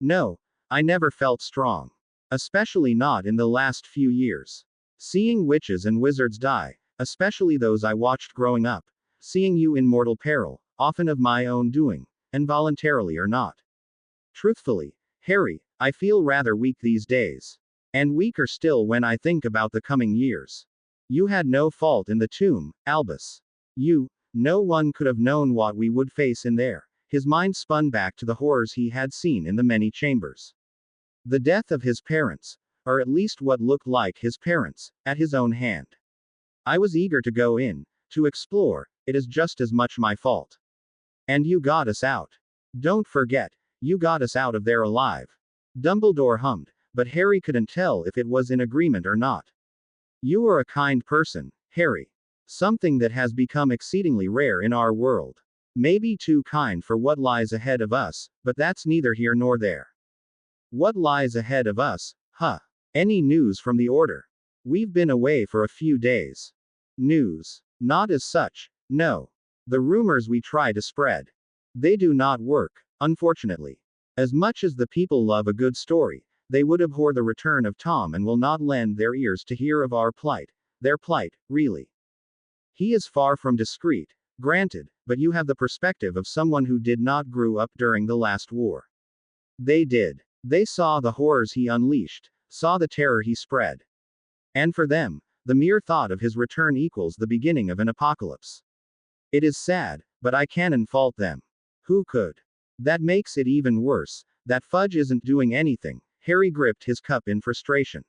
No, I never felt strong. Especially not in the last few years. Seeing witches and wizards die, especially those I watched growing up, seeing you in mortal peril, often of my own doing, and voluntarily or not. Truthfully, Harry, I feel rather weak these days. And weaker still when I think about the coming years. You had no fault in the tomb, Albus. No one could have known what we would face in there. His mind spun back to the horrors he had seen in the many chambers. The death of his parents, or at least what looked like his parents, at his own hand. I was eager to go in, to explore, it is just as much my fault. And you got us out. Don't forget, you got us out of there alive. Dumbledore hummed, but Harry couldn't tell if it was in agreement or not. You are a kind person, Harry. Something that has become exceedingly rare in our world. Maybe too kind for what lies ahead of us, but that's neither here nor there. What lies ahead of us, huh? Any news from the Order? We've been away for a few days. News? Not as such, no. The rumors we try to spread. They do not work, unfortunately. As much as the people love a good story, they would abhor the return of Tom and will not lend their ears to hear of our plight. Their plight, really. He is far from discreet, granted, but you have the perspective of someone who did not grow up during the last war. They did. They saw the horrors he unleashed, saw the terror he spread. And for them, the mere thought of his return equals the beginning of an apocalypse. It is sad, but I can't fault them. Who could? That makes it even worse, that Fudge isn't doing anything. Harry gripped his cup in frustration.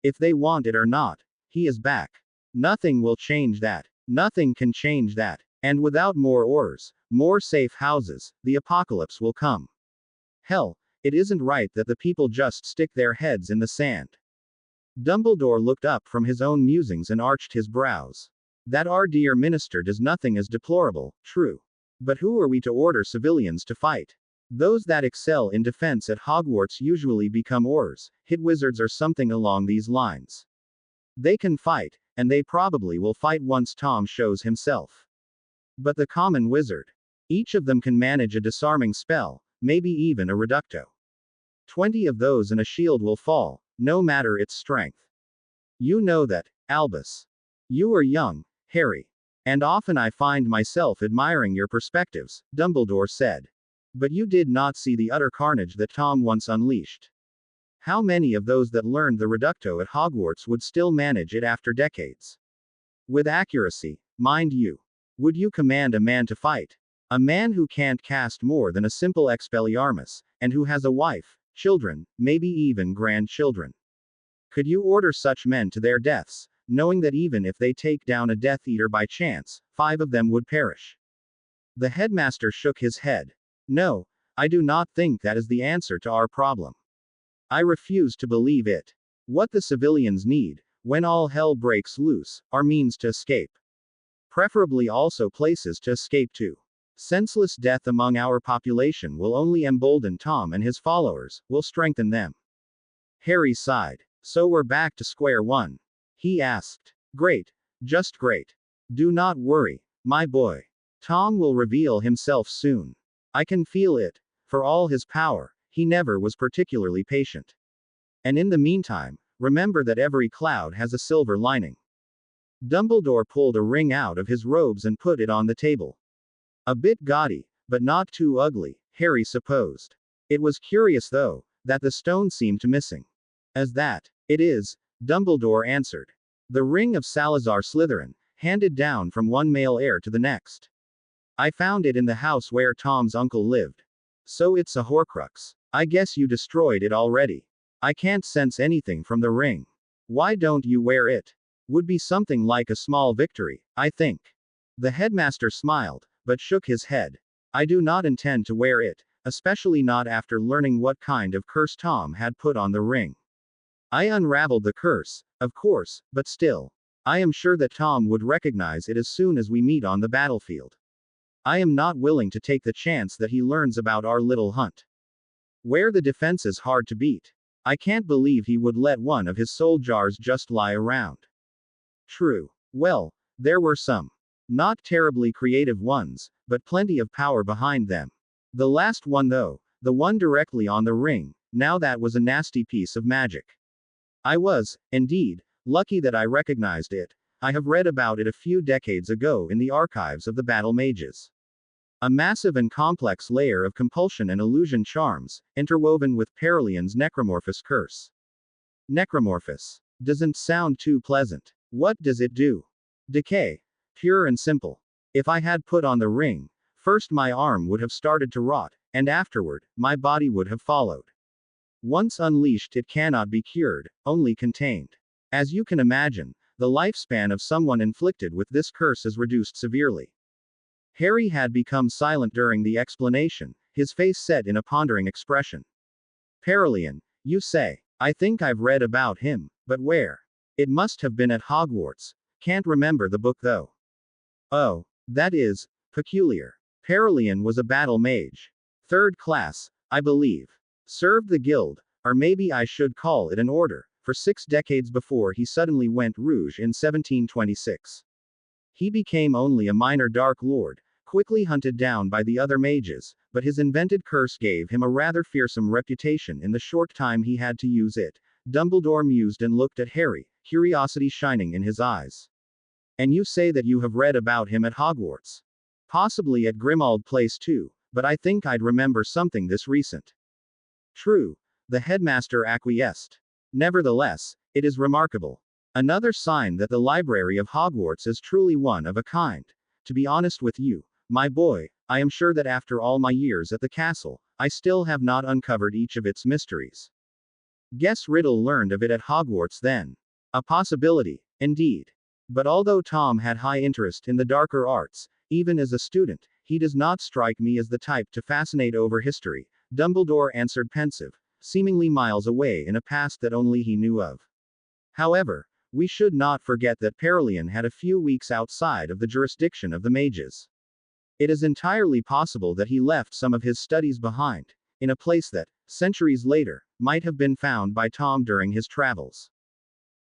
If they want it or not, he is back. Nothing will change that. Nothing can change that. And without more Aurors, more safe houses, the apocalypse will come. Hell, it isn't right that the people just stick their heads in the sand. Dumbledore looked up from his own musings and arched his brows. That our dear minister does nothing as deplorable, true. But who are we to order civilians to fight? Those that excel in defense at Hogwarts usually become Aurors, hit wizards or something along these lines. They can fight, and they probably will fight once Tom shows himself. But the common wizard. Each of them can manage a disarming spell, maybe even a reducto. 20 of those and a shield will fall, no matter its strength. You know that, Albus. You are young, Harry. And often I find myself admiring your perspectives, Dumbledore said. But you did not see the utter carnage that Tom once unleashed. How many of those that learned the reducto at Hogwarts would still manage it after decades? With accuracy, mind you. Would you command a man to fight? A man who can't cast more than a simple Expelliarmus, and who has a wife, children, maybe even grandchildren. Could you order such men to their deaths, knowing that even if they take down a Death Eater by chance, 5 of them would perish? The headmaster shook his head. No, I do not think that is the answer to our problem. I refuse to believe it. What the civilians need, when all hell breaks loose, are means to escape. Preferably also places to escape to. Senseless death among our population will only embolden Tom and his followers, will strengthen them. Harry sighed. So we're back to square one? He asked. Great. Just great. Do not worry, my boy. Tom will reveal himself soon. I can feel it. For all his power, he never was particularly patient. And in the meantime, remember that every cloud has a silver lining. Dumbledore pulled a ring out of his robes and put it on the table. A bit gaudy, but not too ugly, Harry supposed. It was curious though, that the stone seemed to missing. As that, it is, Dumbledore answered. The ring of Salazar Slytherin, handed down from one male heir to the next. I found it in the house where Tom's uncle lived. So it's a Horcrux. I guess you destroyed it already. I can't sense anything from the ring. Why don't you wear it? Would be something like a small victory, I think. The headmaster smiled, but shook his head. I do not intend to wear it, especially not after learning what kind of curse Tom had put on the ring. I unraveled the curse, of course, but still. I am sure that Tom would recognize it as soon as we meet on the battlefield. I am not willing to take the chance that he learns about our little hunt. Where the defense is hard to beat. I can't believe he would let one of his soul jars just lie around. True. Well, there were some. Not terribly creative ones, but plenty of power behind them. The last one though, the one directly on the ring, now that was a nasty piece of magic. I was, indeed, lucky that I recognized it. I have read about it a few decades ago in the archives of the Battle Mages. A massive and complex layer of compulsion and illusion charms, interwoven with Paralian's Necromorphous curse. Necromorphous. Doesn't sound too pleasant. What does it do? Decay. Pure and simple. If I had put on the ring, first my arm would have started to rot, and afterward, my body would have followed. Once unleashed, it cannot be cured, only contained. As you can imagine, the lifespan of someone inflicted with this curse is reduced severely. Harry had become silent during the explanation, his face set in a pondering expression. Paralian, you say? I think I've read about him, but where? It must have been at Hogwarts. Can't remember the book though. Oh, that is peculiar. Paralian was a battle mage. 3rd class, I believe. Served the guild, or maybe I should call it an order, for 6 decades before he suddenly went rouge in 1726. He became only a minor Dark Lord, quickly hunted down by the other mages, but his invented curse gave him a rather fearsome reputation in the short time he had to use it. Dumbledore mused and looked at Harry, curiosity shining in his eyes. And you say that you have read about him at Hogwarts? Possibly at Grimmauld Place too, but I think I'd remember something this recent. True, the headmaster acquiesced. Nevertheless, it is remarkable. Another sign that the library of Hogwarts is truly one of a kind. To be honest with you, my boy, I am sure that after all my years at the castle, I still have not uncovered each of its mysteries. Guess Riddle learned of it at Hogwarts then. A possibility, indeed. But although Tom had high interest in the darker arts, even as a student, he does not strike me as the type to fascinate over history, Dumbledore answered pensive, seemingly miles away in a past that only he knew of. However, we should not forget that Paralian had a few weeks outside of the jurisdiction of the mages. It is entirely possible that he left some of his studies behind, in a place that, centuries later, might have been found by Tom during his travels.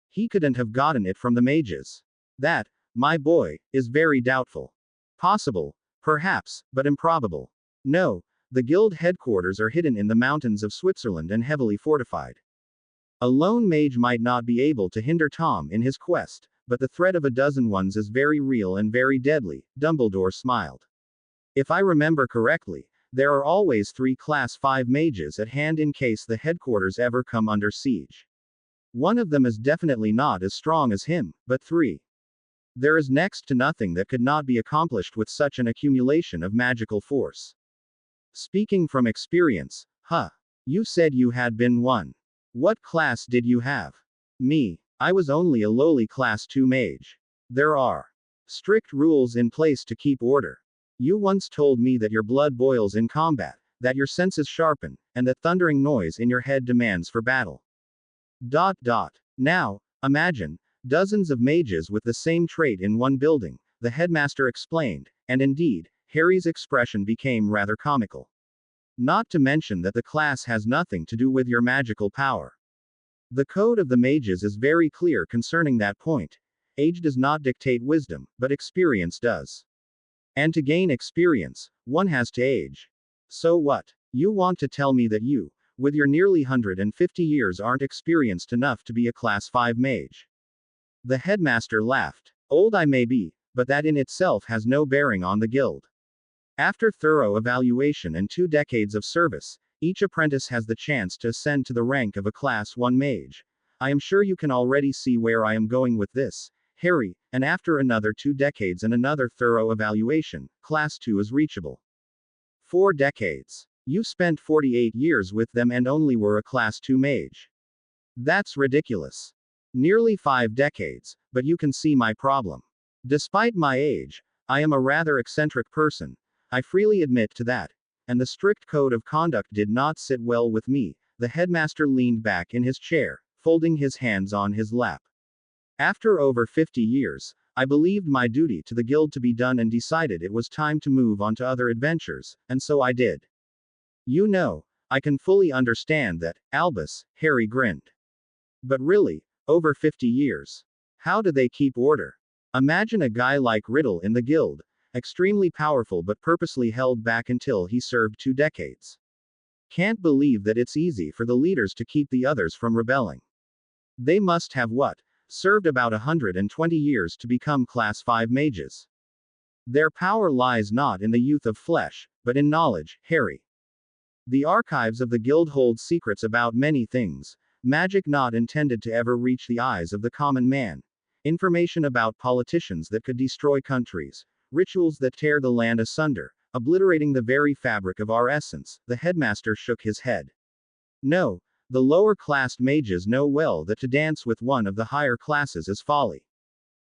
He couldn't have gotten it from the mages. That, my boy, is very doubtful. Possible, perhaps, but improbable. No, the guild headquarters are hidden in the mountains of Switzerland and heavily fortified. A lone mage might not be able to hinder Tom in his quest, but the threat of a dozen ones is very real and very deadly, Dumbledore smiled. If I remember correctly, there are always 3 Class 5 mages at hand in case the headquarters ever come under siege. One of them is definitely not as strong as him, but 3. There is next to nothing that could not be accomplished with such an accumulation of magical force. Speaking from experience, you said you had been one. What class did you have? Me. I was only a lowly Class 2 mage. There are strict rules in place to keep order. You once told me that your blood boils in combat, that your senses sharpen, and that thundering noise in your head demands for battle. Now, imagine, dozens of mages with the same trait in one building, the headmaster explained, and indeed, Harry's expression became rather comical. Not to mention that the class has nothing to do with your magical power. The code of the mages is very clear concerning that point. Age does not dictate wisdom, but experience does. And to gain experience, one has to age. So what? You want to tell me that you, with your nearly 150 years, aren't experienced enough to be a Class 5 mage? The headmaster laughed. Old I may be, but that in itself has no bearing on the guild. After thorough evaluation and 2 decades of service, each apprentice has the chance to ascend to the rank of a Class 1 mage. I am sure you can already see where I am going with this, Harry, and after another 2 decades and another thorough evaluation, Class 2 is reachable. 4 decades. You spent 48 years with them and only were a Class 2 mage. That's ridiculous. Nearly 5 decades, but you can see my problem. Despite my age, I am a rather eccentric person. I freely admit to that. And the strict code of conduct did not sit well with me. The headmaster leaned back in his chair, folding his hands on his lap. After over 50 years, I believed my duty to the guild to be done and decided it was time to move on to other adventures, and so I did. You know, I can fully understand that, Albus, Harry grinned. But really, over 50 years. How do they keep order? Imagine a guy like Riddle in the guild, extremely powerful but purposely held back until he served 2 decades. Can't believe that it's easy for the leaders to keep the others from rebelling. They must have what? Served about 120 years to become Class 5 mages. Their power lies not in the youth of flesh, but in knowledge, Harry. The archives of the guild hold secrets about many things, magic not intended to ever reach the eyes of the common man, information about politicians that could destroy countries, rituals that tear the land asunder, obliterating the very fabric of our essence. The headmaster shook his head. No, the lower-classed mages know well that to dance with one of the higher classes is folly.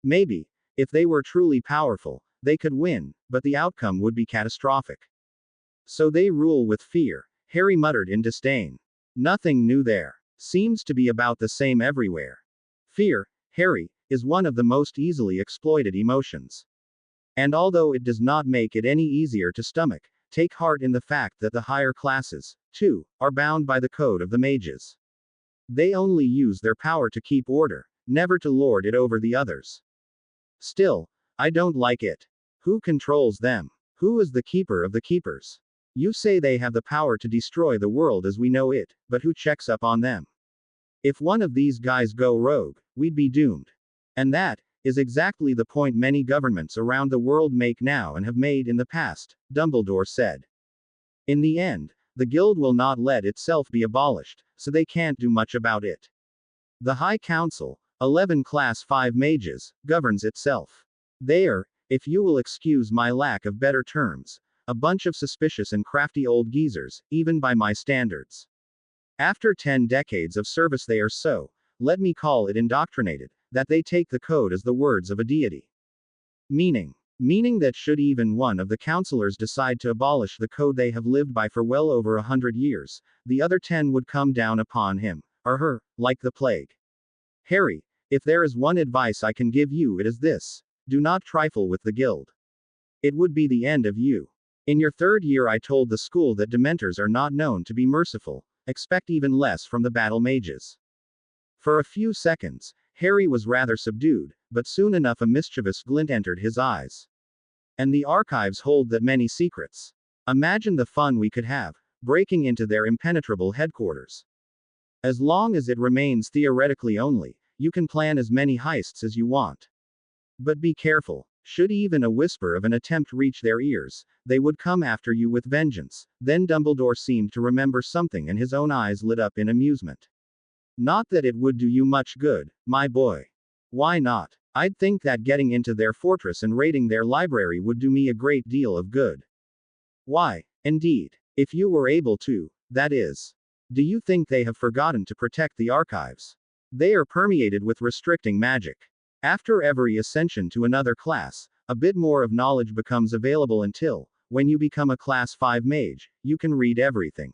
Maybe, if they were truly powerful, they could win, but the outcome would be catastrophic. So they rule with fear, Harry muttered in disdain. Nothing new there. Seems to be about the same everywhere. Fear, Harry, is one of the most easily exploited emotions. And although it does not make it any easier to stomach, take heart in the fact that the higher classes, too, are bound by the code of the mages. They only use their power to keep order, never to lord it over the others. Still, I don't like it. Who controls them? Who is the keeper of the keepers? You say they have the power to destroy the world as we know it, but who checks up on them? If one of these guys go rogue, we'd be doomed. And that is exactly the point many governments around the world make now and have made in the past, Dumbledore said. In the end, the guild will not let itself be abolished, so they can't do much about it. The High Council, 11 Class 5 mages, governs itself. They are, if you will excuse my lack of better terms, a bunch of suspicious and crafty old geezers, even by my standards. After 10 decades of service they are so, let me call it indoctrinated, that they take the code as the words of a deity. Meaning that should even one of the counselors decide to abolish the code they have lived by for well over 100 years, the other 10 would come down upon him, or her, like the plague. Harry, if there is one advice I can give you it is this: do not trifle with the guild. It would be the end of you. In your 3rd year I told the school that Dementors are not known to be merciful, expect even less from the battle mages. For a few seconds, Harry was rather subdued, but soon enough a mischievous glint entered his eyes. And the archives hold that many secrets. Imagine the fun we could have, breaking into their impenetrable headquarters. As long as it remains theoretically only, you can plan as many heists as you want. But be careful. Should even a whisper of an attempt reach their ears, they would come after you with vengeance. Then Dumbledore seemed to remember something and his own eyes lit up in amusement. Not that it would do you much good, my boy. Why not? I'd think that getting into their fortress and raiding their library would do me a great deal of good. Why, indeed. If you were able to, that is. Do you think they have forgotten to protect the archives? They are permeated with restricting magic. After every ascension to another class, a bit more of knowledge becomes available until, when you become a Class 5 mage, you can read everything.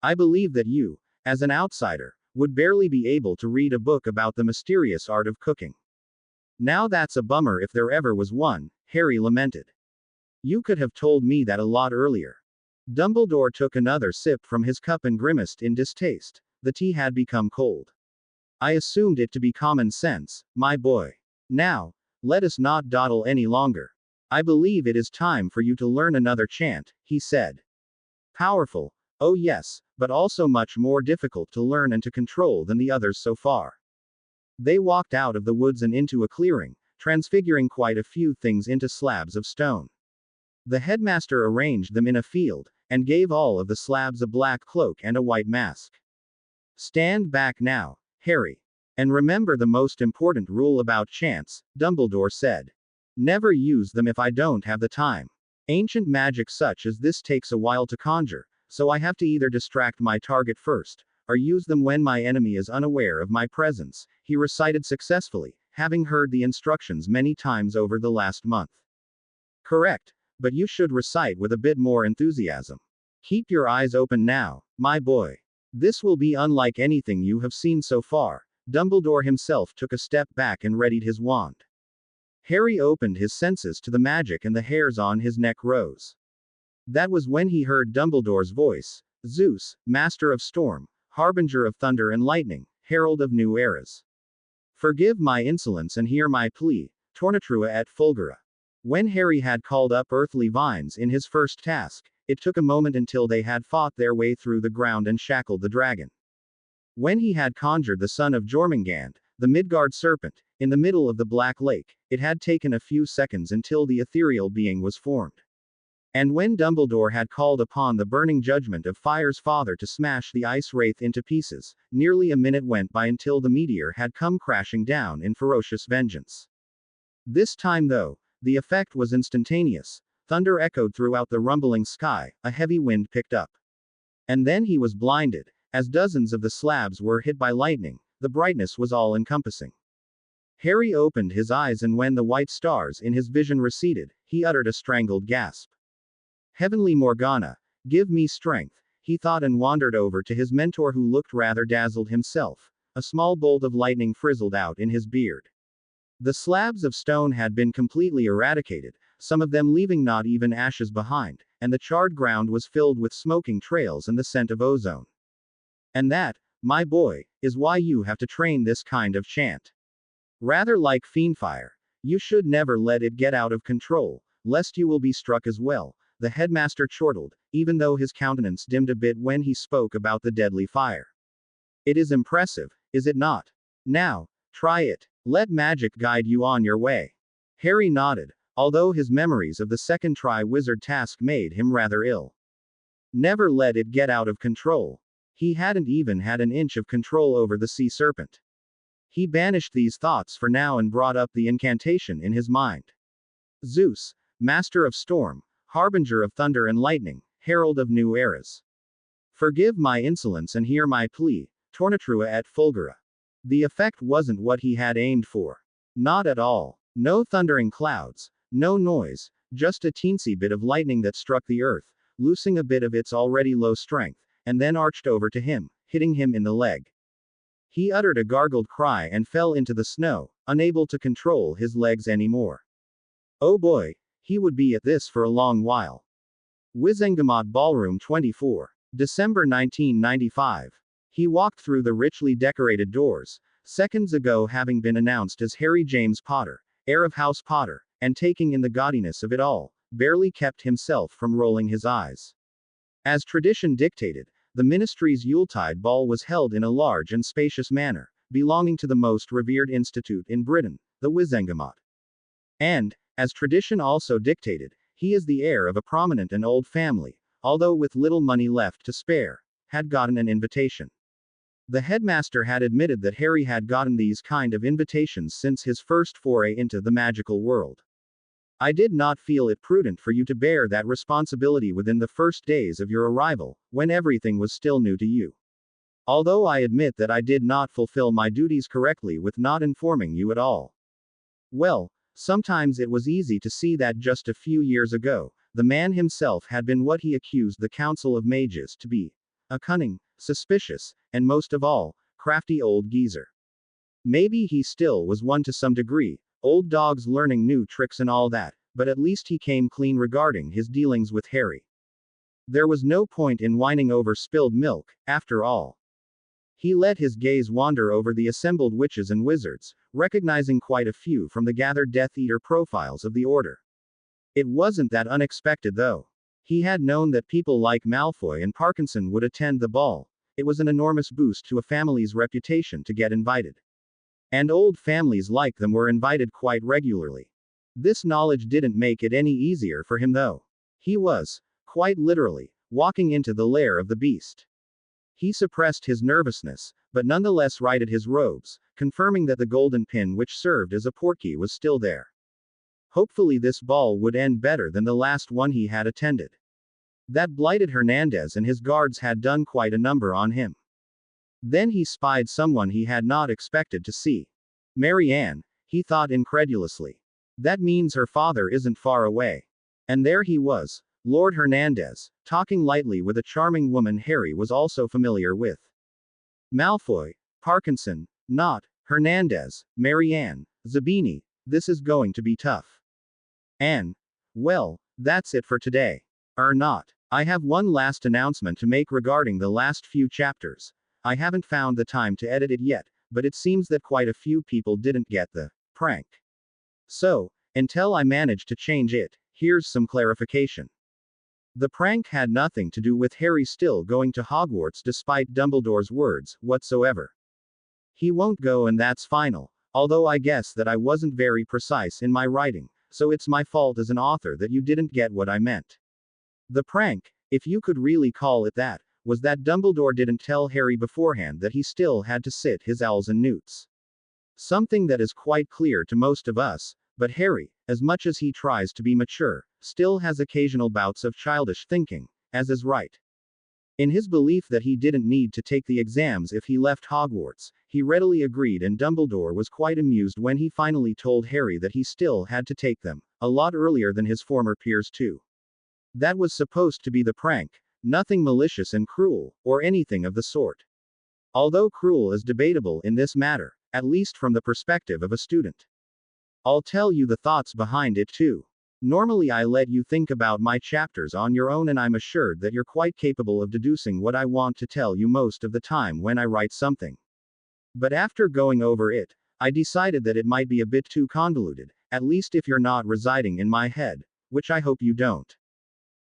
I believe that you, as an outsider, would barely be able to read a book about the mysterious art of cooking. Now that's a bummer if there ever was one, Harry lamented. You could have told me that a lot earlier. Dumbledore took another sip from his cup and grimaced in distaste. The tea had become cold. I assumed it to be common sense, my boy. Now, let us not dawdle any longer. I believe it is time for you to learn another chant, he said. Powerful, oh yes, but also much more difficult to learn and to control than the others so far. They walked out of the woods and into a clearing, transfiguring quite a few things into slabs of stone. The headmaster arranged them in a field, and gave all of the slabs a black cloak and a white mask. Stand back now, Harry. And remember the most important rule about chants, Dumbledore said. Never use them if I don't have the time. Ancient magic such as this takes a while to conjure, so I have to either distract my target first, or use them when my enemy is unaware of my presence, he recited successfully, having heard the instructions many times over the last month. Correct. But you should recite with a bit more enthusiasm. Keep your eyes open now, my boy. This will be unlike anything you have seen so far. Dumbledore himself took a step back and readied his wand. Harry opened his senses to the magic and the hairs on his neck rose. That was when he heard Dumbledore's voice. Zeus, Master of Storm, Harbinger of Thunder and Lightning, Herald of New Eras. Forgive my insolence and hear my plea, Tornatrua et Fulgura. When Harry had called up earthly vines in his first task, it took a moment until they had fought their way through the ground and shackled the dragon. When he had conjured the son of Jormungand, the Midgard serpent, in the middle of the Black Lake, it had taken a few seconds until the ethereal being was formed. And when Dumbledore had called upon the burning judgment of Fire's father to smash the ice wraith into pieces, nearly a minute went by until the meteor had come crashing down in ferocious vengeance. This time though, the effect was instantaneous. Thunder echoed throughout the rumbling sky, a heavy wind picked up. And then he was blinded, as dozens of the slabs were hit by lightning, the brightness was all-encompassing. Harry opened his eyes and when the white stars in his vision receded, he uttered a strangled gasp. Heavenly Morgana, give me strength, he thought and wandered over to his mentor who looked rather dazzled himself. A small bolt of lightning frizzled out in his beard. The slabs of stone had been completely eradicated, some of them leaving not even ashes behind, and the charred ground was filled with smoking trails and the scent of ozone. And that, my boy, is why you have to train this kind of chant. Rather like fiendfire. You should never let it get out of control, lest you will be struck as well, the headmaster chortled, even though his countenance dimmed a bit when he spoke about the deadly fire. It is impressive, is it not? Now, try it. Let magic guide you on your way. Harry nodded, although his memories of the second Tri-Wizard task made him rather ill. Never let it get out of control. He hadn't even had an inch of control over the sea serpent. He banished these thoughts for now and brought up the incantation in his mind. Zeus, Master of Storm, Harbinger of Thunder and Lightning, Herald of New Eras. Forgive my insolence and hear my plea, Tornatrua et Fulgura. The effect wasn't what he had aimed for. Not at all. No thundering clouds, no noise, just a teensy bit of lightning that struck the earth, loosing a bit of its already low strength, and then arched over to him, hitting him in the leg. He uttered a gargled cry and fell into the snow, unable to control his legs anymore. Oh boy, he would be at this for a long while. Wizengamot Ballroom 24. December 1995. He walked through the richly decorated doors, seconds ago having been announced as Harry James Potter, heir of House Potter, and taking in the gaudiness of it all, barely kept himself from rolling his eyes. As tradition dictated, the ministry's Yuletide ball was held in a large and spacious manor, belonging to the most revered institute in Britain, the Wizengamot. And, as tradition also dictated, he is the heir of a prominent and old family, although with little money left to spare, had gotten an invitation. The headmaster had admitted that Harry had gotten these kind of invitations since his first foray into the magical world. I did not feel it prudent for you to bear that responsibility within the first days of your arrival, when everything was still new to you. Although I admit that I did not fulfill my duties correctly with not informing you at all. Well, sometimes it was easy to see that just a few years ago, the man himself had been what he accused the Council of Mages to be. A cunning, suspicious, and most of all, crafty old geezer. Maybe he still was one to some degree, old dogs learning new tricks and all that, but at least he came clean regarding his dealings with Harry. There was no point in whining over spilled milk, after all. He let his gaze wander over the assembled witches and wizards, recognizing quite a few from the gathered Death Eater profiles of the order. It wasn't that unexpected though. He had known that people like Malfoy and Parkinson would attend the ball. It was an enormous boost to a family's reputation to get invited. And old families like them were invited quite regularly. This knowledge didn't make it any easier for him though. He was, quite literally, walking into the lair of the beast. He suppressed his nervousness, but nonetheless righted his robes, confirming that the golden pin which served as a portkey was still there. Hopefully this ball would end better than the last one he had attended. That blighted Hernandez, and his guards had done quite a number on him. Then he spied someone he had not expected to see. Mary Ann, he thought incredulously. That means her father isn't far away. And there he was, Lord Hernandez, talking lightly with a charming woman Harry was also familiar with. Malfoy, Parkinson, not Hernandez, Mary Ann, Zabini, this is going to be tough. Anne. Well, that's it for today. Not. I have one last announcement to make regarding the last few chapters. I haven't found the time to edit it yet, but it seems that quite a few people didn't get the prank. So, until I manage to change it, here's some clarification. The prank had nothing to do with Harry still going to Hogwarts despite Dumbledore's words, whatsoever. He won't go, and that's final, although I guess that I wasn't very precise in my writing, so it's my fault as an author that you didn't get what I meant. The prank, if you could really call it that, was that Dumbledore didn't tell Harry beforehand that he still had to sit his owls and newts. Something that is quite clear to most of us, but Harry, as much as he tries to be mature, still has occasional bouts of childish thinking, as is right. In his belief that he didn't need to take the exams if he left Hogwarts, he readily agreed, and Dumbledore was quite amused when he finally told Harry that he still had to take them, a lot earlier than his former peers too. That was supposed to be the prank, nothing malicious and cruel, or anything of the sort. Although cruel is debatable in this matter, at least from the perspective of a student. I'll tell you the thoughts behind it too. Normally I let you think about my chapters on your own, and I'm assured that you're quite capable of deducing what I want to tell you most of the time when I write something. But after going over it, I decided that it might be a bit too convoluted, at least if you're not residing in my head, which I hope you don't.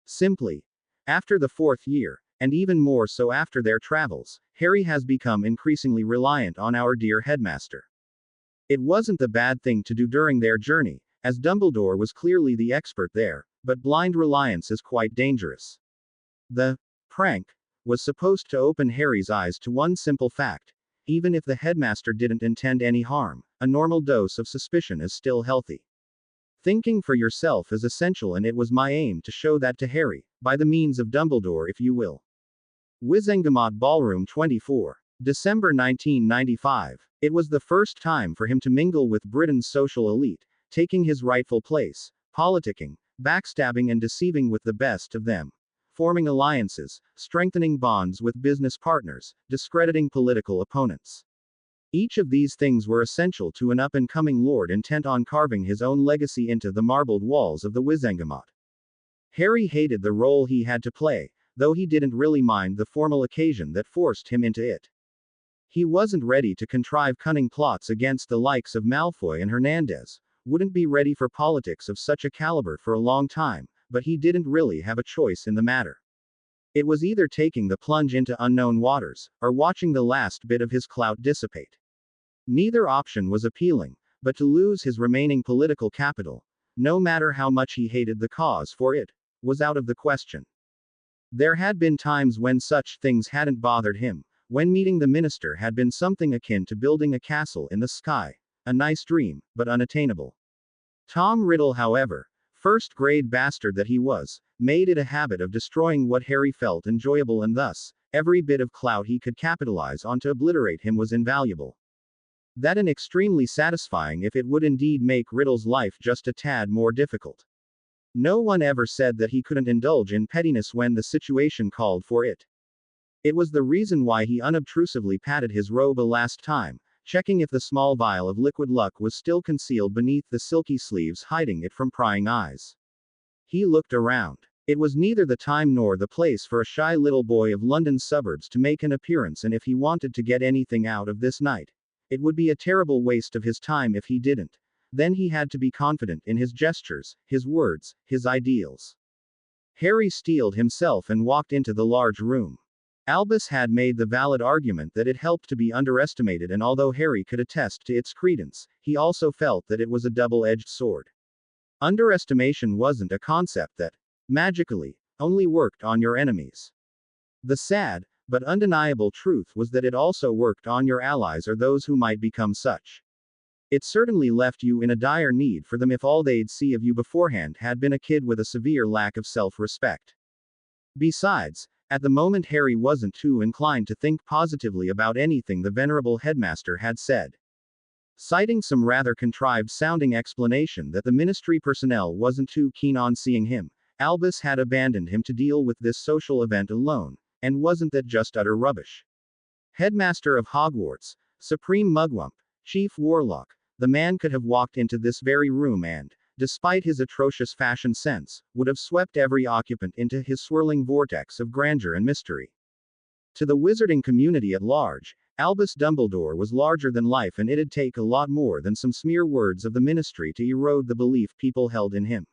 Simply, after the 4th year, and even more so after their travels, Harry has become increasingly reliant on our dear headmaster. It wasn't the bad thing to do during their journey, as Dumbledore was clearly the expert there, but blind reliance is quite dangerous. The prank was supposed to open Harry's eyes to one simple fact: even if the headmaster didn't intend any harm, a normal dose of suspicion is still healthy. Thinking for yourself is essential, and it was my aim to show that to Harry, by the means of Dumbledore, if you will. Wizengamot Ballroom 24. December 1995. It was the first time for him to mingle with Britain's social elite, taking his rightful place, politicking, backstabbing and deceiving with the best of them, forming alliances, strengthening bonds with business partners, discrediting political opponents. Each of these things were essential to an up-and-coming lord intent on carving his own legacy into the marbled walls of the Wizengamot. Harry hated the role he had to play, though he didn't really mind the formal occasion that forced him into it. He wasn't ready to contrive cunning plots against the likes of Malfoy and Hernandez, wouldn't be ready for politics of such a caliber for a long time, but he didn't really have a choice in the matter. It was either taking the plunge into unknown waters, or watching the last bit of his clout dissipate. Neither option was appealing, but to lose his remaining political capital, no matter how much he hated the cause for it, was out of the question. There had been times when such things hadn't bothered him, when meeting the minister had been something akin to building a castle in the sky, a nice dream, but unattainable. Tom Riddle, however, first-grade bastard that he was, made it a habit of destroying what Harry felt enjoyable, and thus, every bit of clout he could capitalize on to obliterate him was invaluable. That and extremely satisfying if it would indeed make Riddle's life just a tad more difficult. No one ever said that he couldn't indulge in pettiness when the situation called for it. It was the reason why he unobtrusively patted his robe a last time, checking if the small vial of liquid luck was still concealed beneath the silky sleeves hiding it from prying eyes. He looked around. It was neither the time nor the place for a shy little boy of London's suburbs to make an appearance, and if he wanted to get anything out of this night, it would be a terrible waste of his time if he didn't. Then he had to be confident in his gestures, his words, his ideals. Harry steeled himself and walked into the large room. Albus had made the valid argument that it helped to be underestimated, and although Harry could attest to its credence, he also felt that it was a double-edged sword. Underestimation wasn't a concept that, magically, only worked on your enemies. The sad, but undeniable truth was that it also worked on your allies or those who might become such. It certainly left you in a dire need for them if all they'd see of you beforehand had been a kid with a severe lack of self-respect. Besides, at the moment Harry wasn't too inclined to think positively about anything the venerable headmaster had said. Citing some rather contrived sounding explanation that the ministry personnel wasn't too keen on seeing him, Albus had abandoned him to deal with this social event alone, and wasn't that just utter rubbish? Headmaster of Hogwarts, Supreme Mugwump, Chief Warlock, the man could have walked into this very room and, despite his atrocious fashion sense, would have swept every occupant into his swirling vortex of grandeur and mystery. To the wizarding community at large, Albus Dumbledore was larger than life, and it'd take a lot more than some smear words of the ministry to erode the belief people held in him.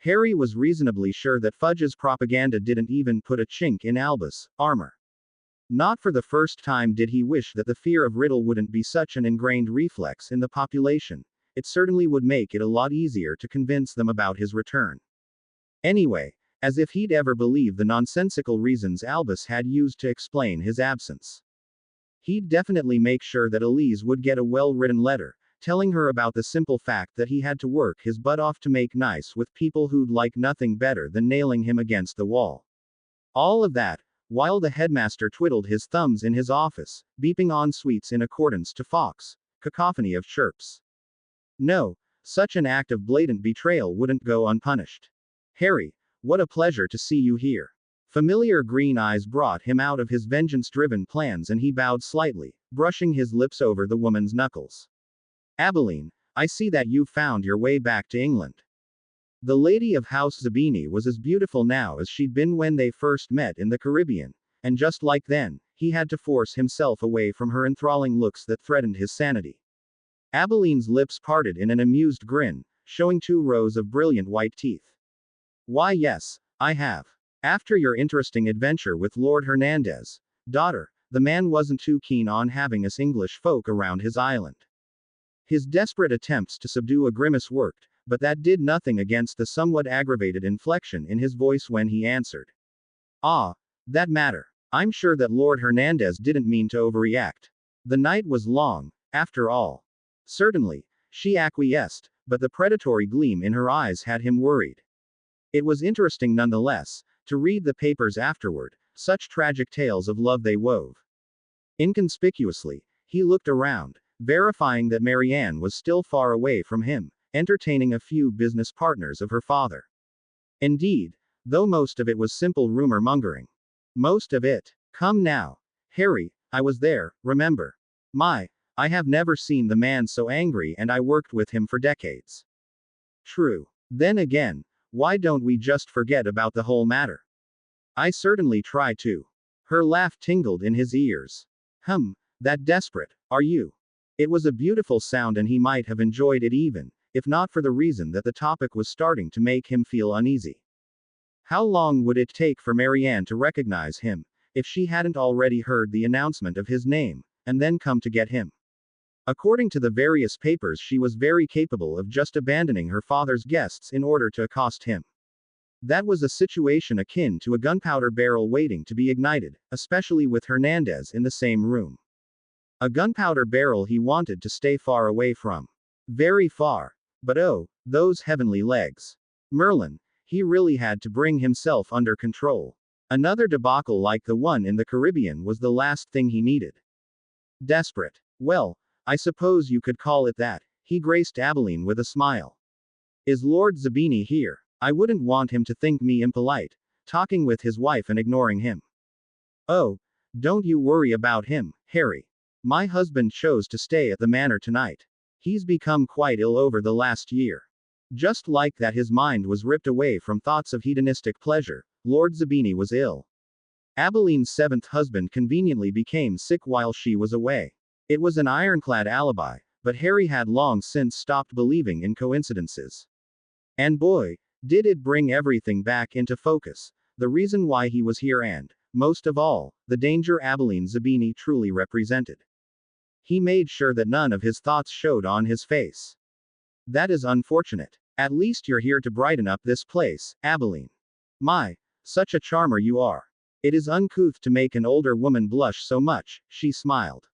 Harry was reasonably sure that Fudge's propaganda didn't even put a chink in Albus' armor. Not for the first time did he wish that the fear of Riddle wouldn't be such an ingrained reflex in the population. It certainly would make it a lot easier to convince them about his return. Anyway, as if he'd ever believe the nonsensical reasons Albus had used to explain his absence. He'd definitely make sure that Elise would get a well-written letter, telling her about the simple fact that he had to work his butt off to make nice with people who'd like nothing better than nailing him against the wall. All of that, while the headmaster twiddled his thumbs in his office, beeping on sweets in accordance to Fawkes' cacophony of chirps. No, such an act of blatant betrayal wouldn't go unpunished. Harry, what a pleasure to see you here. Familiar green eyes brought him out of his vengeance-driven plans, and he bowed slightly, brushing his lips over the woman's knuckles. Abilene, I see that you've found your way back to England. The lady of House Zabini was as beautiful now as she'd been when they first met in the Caribbean, and just like then, he had to force himself away from her enthralling looks that threatened his sanity. Abilene's lips parted in an amused grin, showing 2 rows of brilliant white teeth. Why yes, I have. After your interesting adventure with Lord Hernandez, daughter, the man wasn't too keen on having us English folk around his island. His desperate attempts to subdue a grimace worked, but that did nothing against the somewhat aggravated inflection in his voice when he answered. Ah, that matter. I'm sure that Lord Hernandez didn't mean to overreact. The night was long, after all. Certainly, she acquiesced, but the predatory gleam in her eyes had him worried. It was interesting nonetheless, to read the papers afterward, such tragic tales of love they wove. Inconspicuously, he looked around, verifying that Marianne was still far away from him, entertaining a few business partners of her father. Indeed, though most of it was simple rumor mongering. Most of it. Come now. Harry, I was there, remember? I have never seen the man so angry, and I worked with him for decades. True. Then again, why don't we just forget about the whole matter? I certainly try to. Her laugh tingled in his ears. That desperate, are you? It was a beautiful sound, and he might have enjoyed it even, if not for the reason that the topic was starting to make him feel uneasy. How long would it take for Marianne to recognize him, if she hadn't already heard the announcement of his name, and then come to get him? According to the various papers, she was very capable of just abandoning her father's guests in order to accost him. That was a situation akin to a gunpowder barrel waiting to be ignited, especially with Hernandez in the same room. A gunpowder barrel he wanted to stay far away from. Very far. But oh, those heavenly legs. Merlin, he really had to bring himself under control. Another debacle like the one in the Caribbean was the last thing he needed. Desperate. Well, I suppose you could call it that, he graced Abilene with a smile. Is Lord Zabini here? I wouldn't want him to think me impolite, talking with his wife and ignoring him. Oh, don't you worry about him, Harry. My husband chose to stay at the manor tonight. He's become quite ill over the last year. Just like that, his mind was ripped away from thoughts of hedonistic pleasure. Lord Zabini was ill. Abilene's 7th husband conveniently became sick while she was away. It was an ironclad alibi, but Harry had long since stopped believing in coincidences. And boy, did it bring everything back into focus. The reason why he was here and, most of all, the danger Abilene Zabini truly represented. He made sure that none of his thoughts showed on his face. That is unfortunate. At least you're here to brighten up this place, Abilene. My, such a charmer you are. It is uncouth to make an older woman blush so much, she smiled.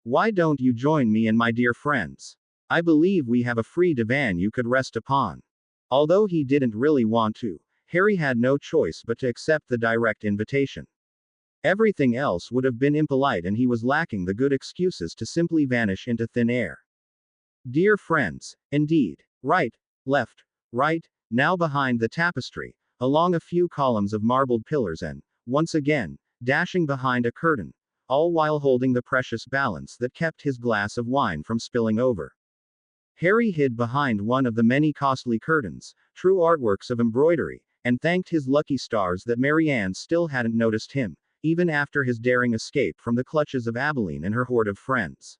Why don't you join me and my dear friends? I believe we have a free divan you could rest upon. Although he didn't really want to, Harry had no choice but to accept the direct invitation. Everything else would have been impolite and he was lacking the good excuses to simply vanish into thin air. Dear friends, indeed. Right, left, right, now behind the tapestry, along a few columns of marbled pillars and, once again, dashing behind a curtain, all while holding the precious balance that kept his glass of wine from spilling over. Harry hid behind one of the many costly curtains, true artworks of embroidery, and thanked his lucky stars that Marianne still hadn't noticed him, even after his daring escape from the clutches of Abilene and her horde of friends.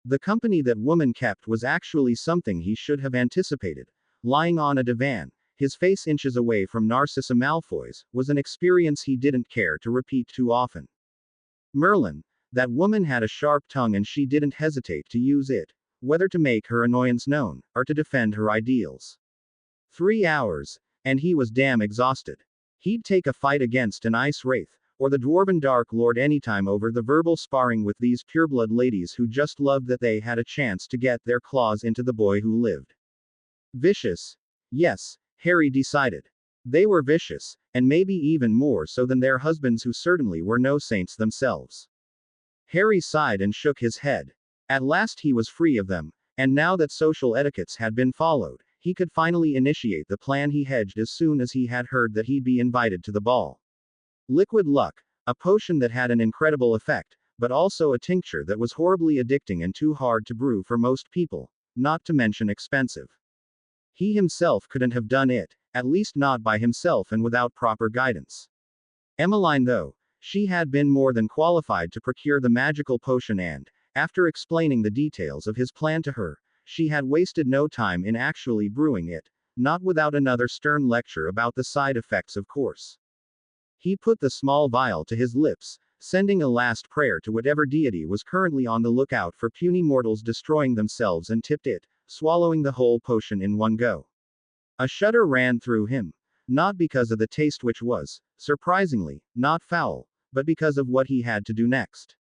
The company that woman kept was actually something he should have anticipated. Lying on a divan, his face inches away from Narcissa Malfoy's, was an experience he didn't care to repeat too often. Merlin, that woman had a sharp tongue and she didn't hesitate to use it, whether to make her annoyance known, or to defend her ideals. 3 hours, and he was damn exhausted. He'd take a fight against an ice wraith, or the dwarven Dark Lord anytime over the verbal sparring with these pureblood ladies who just loved that they had a chance to get their claws into the boy who lived. Vicious. Yes, Harry decided. They were vicious, and maybe even more so than their husbands who certainly were no saints themselves. Harry sighed and shook his head. At last he was free of them, and now that social etiquettes had been followed, he could finally initiate the plan he hedged as soon as he had heard that he'd be invited to the ball. Liquid Luck, a potion that had an incredible effect, but also a tincture that was horribly addicting and too hard to brew for most people, not to mention expensive. He himself couldn't have done it, at least not by himself and without proper guidance. Emmeline, though, she had been more than qualified to procure the magical potion and, after explaining the details of his plan to her, she had wasted no time in actually brewing it, not without another stern lecture about the side effects, of course. He put the small vial to his lips, sending a last prayer to whatever deity was currently on the lookout for puny mortals destroying themselves, and tipped it, swallowing the whole potion in one go. A shudder ran through him, not because of the taste, which was, surprisingly, not foul, but because of what he had to do next.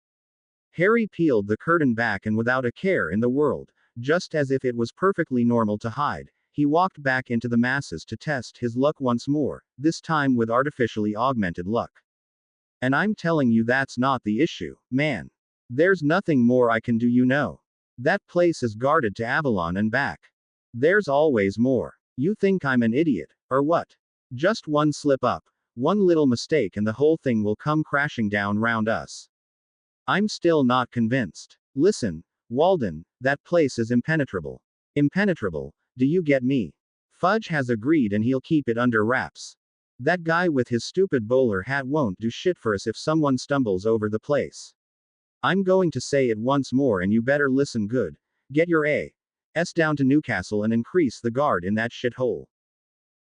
Harry peeled the curtain back and without a care in the world, just as if it was perfectly normal to hide, he walked back into the masses to test his luck once more, this time with artificially augmented luck. And I'm telling you that's not the issue, man. There's nothing more I can do, you know. That place is guarded to Avalon and back. There's always more. You think I'm an idiot, or what? Just one slip up, one little mistake and the whole thing will come crashing down round us. I'm still not convinced. Listen, Walden, that place is impenetrable. Impenetrable, do you get me? Fudge has agreed and he'll keep it under wraps. That guy with his stupid bowler hat won't do shit for us if someone stumbles over the place. I'm going to say it once more and you better listen good. Get your A.S. down to Newcastle and increase the guard in that shithole.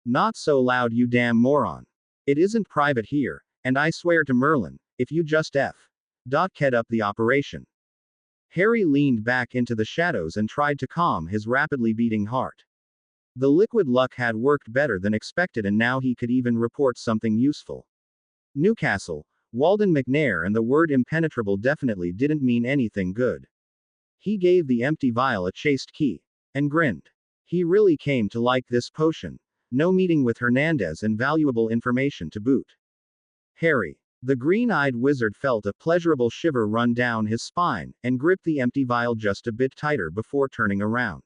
Not so loud, you damn moron. It isn't private here, and I swear to Merlin, if you just Ked up the operation. Harry leaned back into the shadows and tried to calm his rapidly beating heart. The liquid luck had worked better than expected and now he could even report something useful. Newcastle, Walden McNair, and the word impenetrable definitely didn't mean anything good. He gave the empty vial a chaste key, and grinned. He really came to like this potion. No meeting with Hernandez and valuable information to boot. Harry, the green-eyed wizard, felt a pleasurable shiver run down his spine, and gripped the empty vial just a bit tighter before turning around.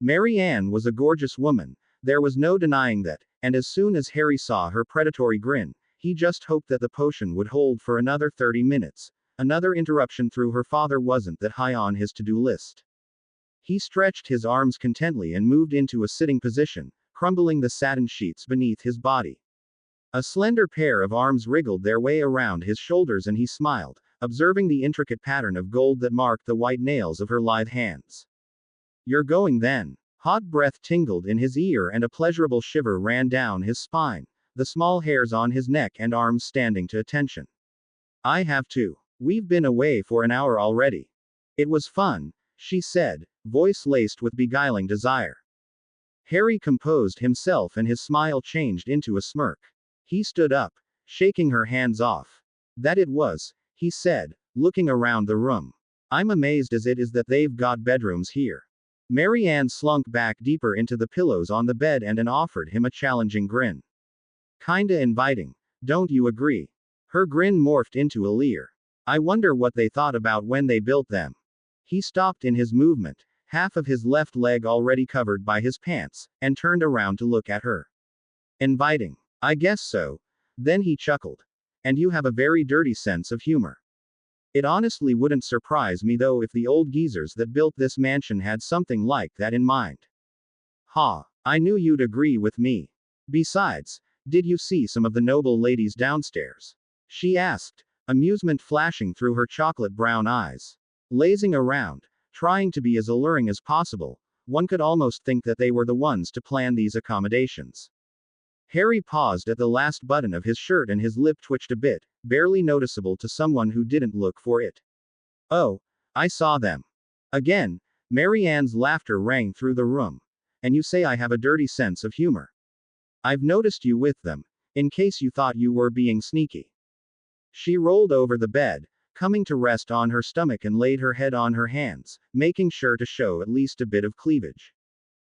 Marianne was a gorgeous woman, there was no denying that, and as soon as Harry saw her predatory grin, he just hoped that the potion would hold for another 30 minutes. Another interruption through her father wasn't that high on his to-do list. He stretched his arms contently and moved into a sitting position, crumbling the satin sheets beneath his body. A slender pair of arms wriggled their way around his shoulders and he smiled, observing the intricate pattern of gold that marked the white nails of her lithe hands. You're going then? Hot breath tingled in his ear and a pleasurable shiver ran down his spine, the small hairs on his neck and arms standing to attention. I have to. We've been away for an hour already. It was fun, she said, voice laced with beguiling desire. Harry composed himself and his smile changed into a smirk. He stood up, shaking her hands off. That it was, he said, looking around the room. I'm amazed as it is that they've got bedrooms here. Marianne slunk back deeper into the pillows on the bed and offered him a challenging grin. Kinda inviting. Don't you agree? Her grin morphed into a leer. I wonder what they thought about when they built them. He stopped in his movement, half of his left leg already covered by his pants, and turned around to look at her. Inviting. I guess so. Then he chuckled. And you have a very dirty sense of humor. It honestly wouldn't surprise me though if the old geezers that built this mansion had something like that in mind. Ha, I knew you'd agree with me. Besides, did you see some of the noble ladies downstairs? She asked, amusement flashing through her chocolate brown eyes. Lazing around, trying to be as alluring as possible, one could almost think that they were the ones to plan these accommodations. Harry paused at the last button of his shirt and his lip twitched a bit, barely noticeable to someone who didn't look for it. Oh, I saw them. Again, Mary Ann's laughter rang through the room. And you say I have a dirty sense of humor. I've noticed you with them, in case you thought you were being sneaky. She rolled over the bed, coming to rest on her stomach and laid her head on her hands, making sure to show at least a bit of cleavage.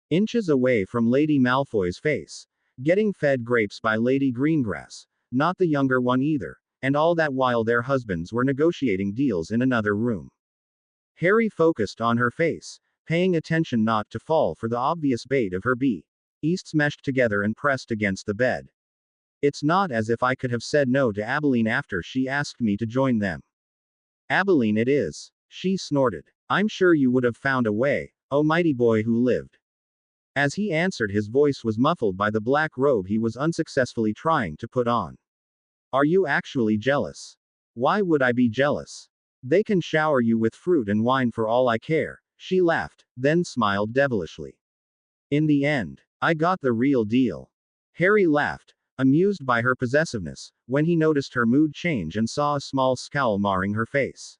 Inches away from Lady Malfoy's face, getting fed grapes by Lady Greengrass, not the younger one either, and all that while their husbands were negotiating deals in another room. Harry focused on her face, paying attention not to fall for the obvious bait of her beasts meshed together and pressed against the bed. It's not as if I could have said no to Abilene after she asked me to join them. Abilene it is, she snorted. I'm sure you would have found a way, oh mighty boy who lived. As he answered, his voice was muffled by the black robe he was unsuccessfully trying to put on. Are you actually jealous? Why would I be jealous? They can shower you with fruit and wine for all I care, she laughed, then smiled devilishly. In the end, I got the real deal. Harry laughed, amused by her possessiveness, when he noticed her mood change and saw a small scowl marring her face.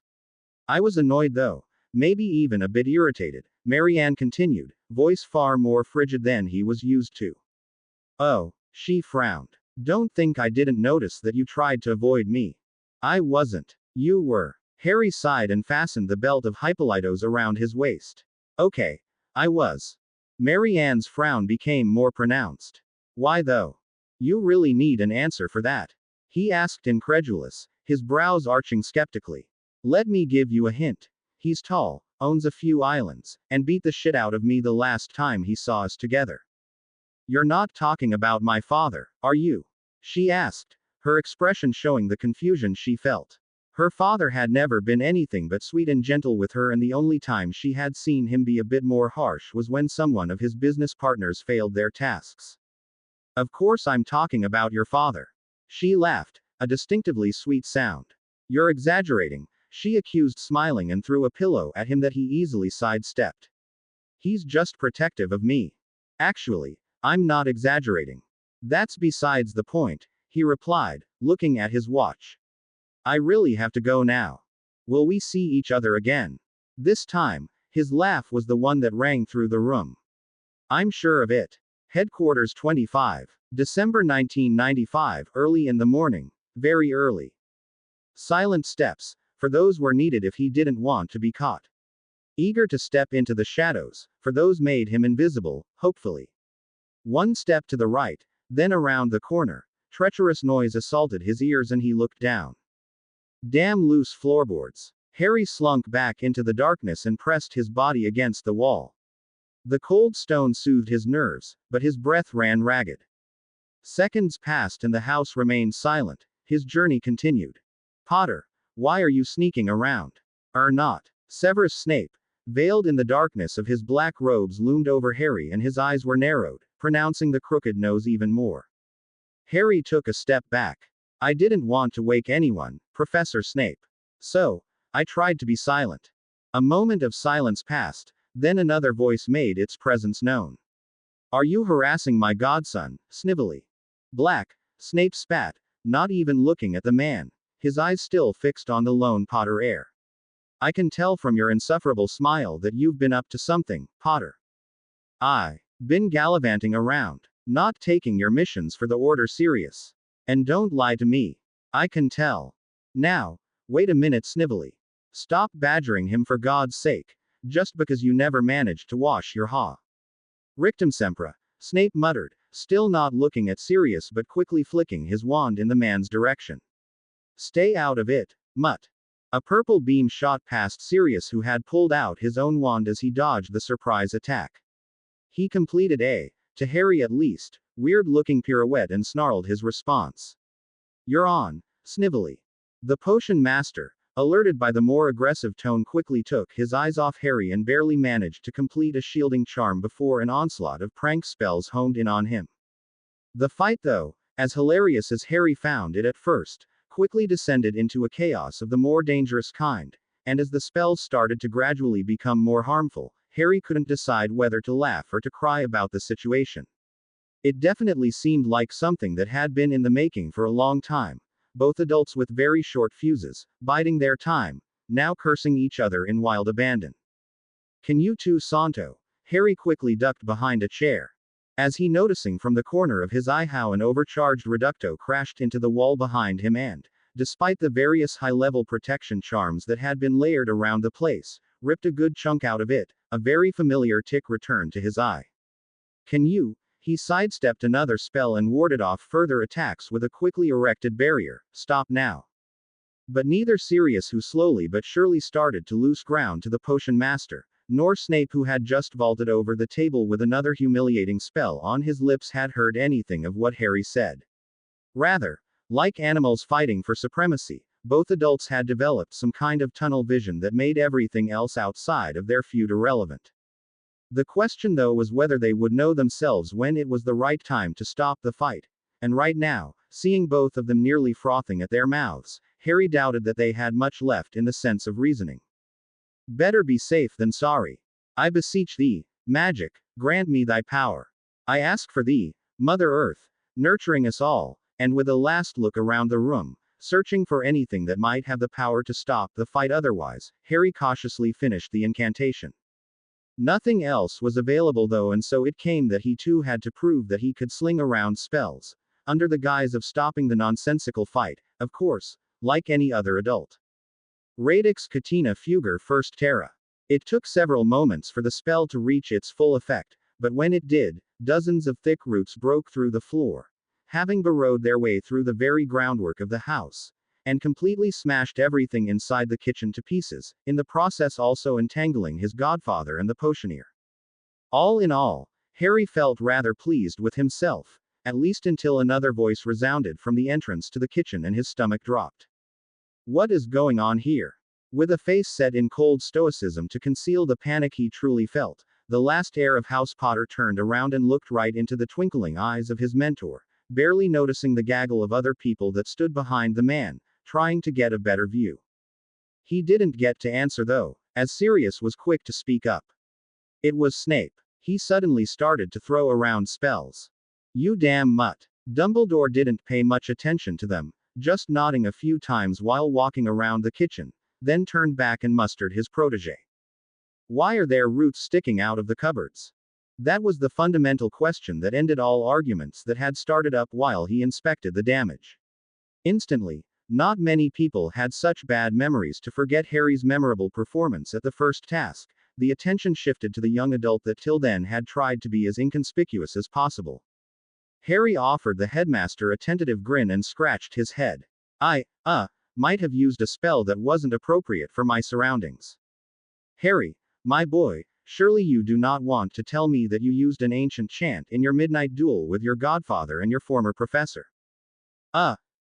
I was annoyed though, maybe even a bit irritated, Mary Ann continued, voice far more frigid than he was used to. Oh, she frowned. Don't think I didn't notice that you tried to avoid me. I wasn't. You were. Harry sighed and fastened the belt of Hippolytos around his waist. Okay. I was. Mary Ann's frown became more pronounced. Why though? You really need an answer for that. He asked incredulous, his brows arching skeptically. Let me give you a hint. He's tall, owns a few islands, and beat the shit out of me the last time he saw us together. You're not talking about my father, are you? She asked, her expression showing the confusion she felt. Her father had never been anything but sweet and gentle with her, and the only time she had seen him be a bit more harsh was when someone of his business partners failed their tasks. Of course I'm talking about your father. She laughed, a distinctively sweet sound. You're exaggerating, she accused, smiling and threw a pillow at him that he easily sidestepped. He's just protective of me. Actually, I'm not exaggerating. That's besides the point, he replied, looking at his watch. I really have to go now. Will we see each other again? This time, his laugh was the one that rang through the room. I'm sure of it. Headquarters 25, December 1995, early in the morning, very early. Silent steps, for those were needed if he didn't want to be caught. Eager to step into the shadows, for those made him invisible, hopefully. One step to the right, then around the corner, treacherous noise assaulted his ears and he looked down. Damn loose floorboards. Harry slunk back into the darkness and pressed his body against the wall. The cold stone soothed his nerves, but his breath ran ragged. Seconds passed and the house remained silent. His journey continued. Potter, why are you sneaking around? Not. Severus Snape, veiled in the darkness of his black robes, loomed over Harry and his eyes were narrowed, pronouncing the crooked nose even more. Harry took a step back. I didn't want to wake anyone, Professor Snape. So, I tried to be silent. A moment of silence passed, then another voice made its presence known. Are you harassing my godson, Snively? Black, Snape spat, not even looking at the man, his eyes still fixed on the lone Potter heir. I can tell from your insufferable smile that you've been up to something, Potter. Been gallivanting around, not taking your missions for the order serious. And don't lie to me. I can tell. Now, wait a minute, Snively. Stop badgering him for God's sake, just because you never managed to wash your ha. Rictum Sempra, Snape muttered, still not looking at Sirius but quickly flicking his wand in the man's direction. Stay out of it, Mutt. A purple beam shot past Sirius, who had pulled out his own wand as he dodged the surprise attack. He completed a, to Harry at least, weird-looking pirouette and snarled his response. You're on, Snively. The potion master, alerted by the more aggressive tone, quickly took his eyes off Harry and barely managed to complete a shielding charm before an onslaught of prank spells honed in on him. The fight, though, as hilarious as Harry found it at first, quickly descended into a chaos of the more dangerous kind, and as the spells started to gradually become more harmful, Harry couldn't decide whether to laugh or to cry about the situation. It definitely seemed like something that had been in the making for a long time, both adults with very short fuses, biding their time, now cursing each other in wild abandon. Can you two Santo? Harry quickly ducked behind a chair. As he noticing from the corner of his eye how an overcharged Reducto crashed into the wall behind him and, despite the various high-level protection charms that had been layered around the place, ripped a good chunk out of it, a very familiar tick returned to his eye. Can you? He sidestepped another spell and warded off further attacks with a quickly erected barrier. Stop now. But neither Sirius, who slowly but surely started to lose ground to the potion master, nor Snape, who had just vaulted over the table with another humiliating spell on his lips, had heard anything of what Harry said. Rather, like animals fighting for supremacy, both adults had developed some kind of tunnel vision that made everything else outside of their feud irrelevant. The question, though, was whether they would know themselves when it was the right time to stop the fight. And right now, seeing both of them nearly frothing at their mouths, Harry doubted that they had much left in the sense of reasoning. Better be safe than sorry. I beseech thee, magic, grant me thy power. I ask for thee, Mother Earth, nurturing us all. And with a last look around the room, searching for anything that might have the power to stop the fight otherwise, Harry cautiously finished the incantation. Nothing else was available, though, and so it came that he too had to prove that he could sling around spells, under the guise of stopping the nonsensical fight, of course, like any other adult. Radix Catina Fugger First Terra. It took several moments for the spell to reach its full effect, but when it did, dozens of thick roots broke through the floor, having burrowed their way through the very groundwork of the house, and completely smashed everything inside the kitchen to pieces, in the process also entangling his godfather and the potioneer. All in all, Harry felt rather pleased with himself, at least until another voice resounded from the entrance to the kitchen and his stomach dropped. What is going on here? With a face set in cold stoicism to conceal the panic he truly felt, the last heir of House Potter turned around and looked right into the twinkling eyes of his mentor, barely noticing the gaggle of other people that stood behind the man, trying to get a better view. He didn't get to answer, though, as Sirius was quick to speak up. It was Snape. He suddenly started to throw around spells. You damn mutt. Dumbledore didn't pay much attention to them, just nodding a few times while walking around the kitchen, then turned back and mustered his protege. Why are there roots sticking out of the cupboards? That was the fundamental question that ended all arguments that had started up while he inspected the damage. Instantly, not many people had such bad memories to forget Harry's memorable performance at the first task. The attention shifted to the young adult that till then had tried to be as inconspicuous as possible. Harry offered the headmaster a tentative grin and scratched his head. I might have used a spell that wasn't appropriate for my surroundings. Harry, my boy, surely you do not want to tell me that you used an ancient chant in your midnight duel with your godfather and your former professor.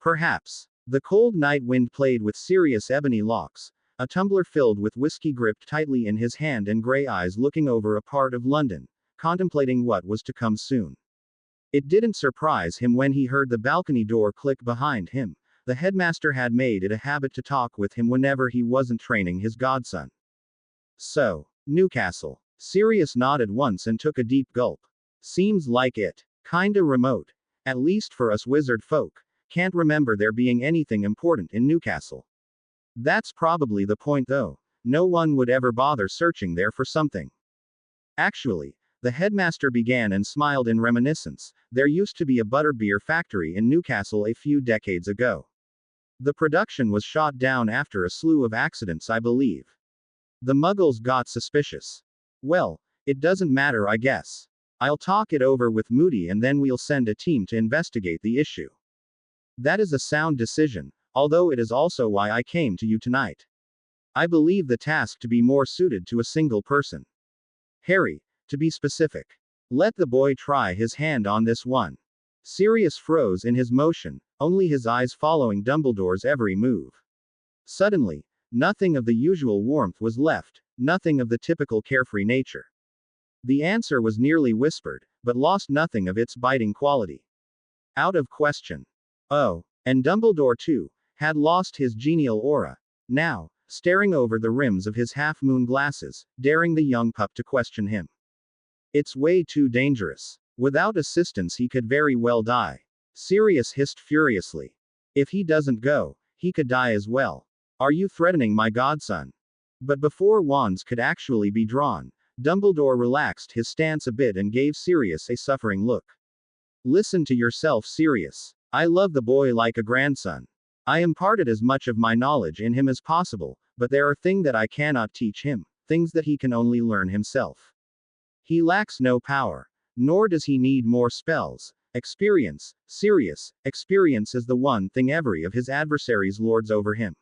Perhaps. The cold night wind played with Sirius' ebony locks, a tumbler filled with whiskey gripped tightly in his hand and grey eyes looking over a part of London, contemplating what was to come soon. It didn't surprise him when he heard the balcony door click behind him. The headmaster had made it a habit to talk with him whenever he wasn't training his godson. So, Newcastle. Sirius nodded once and took a deep gulp. Seems like it. Kinda remote. At least for us wizard folk. Can't remember there being anything important in Newcastle. That's probably the point, though. No one would ever bother searching there for something. Actually, the headmaster began and smiled in reminiscence. There used to be a butterbeer factory in Newcastle a few decades ago. The production was shot down after a slew of accidents, I believe. The Muggles got suspicious. Well, it doesn't matter, I guess. I'll talk it over with Moody and then we'll send a team to investigate the issue. That is a sound decision, although it is also why I came to you tonight. I believe the task to be more suited to a single person. Harry, to be specific. Let the boy try his hand on this one. Sirius froze in his motion, only his eyes following Dumbledore's every move. Suddenly, nothing of the usual warmth was left, nothing of the typical carefree nature. The answer was nearly whispered, but lost nothing of its biting quality. Out of question. Oh, and Dumbledore too, had lost his genial aura. Now, staring over the rims of his half-moon glasses, daring the young pup to question him. It's way too dangerous. Without assistance he could very well die. Sirius hissed furiously. If he doesn't go, he could die as well. Are you threatening my godson? But before wands could actually be drawn, Dumbledore relaxed his stance a bit and gave Sirius a suffering look. Listen to yourself, Sirius. I love the boy like a grandson. I imparted as much of my knowledge in him as possible, but there are things that I cannot teach him, things that he can only learn himself. He lacks no power, nor does he need more spells. Experience, Sirius, experience is the one thing every of his adversaries lords over him.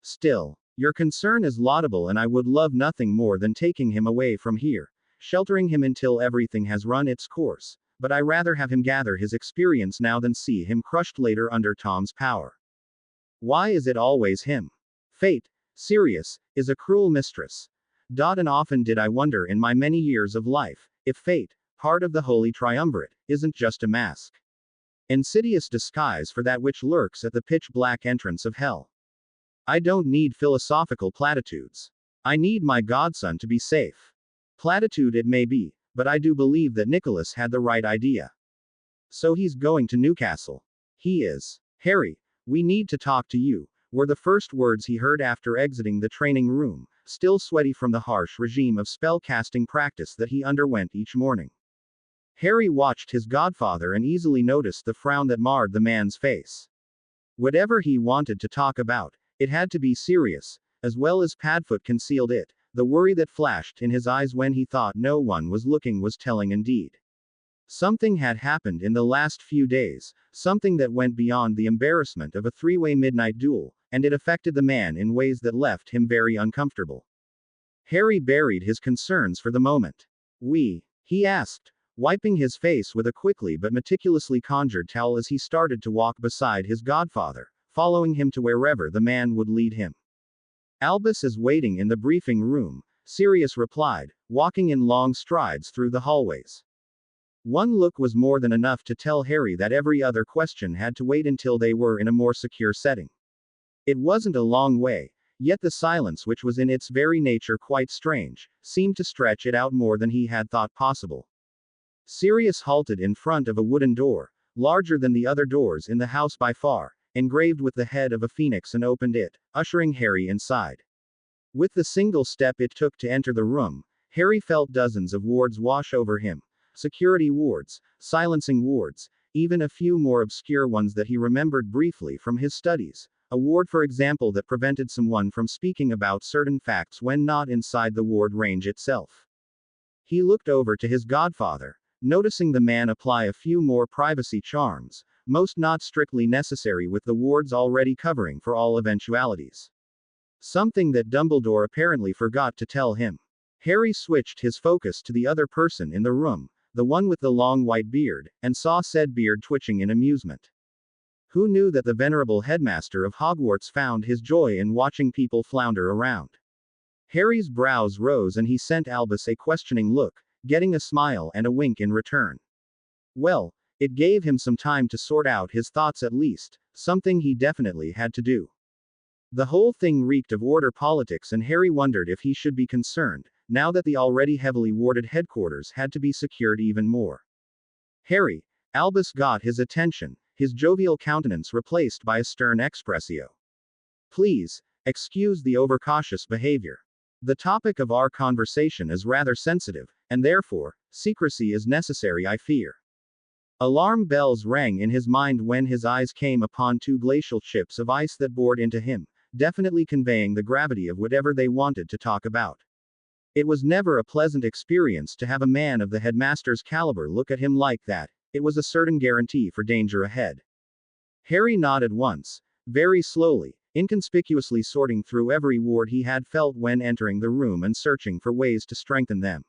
Still, your concern is laudable and I would love nothing more than taking him away from here, sheltering him until everything has run its course, but I rather have him gather his experience now than see him crushed later under Tom's power. Why is it always him? Fate, Sirius, is a cruel mistress. And often did I wonder in my many years of life, if fate, part of the Holy Triumvirate, isn't just a mask. Insidious disguise for that which lurks at the pitch-black entrance of hell. I don't need philosophical platitudes. I need my godson to be safe. Platitude it may be, but I do believe that Nicholas had the right idea. So he's going to Newcastle. He is. Harry, we need to talk to you, were the first words he heard after exiting the training room, still sweaty from the harsh regime of spell-casting practice that he underwent each morning. Harry watched his godfather and easily noticed the frown that marred the man's face. Whatever he wanted to talk about, it had to be serious, as well as Padfoot concealed it. The worry that flashed in his eyes when he thought no one was looking was telling indeed. Something had happened in the last few days, something that went beyond the embarrassment of a three-way midnight duel, and it affected the man in ways that left him very uncomfortable. Harry buried his concerns for the moment. He asked, wiping his face with a quickly but meticulously conjured towel as he started to walk beside his godfather, following him to wherever the man would lead him. Albus is waiting in the briefing room, Sirius replied, walking in long strides through the hallways. One look was more than enough to tell Harry that every other question had to wait until they were in a more secure setting. It wasn't a long way, yet the silence, which was in its very nature quite strange, seemed to stretch it out more than he had thought possible. Sirius halted in front of a wooden door, larger than the other doors in the house by far, engraved with the head of a phoenix, and opened it, ushering Harry inside. With the single step it took to enter the room, Harry felt dozens of wards wash over him. Security wards, silencing wards, even a few more obscure ones that he remembered briefly from his studies. A ward, for example, that prevented someone from speaking about certain facts when not inside the ward range itself. He looked over to his godfather, noticing the man apply a few more privacy charms, most not strictly necessary, with the wards already covering for all eventualities. Something that Dumbledore apparently forgot to tell him. Harry switched his focus to the other person in the room, the one with the long white beard, and saw said beard twitching in amusement. Who knew that the venerable headmaster of Hogwarts found his joy in watching people flounder around? Harry's brows rose and he sent Albus a questioning look, getting a smile and a wink in return. Well, it gave him some time to sort out his thoughts at least, something he definitely had to do. The whole thing reeked of order politics, and Harry wondered if he should be concerned, now that the already heavily warded headquarters had to be secured even more. Harry, Albus got his attention, his jovial countenance replaced by a stern expressio. Please, excuse the overcautious behavior. The topic of our conversation is rather sensitive, and therefore, secrecy is necessary, I fear. Alarm bells rang in his mind when his eyes came upon two glacial chips of ice that bored into him, definitely conveying the gravity of whatever they wanted to talk about. It was never a pleasant experience to have a man of the headmaster's caliber look at him like that. It was a certain guarantee for danger ahead. Harry nodded once, very slowly, inconspicuously sorting through every ward he had felt when entering the room and searching for ways to strengthen them.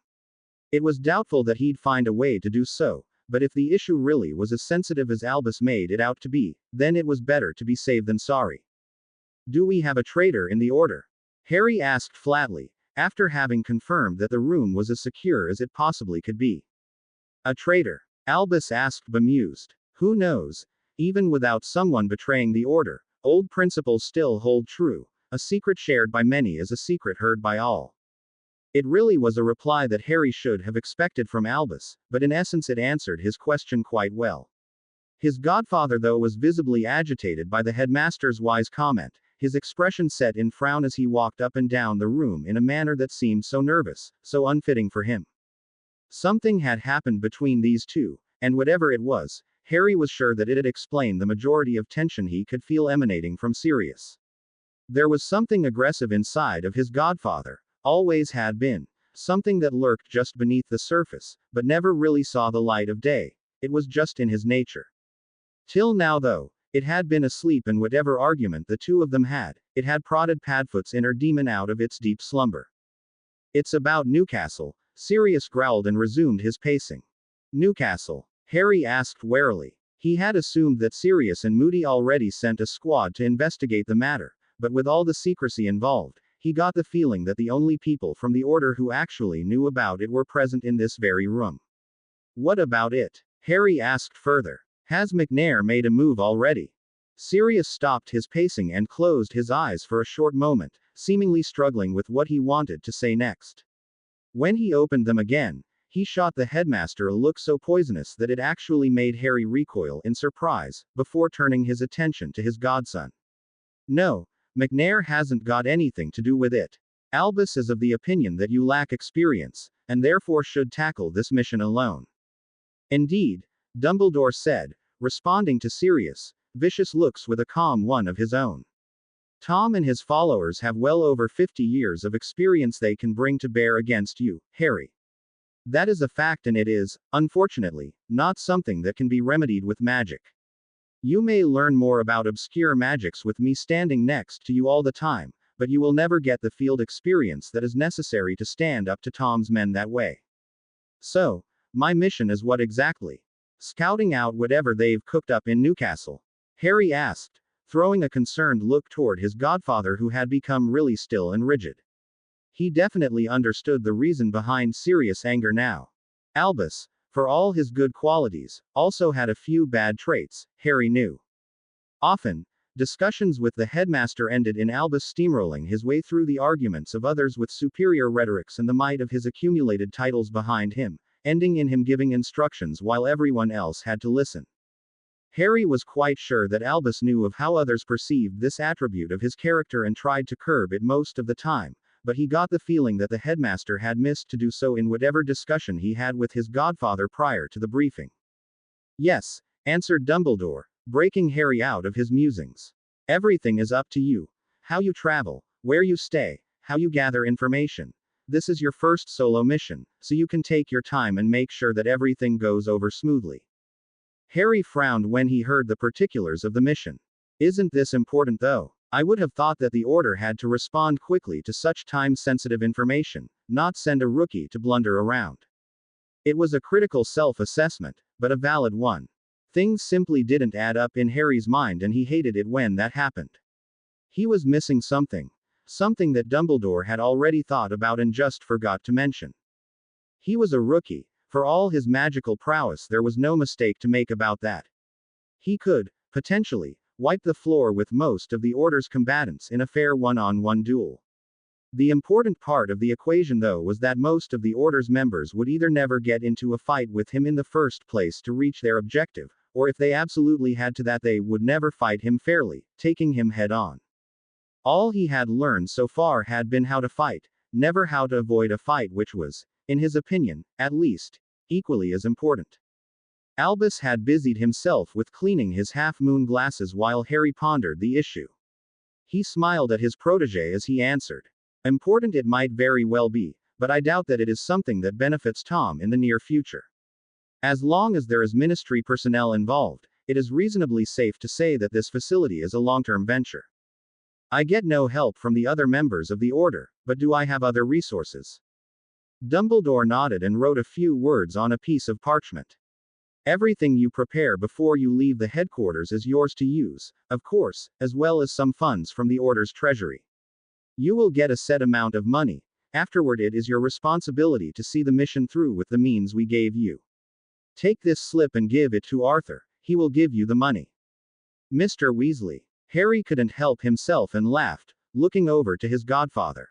It was doubtful that he'd find a way to do so, but if the issue really was as sensitive as Albus made it out to be, then it was better to be safe than sorry. "Do we have a traitor in the order?" Harry asked flatly, after having confirmed that the room was as secure as it possibly could be. "A traitor?" Albus asked, bemused. "Who knows? Even without someone betraying the order, old principles still hold true. A secret shared by many is a secret heard by all." It really was a reply that Harry should have expected from Albus, but in essence it answered his question quite well. His godfather, though, was visibly agitated by the headmaster's wise comment, his expression set in frown as he walked up and down the room in a manner that seemed so nervous, so unfitting for him. Something had happened between these two, and whatever it was, Harry was sure that it had explained the majority of tension he could feel emanating from Sirius. There was something aggressive inside of his godfather. Always had been. Something that lurked just beneath the surface, but never really saw the light of day. It was just in his nature. Till now, though, it had been asleep, and whatever argument the two of them had, it had prodded Padfoot's inner demon out of its deep slumber. "It's about Newcastle," Sirius growled and resumed his pacing. "Newcastle?" Harry asked warily. He had assumed that Sirius and Moody already sent a squad to investigate the matter, but with all the secrecy involved, he got the feeling that the only people from the Order who actually knew about it were present in this very room. "What about it?" Harry asked further. "Has McNair made a move already?" Sirius stopped his pacing and closed his eyes for a short moment, seemingly struggling with what he wanted to say next. When he opened them again, he shot the headmaster a look so poisonous that it actually made Harry recoil in surprise, before turning his attention to his godson. "No, McNair hasn't got anything to do with it. Albus is of the opinion that you lack experience, and therefore should tackle this mission alone." "Indeed," Dumbledore said, responding to Sirius' vicious looks with a calm one of his own. "Tom and his followers have well over 50 years of experience they can bring to bear against you, Harry. That is a fact, and it is, unfortunately, not something that can be remedied with magic. You may learn more about obscure magics with me standing next to you all the time, but you will never get the field experience that is necessary to stand up to Tom's men that way. So, my mission is what exactly? Scouting out whatever they've cooked up in Newcastle?" Harry asked, throwing a concerned look toward his godfather, who had become really still and rigid. He definitely understood the reason behind Sirius' anger now. Albus, for all his good qualities, also had a few bad traits, Harry knew. Often, discussions with the headmaster ended in Albus steamrolling his way through the arguments of others with superior rhetorics and the might of his accumulated titles behind him, ending in him giving instructions while everyone else had to listen. Harry was quite sure that Albus knew of how others perceived this attribute of his character and tried to curb it most of the time, but he got the feeling that the headmaster had missed to do so in whatever discussion he had with his godfather prior to the briefing. "Yes," answered Dumbledore, breaking Harry out of his musings. "Everything is up to you. How you travel, where you stay, how you gather information. This is your first solo mission, so you can take your time and make sure that everything goes over smoothly." Harry frowned when he heard the particulars of the mission. "Isn't this important, though? I would have thought that the Order had to respond quickly to such time-sensitive information, not send a rookie to blunder around." It was a critical self-assessment, but a valid one. Things simply didn't add up in Harry's mind, and he hated it when that happened. He was missing something. Something that Dumbledore had already thought about and just forgot to mention. He was a rookie. For all his magical prowess, there was no mistake to make about that. He could, potentially, wipe the floor with most of the Order's combatants in a fair one-on-one duel. The important part of the equation, though, was that most of the Order's members would either never get into a fight with him in the first place to reach their objective, or if they absolutely had to, that they would never fight him fairly, taking him head-on. All he had learned so far had been how to fight, never how to avoid a fight, which was, in his opinion, at least, equally as important. Albus had busied himself with cleaning his half-moon glasses while Harry pondered the issue. He smiled at his protege as he answered. "Important it might very well be, but I doubt that it is something that benefits Tom in the near future. As long as there is ministry personnel involved, it is reasonably safe to say that this facility is a long-term venture. I get no help from the other members of the Order, but do I have other resources? Dumbledore nodded and wrote a few words on a piece of parchment. Everything you prepare before you leave the headquarters is yours to use, of course, as well as some funds from the Order's treasury. You will get a set amount of money. Afterward, it is your responsibility to see the mission through with the means we gave you. Take this slip and give it to Arthur. He will give you the money. Mr. Weasley. Harry couldn't help himself and laughed, looking over to his godfather.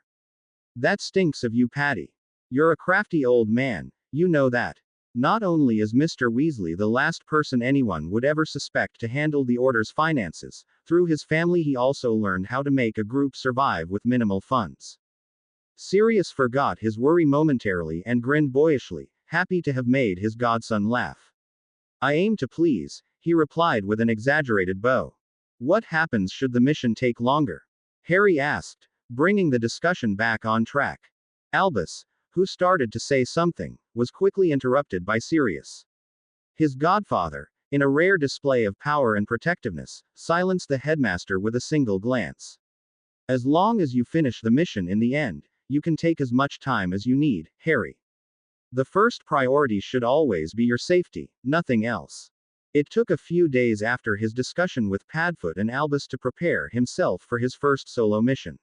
That stinks of you, Paddy. You're a crafty old man, you know that. Not only is Mr. Weasley the last person anyone would ever suspect to handle the Order's finances, through his family he also learned how to make a group survive with minimal funds. Sirius forgot his worry momentarily and grinned boyishly, happy to have made his godson laugh. I aim to please, he replied with an exaggerated bow. What happens should the mission take longer? Harry asked, bringing the discussion back on track. Albus, who started to say something, was quickly interrupted by Sirius. His godfather, in a rare display of power and protectiveness, silenced the headmaster with a single glance. As long as you finish the mission in the end, you can take as much time as you need, Harry. The first priority should always be your safety, nothing else. It took a few days after his discussion with Padfoot and Albus to prepare himself for his first solo mission.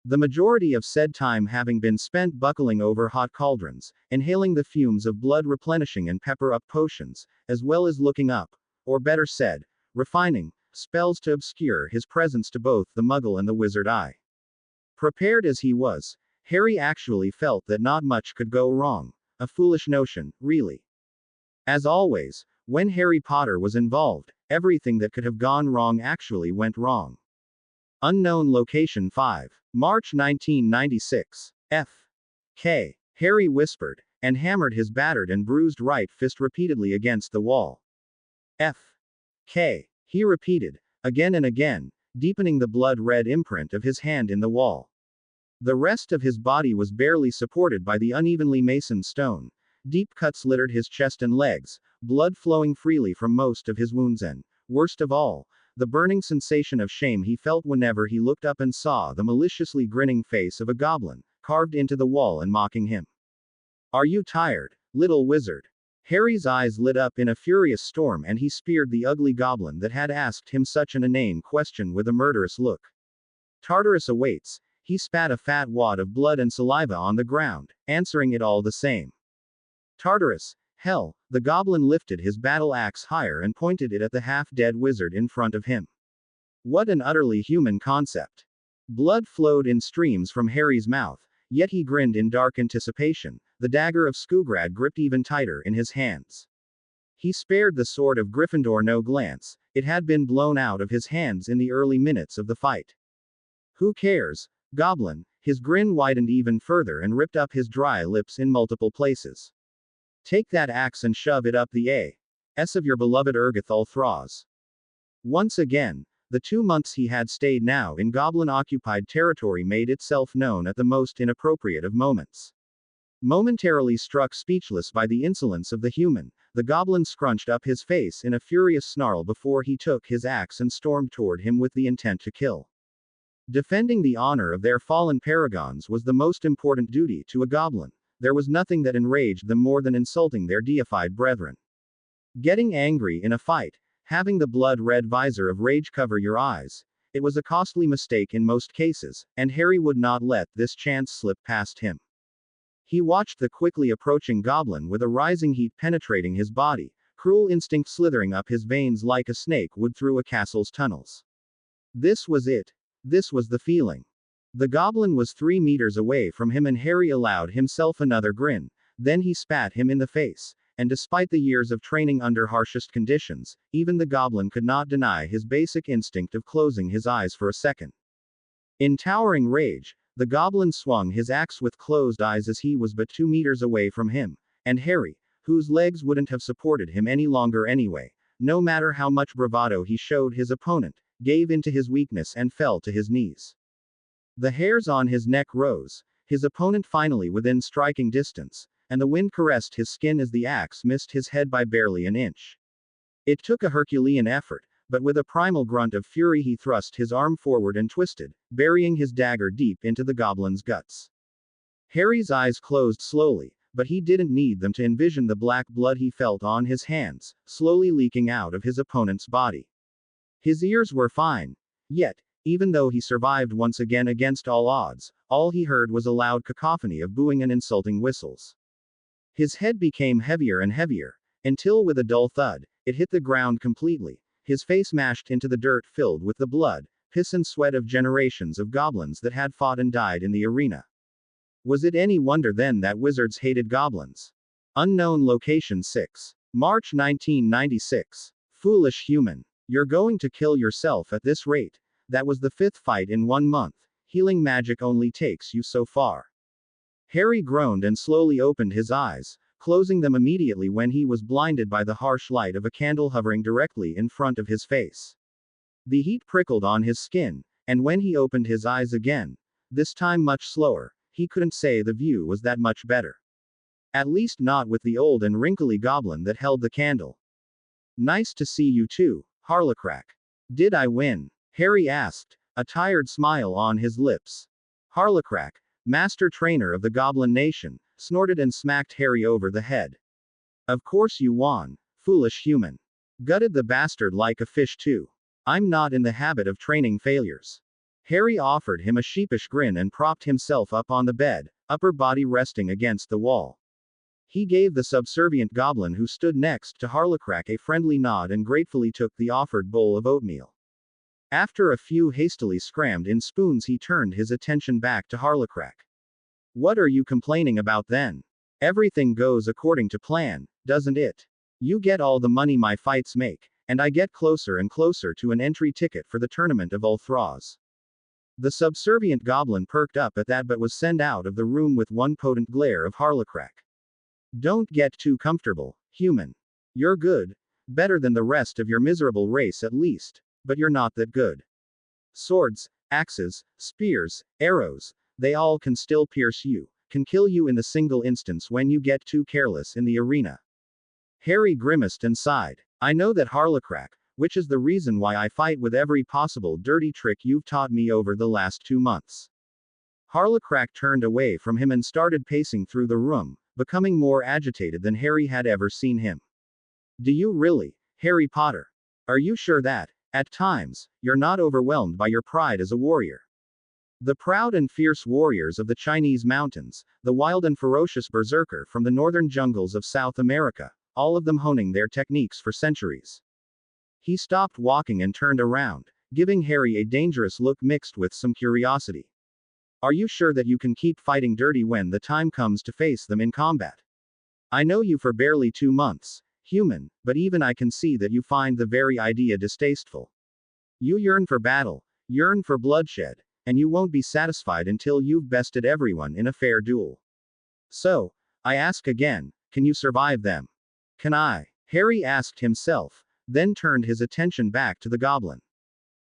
The majority of said time having been spent buckling over hot cauldrons, inhaling the fumes of blood-replenishing and pepper-up potions, as well as looking up, or better said, refining, spells to obscure his presence to both the Muggle and the Wizard eye. Prepared as he was, Harry actually felt that not much could go wrong. A foolish notion, really. As always, when Harry Potter was involved, everything that could have gone wrong actually went wrong. Unknown Location 5. March 1996. F.K. Harry whispered, and hammered his battered and bruised right fist repeatedly against the wall. F.K. He repeated, again and again, deepening the blood-red imprint of his hand in the wall. The rest of his body was barely supported by the unevenly masoned stone. Deep cuts littered his chest and legs, blood flowing freely from most of his wounds and, worst of all, the burning sensation of shame he felt whenever he looked up and saw the maliciously grinning face of a goblin, carved into the wall and mocking him. Are you tired, little wizard? Harry's eyes lit up in a furious storm and he speared the ugly goblin that had asked him such an inane question with a murderous look. Tartarus awaits. He spat a fat wad of blood and saliva on the ground, answering it all the same. Tartarus, hell, the goblin lifted his battle axe higher and pointed it at the half-dead wizard in front of him. What an utterly human concept. Blood flowed in streams from Harry's mouth, yet he grinned in dark anticipation, the dagger of Skugrad gripped even tighter in his hands. He spared the sword of Gryffindor no glance, it had been blown out of his hands in the early minutes of the fight. Who cares? Goblin, his grin widened even further and ripped up his dry lips in multiple places. Take that axe and shove it up the ass of your beloved Ergothal Thraz. Once again, the 2 months he had stayed now in goblin-occupied territory made itself known at the most inappropriate of moments. Momentarily struck speechless by the insolence of the human, the goblin scrunched up his face in a furious snarl before he took his axe and stormed toward him with the intent to kill. Defending the honor of their fallen paragons was the most important duty to a goblin. There was nothing that enraged them more than insulting their deified brethren. Getting angry in a fight, having the blood-red visor of rage cover your eyes, it was a costly mistake in most cases, and Harry would not let this chance slip past him. He watched the quickly approaching goblin with a rising heat penetrating his body, cruel instinct slithering up his veins like a snake would through a castle's tunnels. This was it. This was the feeling. The goblin was 3 meters away from him and Harry allowed himself another grin, then he spat him in the face, and despite the years of training under harshest conditions, even the goblin could not deny his basic instinct of closing his eyes for a second. In towering rage, the goblin swung his axe with closed eyes as he was but 2 meters away from him, and Harry, whose legs wouldn't have supported him any longer anyway, no matter how much bravado he showed his opponent, gave in to his weakness and fell to his knees. The hairs on his neck rose, His opponent finally within striking distance, and the wind caressed his skin as the axe missed his head by barely an inch. It took a Herculean effort, but with a primal grunt of fury he thrust his arm forward and twisted, burying his dagger deep into the goblin's guts. Harry's eyes closed slowly, but he didn't need them to envision the black blood he felt on his hands, slowly leaking out of his opponent's body. His ears were fine. Yet, even though he survived once again against all odds, all he heard was a loud cacophony of booing and insulting whistles. His head became heavier and heavier, until with a dull thud, it hit the ground completely, his face mashed into the dirt filled with the blood, piss and sweat of generations of goblins that had fought and died in the arena. Was it any wonder then that wizards hated goblins? Unknown location 6. March 1996. Foolish human. You're going to kill yourself at this rate. That was the 5th fight in 1 month. Healing magic only takes you so far. Harry groaned and slowly opened his eyes, closing them immediately when he was blinded by the harsh light of a candle hovering directly in front of his face. The heat prickled on his skin, and when he opened his eyes again, this time much slower, he couldn't say the view was that much better. At least not with the old and wrinkly goblin that held the candle. Nice to see you too, Harlocrack. Did I win? Harry asked, a tired smile on his lips. Harlocrack, master trainer of the Goblin Nation, snorted and smacked Harry over the head. Of course you won, foolish human. Gutted the bastard like a fish too. I'm not in the habit of training failures. Harry offered him a sheepish grin and propped himself up on the bed, upper body resting against the wall. He gave the subservient goblin who stood next to Harlocrack a friendly nod and gratefully took the offered bowl of oatmeal. After a few hastily scrammed in spoons he turned his attention back to Harlocrack. What are you complaining about then? Everything goes according to plan, doesn't it? You get all the money my fights make, and I get closer and closer to an entry ticket for the tournament of Ulthraz. The subservient goblin perked up at that but was sent out of the room with one potent glare of Harlocrack. Don't get too comfortable, human. You're good. Better than the rest of your miserable race at least. But you're not that good. Swords, axes, spears, arrows, they all can still pierce you, can kill you in a single instance when you get too careless in the arena. Harry grimaced and sighed. I know that, Harlocrack, which is the reason why I fight with every possible dirty trick you've taught me over the last 2 months. Harlocrack turned away from him and started pacing through the room, becoming more agitated than Harry had ever seen him. Do you really, Harry Potter? Are you sure that, at times, you're not overwhelmed by your pride as a warrior? The proud and fierce warriors of the Chinese mountains, the wild and ferocious berserker from the northern jungles of South America, all of them honing their techniques for centuries. He stopped walking and turned around, giving Harry a dangerous look mixed with some curiosity. Are you sure that you can keep fighting dirty when the time comes to face them in combat? I know you for barely 2 months, human, but even I can see that you find the very idea distasteful. You yearn for battle, yearn for bloodshed, and you won't be satisfied until you've bested everyone in a fair duel. So, I ask again, can you survive them? Can I? Harry asked himself, then turned his attention back to the goblin.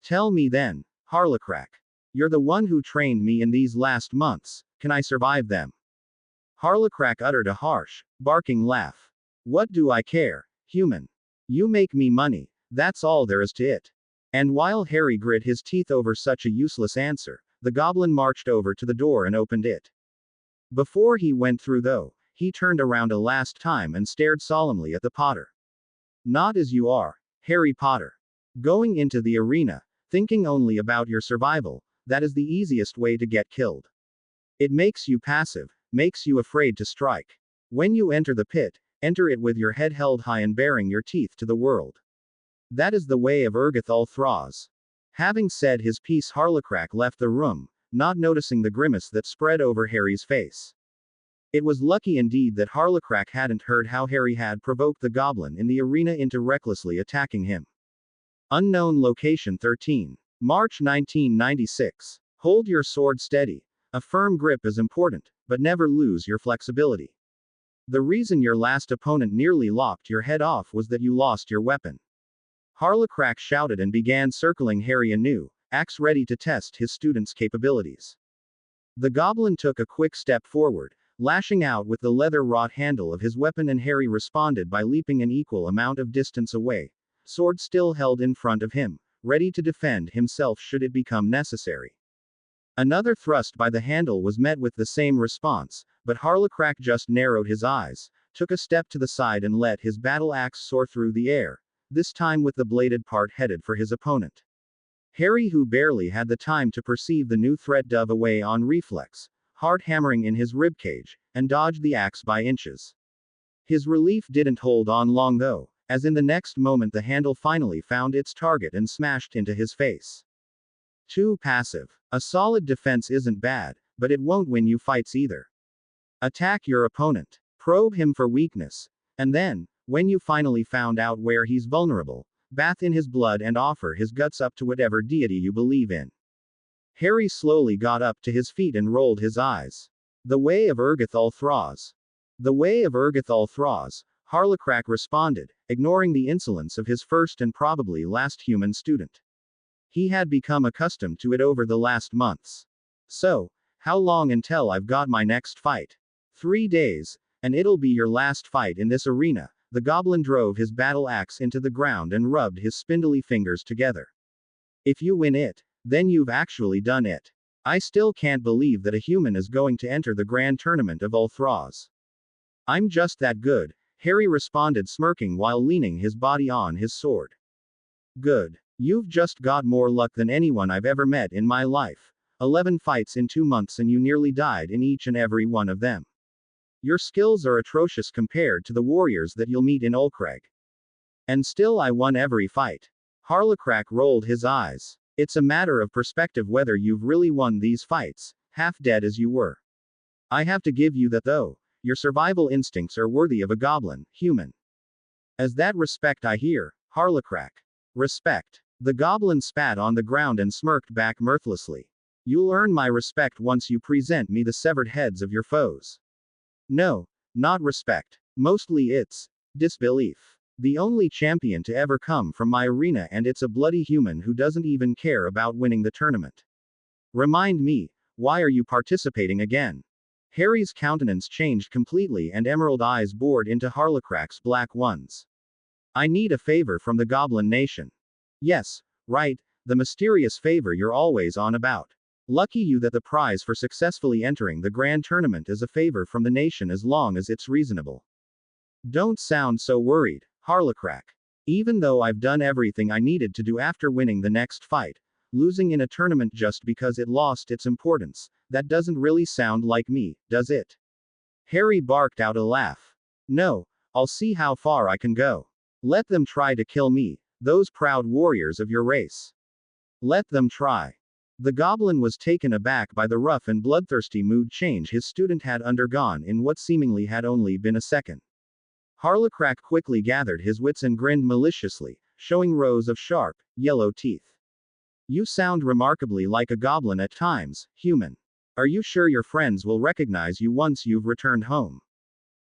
Tell me then, Harlocrack. You're the one who trained me in these last months, can I survive them? Harlocrack uttered a harsh, barking laugh. What do I care, human? You make me money, that's all there is to it. And while Harry grit his teeth over such a useless answer, the goblin marched over to the door and opened it. Before he went through though, he turned around a last time and stared solemnly at the Potter. Not as you are, Harry Potter. Going into the arena, thinking only about your survival, that is the easiest way to get killed. It makes you passive, makes you afraid to strike. When you enter the pit, enter it with your head held high and baring your teeth to the world. That is the way of Ergoth Ulthraz. Having said his piece, Harlocrack left the room, not noticing the grimace that spread over Harry's face. It was lucky indeed that Harlocrack hadn't heard how Harry had provoked the goblin in the arena into recklessly attacking him. Unknown location 13. March 1996. Hold your sword steady. A firm grip is important, but never lose your flexibility. The reason your last opponent nearly lopped your head off was that you lost your weapon. Harlocrack shouted and began circling Harry anew, axe ready to test his student's capabilities. The goblin took a quick step forward, lashing out with the leather-wrought handle of his weapon, and Harry responded by leaping an equal amount of distance away, sword still held in front of him, ready to defend himself should it become necessary. Another thrust by the handle was met with the same response, but Harlocrack just narrowed his eyes, took a step to the side and let his battle axe soar through the air, this time with the bladed part headed for his opponent. Harry, who barely had the time to perceive the new threat, dove away on reflex, heart hammering in his ribcage, and dodged the axe by inches. His relief didn't hold on long though, as in the next moment the handle finally found its target and smashed into his face. Too passive. A solid defense isn't bad, but it won't win you fights either. Attack your opponent. Probe him for weakness. And then, when you finally found out where he's vulnerable, bath in his blood and offer his guts up to whatever deity you believe in. Harry slowly got up to his feet and rolled his eyes. The way of Ergothal Thraz. The way of Ergothal Thraz, Harlocrack responded, ignoring the insolence of his first and probably last human student. He had become accustomed to it over the last months. So, how long until I've got my next fight? 3 days, and it'll be your last fight in this arena. The goblin drove his battle axe into the ground and rubbed his spindly fingers together. If you win it, then you've actually done it. I still can't believe that a human is going to enter the grand tournament of Ulthraz. I'm just that good, Harry responded, smirking while leaning his body on his sword. Good. You've just got more luck than anyone I've ever met in my life. 11 fights in 2 months and you nearly died in each and every one of them. Your skills are atrocious compared to the warriors that you'll meet in Ulcrag. And still I won every fight. Harlocrack rolled his eyes. It's a matter of perspective whether you've really won these fights, half dead as you were. I have to give you that though, your survival instincts are worthy of a goblin, human. As that respect I hear, Harlocrack. Respect. The goblin spat on the ground and smirked back mirthlessly. You'll earn my respect once you present me the severed heads of your foes. No, not respect. Mostly it's disbelief. The only champion to ever come from my arena, and it's a bloody human who doesn't even care about winning the tournament. Remind me, why are you participating again? Harry's countenance changed completely and emerald eyes bored into Harlocrack's black ones. I need a favor from the Goblin Nation. Yes, right, the mysterious favor you're always on about. Lucky you that the prize for successfully entering the grand tournament is a favor from the nation as long as it's reasonable. Don't sound so worried, Harlocrack. Even though I've done everything I needed to do after winning the next fight, losing in a tournament just because it lost its importance, that doesn't really sound like me, does it? Harry barked out a laugh. No, I'll see how far I can go. Let them try to kill me, those proud warriors of your race. Let them try. The goblin was taken aback by the rough and bloodthirsty mood change his student had undergone in what seemingly had only been a second. Harlocrack quickly gathered his wits and grinned maliciously, showing rows of sharp, yellow teeth. You sound remarkably like a goblin at times, human. Are you sure your friends will recognize you once you've returned home?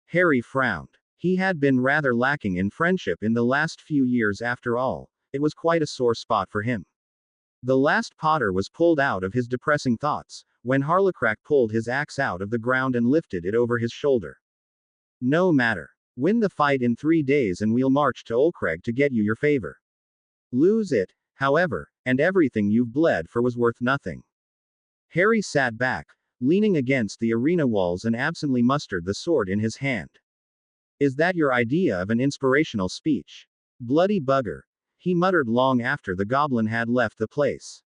Harry frowned. He had been rather lacking in friendship in the last few years after all. It was quite a sore spot for him. The last Potter was pulled out of his depressing thoughts, when Harlocrack pulled his axe out of the ground and lifted it over his shoulder. No matter. Win the fight in 3 days and we'll march to Ulcrag to get you your favor. Lose it, however, and everything you've bled for was worth nothing. Harry sat back, leaning against the arena walls and absently mustered the sword in his hand. Is that your idea of an inspirational speech? Bloody bugger. He muttered long after the goblin had left the place.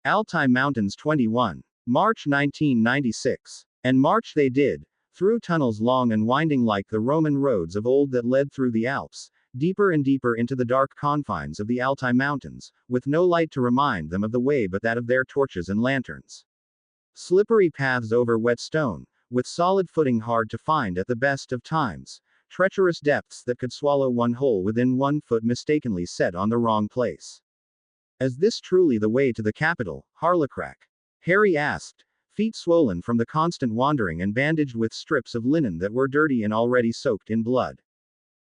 Altai Mountains 21. March 1996. And march they did, through tunnels long and winding like the Roman roads of old that led through the Alps, deeper and deeper into the dark confines of the Altai Mountains, with no light to remind them of the way but that of their torches and lanterns. Slippery paths over wet stone, with solid footing hard to find at the best of times. Treacherous depths that could swallow one whole within 1 foot mistakenly set on the wrong place. Is this truly the way to the capital, Harlocrack? Harry asked, feet swollen from the constant wandering and bandaged with strips of linen that were dirty and already soaked in blood.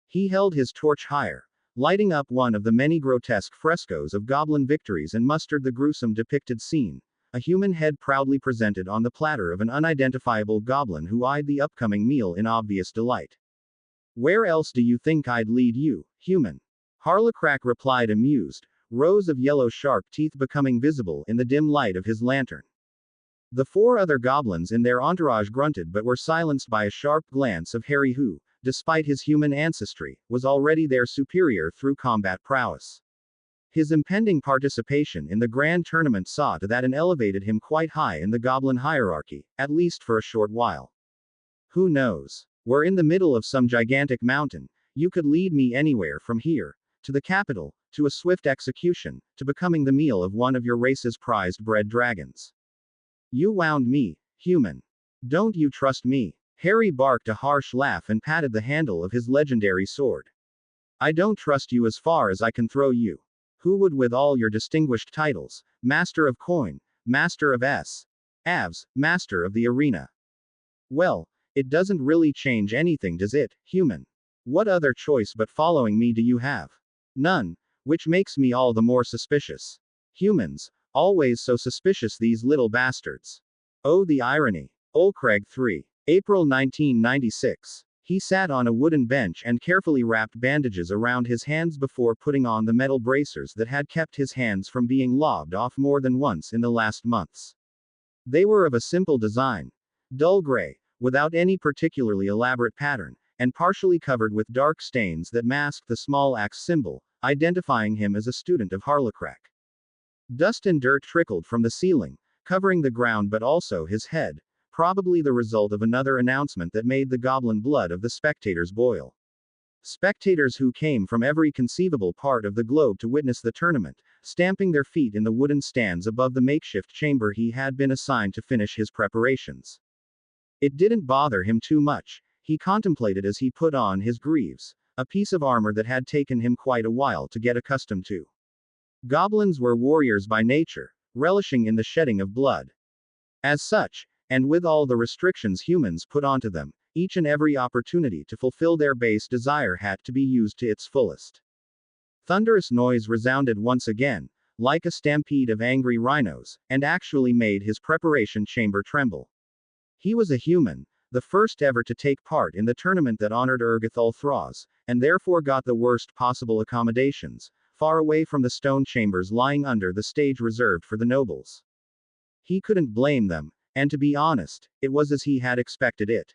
He held his torch higher, lighting up one of the many grotesque frescoes of goblin victories and mustered the gruesome depicted scene, a human head proudly presented on the platter of an unidentifiable goblin who eyed the upcoming meal in obvious delight. Where else do you think I'd lead you, human? Harlocrack replied, amused, rows of yellow sharp teeth becoming visible in the dim light of his lantern. The four other goblins in their entourage grunted but were silenced by a sharp glance of Harry who, despite his human ancestry, was already their superior through combat prowess. His impending participation in the grand tournament saw to that and elevated him quite high in the goblin hierarchy, at least for a short while. Who knows? We're in the middle of some gigantic mountain. You could lead me anywhere from here, to the capital, to a swift execution, to becoming the meal of one of your race's prized bred dragons. You wound me, human. Don't you trust me? Harry barked a harsh laugh and patted the handle of his legendary sword. I don't trust you as far as I can throw you. Who would, with all your distinguished titles, Master of Coin, Master of Avs, Master of the Arena? Well, it doesn't really change anything, does it, human? What other choice but following me do you have? None, which makes me all the more suspicious. Humans, always so suspicious, these little bastards. Oh, the irony. Ulcrag 3. April 1996. He sat on a wooden bench and carefully wrapped bandages around his hands before putting on the metal bracers that had kept his hands from being lobbed off more than once in the last months. They were of a simple design. Dull gray, without any particularly elaborate pattern, and partially covered with dark stains that masked the small axe symbol, identifying him as a student of Harlocrack. Dust and dirt trickled from the ceiling, covering the ground but also his head, probably the result of another announcement that made the goblin blood of the spectators boil. Spectators who came from every conceivable part of the globe to witness the tournament, stamping their feet in the wooden stands above the makeshift chamber he had been assigned to finish his preparations. It didn't bother him too much. He contemplated as he put on his greaves, a piece of armor that had taken him quite a while to get accustomed to. Goblins were warriors by nature, relishing in the shedding of blood. As such, and with all the restrictions humans put onto them, each and every opportunity to fulfill their base desire had to be used to its fullest. Thunderous noise resounded once again, like a stampede of angry rhinos, and actually made his preparation chamber tremble. He was a human, the first ever to take part in the tournament that honored Urgathol Thraz, and therefore got the worst possible accommodations, far away from the stone chambers lying under the stage reserved for the nobles. He couldn't blame them, and to be honest, it was as he had expected it.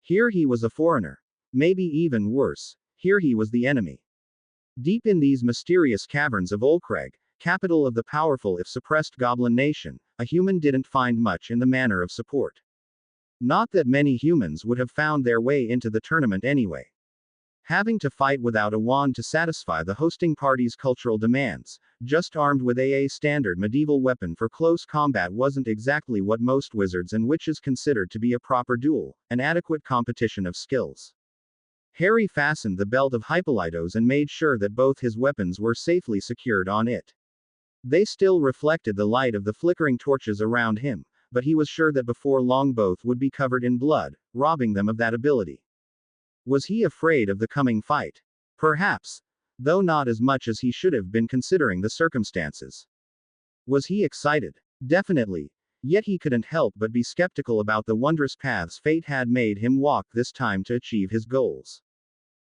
Here he was a foreigner. Maybe even worse, here he was the enemy. Deep in these mysterious caverns of Ulcrag, capital of the powerful if suppressed goblin nation, a human didn't find much in the manner of support. Not that many humans would have found their way into the tournament anyway. Having to fight without a wand to satisfy the hosting party's cultural demands, just armed with a standard medieval weapon for close combat wasn't exactly what most wizards and witches considered to be a proper duel, an adequate competition of skills. Harry fastened the belt of Hippolytos and made sure that both his weapons were safely secured on it. They still reflected the light of the flickering torches around him, but he was sure that before long both would be covered in blood, robbing them of that ability. Was he afraid of the coming fight? Perhaps, though not as much as he should have been considering the circumstances. Was he excited? Definitely, yet he couldn't help but be skeptical about the wondrous paths fate had made him walk this time to achieve his goals.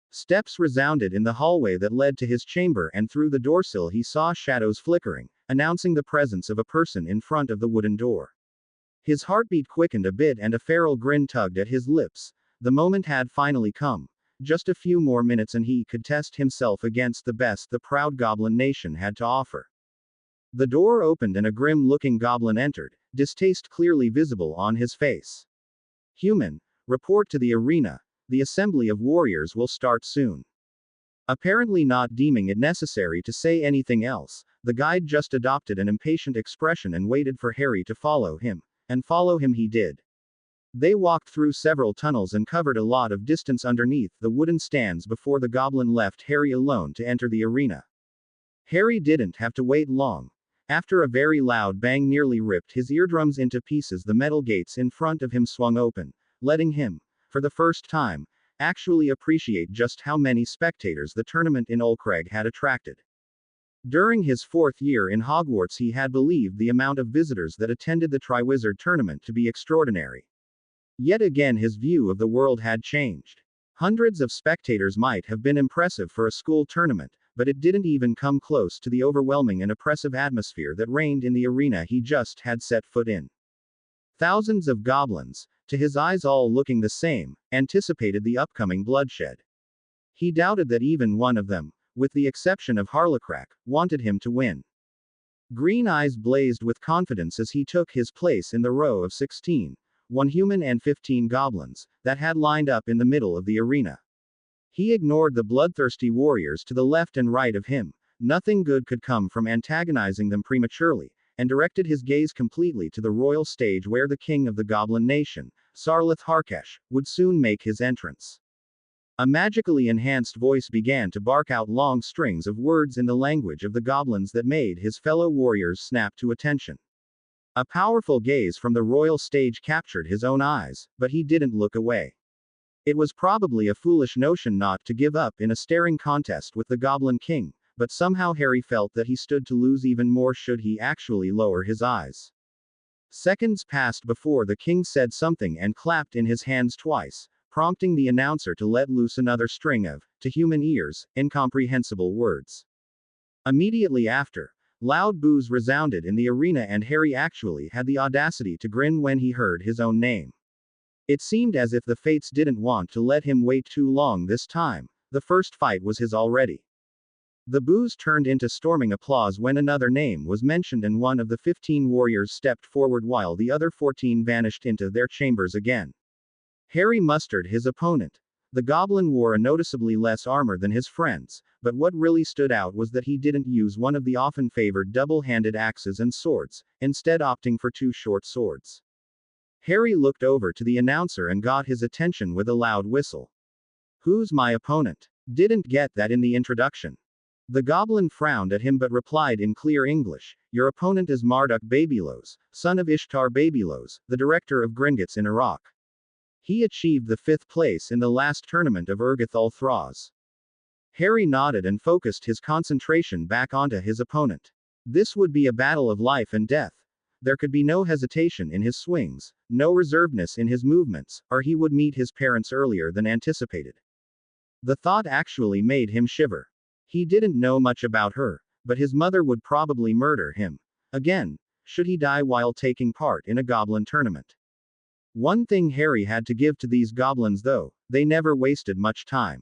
Steps resounded in the hallway that led to his chamber, and through the doorsill he saw shadows flickering, announcing the presence of a person in front of the wooden door. His heartbeat quickened a bit and a feral grin tugged at his lips. The moment had finally come. Just a few more minutes and he could test himself against the best the proud goblin nation had to offer. The door opened and a grim-looking goblin entered, distaste clearly visible on his face. Human, report to the arena. The assembly of warriors will start soon. Apparently not deeming it necessary to say anything else, the guide just adopted an impatient expression and waited for Harry to follow him. And follow him he did. They walked through several tunnels and covered a lot of distance underneath the wooden stands before the goblin left Harry alone to enter the arena. Harry didn't have to wait long. After a very loud bang nearly ripped his eardrums into pieces, the metal gates in front of him swung open, letting him, for the first time, actually appreciate just how many spectators the tournament in Ulcrag had attracted. During his 4th year in Hogwarts, he had believed the amount of visitors that attended the Triwizard Tournament to be extraordinary. Yet again, his view of the world had changed. Hundreds of spectators might have been impressive for a school tournament, but it didn't even come close to the overwhelming and oppressive atmosphere that reigned in the arena he just had set foot in. Thousands of goblins, to his eyes all looking the same, anticipated the upcoming bloodshed. He doubted that even one of them, with the exception of Harlocrack, wanted him to win. Green eyes blazed with confidence as he took his place in the row of 16, one human and 15 goblins, that had lined up in the middle of the arena. He ignored the bloodthirsty warriors to the left and right of him. Nothing good could come from antagonizing them prematurely, and directed his gaze completely to the royal stage where the king of the Goblin Nation, Sarlath Harkesh, would soon make his entrance. A magically enhanced voice began to bark out long strings of words in the language of the goblins that made his fellow warriors snap to attention. A powerful gaze from the royal stage captured his own eyes, but he didn't look away. It was probably a foolish notion not to give up in a staring contest with the Goblin King, but somehow Harry felt that he stood to lose even more should he actually lower his eyes. Seconds passed before the king said something and clapped in his hands twice, prompting the announcer to let loose another string of, to human ears, incomprehensible words. Immediately after, loud boos resounded in the arena and Harry actually had the audacity to grin when he heard his own name. It seemed as if the fates didn't want to let him wait too long this time. The first fight was his already. The boos turned into storming applause when another name was mentioned and one of the 15 warriors stepped forward while the other 14 vanished into their chambers again. Harry mustered his opponent. The goblin wore a noticeably less armor than his friends, but what really stood out was that he didn't use one of the often favored double-handed axes and swords, instead opting for 2 short swords. Harry looked over to the announcer and got his attention with a loud whistle. "Who's my opponent?" Didn't get that in the introduction. The goblin frowned at him but replied in clear English, "Your opponent is Marduk Babylos, son of Ishtar Babylos, the director of Gringotts in Iraq. He achieved the 5th place in the last tournament of Urgathol Thraz." Harry nodded and focused his concentration back onto his opponent. This would be a battle of life and death. There could be no hesitation in his swings, no reservedness in his movements, or he would meet his parents earlier than anticipated. The thought actually made him shiver. He didn't know much about her, but his mother would probably murder him. Again, should he die while taking part in a goblin tournament. One thing Harry had to give to these goblins though, they never wasted much time.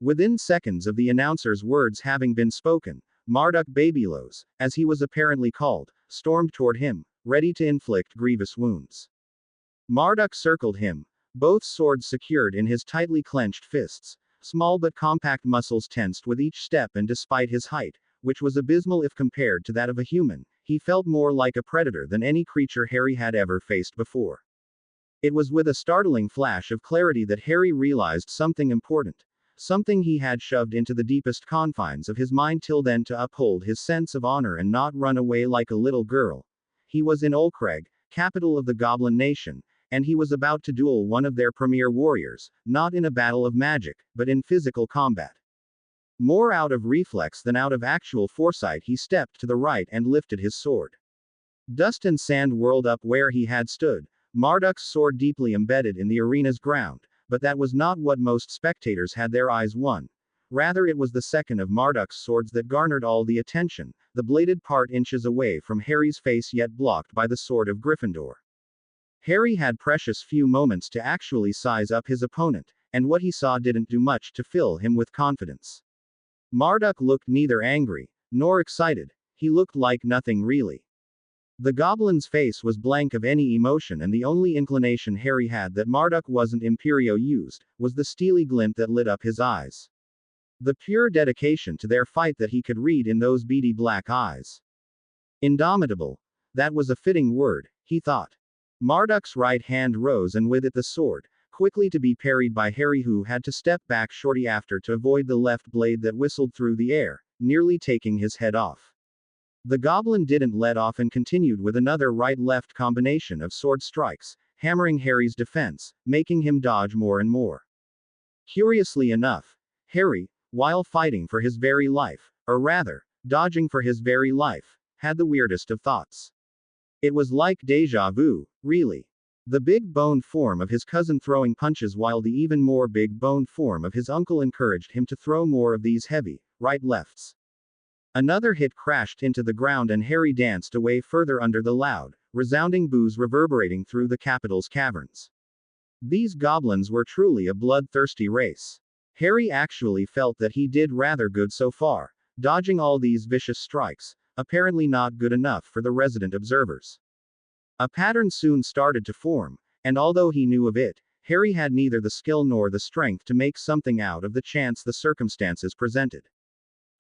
Within seconds of the announcer's words having been spoken, Marduk Babylos, as he was apparently called, stormed toward him, ready to inflict grievous wounds. Marduk circled him, both swords secured in his tightly clenched fists, small but compact muscles tensed with each step, and despite his height, which was abysmal if compared to that of a human, he felt more like a predator than any creature Harry had ever faced before. It was with a startling flash of clarity that Harry realized something important, something he had shoved into the deepest confines of his mind till then to uphold his sense of honor and not run away like a little girl. He was in Ulcreg, capital of the Goblin Nation, and he was about to duel one of their premier warriors, not in a battle of magic, but in physical combat. More out of reflex than out of actual foresight, he stepped to the right and lifted his sword. Dust and sand whirled up where he had stood, Marduk's sword deeply embedded in the arena's ground, but that was not what most spectators had their eyes on. Rather, it was the second of Marduk's swords that garnered all the attention, the bladed part inches away from Harry's face yet blocked by the sword of Gryffindor. Harry had precious few moments to actually size up his opponent, and what he saw didn't do much to fill him with confidence. Marduk looked neither angry, nor excited. He looked like nothing really. The goblin's face was blank of any emotion, and the only inclination Harry had that Marduk wasn't Imperio used, was the steely glint that lit up his eyes. The pure dedication to their fight that he could read in those beady black eyes. Indomitable. That was a fitting word, he thought. Marduk's right hand rose and with it the sword, quickly to be parried by Harry, who had to step back shortly after to avoid the left blade that whistled through the air, nearly taking his head off. The goblin didn't let off and continued with another right-left combination of sword strikes, hammering Harry's defense, making him dodge more and more. Curiously enough, Harry, while fighting for his very life, or rather, dodging for his very life, had the weirdest of thoughts. It was like deja vu, really. The big boned form of his cousin throwing punches while the even more big boned form of his uncle encouraged him to throw more of these heavy, right lefts. Another hit crashed into the ground and Harry danced away further under the loud, resounding boos reverberating through the capital's caverns. These goblins were truly a bloodthirsty race. Harry actually felt that he did rather good so far, dodging all these vicious strikes, apparently not good enough for the resident observers. A pattern soon started to form, and although he knew of it, Harry had neither the skill nor the strength to make something out of the chance the circumstances presented.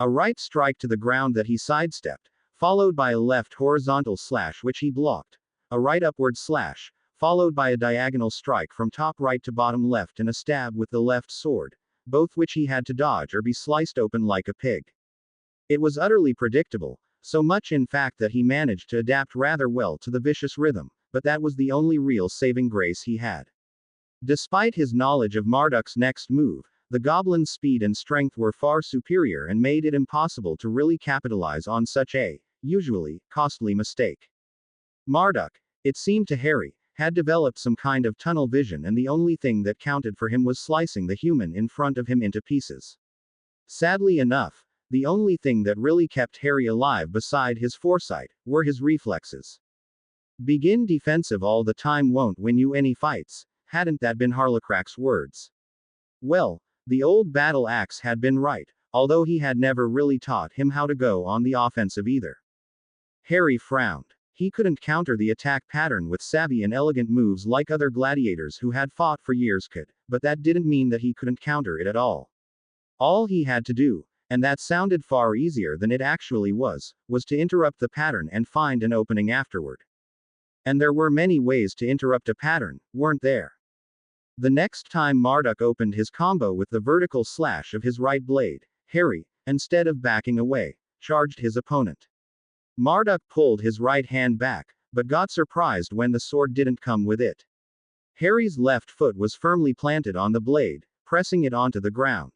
A right strike to the ground that he sidestepped, followed by a left horizontal slash which he blocked, a right upward slash, followed by a diagonal strike from top right to bottom left and a stab with the left sword, both which he had to dodge or be sliced open like a pig. It was utterly predictable, so much in fact that he managed to adapt rather well to the vicious rhythm, but that was the only real saving grace he had. Despite his knowledge of Marduk's next move, the goblin's speed and strength were far superior and made it impossible to really capitalize on such a, usually, costly mistake. Marduk, it seemed to Harry, had developed some kind of tunnel vision and the only thing that counted for him was slicing the human in front of him into pieces. Sadly enough, the only thing that really kept Harry alive beside his foresight, were his reflexes. Begin defensive all the time won't win you any fights, hadn't that been Harlecrack's words? Well, the old battle axe had been right, although he had never really taught him how to go on the offensive either. Harry frowned. He couldn't counter the attack pattern with savvy and elegant moves like other gladiators who had fought for years could, but that didn't mean that he couldn't counter it at all. All he had to do, and that sounded far easier than it actually was to interrupt the pattern and find an opening afterward. And there were many ways to interrupt a pattern, weren't there? The next time Marduk opened his combo with the vertical slash of his right blade, Harry, instead of backing away, charged his opponent. Marduk pulled his right hand back, but got surprised when the sword didn't come with it. Harry's left foot was firmly planted on the blade, pressing it onto the ground.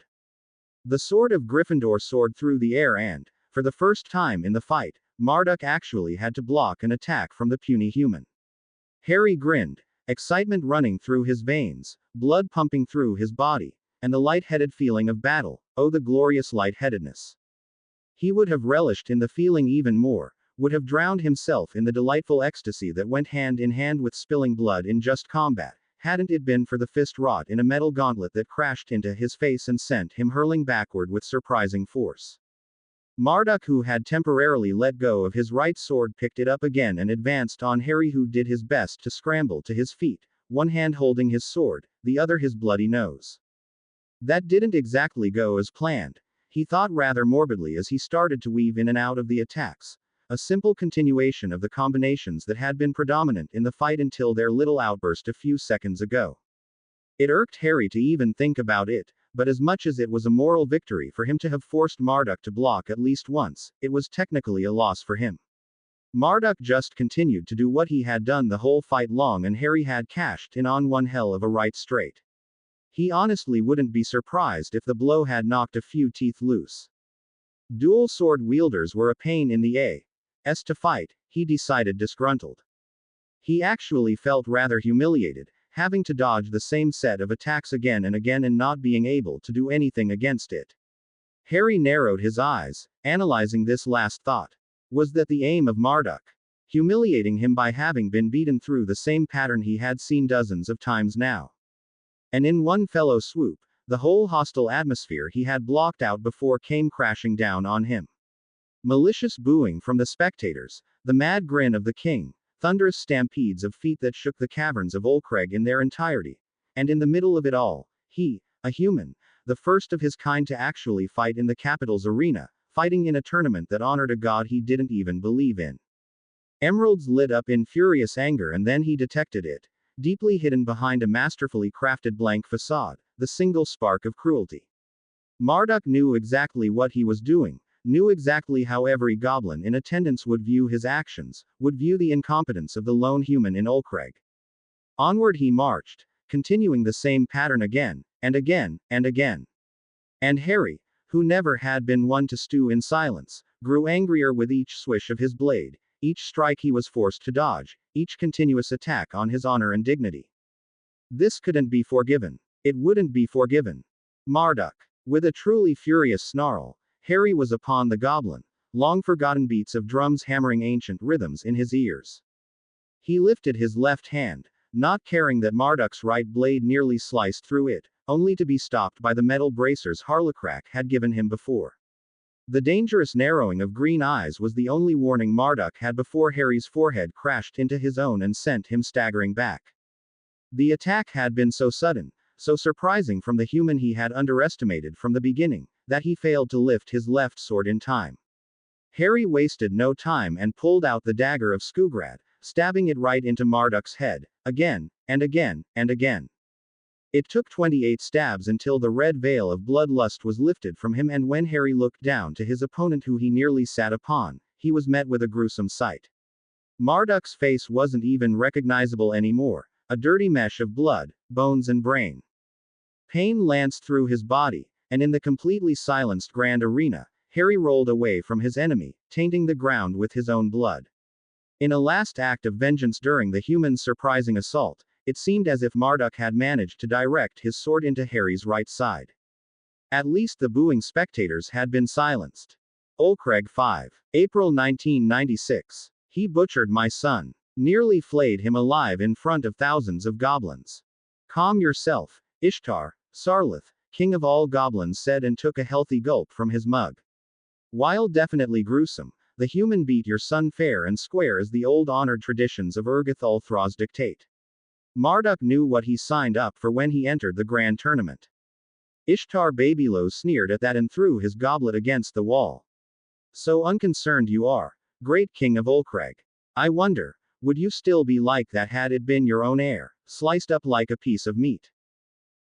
The sword of Gryffindor soared through the air and, for the first time in the fight, Marduk actually had to block an attack from the puny human. Harry grinned, excitement running through his veins, blood pumping through his body, and the light-headed feeling of battle, oh the glorious light-headedness. He would have relished in the feeling even more, would have drowned himself in the delightful ecstasy that went hand in hand with spilling blood in just combat, hadn't it been for the fist wrought in a metal gauntlet that crashed into his face and sent him hurling backward with surprising force. Marduk, who had temporarily let go of his right sword, picked it up again and advanced on Harry, who did his best to scramble to his feet, one hand holding his sword, the other his bloody nose. That didn't exactly go as planned, he thought rather morbidly as he started to weave in and out of the attacks, a simple continuation of the combinations that had been predominant in the fight until their little outburst a few seconds ago. It irked Harry to even think about it, but as much as it was a moral victory for him to have forced Marduk to block at least once, it was technically a loss for him. Marduk just continued to do what he had done the whole fight long, and Harry had cashed in on one hell of a right straight. He honestly wouldn't be surprised if the blow had knocked a few teeth loose. Dual sword wielders were a pain in the ass to fight, he decided, disgruntled. He actually felt rather humiliated, having to dodge the same set of attacks again and again and not being able to do anything against it. Harry narrowed his eyes, analyzing this last thought. Was that the aim of Marduk? Humiliating him by having been beaten through the same pattern he had seen dozens of times now. And in one fellow swoop, the whole hostile atmosphere he had blocked out before came crashing down on him. Malicious booing from the spectators, the mad grin of the king, thunderous stampedes of feet that shook the caverns of Olcreg in their entirety. And in the middle of it all, he, a human, the first of his kind to actually fight in the capital's arena, fighting in a tournament that honored a god he didn't even believe in. Emeralds lit up in furious anger, and then he detected it, deeply hidden behind a masterfully crafted blank facade, the single spark of cruelty. Marduk knew exactly what he was doing, knew exactly how every goblin in attendance would view his actions, would view the incompetence of the lone human in Olcreg. Onward he marched, continuing the same pattern again, and again, and again. And Harry, who never had been one to stew in silence, grew angrier with each swish of his blade, each strike he was forced to dodge, each continuous attack on his honor and dignity. This couldn't be forgiven. It wouldn't be forgiven. Marduk. With a truly furious snarl, Harry was upon the goblin, long forgotten beats of drums hammering ancient rhythms in his ears. He lifted his left hand, not caring that Marduk's right blade nearly sliced through it, only to be stopped by the metal bracers Harlocrack had given him before. The dangerous narrowing of green eyes was the only warning Marduk had before Harry's forehead crashed into his own and sent him staggering back. The attack had been so sudden, so surprising from the human he had underestimated from the beginning, that he failed to lift his left sword in time. Harry wasted no time and pulled out the dagger of Skugrad, stabbing it right into Marduk's head, again, and again, and again. It took 28 stabs until the red veil of bloodlust was lifted from him, and when Harry looked down to his opponent who he nearly sat upon, he was met with a gruesome sight. Marduk's face wasn't even recognizable anymore, a dirty mesh of blood, bones and brain. Pain lanced through his body, and in the completely silenced grand arena, Harry rolled away from his enemy, tainting the ground with his own blood. In a last act of vengeance during the human's surprising assault, it seemed as if Marduk had managed to direct his sword into Harry's right side. At least the booing spectators had been silenced. Olcreg 5. April 1996. He butchered my son. Nearly flayed him alive in front of thousands of goblins. Calm yourself, Ishtar, Sarlith, king of all goblins said and took a healthy gulp from his mug. While definitely gruesome, the human beat your son fair and square as the old honored traditions of Urgath Ulthraz dictate. Marduk knew what he signed up for when he entered the grand tournament. Ishtar Babylos sneered at that and threw his goblet against the wall. So unconcerned you are, great king of Olcreg. I wonder, would you still be like that had it been your own heir, sliced up like a piece of meat?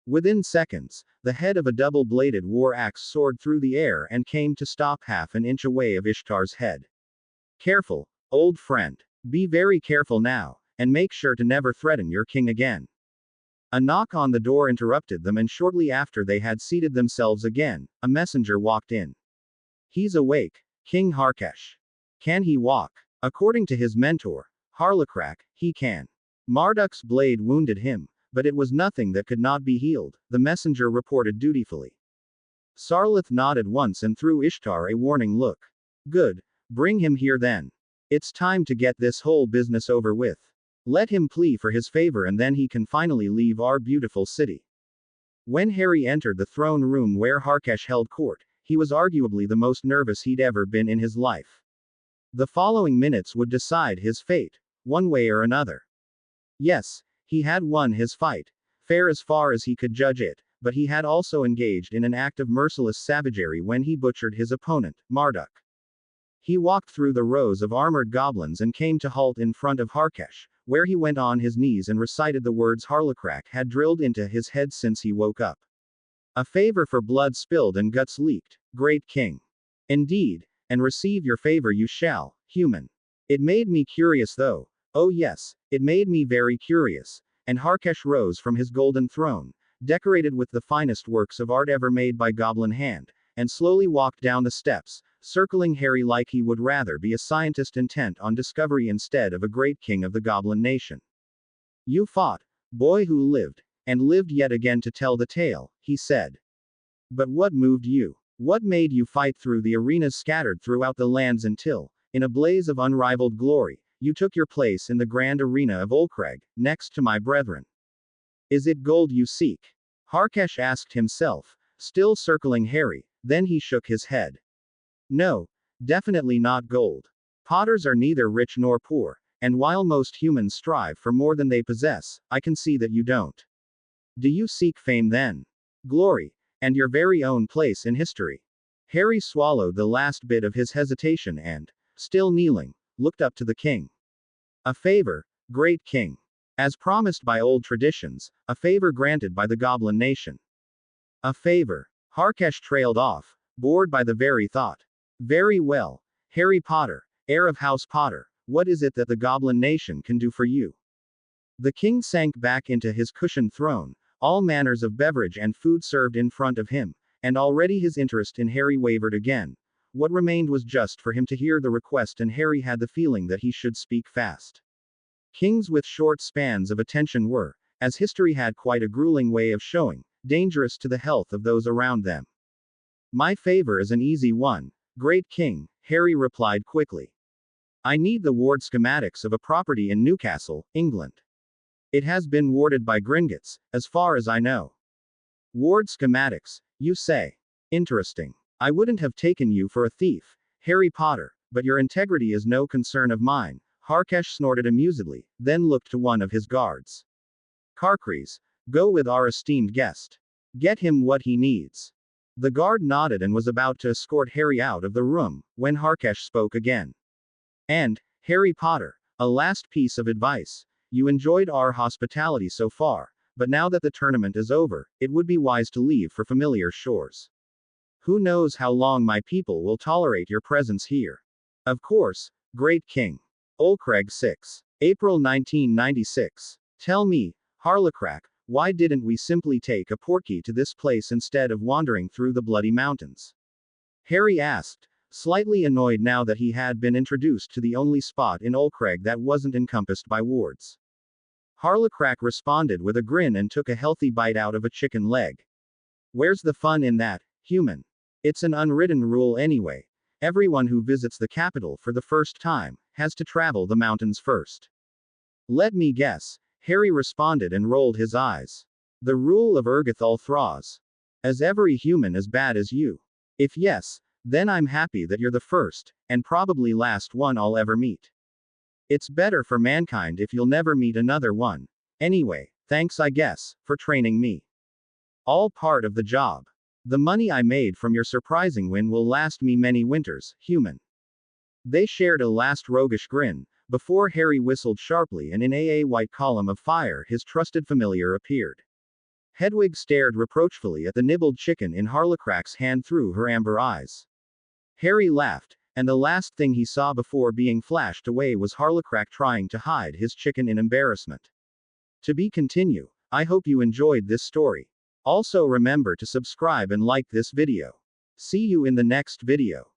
Within seconds, the head of a double-bladed war axe soared through the air and came to stop half an inch away of Ishtar's head. Careful, old friend. Be very careful now, and make sure to never threaten your king again. A knock on the door interrupted them, and shortly after they had seated themselves again, a messenger walked in. He's awake, King Harkesh. Can he walk? According to his mentor, Harlocrack, he can. Marduk's blade wounded him, but it was nothing that could not be healed, the messenger reported dutifully. Sarlith nodded once and threw Ishtar a warning look. Good. Bring him here then. It's time to get this whole business over with. Let him plea for his favor and then he can finally leave our beautiful city. When Harry entered the throne room where Harkesh held court, he was arguably the most nervous he'd ever been in his life. The following minutes would decide his fate, one way or another. Yes, he had won his fight, fair as far as he could judge it, but he had also engaged in an act of merciless savagery when he butchered his opponent, Marduk. He walked through the rows of armored goblins and came to halt in front of Harkesh, where he went on his knees and recited the words Harlocrack had drilled into his head since he woke up. A favor for blood spilled and guts leaked, great king. Indeed, and receive your favor you shall, human. It made me curious though. Oh yes, it made me very curious. And Harkesh rose from his golden throne, decorated with the finest works of art ever made by goblin hand, and slowly walked down the steps, circling Harry like he would rather be a scientist intent on discovery instead of a great king of the goblin nation. You fought, boy who lived, and lived yet again to tell the tale, he said. But what moved you? What made you fight through the arenas scattered throughout the lands until, in a blaze of unrivaled glory, you took your place in the grand arena of Olcreg, next to my brethren? Is it gold you seek? Harkesh asked himself, still circling Harry, then he shook his head. No, definitely not gold. Potters are neither rich nor poor, and while most humans strive for more than they possess, I can see that you don't. Do you seek fame then? Glory, and your very own place in history? Harry swallowed the last bit of his hesitation and, still kneeling, looked up to the king. A favor, great king. As promised by old traditions, a favor granted by the goblin nation. A favor. Harkesh trailed off, bored by the very thought. Very well, Harry Potter, heir of House Potter, what is it that the goblin nation can do for you? The king sank back into his cushioned throne, all manners of beverage and food served in front of him, and already his interest in Harry wavered again. What remained was just for him to hear the request, and Harry had the feeling that he should speak fast. Kings with short spans of attention were, as history had quite a grueling way of showing, dangerous to the health of those around them. My favor is an easy one, great king, Harry replied quickly. I need the ward schematics of a property in Newcastle, England. It has been warded by Gringotts, as far as I know. Ward schematics, you say? Interesting. I wouldn't have taken you for a thief, Harry Potter, but your integrity is no concern of mine, Harkesh snorted amusedly, then looked to one of his guards. Carcrease, go with our esteemed guest. Get him what he needs. The guard nodded and was about to escort Harry out of the room, when Harkesh spoke again. And, Harry Potter, a last piece of advice. You enjoyed our hospitality so far, but now that the tournament is over, it would be wise to leave for familiar shores. Who knows how long my people will tolerate your presence here? Of course, great king. Olcreg 6. April 1996. Tell me, Harlocrack, why didn't we simply take a portkey to this place instead of wandering through the bloody mountains? Harry asked, slightly annoyed now that he had been introduced to the only spot in Olcreg that wasn't encompassed by wards. Harlocrack responded with a grin and took a healthy bite out of a chicken leg. Where's the fun in that, human? It's an unwritten rule anyway. Everyone who visits the capital for the first time has to travel the mountains first. Let me guess, Harry responded and rolled his eyes. The rule of Ergothal Thraz. Is every human as bad as you? If yes, then I'm happy that you're the first, and probably last one I'll ever meet. It's better for mankind if you'll never meet another one. Anyway, thanks I guess, for training me. All part of the job. The money I made from your surprising win will last me many winters, human. They shared a last roguish grin, before Harry whistled sharply and in a white column of fire his trusted familiar appeared. Hedwig stared reproachfully at the nibbled chicken in Harlocrack's hand through her amber eyes. Harry laughed, and the last thing he saw before being flashed away was Harlocrack trying to hide his chicken in embarrassment. To be continued. I hope you enjoyed this story. Also remember to subscribe and like this video. See you in the next video.